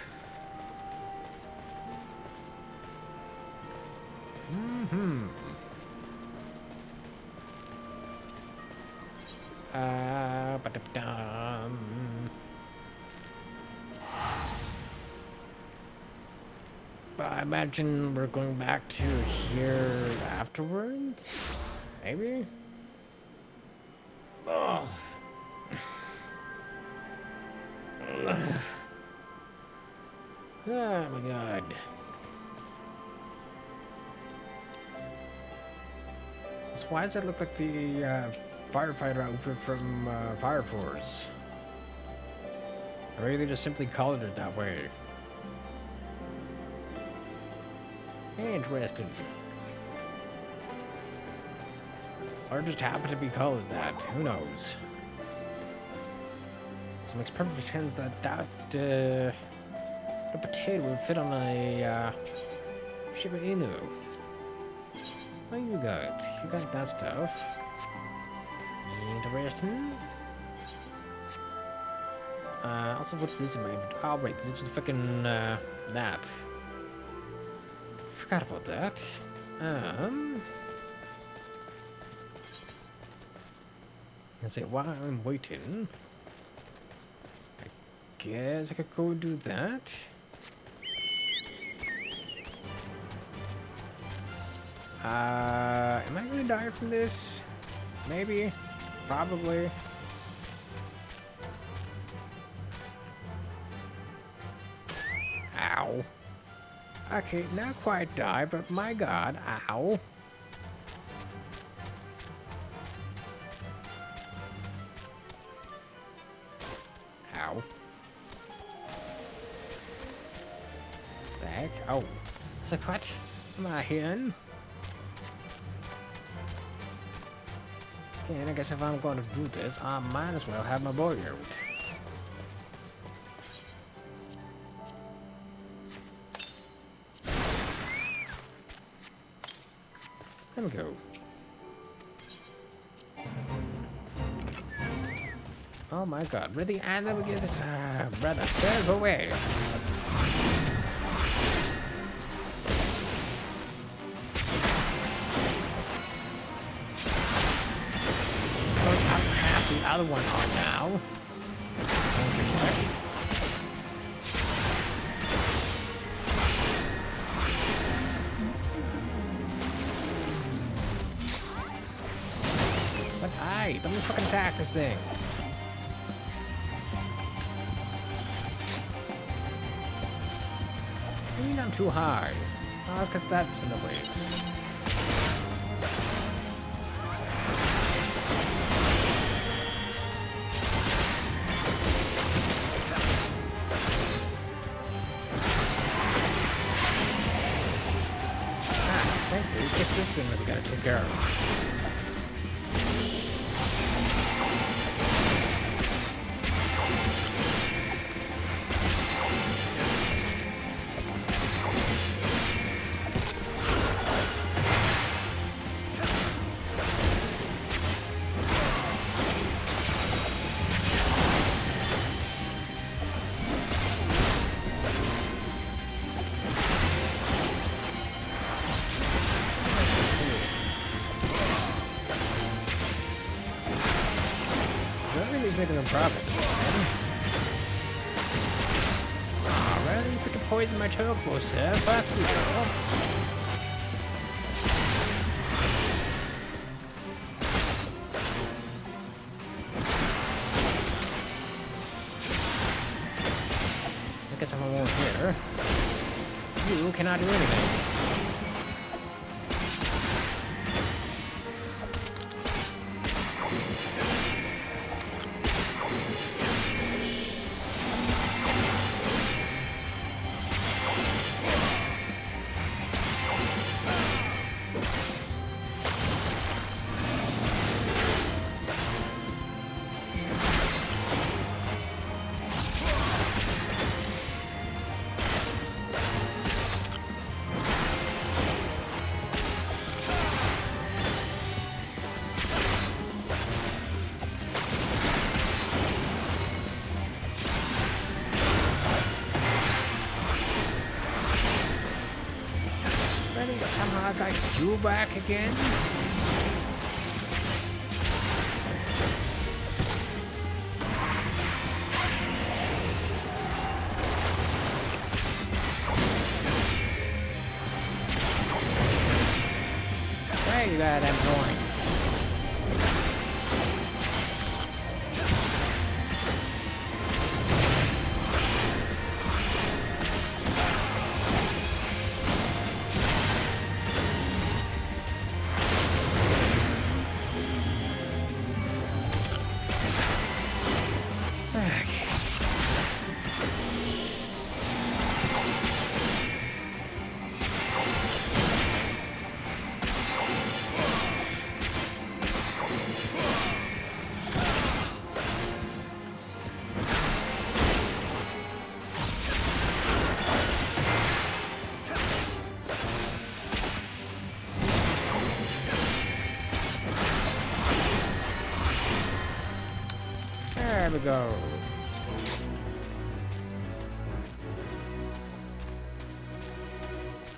I imagine we're going back to here afterwards? Maybe? Oh. Oh my god. So why does that look like the firefighter outfit from Fire Force? Or maybe they just simply colored it that way. Interesting. Or just happened to be colored that. Who knows? So it makes perfect sense that the potato would fit on a Shiba Inu. What you got? You got that stuff. Interesting. Also, what's this in my... Oh, wait, this is just fucking, that. Forgot about that. Let's see, while I'm waiting... I guess I could go do that. Am I gonna die from this? Maybe. Probably. Ow. Okay, not quite die, but my god, ow. Ow. The heck? Oh. So what? Am I in? Okay, and I guess if I'm going to do this, I might as well have my boy out. There we go. Oh my god, really? And then we get this, brother, serve away. other one on now. But let me fucking attack this thing. Maybe not too high. Oh, that's because that's in the way. Thankfully, it's just this thing that we gotta take care of. Making a profit. Oh, really? You could poison my chocobo, sir. Fuck you. I guess I'm alone here. You cannot do anything. Somehow I got you back again? Hey, that annoyance. There we go.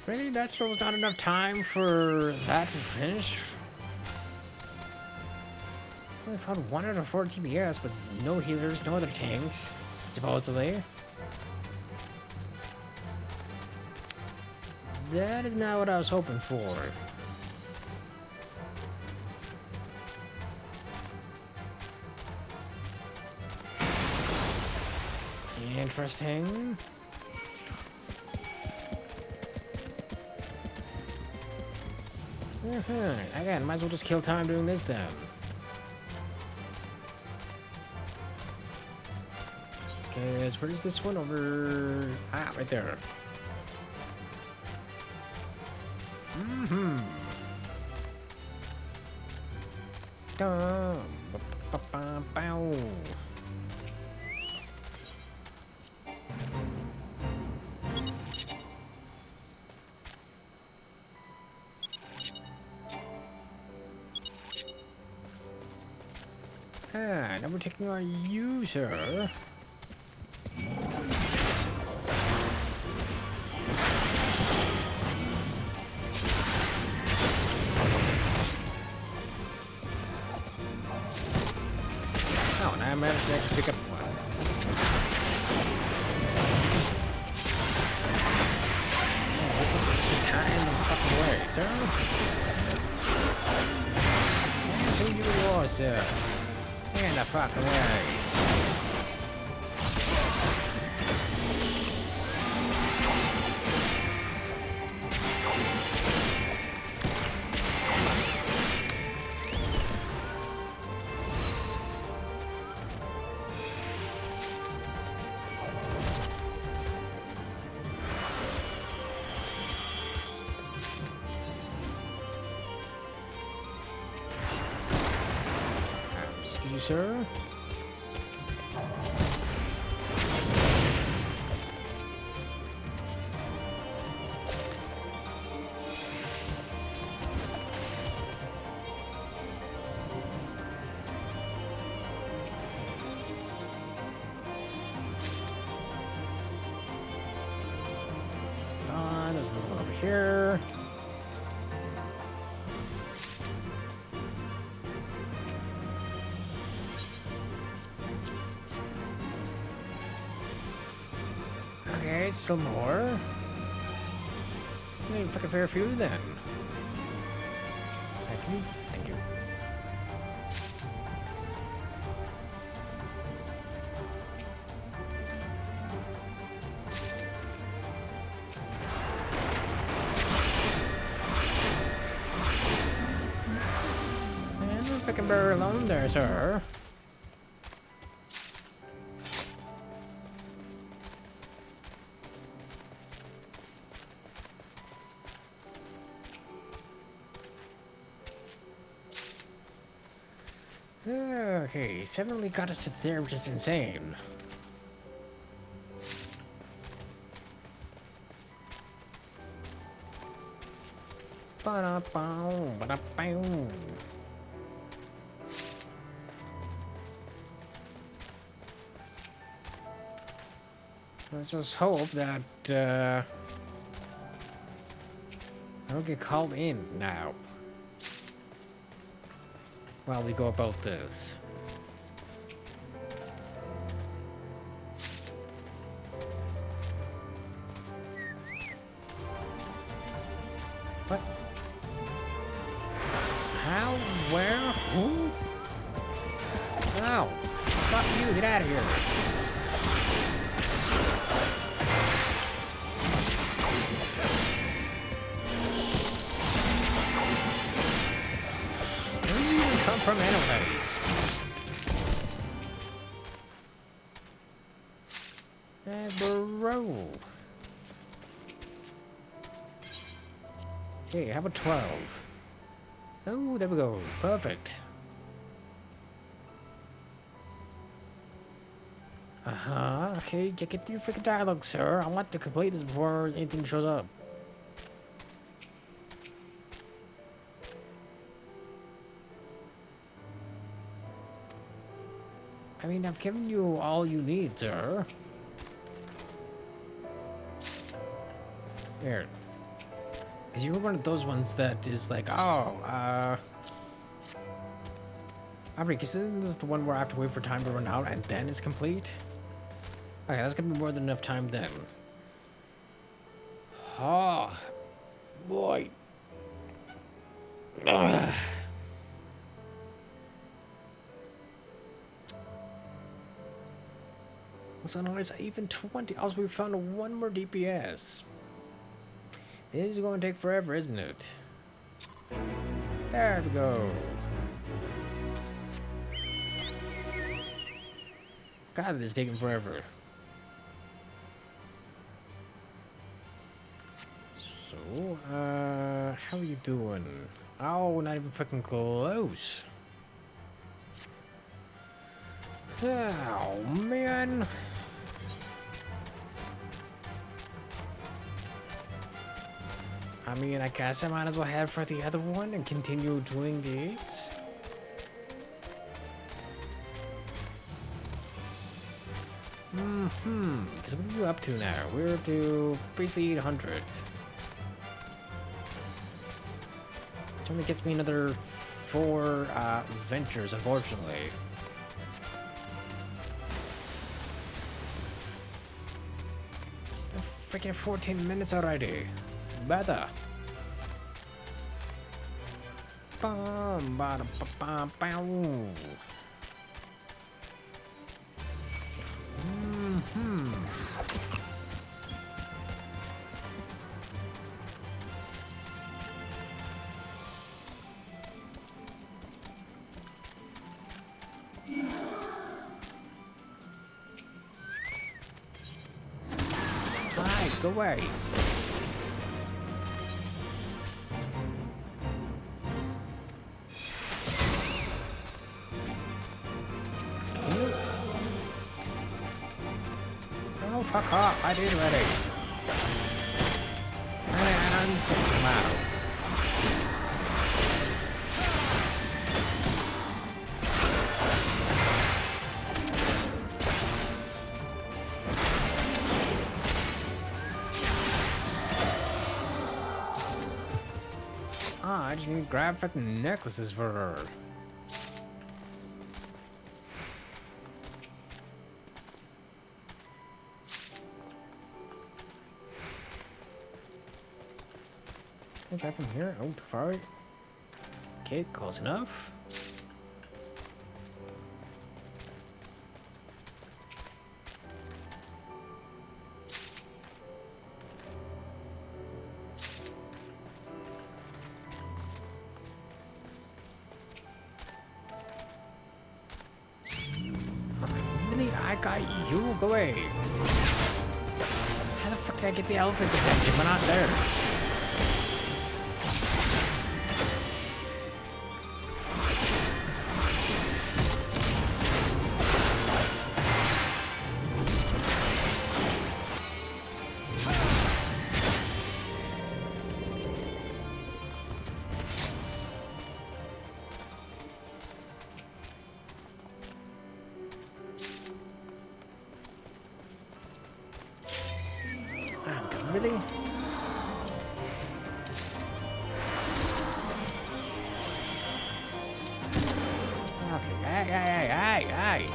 Really? That still was not enough time for that to finish? We found 1 out of 4 TPS, but no healers, no other tanks, supposedly. That is not what I was hoping for. Interesting. Again, might as well just kill time doing this then. Okay, where's this one? Over... Ah, right there. Bow. Now we're taking our user. managed to actually pick up one. Oh, this is just kind of in the fucking way, sir. Who you are, sir? In the fucking way. Sir? There's another one over here. Okay, still more. I need a fucking fair few then. Thank you. Thank you. And we're fucking very alone there, sir. Okay, 7 only got us to there, which is insane. Ba-da-bow, ba-da-bow. Let's just hope that I don't get called in now while we go about this. What? How? Where? Who? Oh, fuck you, get out of here. Where do you even come from anyways? Bro. Hey, how about 12? Oh, there we go. Perfect. Uh-huh. Okay, get your freaking dialogue, sir. I want to complete this before anything shows up. I mean, I've given you all you need, sir. Here. Because you were one of those ones that is like, oh, because isn't this the one where I have to wait for time to run out and then it's complete? Okay, that's gonna be more than enough time then. Oh, boy. Ugh. So now it's even 20. Also, we found one more DPS. This is going to take forever, isn't it? There we go. God, this is taking forever. So, how are you doing? Oh, not even fucking close. Oh, man. I mean, I guess I might as well head for the other one and continue doing these. Because what are you up to now? We're up to basically 800. Which only gets me another 4 ventures, unfortunately. freaking 14 minutes already. Better. Bum, bada, ba, ba, bow. Hi, go away. Oh, fuck off. I did already. And come out. Ah, I just need to grab fucking necklaces for her. Is that from here? Oh, too far. Okay, close enough. I got you. Go away. How the fuck did I get the elephant's attention? We're not there. Really? Okay, hey.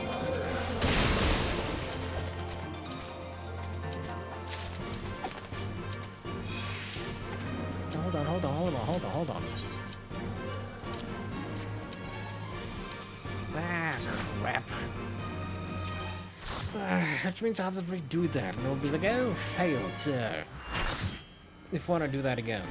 Hold on. Ah, crap. Which means I'll have to redo that, and it'll be like, oh, failed, sir. If I want to do that again.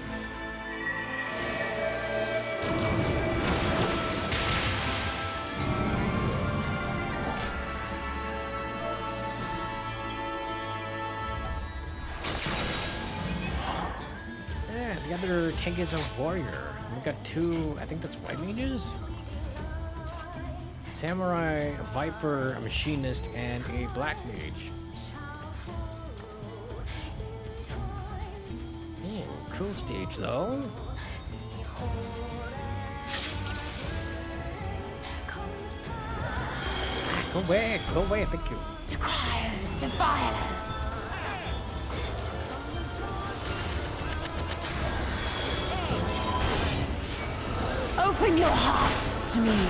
Yeah, the other tank is a warrior. We got two, I think that's white mages? Samurai, a viper, a machinist, and a black mage. Oh, cool stage though. Go away, thank you. Requires to violence. Open your hearts to me.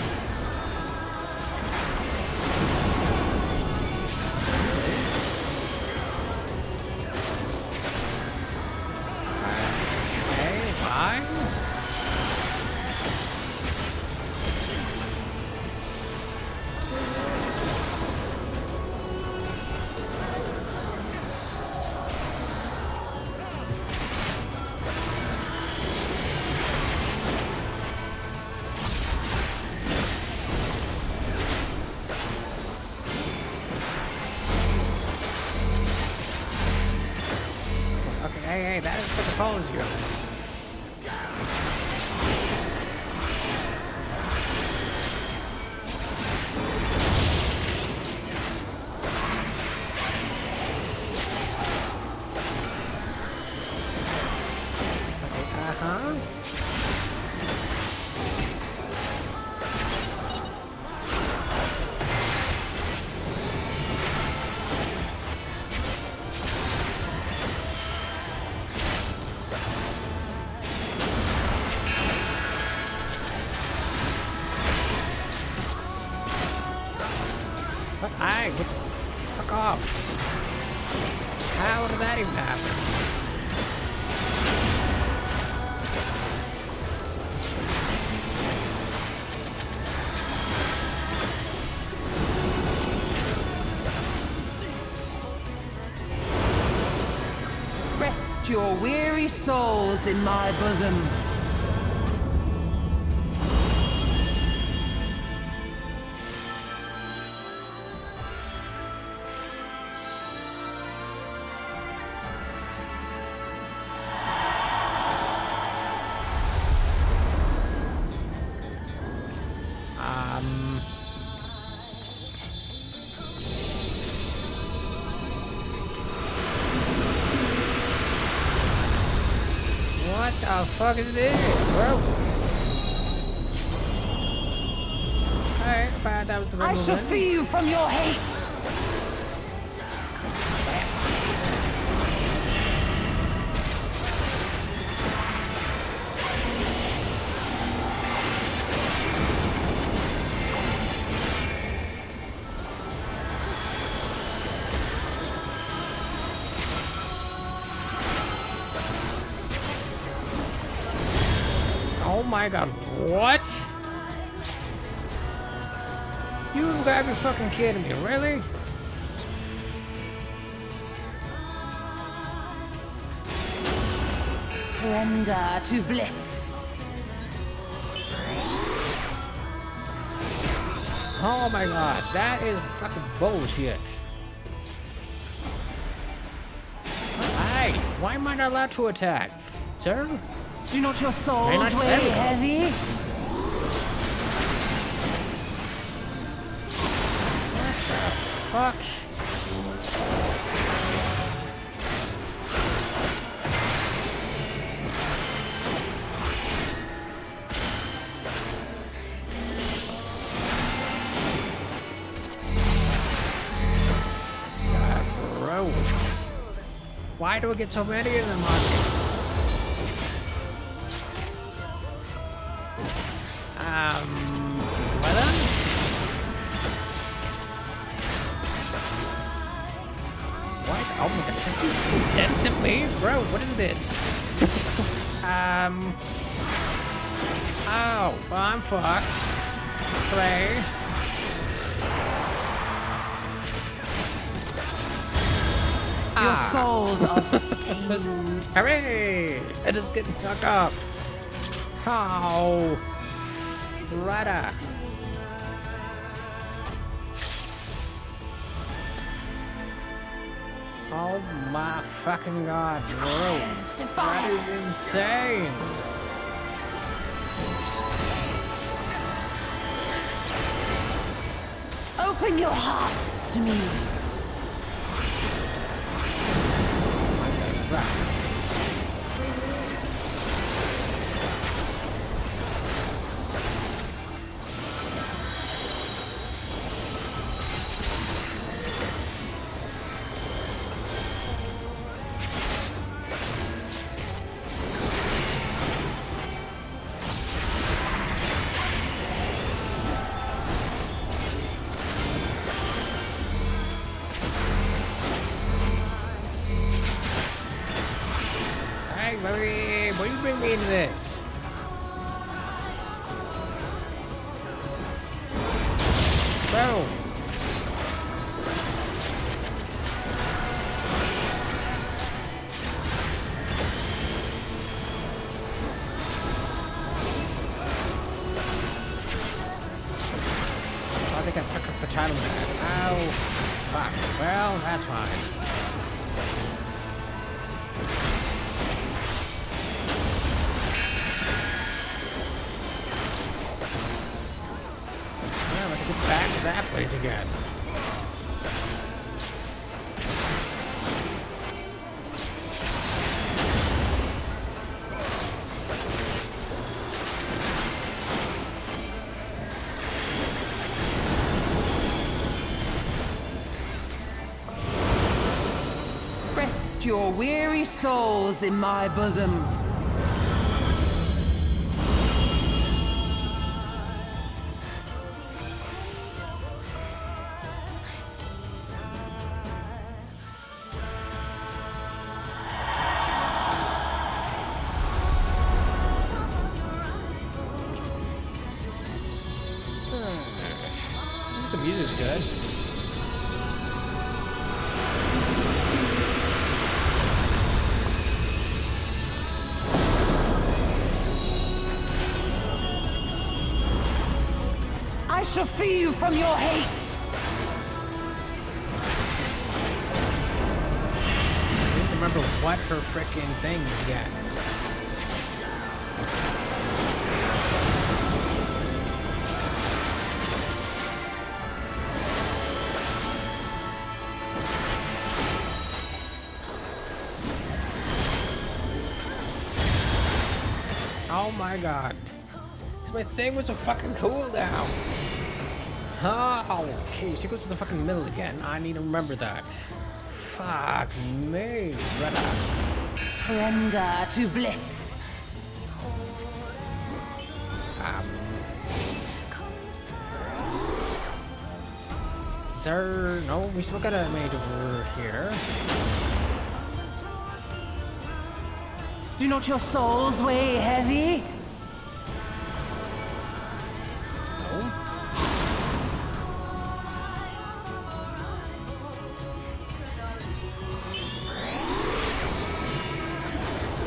Hey, that is what follows you. Fuck off. How did that even happen? Rest your weary souls in my bosom. What the fuck is this, bro? Alright, but that was the I right shall movement. free you from your hate. Oh my god, what? You gotta be fucking kidding me, really? Surrender to bliss. Oh my god, that is fucking bullshit. Hey, why am I not allowed to attack? Sir? Do not your souls May not weigh ever. heavy? Fuck. Bro. Why do we get so many of them on me? Well then? What? Oh my god, is that you dead to me? Bro, what is this? Oh, well, I'm fucked. Hooray. Your souls are stained. Hooray! It is getting fucked up. How? Zrada. Oh my fucking god, bro. That is insane. Open your hearts to me. Hey, Marie, why you bring me into this? Bro. I think I fucked up the title there. Ow. Fuck. Well, that's fine. Well, let's get back to that place again. Rest your weary souls in my bosom. the music's good. I shall free you from your hate. I don't remember what her frickin' thing is yet. Oh my god. Because my thing was a fucking cooldown. Oh, okay. She goes to the fucking middle again. I need to remember that. Fuck me, brother. Surrender to bliss. Is there... No, we still got a mage over here. Do not your souls weigh heavy? No.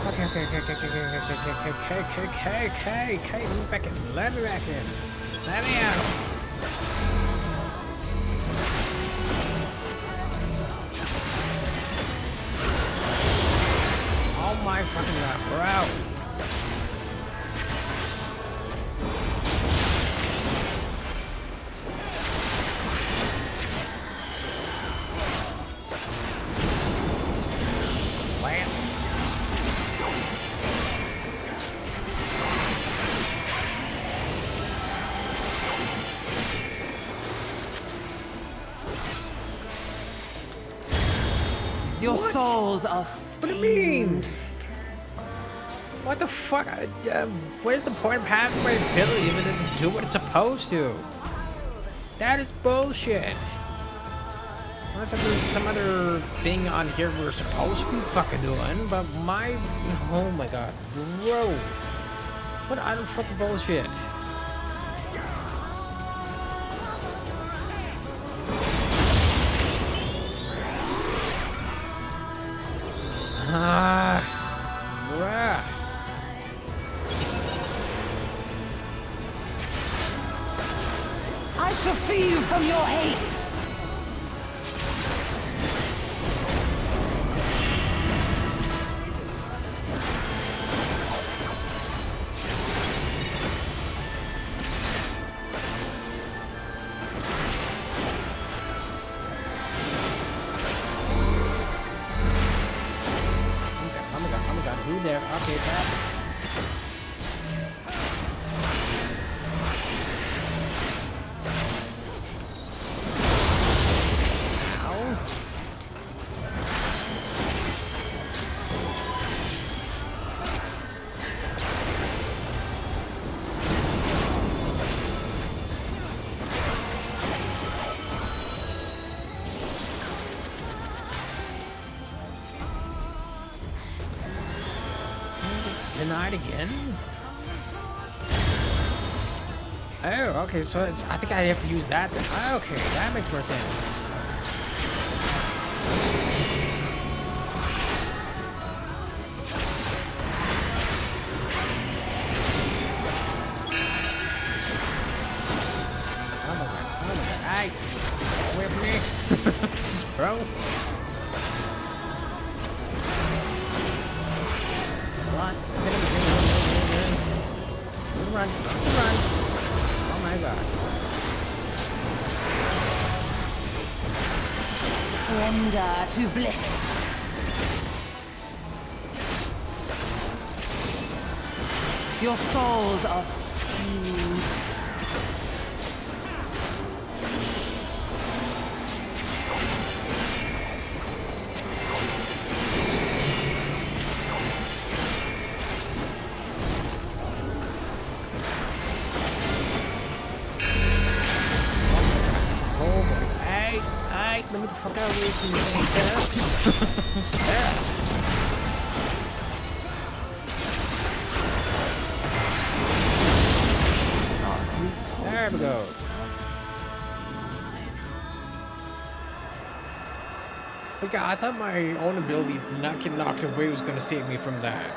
Okay. Let me back in. Let me back in. Let me out. Oh my fucking god, bro. Your souls are What do you mean? What the fuck? Where's the point of having my ability if it doesn't do what it's supposed to? That is bullshit. Unless if there's some other thing on here we're supposed to be fucking doing, but my... Oh my god. Bro. What utter fucking bullshit. Bruh. I shall free you from your hate. Who there? Okay, that. Denied again? Oh, okay, so it's, I think I have to use that then. Okay, that makes more sense. Oh my god, hey! Away from me! Bro! Run. Oh my god. Surrender to bliss. Your souls are steamed. Let me the fuck out of here from you, Sarah. There we go. But yeah, I thought my own ability to not get knocked away was gonna save me from that.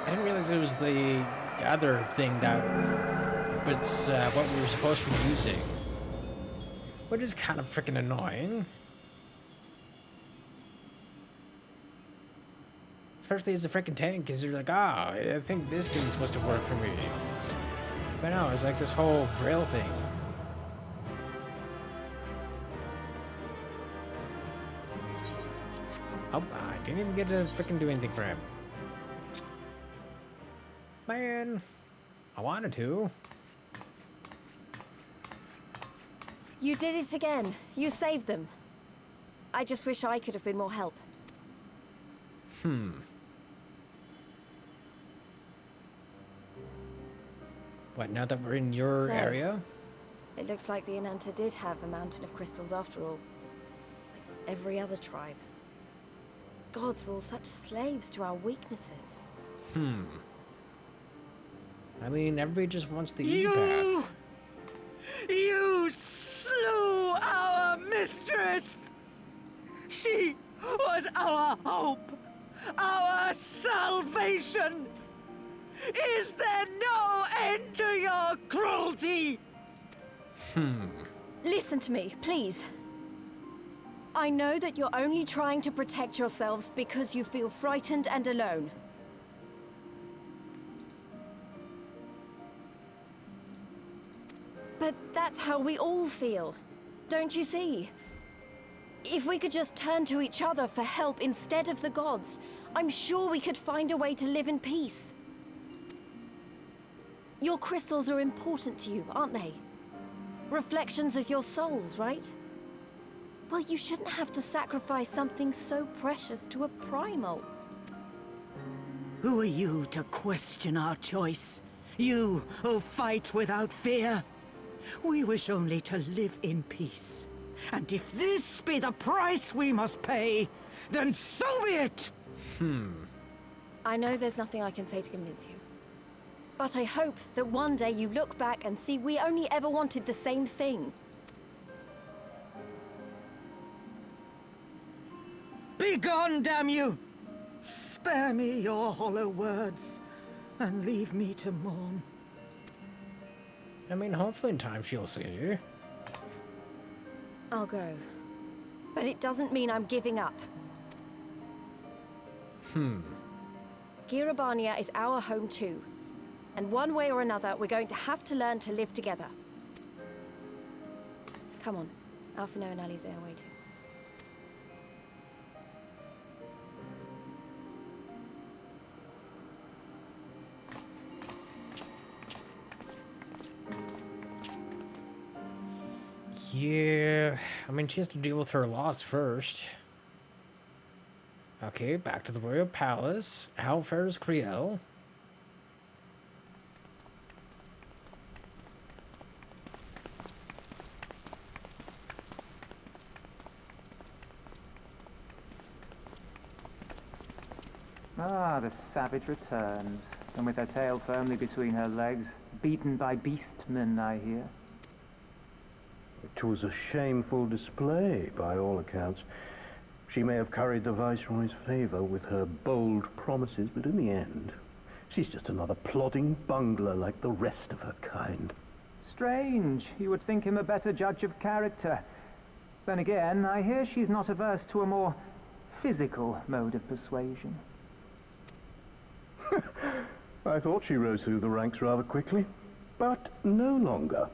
I didn't realize it was the other thing that was what we were supposed to be using. Which is kind of freaking annoying. Especially as a freaking tank, because you're like, ah, I think this thing's supposed to work for me. But no, it's like this whole rail thing. Oh, I didn't even get to freaking do anything for him. Man, I wanted to. You did it again. You saved them. I just wish I could have been more help. What, now that we're in your area? It looks like the Inanta did have a mountain of crystals after all. Like every other tribe. Gods were all such slaves to our weaknesses. I mean, everybody just wants the easy path. You slew our mistress! She was our hope! Our salvation! Is there no end to your cruelty? Listen to me, please. I know that you're only trying to protect yourselves because you feel frightened and alone. But that's how we all feel. Don't you see? If we could just turn to each other for help instead of the gods, I'm sure we could find a way to live in peace. Your crystals are important to you, aren't they? Reflections of your souls, right? Well, you shouldn't have to sacrifice something so precious to a primal. Who are you to question our choice? You who fight without fear? We wish only to live in peace. And if this be the price we must pay, then so be it! I know there's nothing I can say to convince you. But I hope that one day you look back and see we only ever wanted the same thing. Begone, damn you! Spare me your hollow words, and leave me to mourn. I mean, hopefully in time she'll see you. I'll go. But it doesn't mean I'm giving up. Gyr Abania is our home too. And one way or another, we're going to have to learn to live together. Come on. Alphino and Alize are waiting. Yeah, I mean, she has to deal with her loss first. Okay, back to the Royal Palace. How fares Kriel? Ah, the savage returns, and with her tail firmly between her legs, beaten by beastmen, I hear. It was a shameful display, by all accounts. She may have curried the Viceroy's favor with her bold promises, but in the end, she's just another plodding bungler like the rest of her kind. Strange. You would think him a better judge of character. Then again, I hear she's not averse to a more physical mode of persuasion. I thought she rose through the ranks rather quickly, but no longer.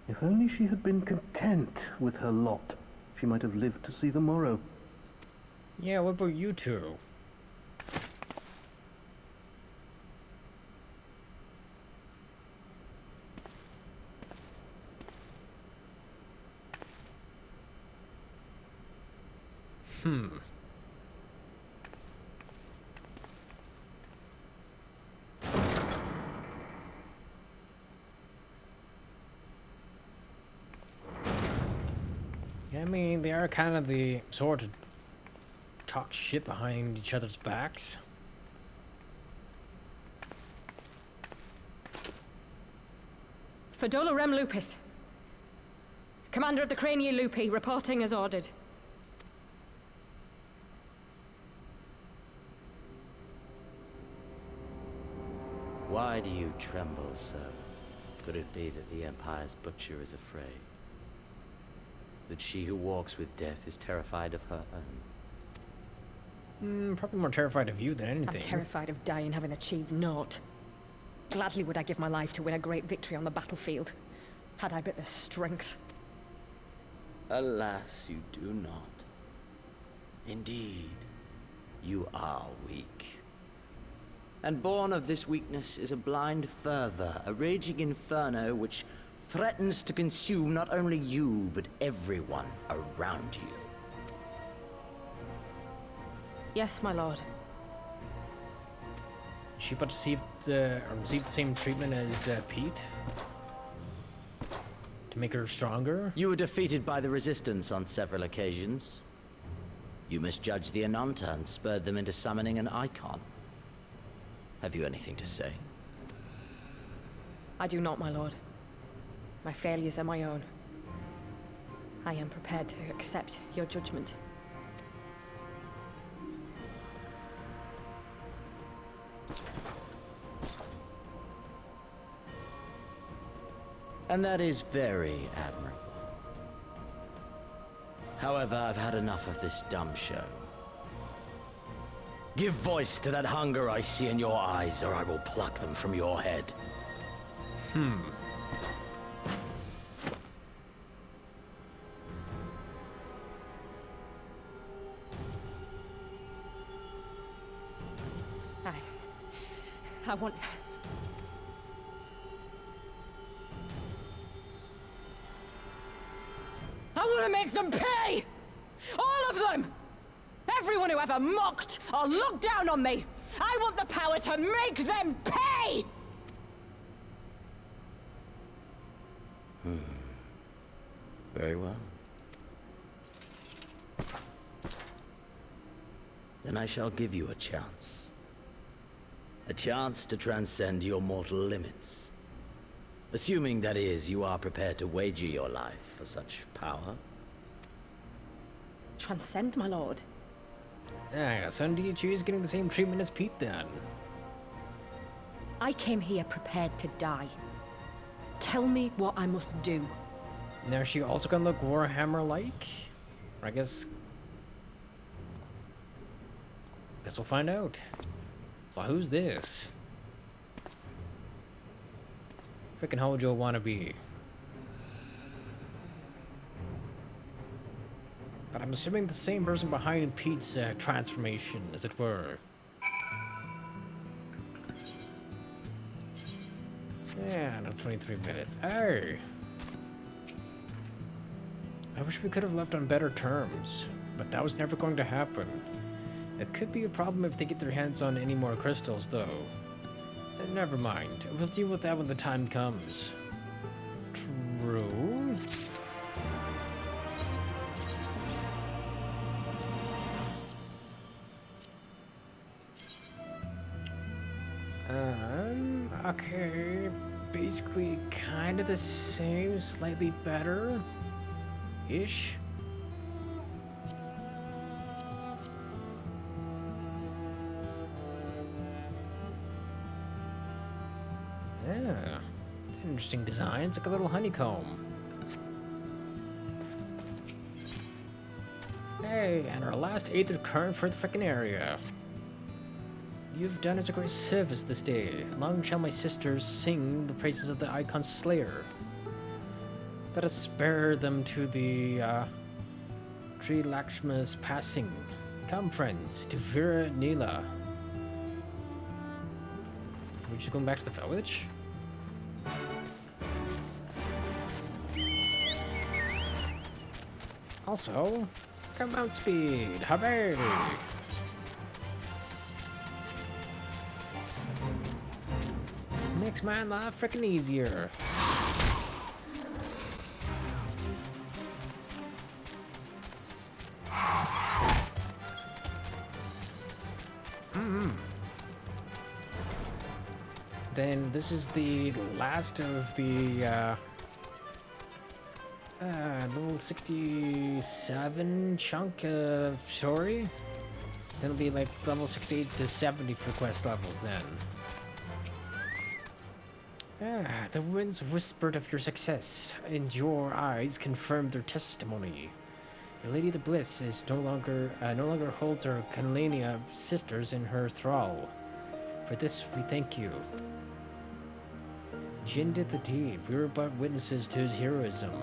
If only she had been content with her lot, she might have lived to see the morrow. Yeah, what about you two? I mean, they are kind of the sort of talk shit behind each other's backs. Fadola Rem Lupus. Commander of the Crania Lupi, reporting as ordered. Why do you tremble so? Could it be that the Empire's butcher is afraid? That she who walks with death is terrified of her own? Probably more terrified of you than anything. I'm terrified of dying having achieved naught. Gladly would I give my life to win a great victory on the battlefield, had I but the strength. Alas, you do not. Indeed, you are weak. And born of this weakness is a blind fervor, a raging inferno which threatens to consume not only you, but everyone around you. Yes, my lord. Is she about to receive the same treatment as Pete? To make her stronger? You were defeated by the Resistance on several occasions. You misjudged the Ananta and spurred them into summoning an icon. Have you anything to say? I do not, my lord. My failures are my own. I am prepared to accept your judgment. And that is very admirable. However, I've had enough of this dumb show. Give voice to that hunger I see in your eyes, or I will pluck them from your head. I want... I want to make them pay! All of them! Everyone who ever mocked or looked down on me! I want the power to make them pay! Very well. Then I shall give you a chance. A chance to transcend your mortal limits. Assuming, that is, you are prepared to wager your life for such power. Transcend, my lord? Yeah, so do you choose getting the same treatment as Pete then? I came here prepared to die. Tell me what I must do. Now, is she also gonna look Warhammer-like? I guess we'll find out. So who's this? Frickin' Hojo wannabe. But I'm assuming the same person behind Pete's transformation, as it were. Yeah, no, 23 minutes. Hey! I wish we could have left on better terms, but that was never going to happen. It could be a problem if they get their hands on any more crystals, though. Never mind. We'll deal with that when the time comes. True. Okay. Basically kind of the same, slightly better. Ish. Yeah, it's an interesting design. It's like a little honeycomb. Hey, and our last Aether current for the frickin' area. You've done us a great service this day. Long shall my sisters sing the praises of the Icon's Slayer. Let us spare them to the Sri Lakshma's passing. Come, friends, to Vira Nila. We're just going back to the village? Also, come out speed, hooray! Makes my life frickin' easier. Then this is the last of the level 67 chunk story. Then it'll be like level 68 to 70 for quest levels then. Ah, the winds whispered of your success, and your eyes confirmed their testimony. The Lady of the Bliss is no longer holds her Canlania sisters in her thrall. For this we thank you. Jin did the deed. We were but witnesses to his heroism.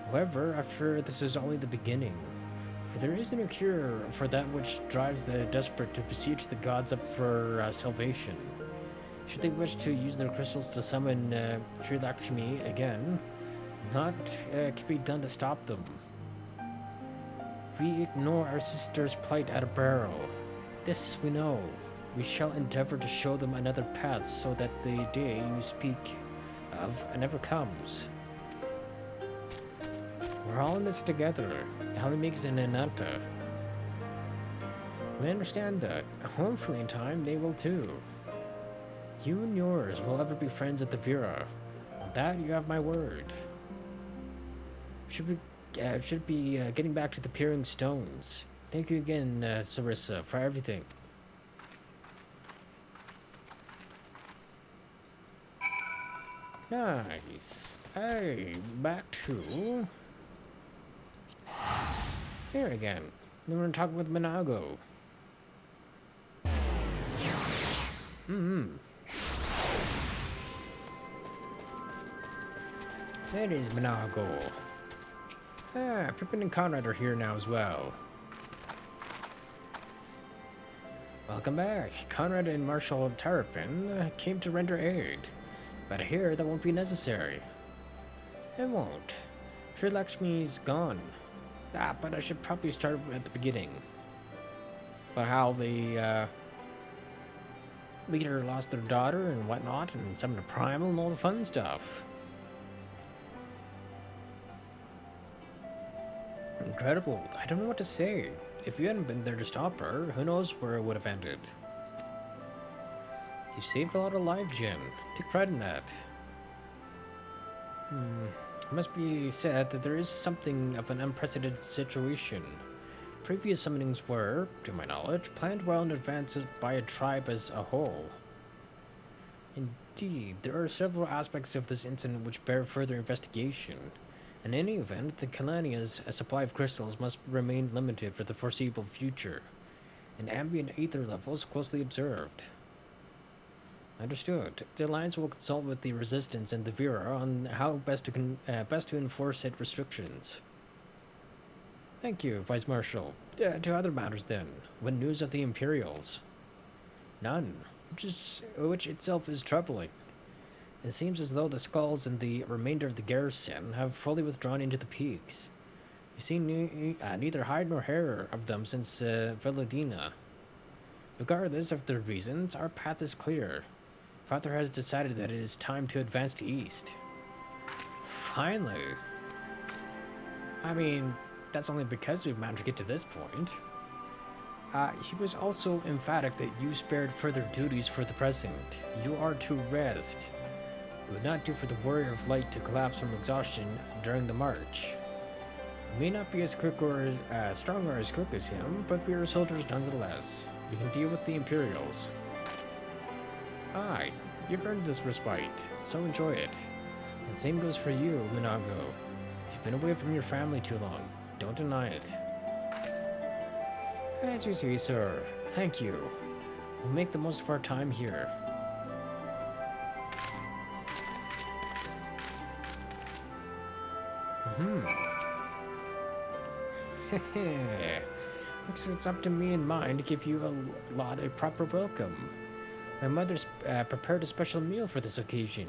However, I fear this is only the beginning. For there isn't a cure for that which drives the desperate to beseech the gods up for salvation. Should they wish to use their crystals to summon Sri Lakshmi again, not can be done to stop them. We ignore our sister's plight at a barrel. This we know. We shall endeavor to show them another path so that the day you speak of never comes. We're all in this together. Hali makes an Ananta. We understand that. Hopefully in time they will too. You and yours will ever be friends at the Vera. On that you have my word. Should be getting back to the Peering Stones. Thank you again, Sarissa, for everything. Nice. Hey, back to... Here again. Then we're gonna talk with Minago. That is Minago. Ah, Pippin and Conrad are here now as well. Welcome back. Conrad and Marshal Terrapin came to render aid. But I hear that won't be necessary. It won't. Sri Lakshmi's gone. Ah, but I should probably start at the beginning. But how the leader lost their daughter and whatnot, and summoned a primal and all the fun stuff. Incredible. I don't know what to say. If you hadn't been there to stop her, who knows where it would have ended. You saved a lot of lives, Jin. Take pride in that. It must be said that there is something of an unprecedented situation. Previous summonings were, to my knowledge, planned well in advance by a tribe as a whole. Indeed, there are several aspects of this incident which bear further investigation. In any event, the Kalania's supply of crystals must remain limited for the foreseeable future, and ambient ether levels closely observed. Understood. The Alliance will consult with the Resistance and the Vera on how best to enforce said restrictions. Thank you, Vice Marshal. To other matters then. What news of the Imperials? None, which itself is troubling. It seems as though the Skulls and the remainder of the garrison have fully withdrawn into the peaks. We've seen neither hide nor hair of them since Velodina. Regardless of their reasons, our path is clear. Father has decided that it is time to advance to east. Finally. I mean, that's only because we've managed to get to this point. He was also emphatic that you spared further duties for the present. You are to rest. It would not do for the Warrior of Light to collapse from exhaustion during the march. We may not be as quick or as strong or as quick as him, but we are soldiers nonetheless. We can deal with the Imperials. Aye, you've earned this respite, so enjoy it. The same goes for you, Minago. You've been away from your family too long. Don't deny it. As you see, sir. Thank you. We'll make the most of our time here. Looks it's up to me and mine to give you a proper welcome. My mother's prepared a special meal for this occasion,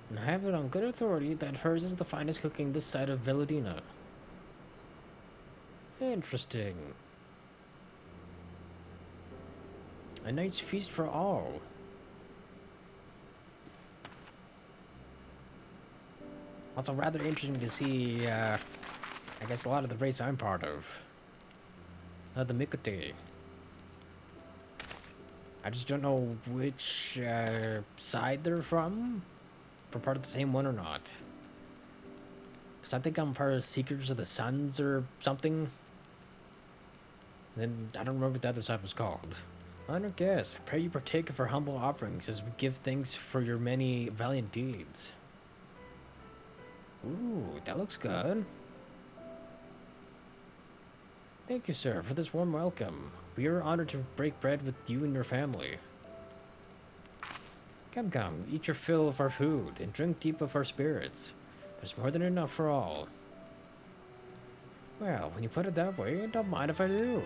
and I have it on good authority that hers is the finest cooking this side of Velodina. Interesting. A night's feast for all. Also rather interesting to see, I guess a lot of the race I'm part of. The Mikote. I just don't know which side they're from. If we're part of the same one or not. Because I think I'm part of Seekers of the Suns or something. Then I don't remember what the other side was called. Honored guest, I pray you partake of our humble offerings as we give thanks for your many valiant deeds. Ooh, that looks good. Thank you, sir, for this warm welcome. We are honored to break bread with you and your family. Come, eat your fill of our food and drink deep of our spirits. There's more than enough for all. Well, when you put it that way, don't mind if I do.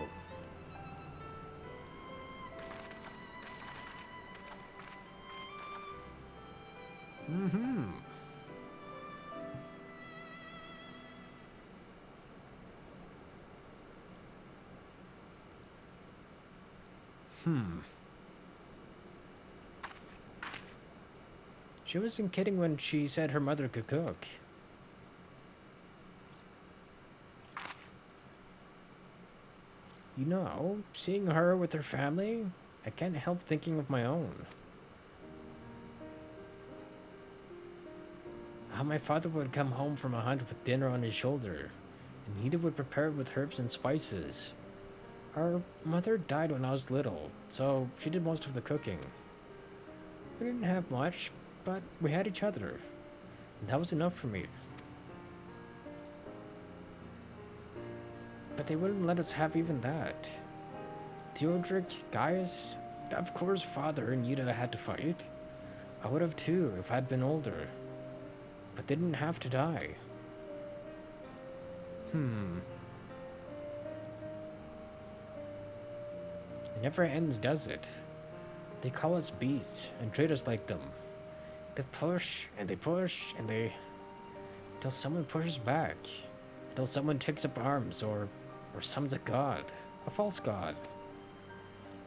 She wasn't kidding when she said her mother could cook. You know, seeing her with her family, I can't help thinking of my own. How my father would come home from a hunt with dinner on his shoulder, and Nita would prepare it with herbs and spices. Our mother died when I was little, so she did most of the cooking. We didn't have much, but we had each other, and that was enough for me. But they wouldn't let us have even that. Theodoric, Gaius, of course father and Nita had to fight. I would have too if I'd been older. But they didn't have to die. It never ends, does it? They call us beasts and treat us like them. They push and they push and they... Until someone pushes back. Until someone takes up arms or summons a god. A false god.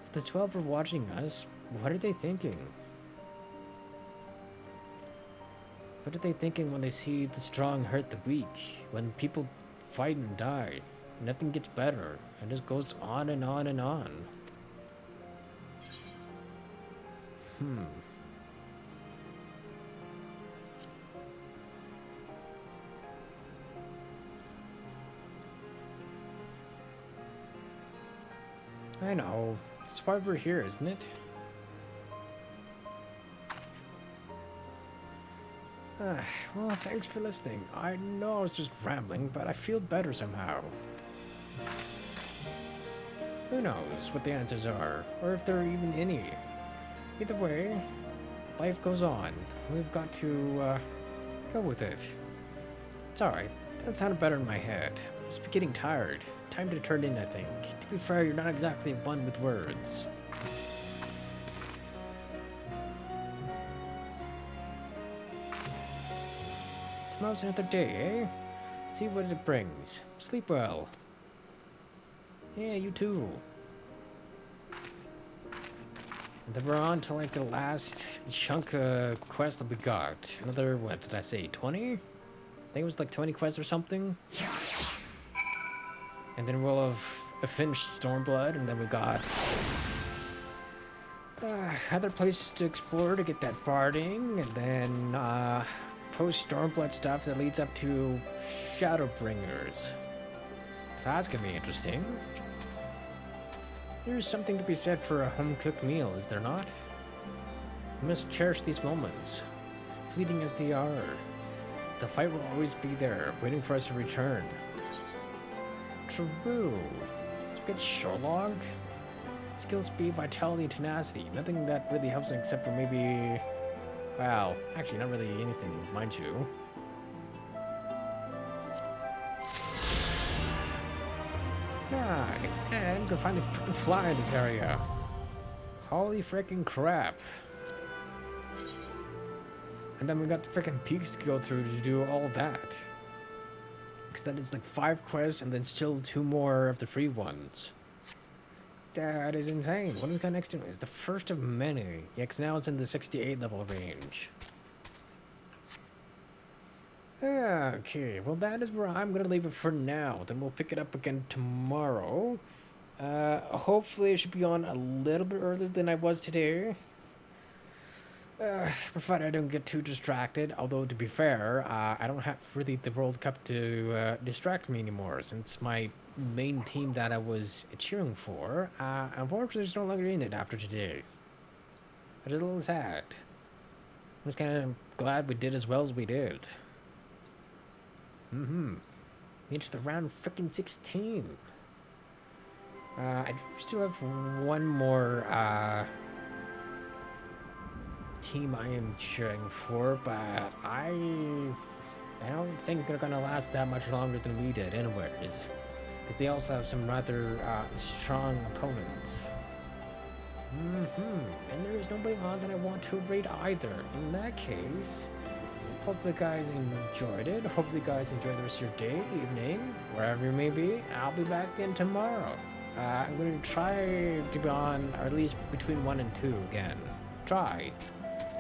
If the 12 are watching us, what are they thinking? What are they thinking when they see the strong hurt the weak? When people fight and die, nothing gets better, and just goes on and on and on. I know. That's why we're here, isn't it? Well, thanks for listening. I know I was just rambling, but I feel better somehow. Who knows what the answers are, or if there are even any. Either way, life goes on. We've got to, go with it. It's alright. That sounded better in my head. I was getting tired. Time to turn in, I think. To be fair, you're not exactly one with words. Tomorrow's another day, eh? Let's see what it brings. Sleep well. Yeah, you too. And then we're on to like the last chunk of quests that we got. Another, what did I say, 20? I think it was like 20 quests or something. And then we'll have finished Stormblood, and then we got other places to explore to get that barding, and then post-Stormblood stuff that leads up to Shadowbringers. So that's gonna be interesting. There's something to be said for a home-cooked meal, is there not? We must cherish these moments, fleeting as they are. The fight will always be there, waiting for us to return. True. Let's get Shorelog. Skill, speed, vitality, tenacity. Nothing that really helps except for maybe... Wow, actually not really anything, mind you. Nice, and go finally fly in this area. Holy freaking crap. And then we got the freaking peaks to go through to do all that. Because then it's like 5 quests and then still 2 more of the free ones. That is insane. What do we got next to it? It's the first of many. Yeah, because now it's in the 68 level range. Okay, well that is where I'm going to leave it for now. Then we'll pick it up again tomorrow. Hopefully I should be on a little bit earlier than I was today. Provided I don't get too distracted. Although, to be fair, I don't have really the World Cup to distract me anymore, since my main team that I was cheering for, unfortunately, is no longer in it after today. It's a little sad. I'm just kind of glad we did as well as we did. Reached the round freaking 16. I still have one more team I am cheering for, but I don't think they're gonna last that much longer than we did anyways, because they also have some rather strong opponents. And there is nobody on that I want to raid either. In that case, hope the guys enjoyed it. Hope the guys enjoy the rest of your day, evening, wherever you may be. I'll be back in tomorrow. I'm going to try to be on at least between 1 and 2 again. Try.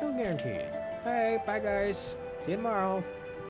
No guarantee. Alright, bye guys. See you tomorrow.